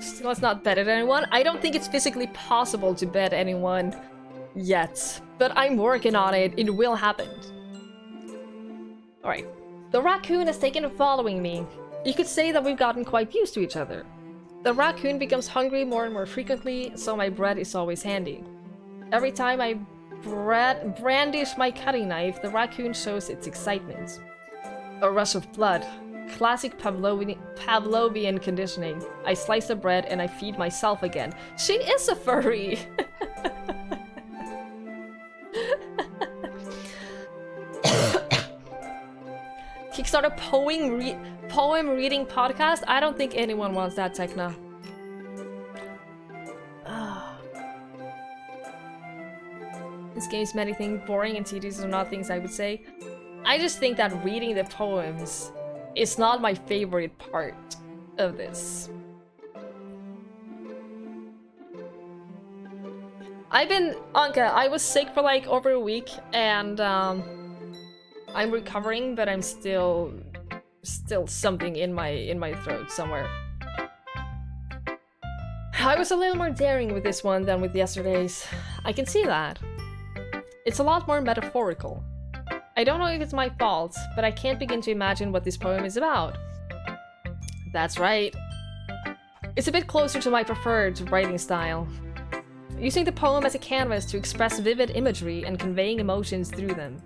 [SPEAKER 1] Still has not betted anyone. I don't think it's physically possible to bet anyone yet, but I'm working on it. It will happen. Alright. The raccoon has taken to following me. You could say that we've gotten quite used to each other. The raccoon becomes hungry more and more frequently, so my bread is always handy. Every time I brandish my cutting knife, the raccoon shows its excitement. A rush of blood. Classic Pavlovian conditioning. I slice the bread and I feed myself again. She is a furry! Kickstarter poem reading podcast? I don't think anyone wants that, Tekna. This game's many things boring and tedious are not things I would say. I just think that reading the poems is not my favorite part of this. Anka, I was sick for like over a week and I'm recovering, but I'm still something in my throat somewhere. I was a little more daring with this one than with yesterday's. I can see that. It's a lot more metaphorical. I don't know if it's my fault, but I can't begin to imagine what this poem is about. That's right. It's a bit closer to my preferred writing style. Using the poem as a canvas to express vivid imagery and conveying emotions through them.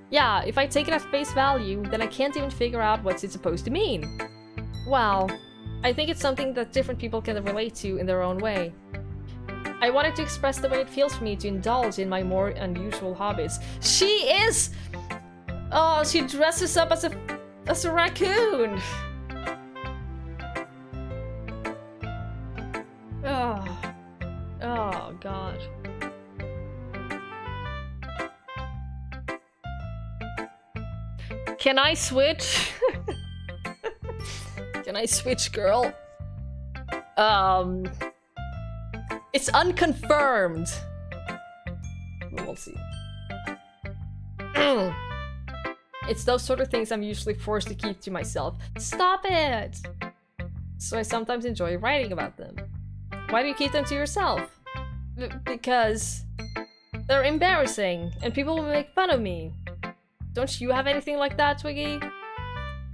[SPEAKER 1] Yeah, if I take it at face value, then I can't even figure out what's it supposed to mean. Well, I think it's something that different people can relate to in their own way. I wanted to express the way it feels for me to indulge in my more unusual hobbies. She is! Oh, she dresses up as a raccoon! Oh, God. Can I switch? Can I switch, girl? It's unconfirmed. We'll see. It's those sort of things I'm usually forced to keep to myself. Stop it! So I sometimes enjoy writing about them. Why do you keep them to yourself? Because they're embarrassing and people will make fun of me. Don't you have anything like that, Twiggie?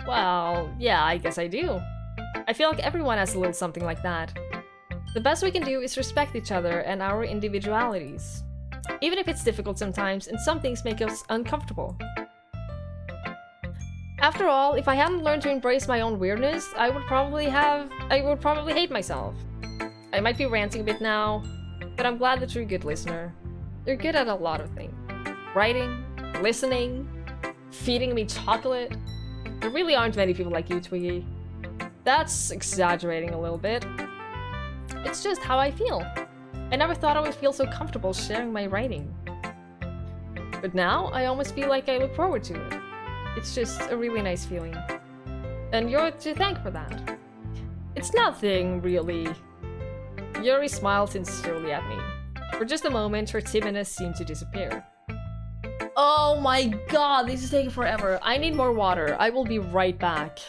[SPEAKER 1] Well, yeah, I guess I do. I feel like everyone has a little something like that. The best we can do is respect each other and our individualities. Even if it's difficult sometimes and some things make us uncomfortable. After all, if I hadn't learned to embrace my own weirdness, I would probably hate myself. I might be ranting a bit now, but I'm glad that you're a good listener. You're good at a lot of things. Writing, listening, feeding me chocolate. There really aren't many people like you, Twiggie. That's exaggerating a little bit. It's just how I feel. I never thought I would feel so comfortable sharing my writing. But now, I almost feel like I look forward to it. It's just a really nice feeling. And you're to thank for that. It's nothing, really. Yuri smiled sincerely at me. For just a moment, her timidness seemed to disappear. Oh my god, this is taking forever. I need more water. I will be right back.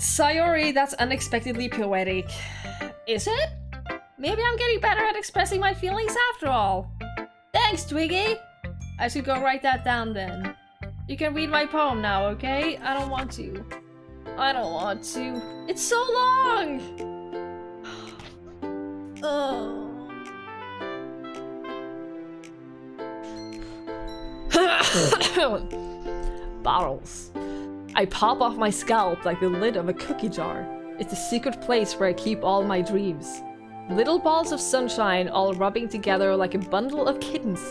[SPEAKER 1] Sayori, that's unexpectedly poetic. Is it? Maybe I'm getting better at expressing my feelings after all. Thanks, Twiggie! I should go write that down then. You can read my poem now, okay? I don't want to. I don't want to. It's so long! Oh. Bottles. I pop off my scalp like the lid of a cookie jar. It's a secret place where I keep all my dreams. Little balls of sunshine all rubbing together like a bundle of kittens.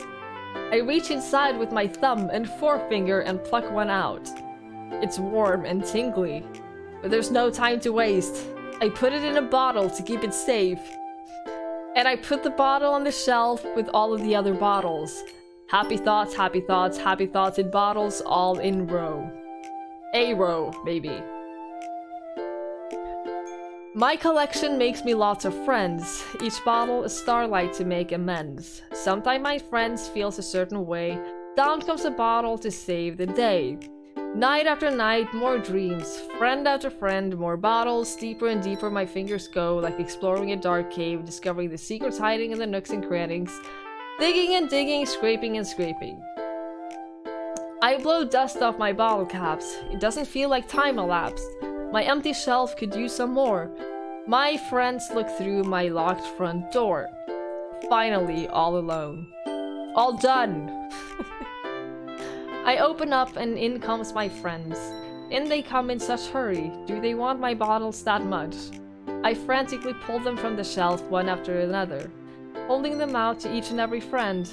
[SPEAKER 1] I reach inside with my thumb and forefinger and pluck one out. It's warm and tingly, but there's no time to waste. I put it in a bottle to keep it safe. And I put the bottle on the shelf with all of the other bottles. Happy thoughts, happy thoughts, happy thoughts in bottles, all in row. A row, maybe. My collection makes me lots of friends. Each bottle a starlight to make amends. Sometimes my friends feels a certain way. Down comes a bottle to save the day. Night after night, more dreams. Friend after friend, more bottles. Deeper and deeper my fingers go, like exploring a dark cave, discovering the secrets hiding in the nooks and crannies. Digging and digging, scraping and scraping. I blow dust off my bottle caps. It doesn't feel like time elapsed. My empty shelf could use some more. My friends look through my locked front door. Finally, all alone. All done! I open up and in comes my friends. In they come in such hurry. Do they want my bottles that much? I frantically pull them from the shelf one after another, holding them out to each and every friend.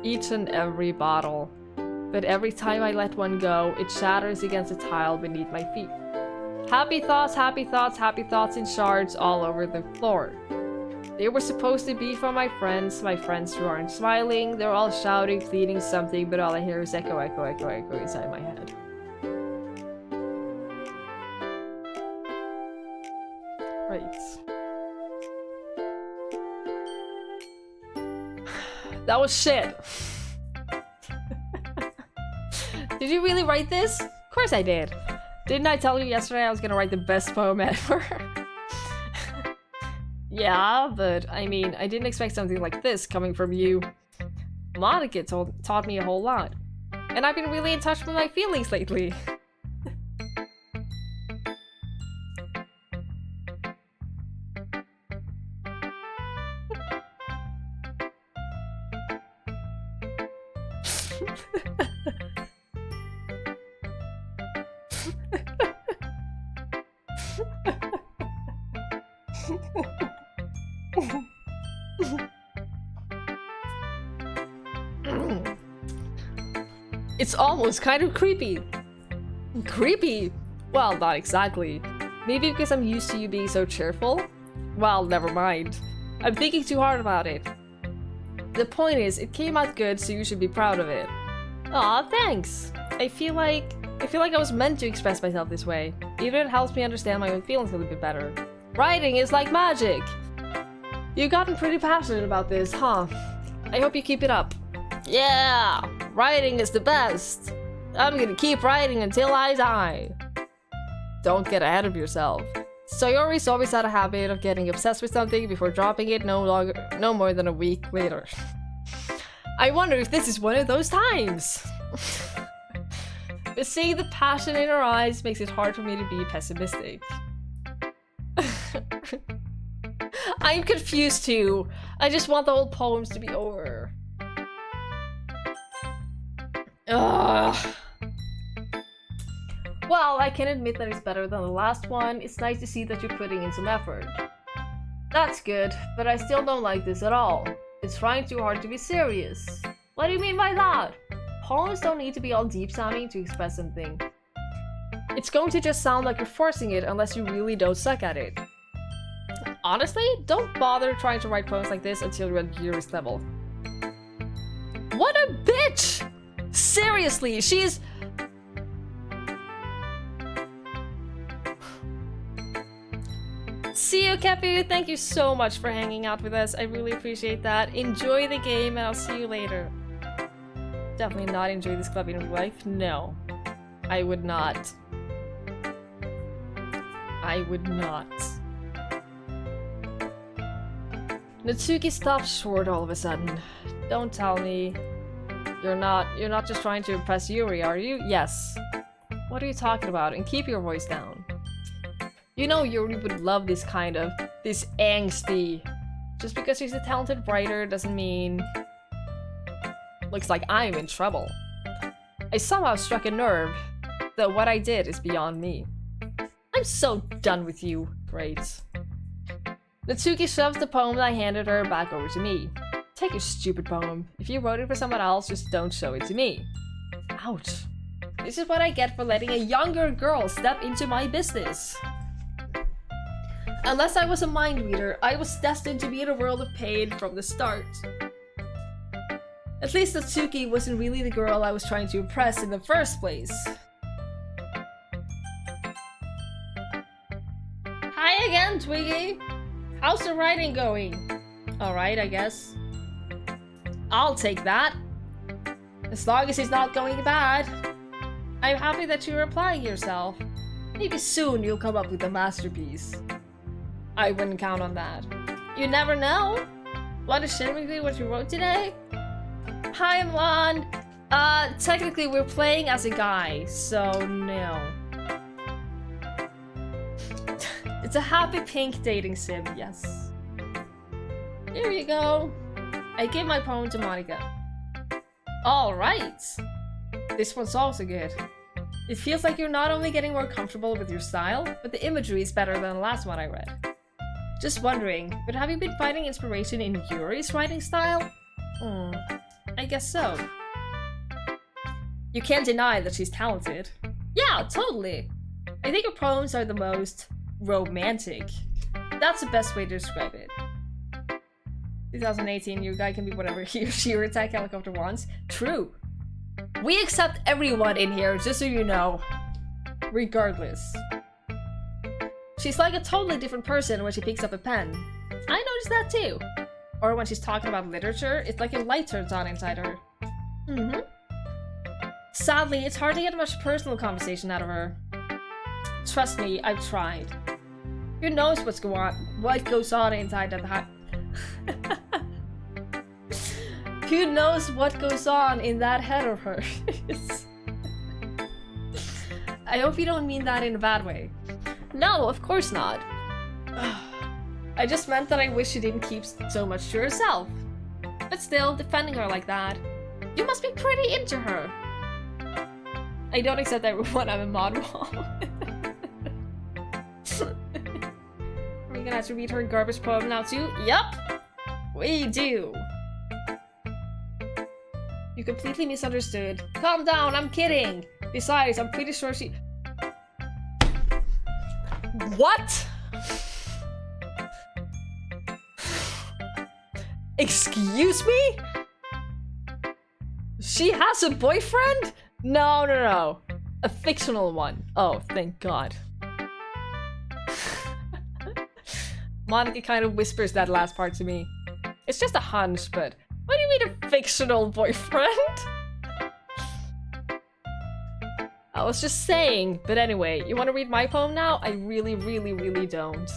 [SPEAKER 1] Each and every bottle. But every time I let one go, it shatters against the tile beneath my feet. Happy thoughts, happy thoughts, happy thoughts in shards all over the floor. They were supposed to be for my friends who aren't smiling. They're all shouting, pleading something, but all I hear is echo, echo, echo, echo inside my head. Right. That was shit. Did you really write this? Of course I did. Didn't I tell you yesterday I was gonna write the best poem ever? Yeah, but I mean, I didn't expect something like this coming from you. Monica taught me a whole lot. And I've been really in touch with my feelings lately. It's almost kind of creepy. Creepy? Well, not exactly. Maybe because I'm used to you being so cheerful? Well, never mind. I'm thinking too hard about it. The point is, it came out good, so you should be proud of it. Aw, thanks. I feel like I was meant to express myself this way. Even it helps me understand my own feelings a little bit better. Writing is like magic. You've gotten pretty passionate about this, huh? I hope you keep it up. Yeah! Writing is the best! I'm gonna keep writing until I die. Don't get ahead of yourself. Sayori's always had a habit of getting obsessed with something before dropping it no more than a week later. I wonder if this is one of those times! But seeing the passion in her eyes makes it hard for me to be pessimistic. I'm confused too. I just want the whole poems to be over. Ugh. Well, I can admit that it's better than the last one. It's nice to see that you're putting in some effort. That's good, but I still don't like this at all. It's trying too hard to be serious. What do you mean by that? Poems don't need to be all deep sounding to express something. It's going to just sound like you're forcing it unless you really don't suck at it. Honestly, don't bother trying to write poems like this until you're at Yuri's level. What a bitch! Seriously, she's... See you, Kepu! Thank you so much for hanging out with us. I really appreciate that. Enjoy the game and I'll see you later. Definitely not enjoy this club in real life. No. I would not. I would not. Natsuki stops short all of a sudden. Don't tell me. You're not just trying to impress Yuri, are you? Yes. What are you talking about? And keep your voice down. You know Yuri would love this angsty. Just because he's a talented writer doesn't mean... Looks like I'm in trouble. I somehow struck a nerve, though what I did is beyond me. I'm so done with you. Great. Natsuki shoves the poem that I handed her back over to me. Take your stupid poem. If you wrote it for someone else, just don't show it to me. Ouch. This is what I get for letting a younger girl step into my business. Unless I was a mind reader, I was destined to be in a world of pain from the start. At least Natsuki wasn't really the girl I was trying to impress in the first place. Hi again, Twiggie! How's the writing going? Alright, I guess. I'll take that. As long as it's not going bad. I'm happy that you're applying yourself. Maybe soon you'll come up with a masterpiece. I wouldn't count on that. You never know. Want to share with me what you wrote today? Hi, I'm Lon. Technically we're playing as a guy, so no. It's a happy pink dating sim, yes. Here you go. I gave my poem to Monica. Alright! This one's also good. It feels like you're not only getting more comfortable with your style, but the imagery is better than the last one I read. Just wondering, but have you been finding inspiration in Yuri's writing style? I guess so. You can't deny that she's talented. Yeah, totally. I think her poems are the most romantic. That's the best way to describe it. 2018, your guy can be whatever he or she or attack helicopter wants. True. We accept everyone in here, just so you know. Regardless. She's like a totally different person when she picks up a pen. I noticed that too. Or when she's talking about literature, it's like a light turns on inside her. Sadly, it's hard to get much personal conversation out of her. Trust me, I've tried. Who knows what goes on inside that Who knows what goes on in that head of hers? I hope you don't mean that in a bad way. No, of course not. I just meant that I wish she didn't keep so much to herself. But still, defending her like that. You must be pretty into her. I don't accept everyone, I'm a model. Are we gonna have to read her garbage poem now too? Yup! We do! You completely misunderstood. Calm down, I'm kidding! Besides, I'm pretty sure she... What?! Excuse me? She has a boyfriend? No. A fictional one. Oh, thank God. Monica kind of whispers that last part to me. It's just a hunch, but what do you mean a fictional boyfriend? I was just saying, but anyway, you want to read my poem now? I really don't.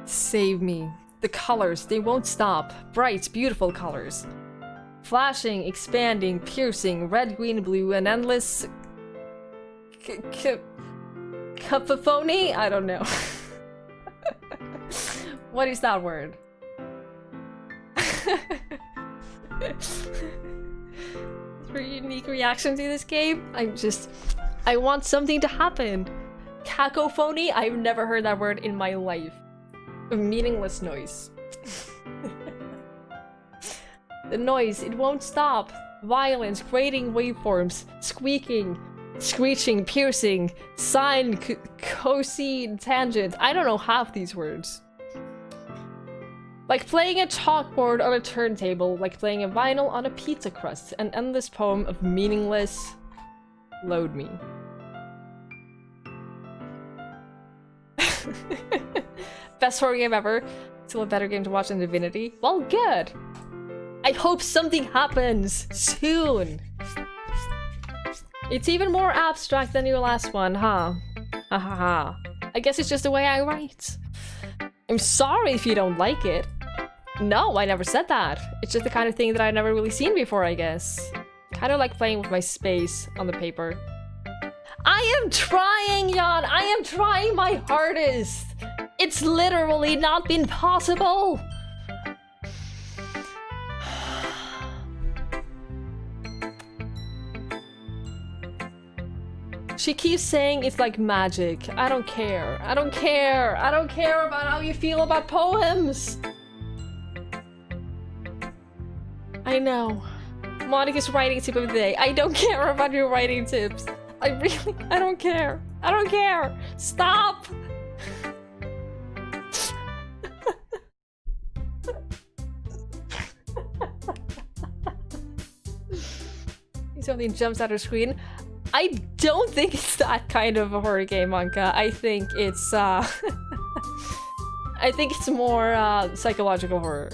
[SPEAKER 1] Save me. The colors, they won't stop. Bright, beautiful colors. Flashing, expanding, piercing, red, green, blue, and endless... cacophony? I don't know. What is that word? For a unique reaction to this game, I want something to happen. Cacophony? I've never heard that word in my life. A meaningless noise. The noise, it won't stop. Violence, grating waveforms, squeaking, screeching, piercing, sine, cosine, tangent. I don't know half these words. Like playing a chalkboard on a turntable, like playing a vinyl on a pizza crust. An endless poem of meaningless... Load me. Best horror game ever. Still a better game to watch than Divinity. Well, good. I hope something happens soon. It's even more abstract than your last one, huh? Ha ha ha. I guess it's just the way I write. I'm sorry if you don't like it. No, I never said that. It's just the kind of thing that I've never really seen before, I guess. Kind of like playing with my space on the paper. I am trying, Jan! I am trying my hardest! It's literally not been possible! She keeps saying it's like magic. I don't care. I don't care. I don't care about how you feel about poems. I know. Monica's writing tip of the day. I don't care about your writing tips. I don't care. I don't care. Stop. Something jumps out of screen. I don't think it's that kind of a horror game, Monica. I think it's I think it's more psychological horror.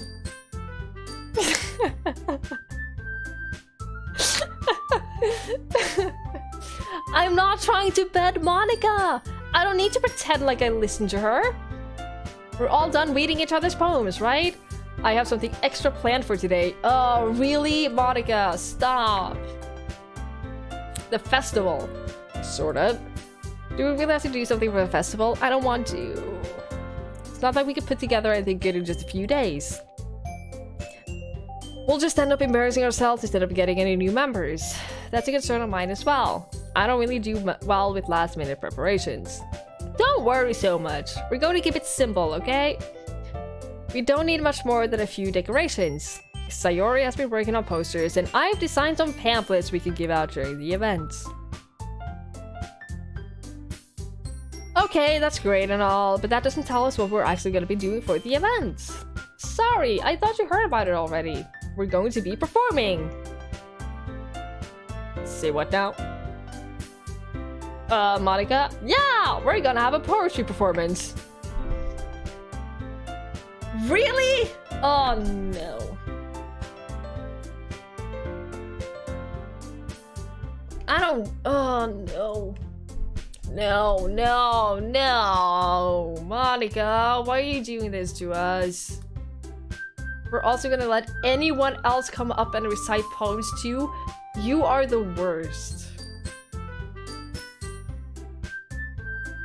[SPEAKER 1] I'm not trying to bed Monica. I don't need to pretend like I listened to her. We're all done reading each other's poems, right? I have something extra planned for today. Oh, really? Monica, stop. The festival. Sort of. Do we really have to do something for the festival? I don't want to. It's not like we could put together anything good in just a few days. We'll just end up embarrassing ourselves instead of getting any new members. That's a concern of mine as well. I don't really do well with last minute preparations. Don't worry so much. We're going to keep it simple, okay? We don't need much more than a few decorations. Sayori has been working on posters, and I've designed some pamphlets we can give out during the event. Okay, that's great and all, but that doesn't tell us what we're actually going to be doing for the event. Sorry, I thought you heard about it already. We're going to be performing. Say what now? Monica? Yeah, we're gonna have a poetry performance. Really? Oh no. Oh no. No. Monica, why are you doing this to us? We're also gonna let anyone else come up and recite poems too? You are the worst.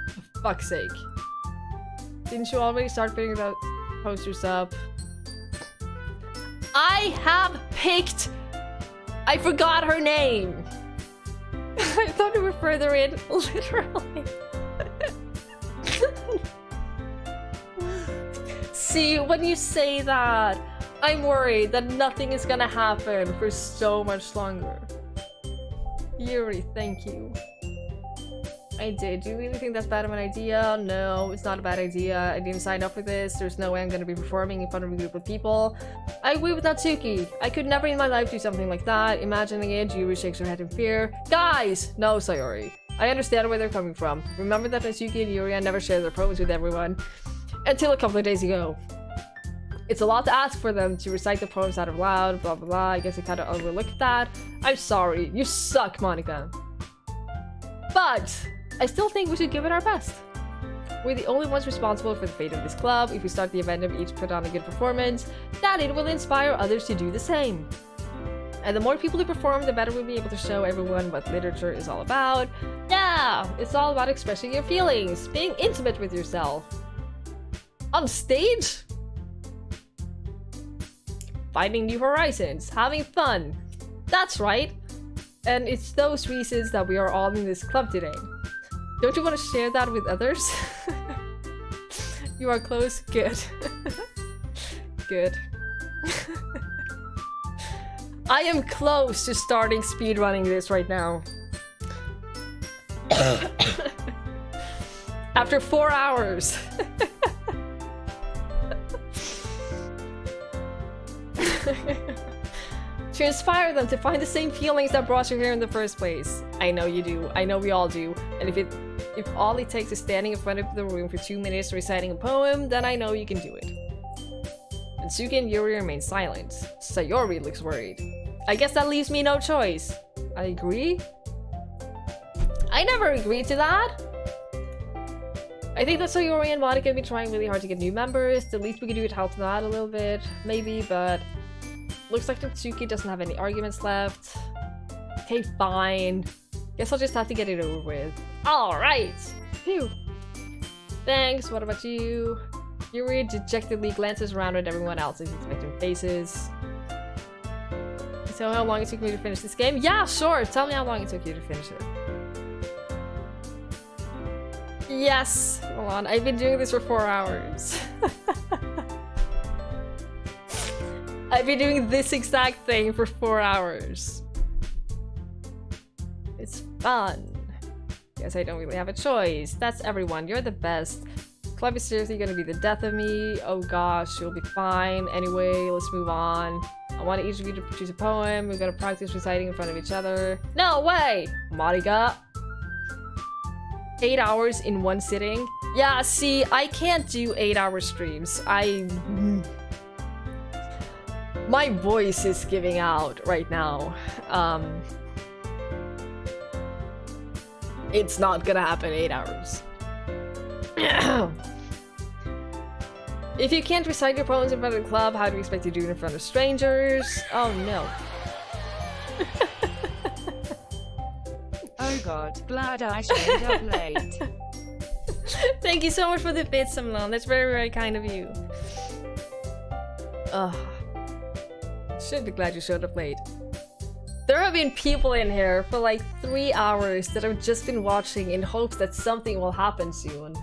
[SPEAKER 1] For fuck's sake. Didn't you already start putting those posters up? I have picked... I forgot her name. I thought we were further in, literally. See, when you say that, I'm worried that nothing is gonna happen for so much longer. Yuri, thank you. I did. Do you really think that's bad of an idea? No, it's not a bad idea. I didn't sign up for this. There's no way I'm gonna be performing in front of a group of people. I agree with Natsuki. I could never in my life do something like that. Imagining it, Yuri shakes her head in fear. Guys! No, Sayori. I understand where they're coming from. Remember that Natsuki and Yuri never shared their poems with everyone. Until a couple of days ago. It's a lot to ask for them to recite the poems out loud, blah blah blah. I guess I kind of overlooked that. I'm sorry. You suck, Monica. But I still think we should give it our best. We're the only ones responsible for the fate of this club. If we start the event and each put on a good performance, then it will inspire others to do the same. And the more people who perform, the better we'll be able to show everyone what literature is all about. Yeah, it's all about expressing your feelings, being intimate with yourself. On stage? Finding new horizons, having fun. That's right. And it's those reasons that we are all in this club today. Don't you want to share that with others? You are close? Good. Good. I am close to starting speedrunning this right now. After 4 hours. To inspire them to find the same feelings that brought you here in the first place. I know you do. I know we all do. And if all it takes is standing in front of the room for 2 minutes reciting a poem, then I know you can do it. And Suki and Yuri remain silent. Sayori looks worried. I guess that leaves me no choice. I agree. I never agreed to that. I think that's why Yuri and Monica have been trying really hard to get new members. The least we can do is help that a little bit, maybe, but looks like Natsuki doesn't have any arguments left. Okay, fine. Guess I'll just have to get it over with. Alright! Phew. Thanks, what about you? Yuri dejectedly glances around at everyone else's expectant faces. So how long it took me to finish this game? Yeah, sure! Tell me how long it took you to finish it. Yes! Hold on, I've been doing this for 4 hours. I've been doing this exact thing for 4 hours. It's fun. Guess I don't really have a choice. That's everyone. You're the best. Club is seriously gonna be the death of me. Oh gosh, you'll be fine. Anyway, let's move on. I want each of you to produce a poem. We're gonna practice reciting in front of each other. No way! Monica. 8 hours in one sitting. Yeah, see, I can't do 8-hour streams. My voice is giving out right now. It's not gonna happen 8 hours. If you can't recite your poems in front of the club, how do you expect to do it in front of strangers? Oh no.
[SPEAKER 3] Oh god, glad I showed up late.
[SPEAKER 1] Thank you so much for the bit, Simlon. That's very, very kind of you. Ugh. Should be glad you showed up late. There have been people in here for like 3 hours that have just been watching in hopes that something will happen soon.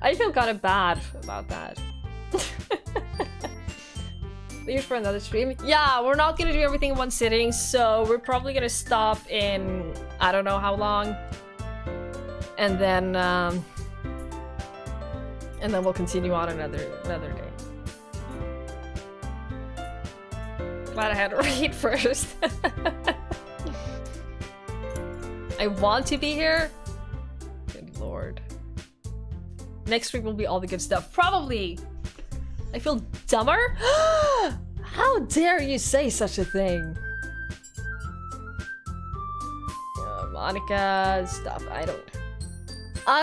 [SPEAKER 1] I feel kind of bad about that. Leave for another stream? Yeah, we're not gonna do everything in one sitting, so we're probably gonna stop in I don't know how long. And then we'll continue on another day. Glad I had to read first. I want to be here? Good lord. Next week will be all the good stuff. Probably! I feel dumber? How dare you say such a thing? Monica stuff. I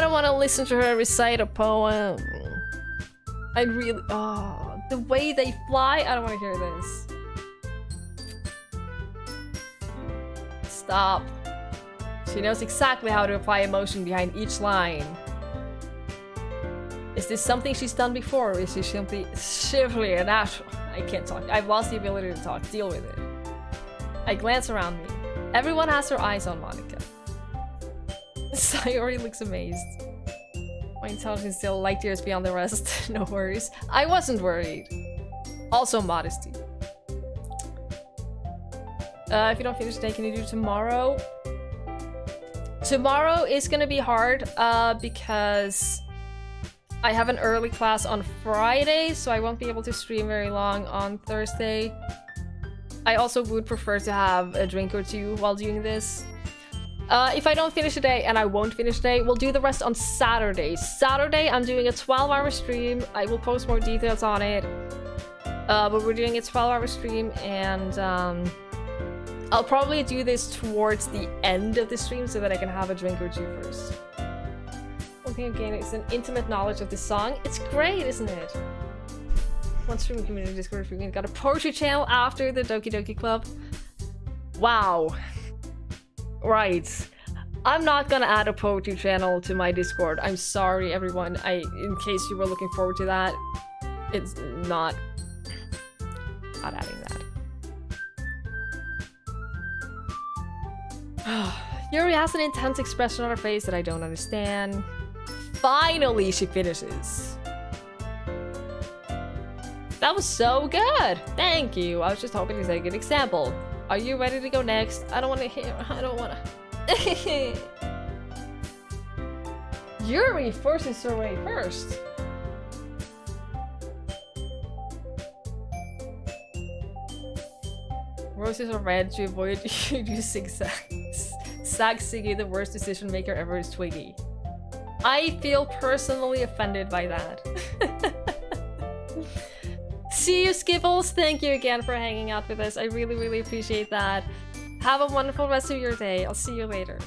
[SPEAKER 1] don't want to listen to her recite a poem. I really... Oh, the way they fly? I don't want to hear this. Stop. She knows exactly how to apply emotion behind each line. Is this something she's done before, or is she simply a natural? I can't talk. I've lost the ability to talk. Deal with it. I glance around me. Everyone has their eyes on Monica. Sayori looks amazed. My intelligence is still light years beyond the rest. No worries. I wasn't worried. Also modesty. If you don't finish today, can you do tomorrow? Tomorrow is gonna be hard because I have an early class on Friday, so I won't be able to stream very long on Thursday. I also would prefer to have a drink or two while doing this. If I don't finish today, and I won't finish today, we'll do the rest on Saturday. Saturday, I'm doing a 12-hour stream. I will post more details on it. But we're doing a 12-hour stream, and I'll probably do this towards the end of the stream so that I can have a drink or two first. One thing again, it's an intimate knowledge of the song. It's great, isn't it? One stream community Discord, we got a poetry channel after the Doki Doki Club. Wow. Right. I'm not gonna add a poetry channel to my Discord. I'm sorry, everyone. In case you were looking forward to that, it's not adding that. Yuri has an intense expression on her face that I don't understand. Finally, she finishes. That was so good! Thank you! I was just hoping to set a good example. Are you ready to go next? I don't want to hear. I don't want to. Yuri forces her way first. Roses are red to avoid using Sagsigi, the worst decision maker ever, is Twiggie. I feel personally offended by that. See you, Skipples! Thank you again for hanging out with us. I really, really appreciate that. Have a wonderful rest of your day. I'll see you later.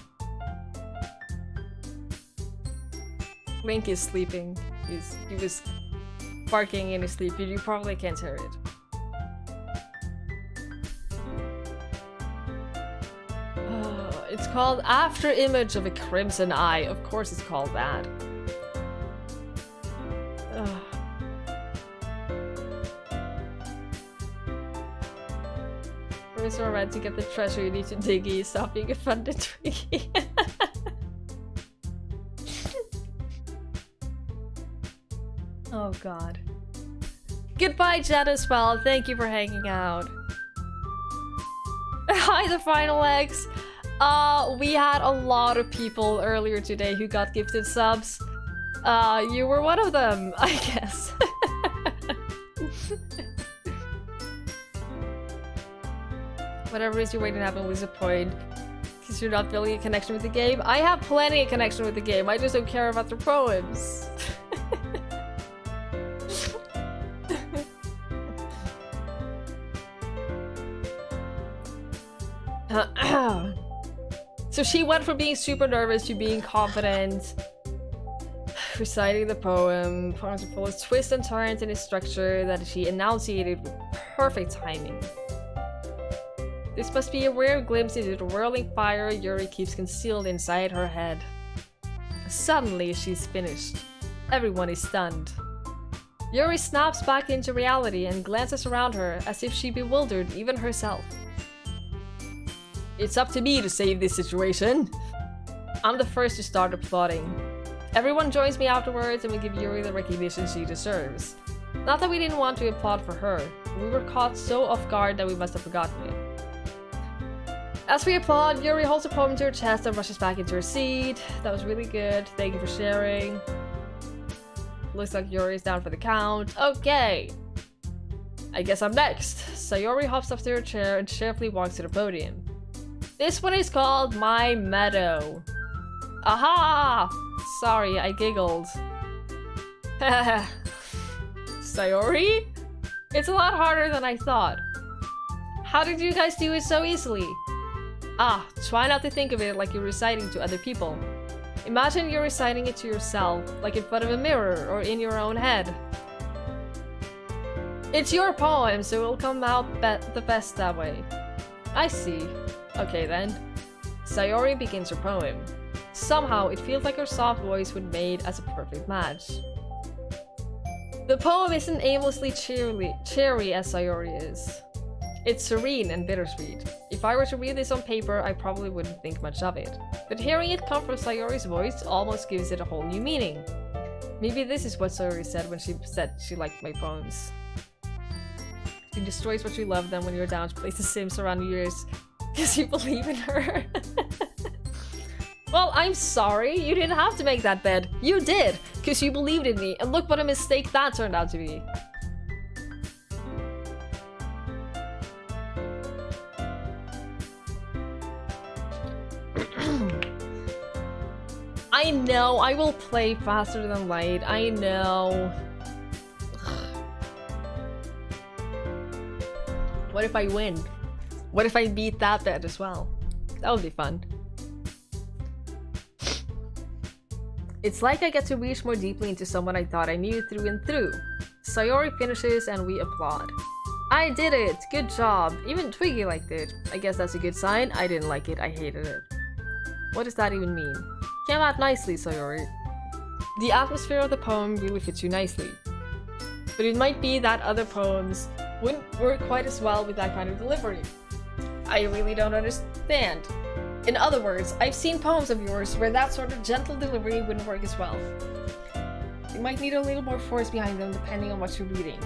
[SPEAKER 1] Link is sleeping. He was barking in his sleep. You probably can't hear it. It's called After Image of a Crimson Eye. Of course it's called that. First alright, to get the treasure you need to Diggy. Stop being offended, Twiggie. Oh god. Goodbye, Jet, as well. Thank you for hanging out. Hi, the Final X. We had a lot of people earlier today who got gifted subs. You were one of them, I guess. Whatever is you're waiting to happen will disappoint. Because you're not building a connection with the game. I have plenty of connection with the game, I just don't care about their poems. So she went from being super nervous to being confident, reciting the poem. Poems are full of twists and turns in its structure that she enunciated with perfect timing. This must be a rare glimpse into the whirling fire Yuri keeps concealed inside her head. Suddenly, she's finished. Everyone is stunned. Yuri snaps back into reality and glances around her as if she bewildered even herself. It's up to me to save this situation. I'm the first to start applauding. Everyone joins me afterwards and we give Yuri the recognition she deserves. Not that we didn't want to applaud for her, but we were caught so off guard that we must have forgotten it. As we applaud, Yuri holds a poem to her chest and rushes back into her seat. That was really good. Thank you for sharing. Looks like Yuri is down for the count. Okay. I guess I'm next. Sayori hops up to her chair and cheerfully walks to the podium. This one is called My Meadow. Aha! Sorry, I giggled. Sayori? It's a lot harder than I thought. How did you guys do it so easily? Try not to think of it like you're reciting to other people. Imagine you're reciting it to yourself, like in front of a mirror or in your own head. It's your poem, so it'll come out the best that way. I see. Okay then. Sayori begins her poem. Somehow, it feels like her soft voice would made as a perfect match. The poem isn't aimlessly cheery as Sayori is. It's serene and bittersweet. If I were to read this on paper, I probably wouldn't think much of it. But hearing it come from Sayori's voice almost gives it a whole new meaning. Maybe this is what Sayori said when she said she liked my poems. She destroys what you love, then when you're down, she plays The Sims around New Year's because you believe in her. Well, I'm sorry, you didn't have to make that bed. You did, because you believed in me, and look what a mistake that turned out to be. I know, I will play faster than light, I know. What if I win? What if I beat that bed as well? That would be fun. It's like I get to reach more deeply into someone I thought I knew through and through. Sayori finishes and we applaud. I did it! Good job! Even Twiggy liked it. I guess that's a good sign. I didn't like it, I hated it. What does that even mean? Came out nicely, Sayori. The atmosphere of the poem really fits you nicely. But it might be that other poems wouldn't work quite as well with that kind of delivery. I really don't understand. In other words, I've seen poems of yours where that sort of gentle delivery wouldn't work as well. You might need a little more force behind them depending on what you're reading.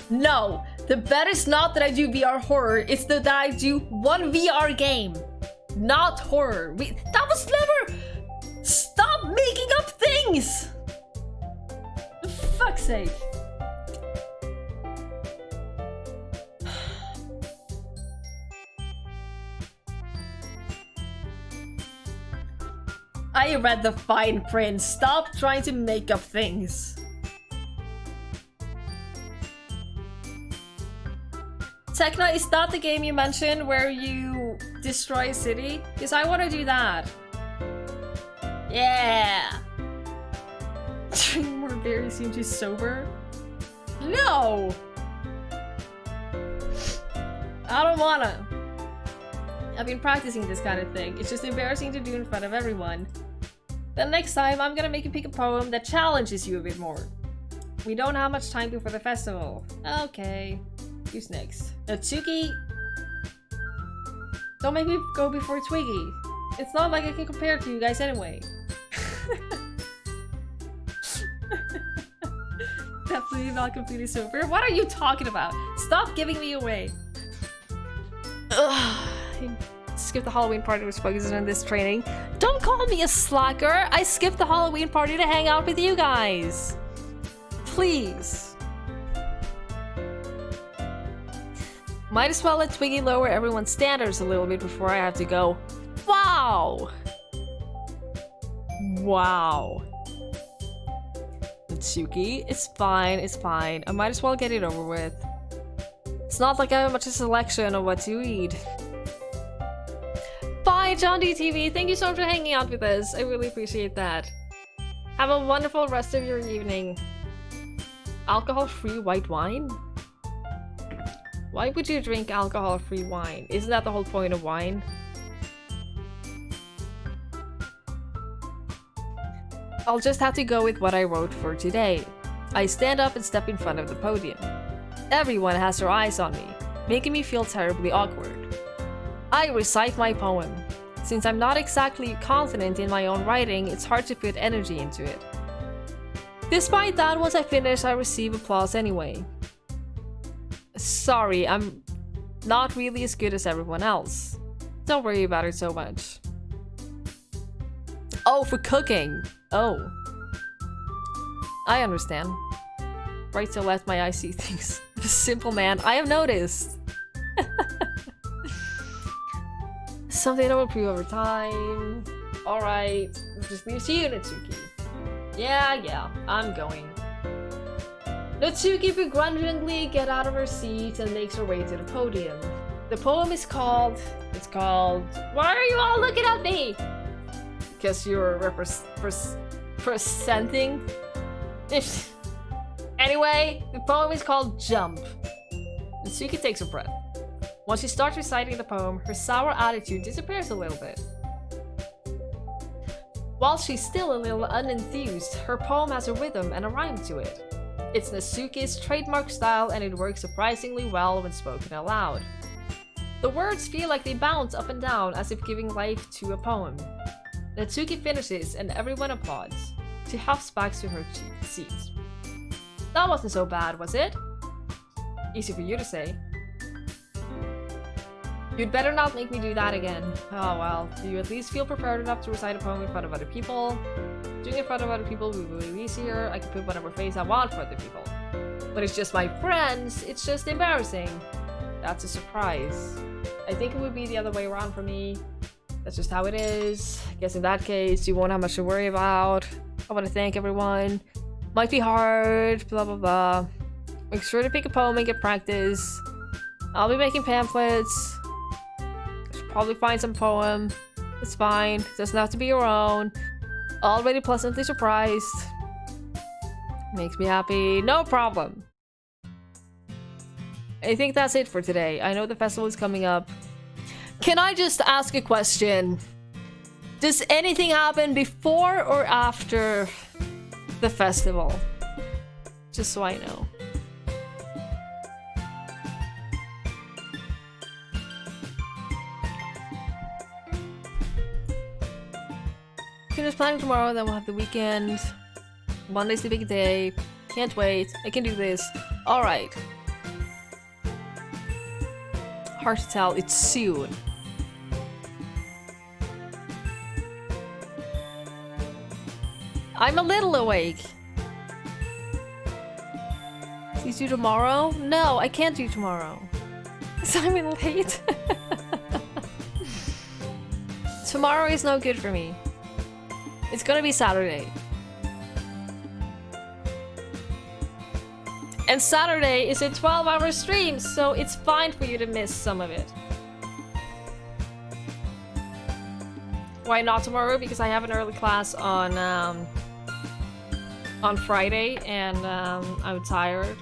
[SPEAKER 1] No! The bet is not that I do VR horror, it's that I do one VR game. Not horror. That was never... Stop making up things! For fuck's sake. I read the fine print. Stop trying to make up things. Tekna, is that the game you mentioned where you destroy a city? Because I want to do that. Yeah! Drink more berries seem too sober? No! I don't wanna. I've been practicing this kind of thing. It's just embarrassing to do in front of everyone. Then next time, I'm gonna make you pick a poem that challenges you a bit more. We don't have much time before the festival. Okay. Who's next? Natsuki? Don't make me go before Twiggy. It's not like I can compare to you guys anyway. Definitely not completely sober. What are you talking about? Stop giving me away. Ugh. Skip the Halloween party was focusing on this training. Don't call me a slacker! I skipped the Halloween party to hang out with you guys. Please. Might as well let Twiggy lower everyone's standards a little bit before I have to go. Wow! Wow. Natsuki, it's fine, it's fine. I might as well get it over with. It's not like I have much of a selection of what to eat. Bye, John DTV. Thank you so much for hanging out with us. I really appreciate that. Have a wonderful rest of your evening. Alcohol-free white wine? Why would you drink alcohol-free wine? Isn't that the whole point of wine? I'll just have to go with what I wrote for today. I stand up and step in front of the podium. Everyone has their eyes on me, making me feel terribly awkward. I recite my poem. Since I'm not exactly confident in my own writing, it's hard to put energy into it. Despite that, once I finish, I receive applause anyway. Sorry, I'm not really as good as everyone else. Don't worry about it so much. Oh, for cooking! Oh. I understand. Right to left, my eyes see things. Simple man, I have noticed! Something that will improve over time. Alright, it just leaves you, Natsuki. Yeah, I'm going. Natsuki begrudgingly gets out of her seat and makes her way to the podium. The poem is called... Why are you all looking at me? Because you're presenting? Anyway, the poem is called Jump. Natsuki takes a breath. Once she starts reciting the poem, her sour attitude disappears a little bit. While she's still a little unenthused, her poem has a rhythm and a rhyme to it. It's Natsuki's trademark style and it works surprisingly well when spoken aloud. The words feel like they bounce up and down as if giving life to a poem. Natsuki finishes and everyone applauds. She huffs back to her seat. That wasn't so bad, was it? Easy for you to say. You'd better not make me do that again. Oh well, do you at least feel prepared enough to recite a poem in front of other people? Doing it in front of other people will be really easier. I can put whatever face I want for other people. But it's just my friends, it's just embarrassing. That's a surprise. I think it would be the other way around for me. That's just how it is. I guess in that case, you won't have much to worry about. I want to thank everyone. Might be hard, blah blah blah. Make sure to pick a poem and get practice. I'll be making pamphlets. Probably find some poem. It's fine. It doesn't have to be your own. Already pleasantly surprised. Makes me happy. No problem. I think that's it for today. I know the festival is coming up. Can I just ask a question? Does anything happen before or after the festival? Just so I know. Finish planning tomorrow, then we'll have the weekend. Monday's the big day. Can't wait. I can do this. Alright. Hard to tell. It's soon. I'm a little awake. Please do tomorrow? No, I can't do tomorrow. Is I'm in late? Tomorrow is no good for me. It's gonna be Saturday. And Saturday is a 12-hour stream, so it's fine for you to miss some of it. Why not tomorrow? Because I have an early class on Friday, and I'm tired.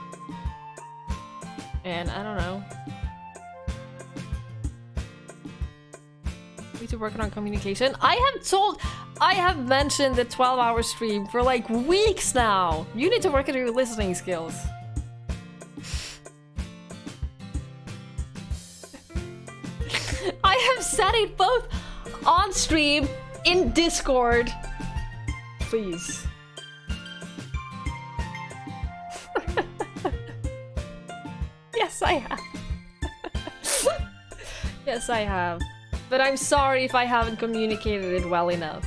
[SPEAKER 1] And I don't know. Need to work on communication. I have mentioned the 12-hour stream for like weeks now. You need to work on your listening skills. I have said it both on stream, in Discord. Please. Yes, I have. Yes, I have. But I'm sorry if I haven't communicated it well enough.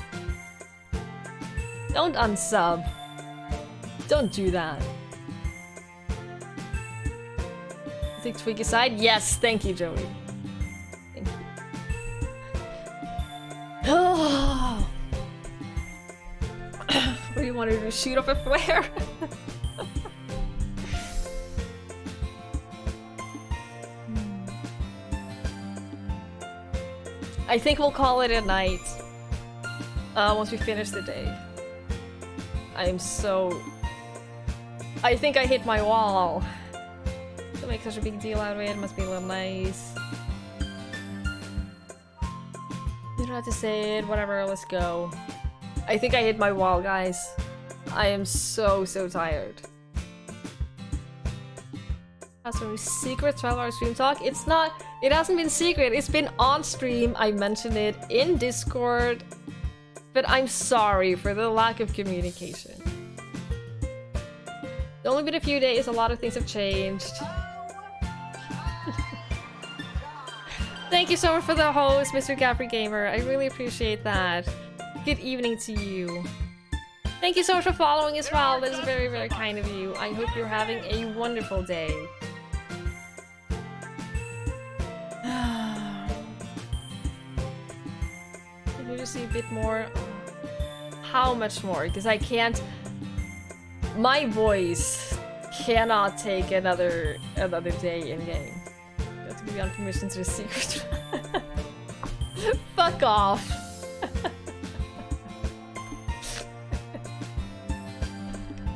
[SPEAKER 1] Don't unsub. Don't do that. Take Twiggy aside? Yes, thank you, Joey. Thank you. What do you want to do? Shoot off a flare? I think we'll call it a night. Once we finish the day. I think I hit my wall. To make such a big deal out of it, must be a little nice. You don't have to say it, whatever, let's go. I think I hit my wall, guys. I am so tired. That's a secret 12-hour stream talk. It hasn't been secret, it's been on stream. I mentioned it in Discord. But I'm sorry for the lack of communication. It's only been a few days, a lot of things have changed. Thank you so much for the host, Mr. Gaffrey Gamer. I really appreciate that. Good evening to you. Thank you so much for following as well. That is very, very kind of you. I hope you're having a wonderful day. Can you just see a bit more? How much more? Because I can't... My voice cannot take another day in game. You have to give me on permission to the secret. Fuck off.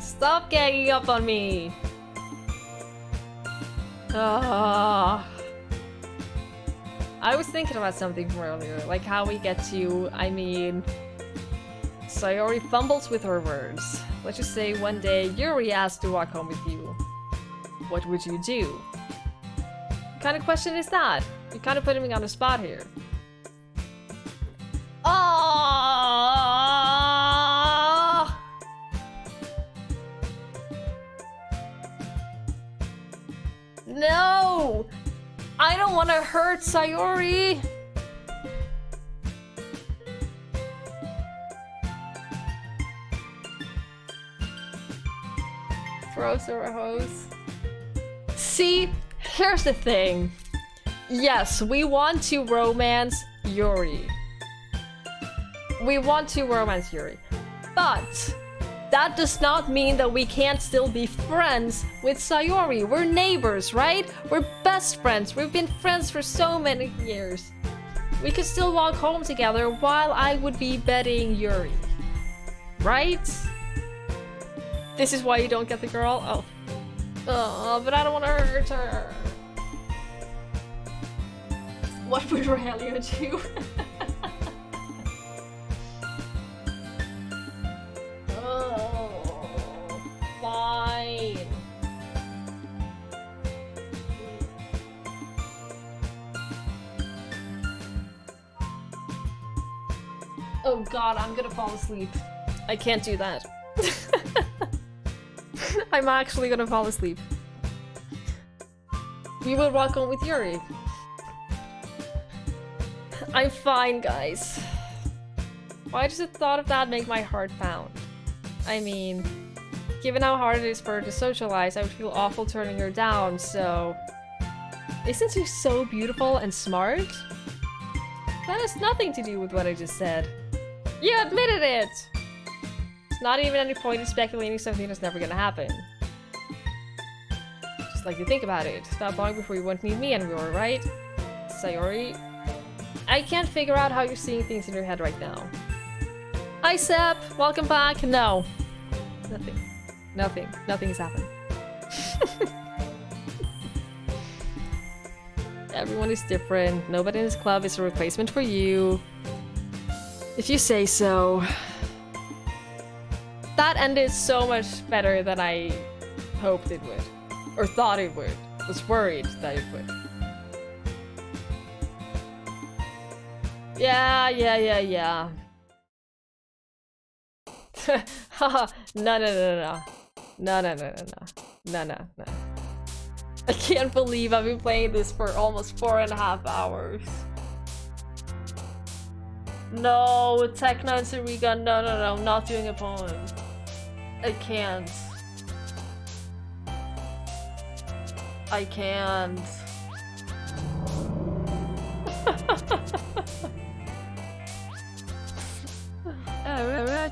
[SPEAKER 1] Stop ganging up on me. I was thinking about something from earlier, like how we get to, I mean, Sayori fumbles with her words. Let's just say one day Yuri asked to walk home with you. What would you do? What kind of question is that? You're kind of putting me on the spot here. Oh! No! I don't want to hurt Sayori! Throws or a hose. See, here's the thing. Yes, we want to romance Yuri. We want to romance Yuri. But that does not mean that we can't still be friends with Sayori. We're neighbors, right? We're best friends. We've been friends for so many years. We could still walk home together while I would be bedding Yuri. Right? This is why you don't get the girl? Oh. Oh, but I don't want to hurt her. What would Raelia do? Oh, fine. Oh god, I'm gonna fall asleep. I can't do that. I'm actually gonna fall asleep. We will walk home with Yuri. I'm fine, guys. Why does the thought of that make my heart pound? I mean, given how hard it is for her to socialize, I would feel awful turning her down, so... Isn't she so beautiful and smart? That has nothing to do with what I just said. You admitted it! There's not even any point in speculating something that's never gonna happen. Just like to think about it. Not long before you wouldn't need me anymore, right? Sayori? I can't figure out how you're seeing things in your head right now. Hi, Sep. Welcome back. No. Nothing. Nothing. Nothing's happened. Everyone is different. Nobody in this club is a replacement for you. If you say so. That ended so much better than I hoped it would. Or thought it would. Was worried that it would. Yeah. Haha. No. No. I can't believe I've been playing this for almost 4.5 hours. No, Tekna and Sarika, no, not doing a poem. I can't. I can't.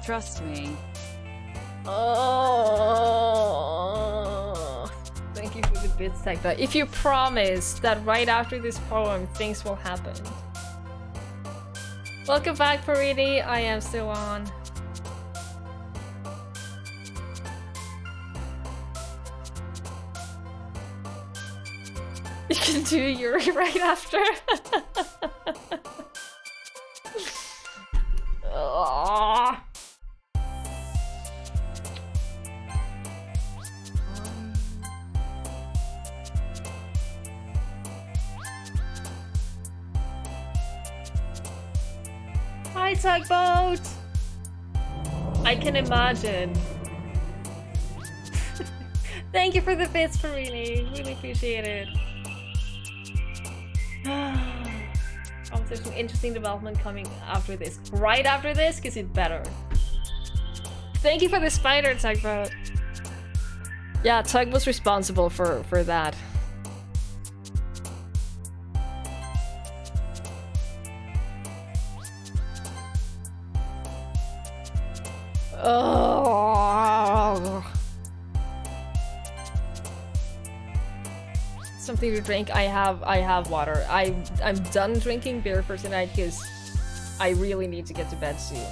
[SPEAKER 3] Trust me.
[SPEAKER 1] Oh, thank you for the bits, Tekna. If you promise that right after this poem, things will happen. Welcome back, Parini. I am still on. You can do Yuri right after. Oh. Hi, Tugboat! I can imagine. Thank you for the bits, Farini. Really appreciate it. Oh, there's some interesting development coming after this. Right after this, because it's better. Thank you for the spider, Tugboat. Yeah, Tug was responsible for that. Oh. Something to drink. I have water. I'm done drinking beer for tonight because I really need to get to bed soon.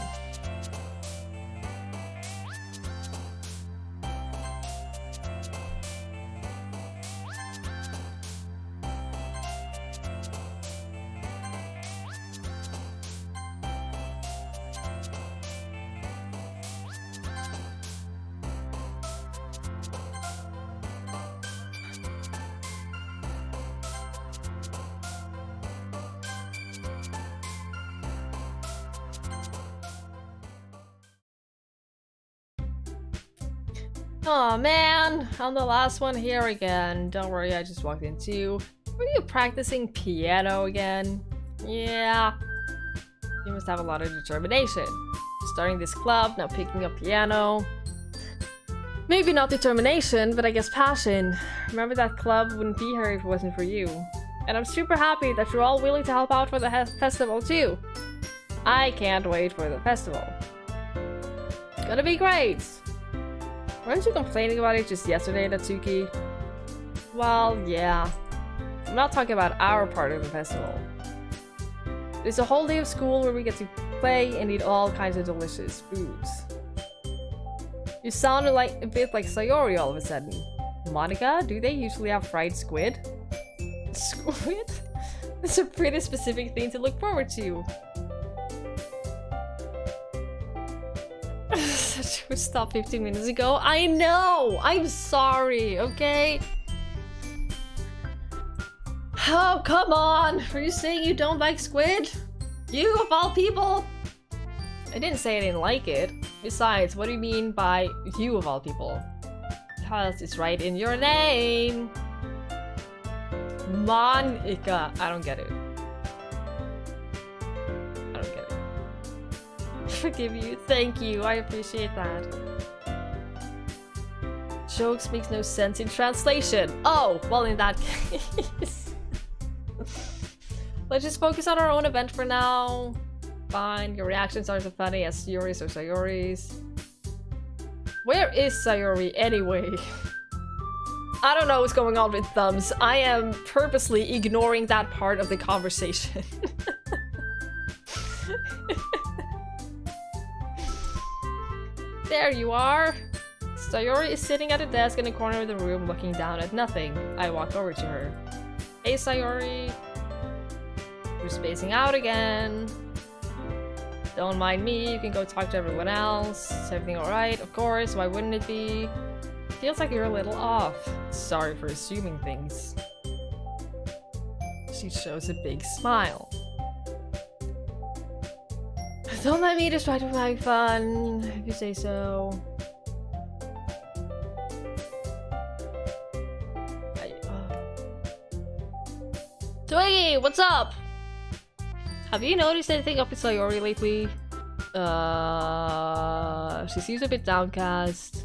[SPEAKER 1] Oh man, I'm the last one here again. Don't worry, I just walked in too. Were you practicing piano again? Yeah. You must have a lot of determination. Starting this club, now picking up piano. Maybe not determination, but I guess passion. Remember that club wouldn't be here if it wasn't for you. And I'm super happy that you're all willing to help out for the festival too. I can't wait for the festival. It's gonna be great. Weren't you complaining about it just yesterday, Natsuki? Well, yeah. I'm not talking about our part of the festival. There's a whole day of school where we get to play and eat all kinds of delicious foods. You sounded like a bit like Sayori all of a sudden. Monica, do they usually have fried squid? Squid? That's a pretty specific thing to look forward to. We stopped 15 minutes ago. I know! I'm sorry, okay? Oh, come on! Are you saying you don't like squid? You, of all people? I didn't say I didn't like it. Besides, what do you mean by you, of all people? Because it's right in your name. Monica. I don't get it. Forgive you. Thank you. I appreciate that. Jokes makes no sense in translation. Oh, well in that case. Let's just focus on our own event for now. Fine, your reactions aren't as funny as Yuri's or Sayori's. Where is Sayori anyway? I don't know what's going on with thumbs. I am purposely ignoring that part of the conversation. There you are! Sayori is sitting at a desk in a corner of the room looking down at nothing. I walk over to her. Hey Sayori. You're spacing out again. Don't mind me, you can go talk to everyone else. Is everything alright? Of course, why wouldn't it be? Feels like you're a little off. Sorry for assuming things. She shows a big smile. Don't let me distract you from having fun, if you say so. Twiggie, what's up? Have you noticed anything up with Sayori lately? She seems a bit downcast.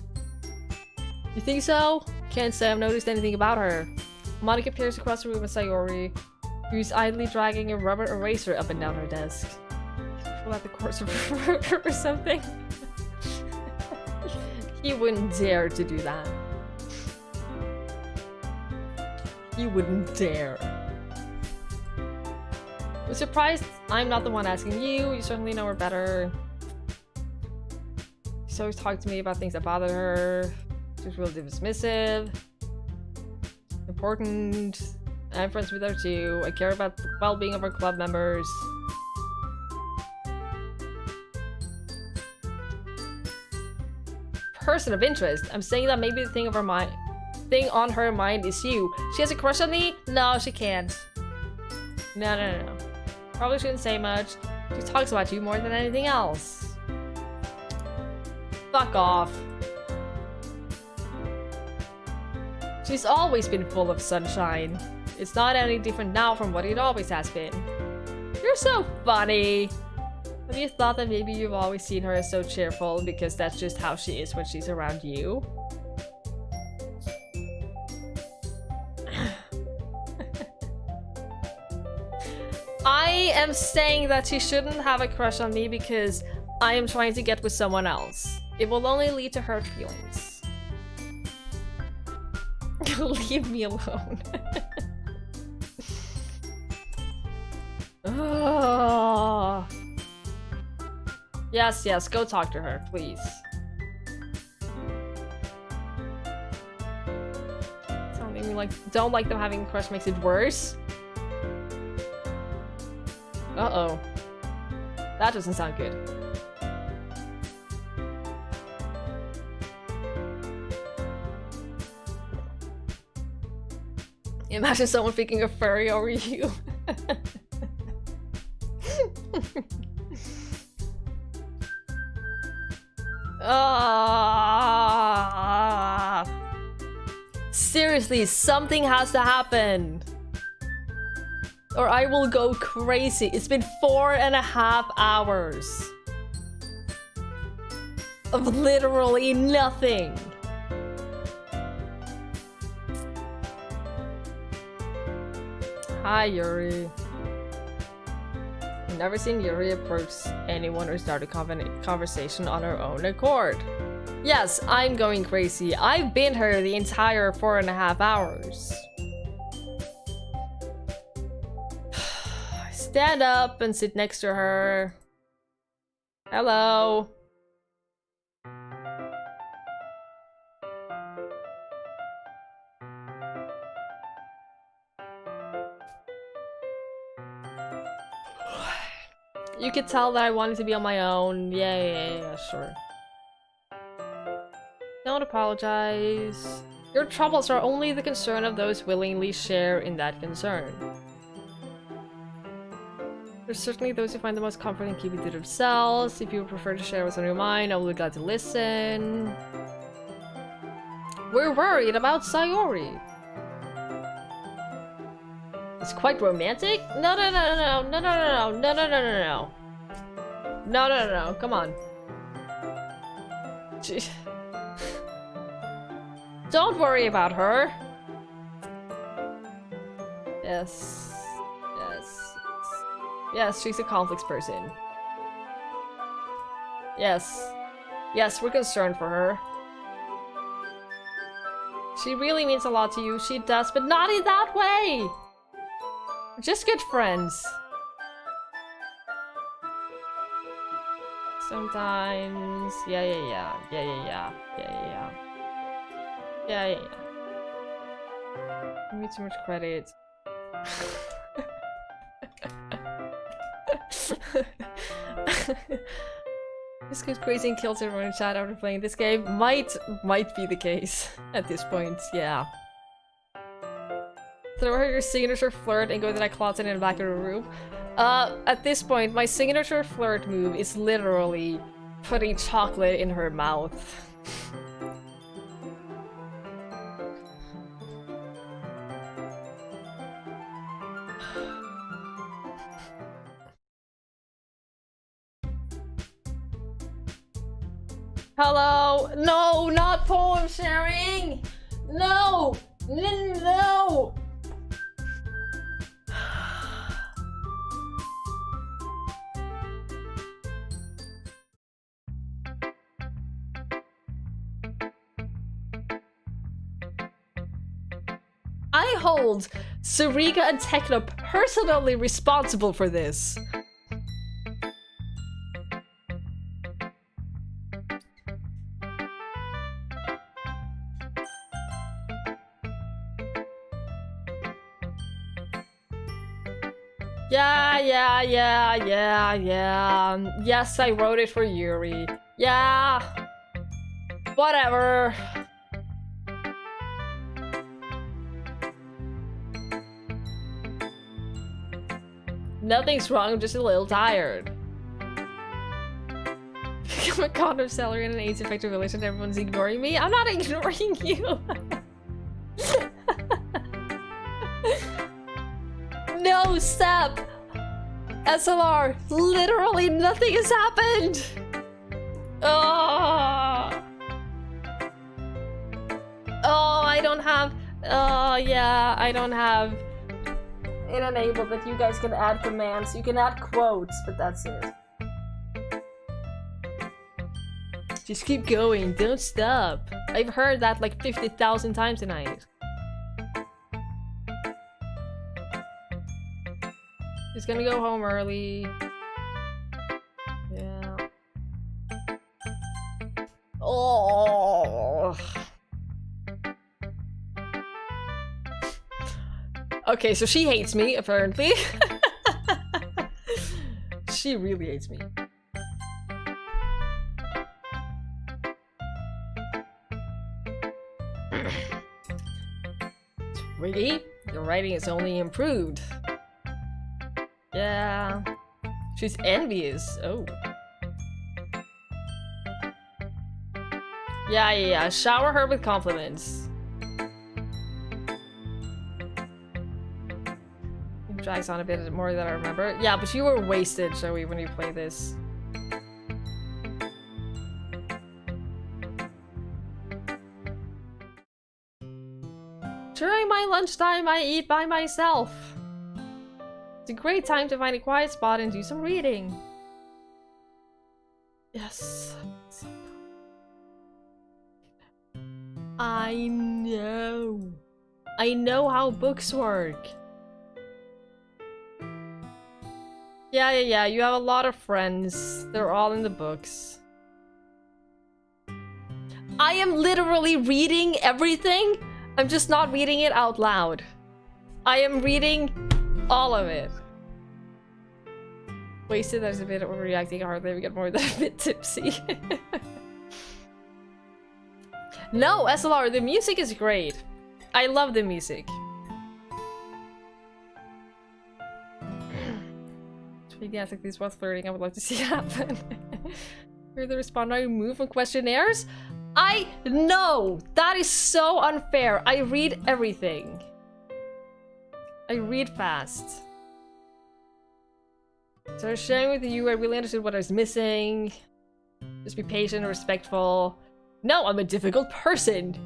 [SPEAKER 1] You think so? Can't say I've noticed anything about her. Monika appears across the room with Sayori, who's idly dragging a rubber eraser up and down her desk. Pull out the course of her or something. He wouldn't dare to do that. He wouldn't dare. I'm surprised I'm not the one asking you. You certainly know her better. She's always talked to me about things that bother her. She's really dismissive. Important. I'm friends with her too. I care about the well-being of our club members. Person of interest. I'm saying that maybe the thing on her mind is you. She has a crush on me? No, she can't. No. Probably shouldn't say much. She talks about you more than anything else. Fuck off. She's always been full of sunshine. It's not any different now from what it always has been. You're so funny. Have you thought that maybe you've always seen her as so cheerful because that's just how she is when she's around you? I am saying that she shouldn't have a crush on me because I am trying to get with someone else. It will only lead to hurt feelings. Leave me alone. Oh. Yes, go talk to her, please. Telling me don't like them having a crush makes it worse. Uh-oh. That doesn't sound good. Imagine someone picking a furry over you. Seriously, something has to happen. Or I will go crazy. It's been 4.5 hours of literally nothing. Hi, Yuri. I've never seen Yuri approach anyone or start a conversation on her own accord. Yes, I'm going crazy. I've been here the entire 4.5 hours. Stand up and sit next to her. Hello. You could tell that I wanted to be on my own. Yeah, sure. Don't apologize. Your troubles are only the concern of those willingly share in that concern. There's certainly those who find the most comfort in keeping to themselves. If you prefer to share what's on your mind, I will be glad to listen. We're worried about Sayori. It's quite romantic? No, come on. Jeez. Don't worry about her. Yes, she's a conflicts person. Yes, we're concerned for her. She really means a lot to you, she does, but not in that way! We're just good friends. Sometimes. Yeah. Give me too much credit. This goes crazy and kills everyone in chat after playing this game. Might be the case at this point, yeah. Throw her your signature flirt and go to that closet in the back of the room. At this point, my signature flirt move is literally putting chocolate in her mouth. Hello? No, not poem sharing! No! No! I hold Sarika and Tekna personally responsible for this. Yeah. Yes, I wrote it for Yuri. Yeah. Whatever. Nothing's wrong, I'm just a little tired. I'm a condom seller in an AIDS infected village and everyone's ignoring me. I'm not ignoring you. No, step! SLR, literally nothing has happened! Oh, I don't have... Oh, yeah, I don't have it enabled that you guys can add commands. You can add quotes, but that's it. Just keep going, don't stop. I've heard that like 50,000 times tonight. She's gonna go home early. Yeah. Oh. Okay, so she hates me, apparently. She really hates me. Twiggie, your writing is only improved. Yeah. She's envious. Oh. Yeah. Shower her with compliments. It drags on a bit more than I remember. Yeah, but you were wasted, Joey, when you played this. During my lunchtime, I eat by myself. It's a great time to find a quiet spot and do some reading. Yes. I know. I know how books work. Yeah. You have a lot of friends. They're all in the books. I am literally reading everything. I'm just not reading it out loud. I am reading all of it. Wasted, there's a bit of overreacting hardly. We get more than a bit tipsy. No, SLR, the music is great. I love the music. Speaking ethically is worth flirting. I would love to see it happen. Hear the respond now move from questionnaires? I know! That is so unfair. I read everything. I read fast. So sharing with you, I really understood what I was missing. Just be patient and respectful. No, I'm a difficult person.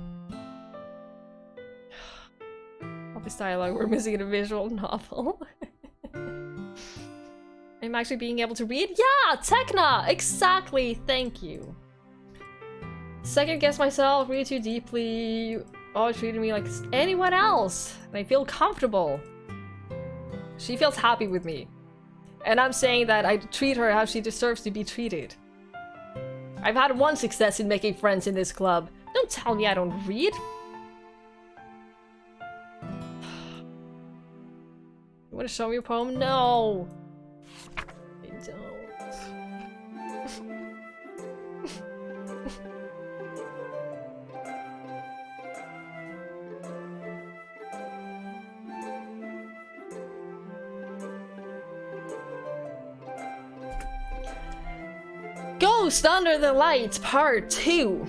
[SPEAKER 1] All this dialogue we're missing in a visual novel. I'm actually being able to read? Yeah, Tekna! Exactly, thank you. Second guess myself, read too deeply. Always treated me like anyone else. And I feel comfortable. She feels happy with me. And I'm saying that I treat her how she deserves to be treated. I've had one success in making friends in this club. Don't tell me I don't read. You want to show me your poem? No. I don't. Ghost Under the Lights Part 2.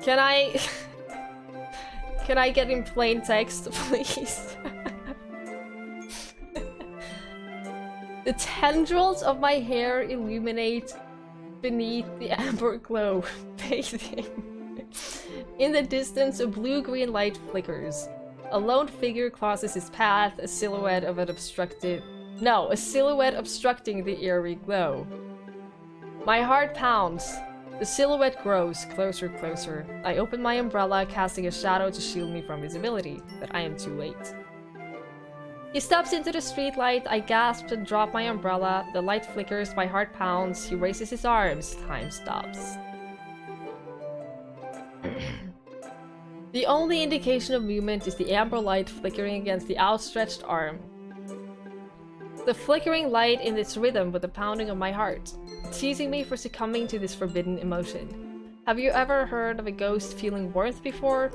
[SPEAKER 1] Can I get in plain text, please? The tendrils of my hair illuminate beneath the amber glow, bathing. In the distance, a blue-green light flickers. A lone figure crosses his path, a silhouette obstructing the eerie glow. My heart pounds. The silhouette grows closer, closer. I open my umbrella, casting a shadow to shield me from visibility, but I am too late. He steps into the streetlight. I gasp and drop my umbrella. The light flickers, my heart pounds. He raises his arms. Time stops. The only indication of movement is the amber light flickering against the outstretched arm. The flickering light in its rhythm with the pounding of my heart, teasing me for succumbing to this forbidden emotion. Have you ever heard of a ghost feeling warmth before?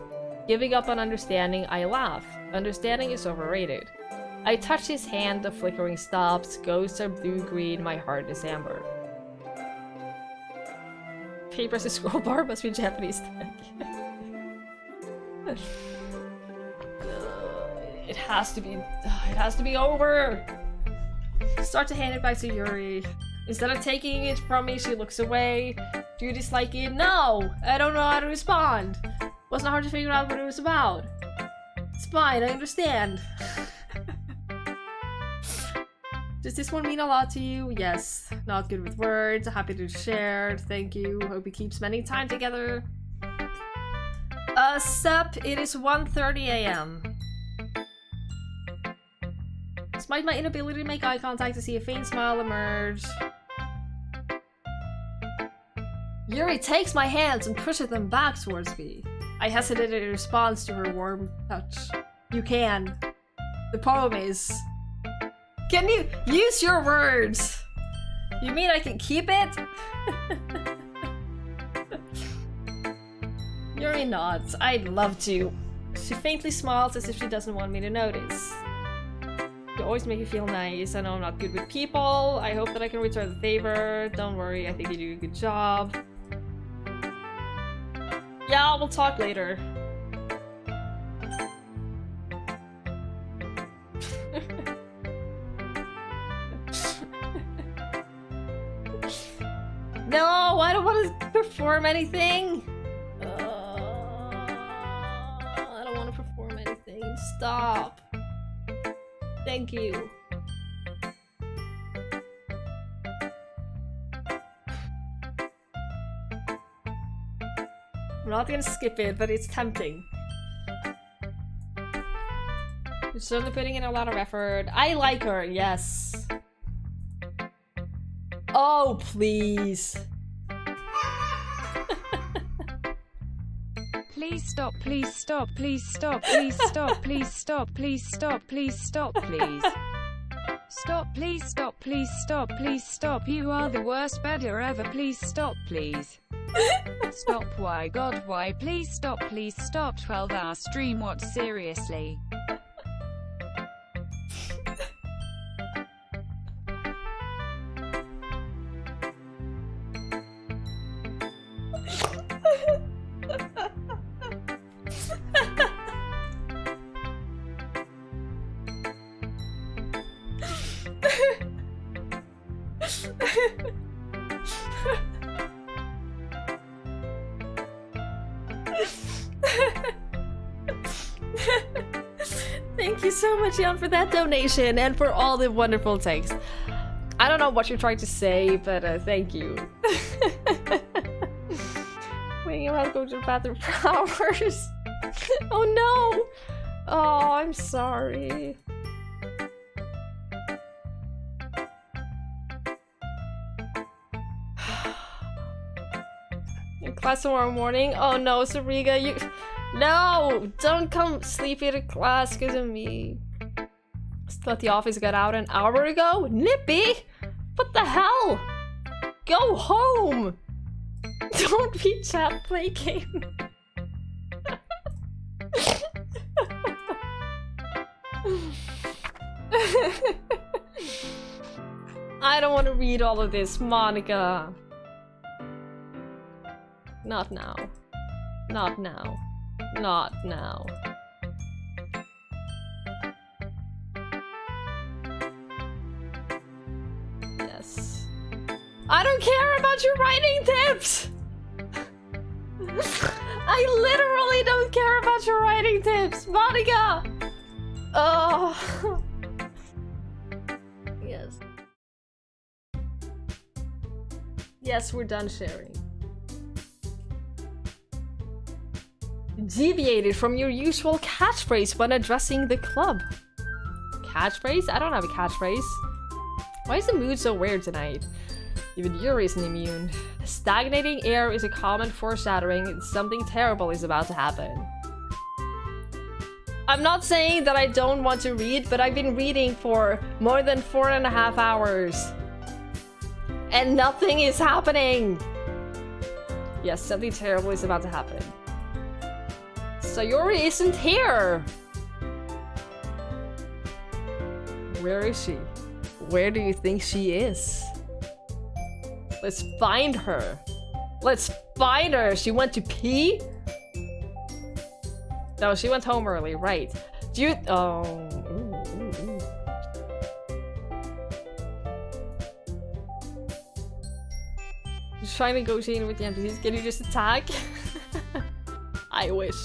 [SPEAKER 1] Giving up on understanding, I laugh. Understanding is overrated. I touch his hand, the flickering stops. Ghosts are blue-green, my heart is amber. Paper as a scroll bar must be Japanese tech. It has to be over! Start to hand it back to Yuri. Instead of taking it from me, she looks away. Do you dislike it? No! I don't know how to respond. Wasn't hard to figure out what it was about. It's fine, I understand. Does this one mean a lot to you? Yes. Not good with words. Happy to share. Thank you. Hope we keep spending time together. Sep, it is 1:30 a.m. Despite my inability to make eye contact, to see a faint smile emerge. Yuri takes my hands and pushes them back towards me. I hesitate in response to her warm touch. You can. The poem is... Can you use your words? You mean I can keep it? Yuri nods. I'd love to. She faintly smiles as if she doesn't want me to notice. You always make me feel nice. I know I'm not good with people. I hope that I can return the favor. Don't worry, I think you do a good job. Yeah, we'll talk later. No, I don't want to perform anything. I don't want to perform anything. Stop. Thank you. I'm not gonna skip it, but it's tempting. You're certainly putting in a lot of effort. I like her, yes. Oh, please.
[SPEAKER 3] Please stop, please stop, please stop, please stop, please stop, please stop, please stop, please. Stop, please stop, please stop, please stop. You are the worst bedder ever. Please stop, please. Stop, why God, why? Please stop, 12-hour stream, what, seriously?
[SPEAKER 1] Thank you so much, Jan, for that donation and for all the wonderful text. I don't know what you're trying to say, but thank you. Waiting around going to the bathroom for hours. Oh no! Oh, I'm sorry. Class tomorrow morning? Oh no, Sariga, you... No! Don't come sleepy to class because of me. Still at the office, got out an hour ago? Nippy? What the hell? Go home! Don't be chat, play game. I don't want to read all of this, Monica. Not now. Not now. Not now. Yes. I don't care about your writing tips! I literally don't care about your writing tips, Monica! Oh. Yes. Yes, we're done sharing. Deviated from your usual catchphrase when addressing the club. Catchphrase? I don't have a catchphrase. Why is the mood so weird tonight? Even Yuri isn't immune. The stagnating air is a common foreshadowing that something terrible is about to happen. I'm not saying that I don't want to read, but I've been reading for more than 4.5 hours. And nothing is happening! Yes, something terrible is about to happen. Sayori isn't here! Where is she? Where do you think she is? Let's find her. Let's find her! She went to pee? No, she went home early, right. Do you- oh. Ooh. Just trying to negotiate with the NPCs. Can you just attack? I wish.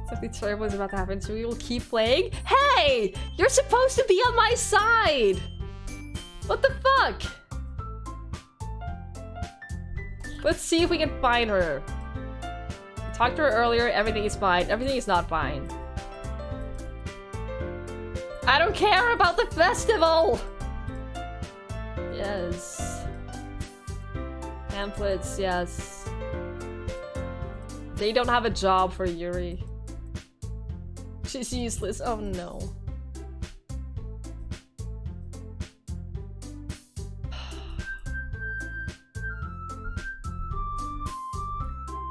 [SPEAKER 1] Something terrible is about to happen, so we will keep playing. Hey! You're supposed to be on my side! What the fuck? Let's see if we can find her. I talked to her earlier, everything is fine. Everything is not fine. I don't care about the festival! Yes. Pamphlets, yes. They don't have a job for Yuri. She's useless. Oh no.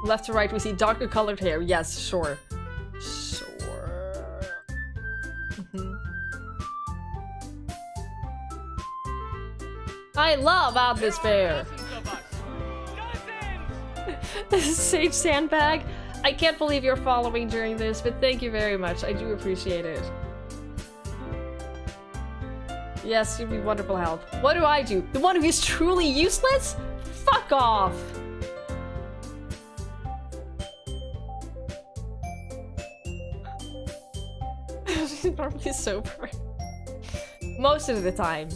[SPEAKER 1] Left to right, we see darker colored hair. Yes, sure. Sure. I love atmosphere. This is Sage Sandbag. I can't believe you're following during this, but thank you very much. I do appreciate it. Yes, you'd be wonderful help. What do I do? The one who is truly useless? Fuck off! She's normally sober. Most of the time.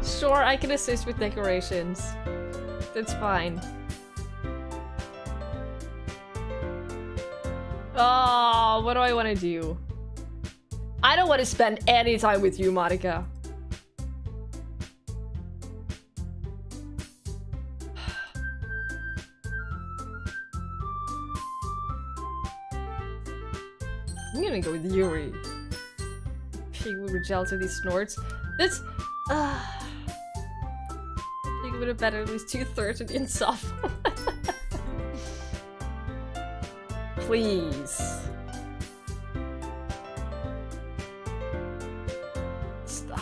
[SPEAKER 1] Sure, I can assist with decorations. That's fine. Oh, what do I want to do? I don't want to spend any time with you, Monica. I'm gonna go with Yuri. Pig would gel to these snorts. That's Pig would have better at least 2/3 of the insufferable. Please. Stop.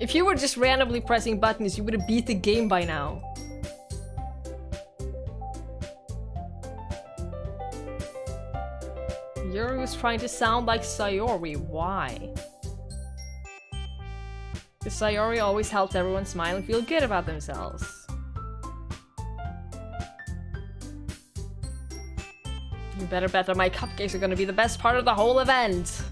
[SPEAKER 1] If you were just randomly pressing buttons, you would have beat the game by now. was trying to sound like Sayori. Why? Because Sayori always helped everyone smile and feel good about themselves. You better bet that my cupcakes are gonna be the best part of the whole event.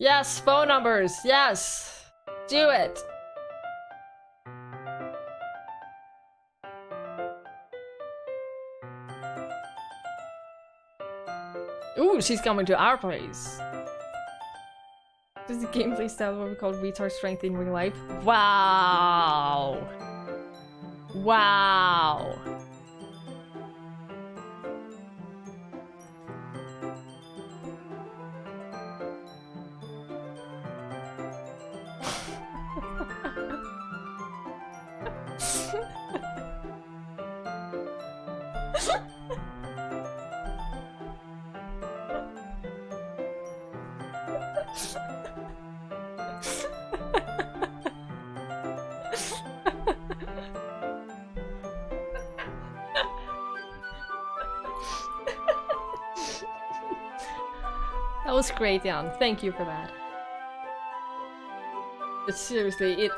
[SPEAKER 1] Yes, phone numbers. Yes. Do it. Ooh, she's coming to our place. This is the gameplay style what we call retard strength in real life. Wow. Wow. That was great, Jan. Thank you for that. But seriously,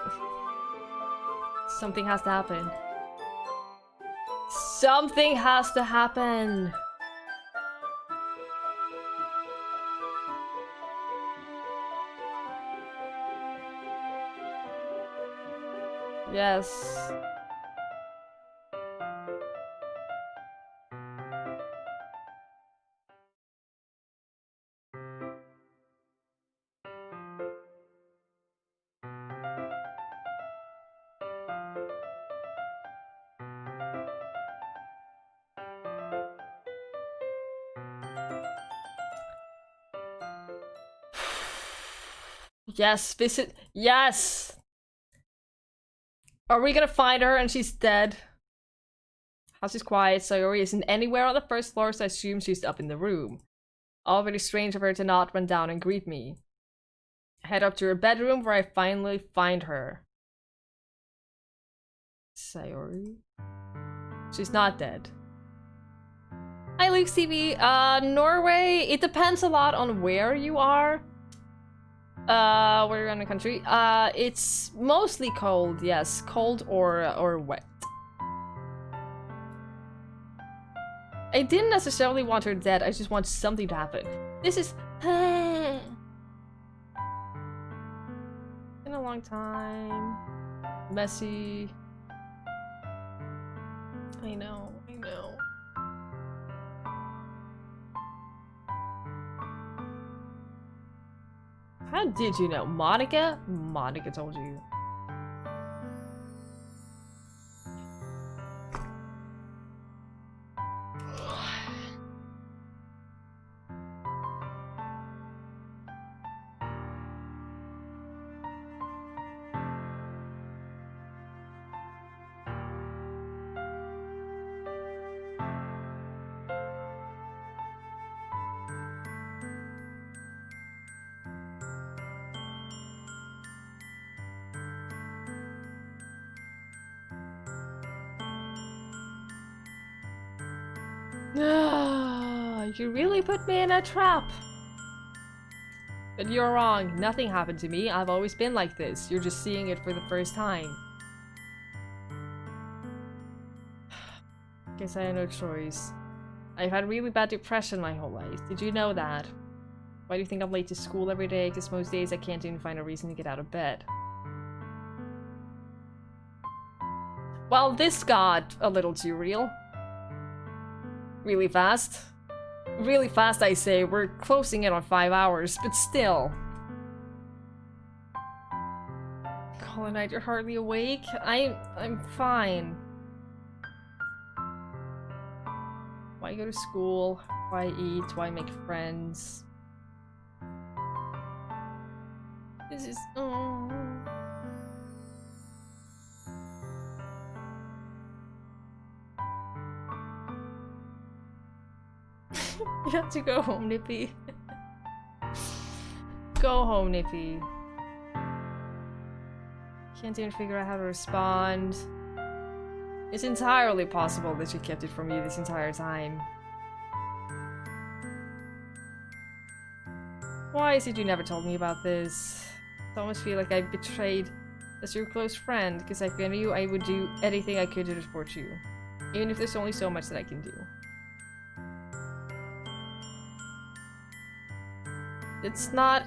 [SPEAKER 1] something has to happen. Something has to happen! Yes. Yes, visit. Yes! Are we gonna find her and she's dead? House is quiet, Sayori isn't anywhere on the first floor, so I assume she's up in the room. Already strange of her to not run down and greet me. I head up to her bedroom where I finally find her. Sayori? She's not dead. Hi, Luke's TV. Norway, it depends a lot on where you are. Where you're in the country. It's mostly cold, yes. Cold or wet. I didn't necessarily want her dead, I just want something to happen. This is... Been a long time. Messy. I know, I know. How did you know? Monica? Monica told you. You really put me in a trap. But you're wrong. Nothing happened to me. I've always been like this. You're just seeing it for the first time. Guess I had no choice. I've had really bad depression my whole life. Did you know that? Why do you think I'm late to school every day? Because most days I can't even find a reason to get out of bed. Well, this got a little too real. Really fast. Really fast, I say. We're closing in on 5 hours, but still. Colin Knight, you're hardly awake? I'm fine. Why go to school? Why eat? Why make friends? This is... oh. You have to go home, Nippy. Go home, Nippy. Can't even figure out how to respond. It's entirely possible that she kept it from you this entire time. Why is it you never told me about this? I almost feel like I betrayed as your close friend, because if I knew I would do anything I could to support you. Even if there's only so much that I can do. It's not...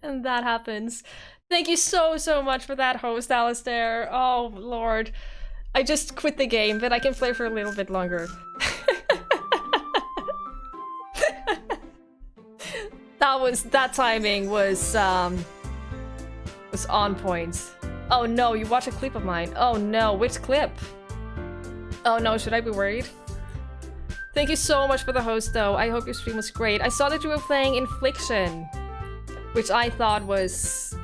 [SPEAKER 1] And that happens. Thank you so much for that host, Alistair. Oh, Lord. I just quit the game, but I can play for a little bit longer. That timing was on point. Oh no, you watch a clip of mine. Oh no, which clip? Oh no, should I be worried? Thank you so much for the host, though. I hope your stream was great. I saw that you were playing Infliction, which I thought was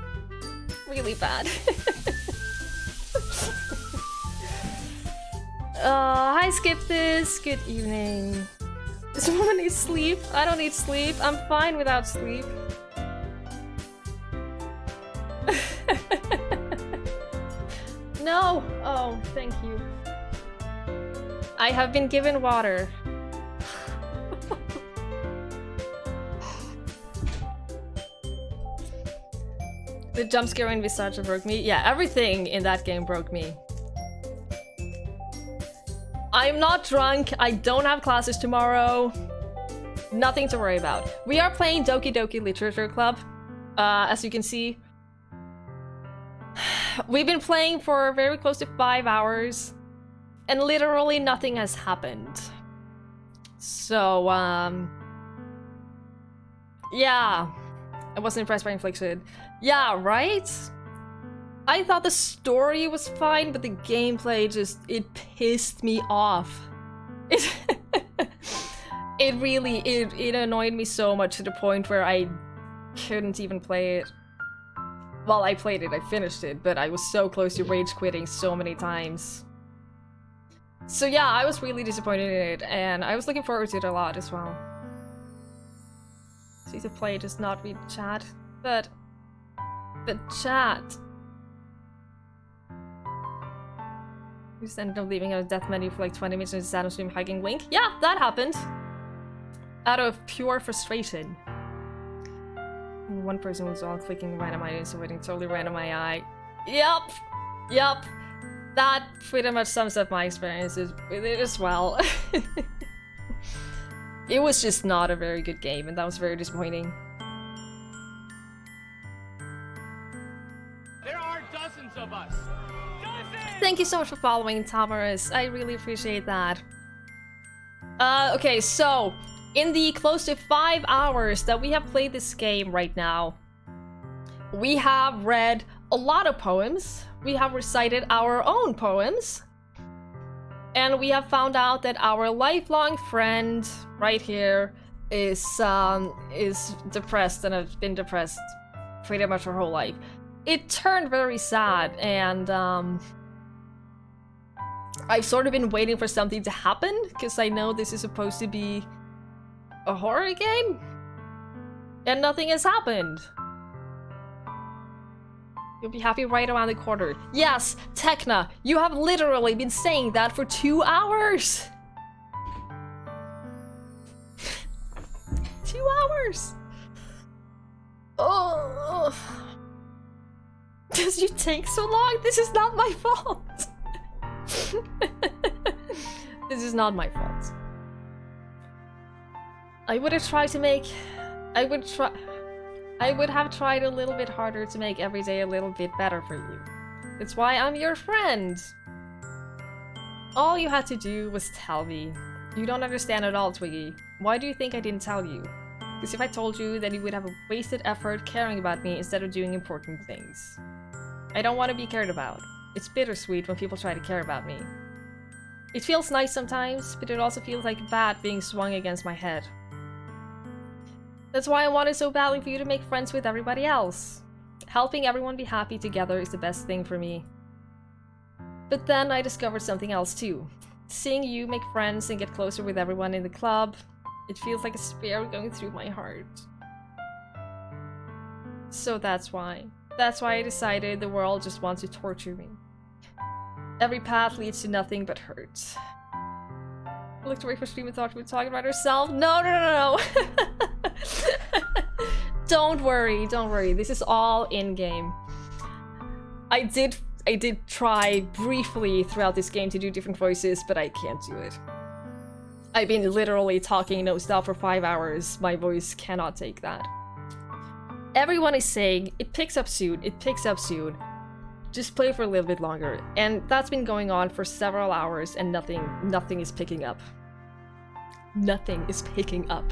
[SPEAKER 1] really bad. Hi, Skip This. Good evening. Does someone need sleep? I don't need sleep. I'm fine without sleep. No! Oh, thank you. I have been given water. The jump scare in Visage broke me. Yeah, everything in that game broke me. I'm not drunk. I don't have classes tomorrow. Nothing to worry about. We are playing Doki Doki Literature Club. As you can see. We've been playing for very close to 5 hours. And literally nothing has happened. So, yeah. I wasn't impressed by Infliction. Yeah, right? I thought the story was fine, but the gameplay just, it pissed me off. It really, it annoyed me so much to the point where I couldn't even play it. Well, I played it, I finished it, but I was so close to rage quitting so many times. So yeah, I was really disappointed in it, and I was looking forward to it a lot as well. See to play, just not read chat. But chat. You just ended up leaving a death menu for like 20 minutes and sat on stream hugging Link. Yeah, that happened. Out of pure frustration. One person was all clicking random items, avoiding totally random AI. Yep. That pretty much sums up my experiences with it as well. It was just not a very good game, and that was very disappointing.
[SPEAKER 4] There are dozens of us. Dozens!
[SPEAKER 1] Thank you so much for following, Tamaris. I really appreciate that. Okay, so in the close to 5 hours that we have played this game right now, we have read a lot of poems. We have recited our own poems. And we have found out that our lifelong friend right here is depressed and has been depressed pretty much her whole life. It turned very sad, and I've sort of been waiting for something to happen, because I know this is supposed to be a horror game, and nothing has happened. You'll be happy right around the corner. Yes, Tekna, you have literally been saying that for 2 hours! 2 hours! Oh. Does you take so long? This is not my fault! This is not my fault. I would have tried to make... I would have tried a little bit harder to make every day a little bit better for you. That's why I'm your friend. All you had to do was tell me. You don't understand at all, Twiggy. Why do you think I didn't tell you? Because if I told you, then you would have a wasted effort caring about me instead of doing important things. I don't want to be cared about. It's bittersweet when people try to care about me. It feels nice sometimes, but it also feels like a bat being swung against my head. That's why I wanted so badly for you to make friends with everybody else. Helping everyone be happy together is the best thing for me. But then I discovered something else too. Seeing you make friends and get closer with everyone in the club, it feels like a spear going through my heart. So that's why. That's why I decided the world just wants to torture me. Every path leads to nothing but hurt. I looked away from stream and thought we were talking about herself. No. Don't worry, don't worry. This is all in-game. I did try briefly throughout this game to do different voices, but I can't do it. I've been literally talking non-stop for 5 hours. My voice cannot take that. Everyone is saying, it picks up soon, it picks up soon. Just play for a little bit longer. And that's been going on for several hours and nothing is picking up. Nothing is picking up.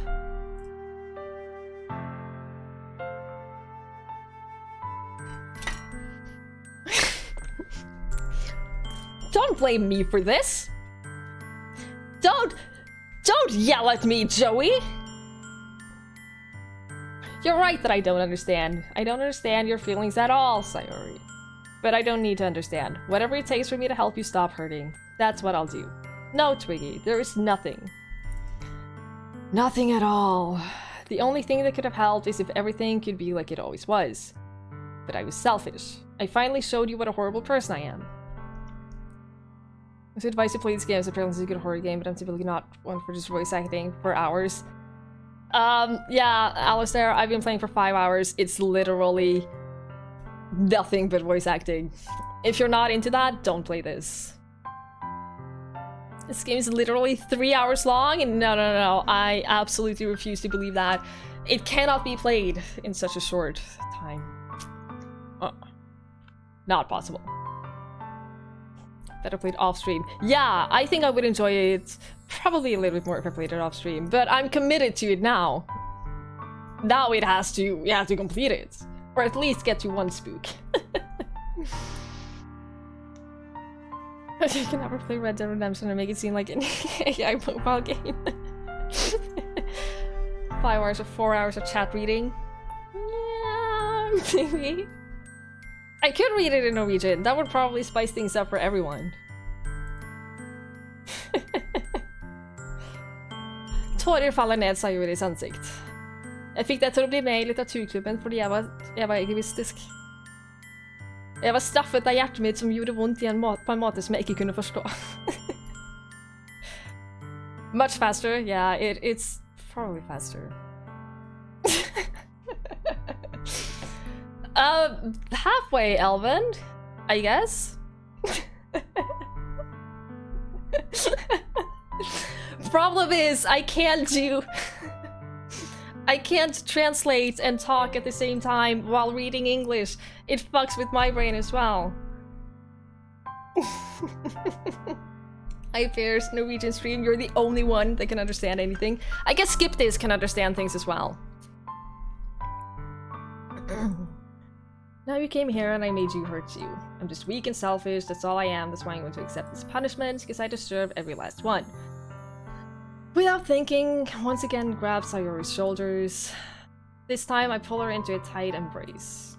[SPEAKER 1] Don't blame me for this! Don't yell at me, Joey! You're right that I don't understand. I don't understand your feelings at all, Sayori. But I don't need to understand. Whatever it takes for me to help you stop hurting, that's what I'll do. No, Twiggie, there is nothing. Nothing at all. The only thing that could have helped is if everything could be like it always was. But I was selfish. I finally showed you what a horrible person I am. I was advised to play this game as apparently it's a good horror game, but I'm typically not one for just voice acting for hours. Yeah, Alistair, I've been playing for 5 hours. It's literally nothing but voice acting. If you're not into that, don't play this. This game is literally 3 hours long, and no, I absolutely refuse to believe that. It cannot be played in such a short time. Not possible. Better played off stream. Yeah, I think I would enjoy it probably a little bit more if I played it off stream, but I'm committed to it now. Now we have to complete it. Or at least get to one spook. You can never play Red Dead Redemption and make it seem like an AI mobile game. 5 hours or 4 hours of chat reading. Yeah, maybe. I could read it in Norwegian. That would probably spice things up for everyone. Tårer faller ned, sa Juris ansikt. Jeg fikk det til å bli med i litteraturklubben fordi jeg var egoistisk. Jeg var straffet av hjertet mitt som gjorde vondt på en måte som jeg ikke kunne forstå. Much faster, yeah, it's probably faster. Halfway, Elvin, I guess. Problem is, I can't translate and talk at the same time while reading English. It fucks with my brain as well. Hi Fairs, Norwegian stream, you're the only one that can understand anything. I guess Skip This can understand things as well. Now you came here and I made you hurt you. I'm just weak and selfish, that's all I am, that's why I'm going to accept this punishment, because I deserve every last one. Without thinking, once again grab Sayori's shoulders. This time I pull her into a tight embrace.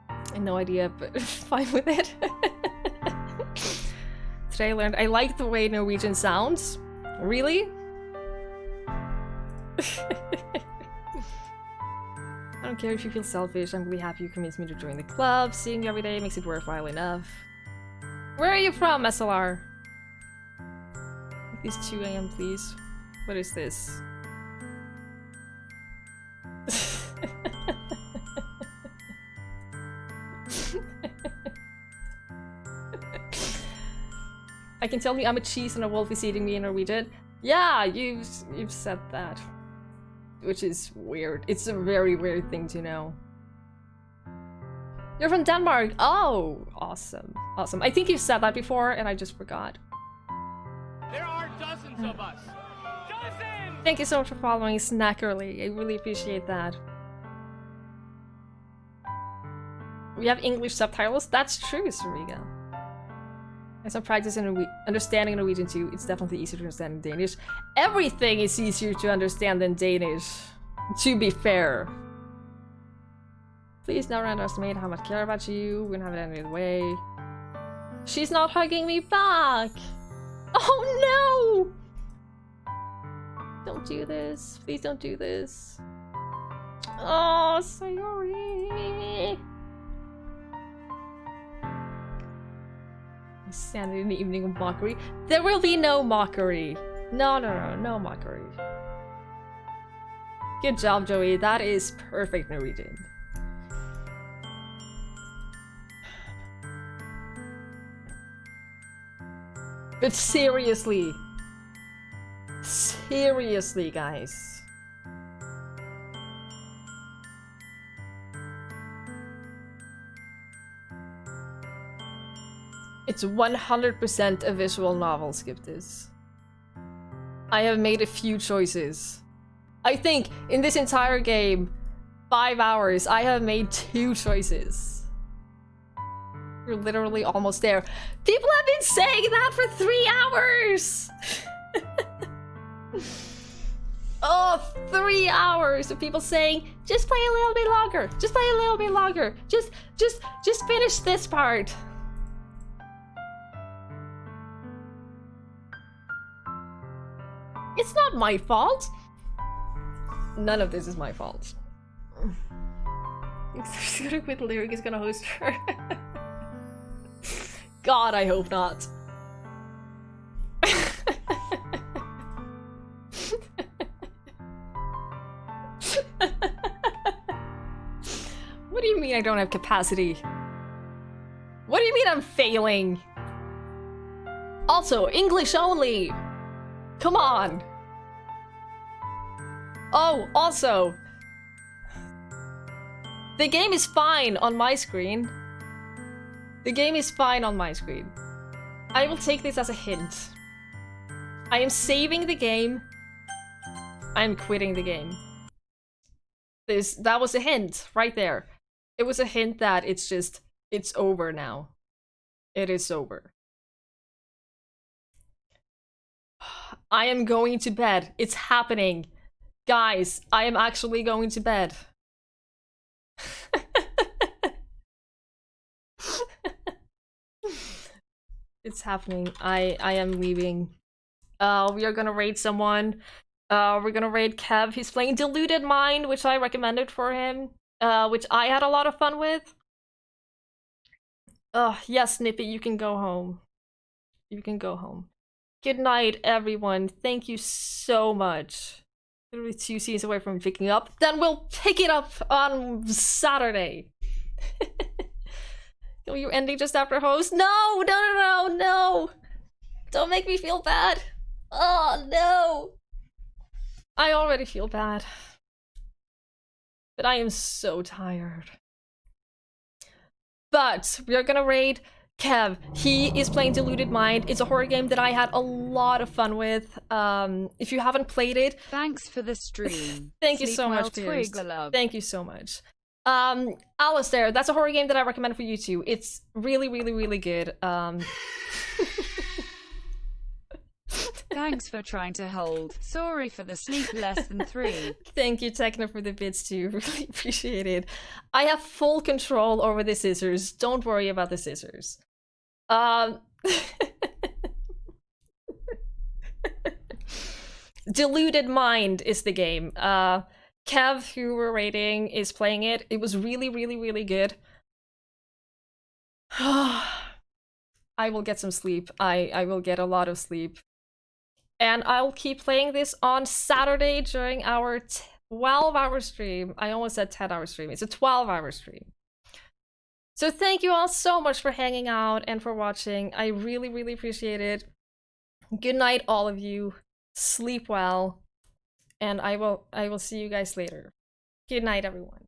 [SPEAKER 1] I had no idea, but fine with it. Today I learned I like the way Norwegian sounds. Really? I don't care if you feel selfish, I'm really happy you convinced me to join the club. Seeing you every day makes it worthwhile enough. Where are you from, SLR? It's 2 AM, please. What is this? I can tell you I'm a cheese and a wolf is eating me in Norwegian. Yeah, you've said that. Which is weird. It's a very weird thing to know. You're from Denmark! Oh! Awesome. Awesome. I think you've said that before and I just forgot.
[SPEAKER 4] There are dozens of us. Dozens!
[SPEAKER 1] Thank you so much for following Snackerly. I really appreciate that. We have English subtitles. That's true, Sariga. And some practice in understanding Norwegian too. It's definitely easier to understand in Danish. Everything is easier to understand than Danish, to be fair. Please never underestimate how much I care about you. We don't have it any other way. She's not hugging me back! Oh no! Don't do this. Please don't do this. Oh, sorry. Standing in the evening of mockery. There will be no mockery. No mockery. Good job, Joey. That is perfect Norwegian. But seriously. Seriously, guys. It's 100% a visual novel, skip this. I have made a few choices. I think in this entire game, 5 hours, I have made 2 choices. You're literally almost there. People have been saying that for 3 hours! Oh, 3 hours of people saying, just play a little bit longer. Just play a little bit longer. Just finish this part. It's not my fault. None of this is my fault. With Lyric is gonna host her. God, I hope not. What do you mean I don't have capacity? What do you mean I'm failing? Also, English only! Come on! Oh, also, the game is fine on my screen. The game is fine on my screen. I will take this as a hint. I am saving the game. I am quitting the game. That was a hint right there. It was a hint that it's over now. It is over. I am going to bed. It's happening. Guys, I am actually going to bed. It's happening. I am leaving. We are gonna raid someone. We're gonna raid Kev. He's playing Deluded Mind, which I recommended for him. Which I had a lot of fun with. Yes, Snippet, you can go home. You can go home. Good night, everyone. Thank you so much. Literally 2 scenes away from picking up. Then we'll pick it up on Saturday. Are you ending just after host? No! No! Don't make me feel bad. Oh, no! I already feel bad. But I am so tired. But we are gonna raid Kev. He is playing Deluded Mind. It's a horror game that I had a lot of fun with. If you haven't played it,
[SPEAKER 3] thanks for the stream.
[SPEAKER 1] Thank you so much, Piers. Thank you so much. Alistair, that's a horror game that I recommend for you too. It's really, really, really good.
[SPEAKER 3] Thanks for trying to hold. Sorry for the sleep less than 3.
[SPEAKER 1] Thank you, Techno, for the bits too. Really appreciate it. I have full control over the scissors. Don't worry about the scissors. Deluded Mind is the game. Kev, who we're rating, is playing it. It was really, really, really good. I will get some sleep. I will get a lot of sleep. And I'll keep playing this on Saturday during our 12-hour stream. I almost said 10-hour stream. It's a 12-hour stream. So thank you all so much for hanging out and for watching. I really, really appreciate it. Good night, all of you. Sleep well. And I will see you guys later. Good night, everyone.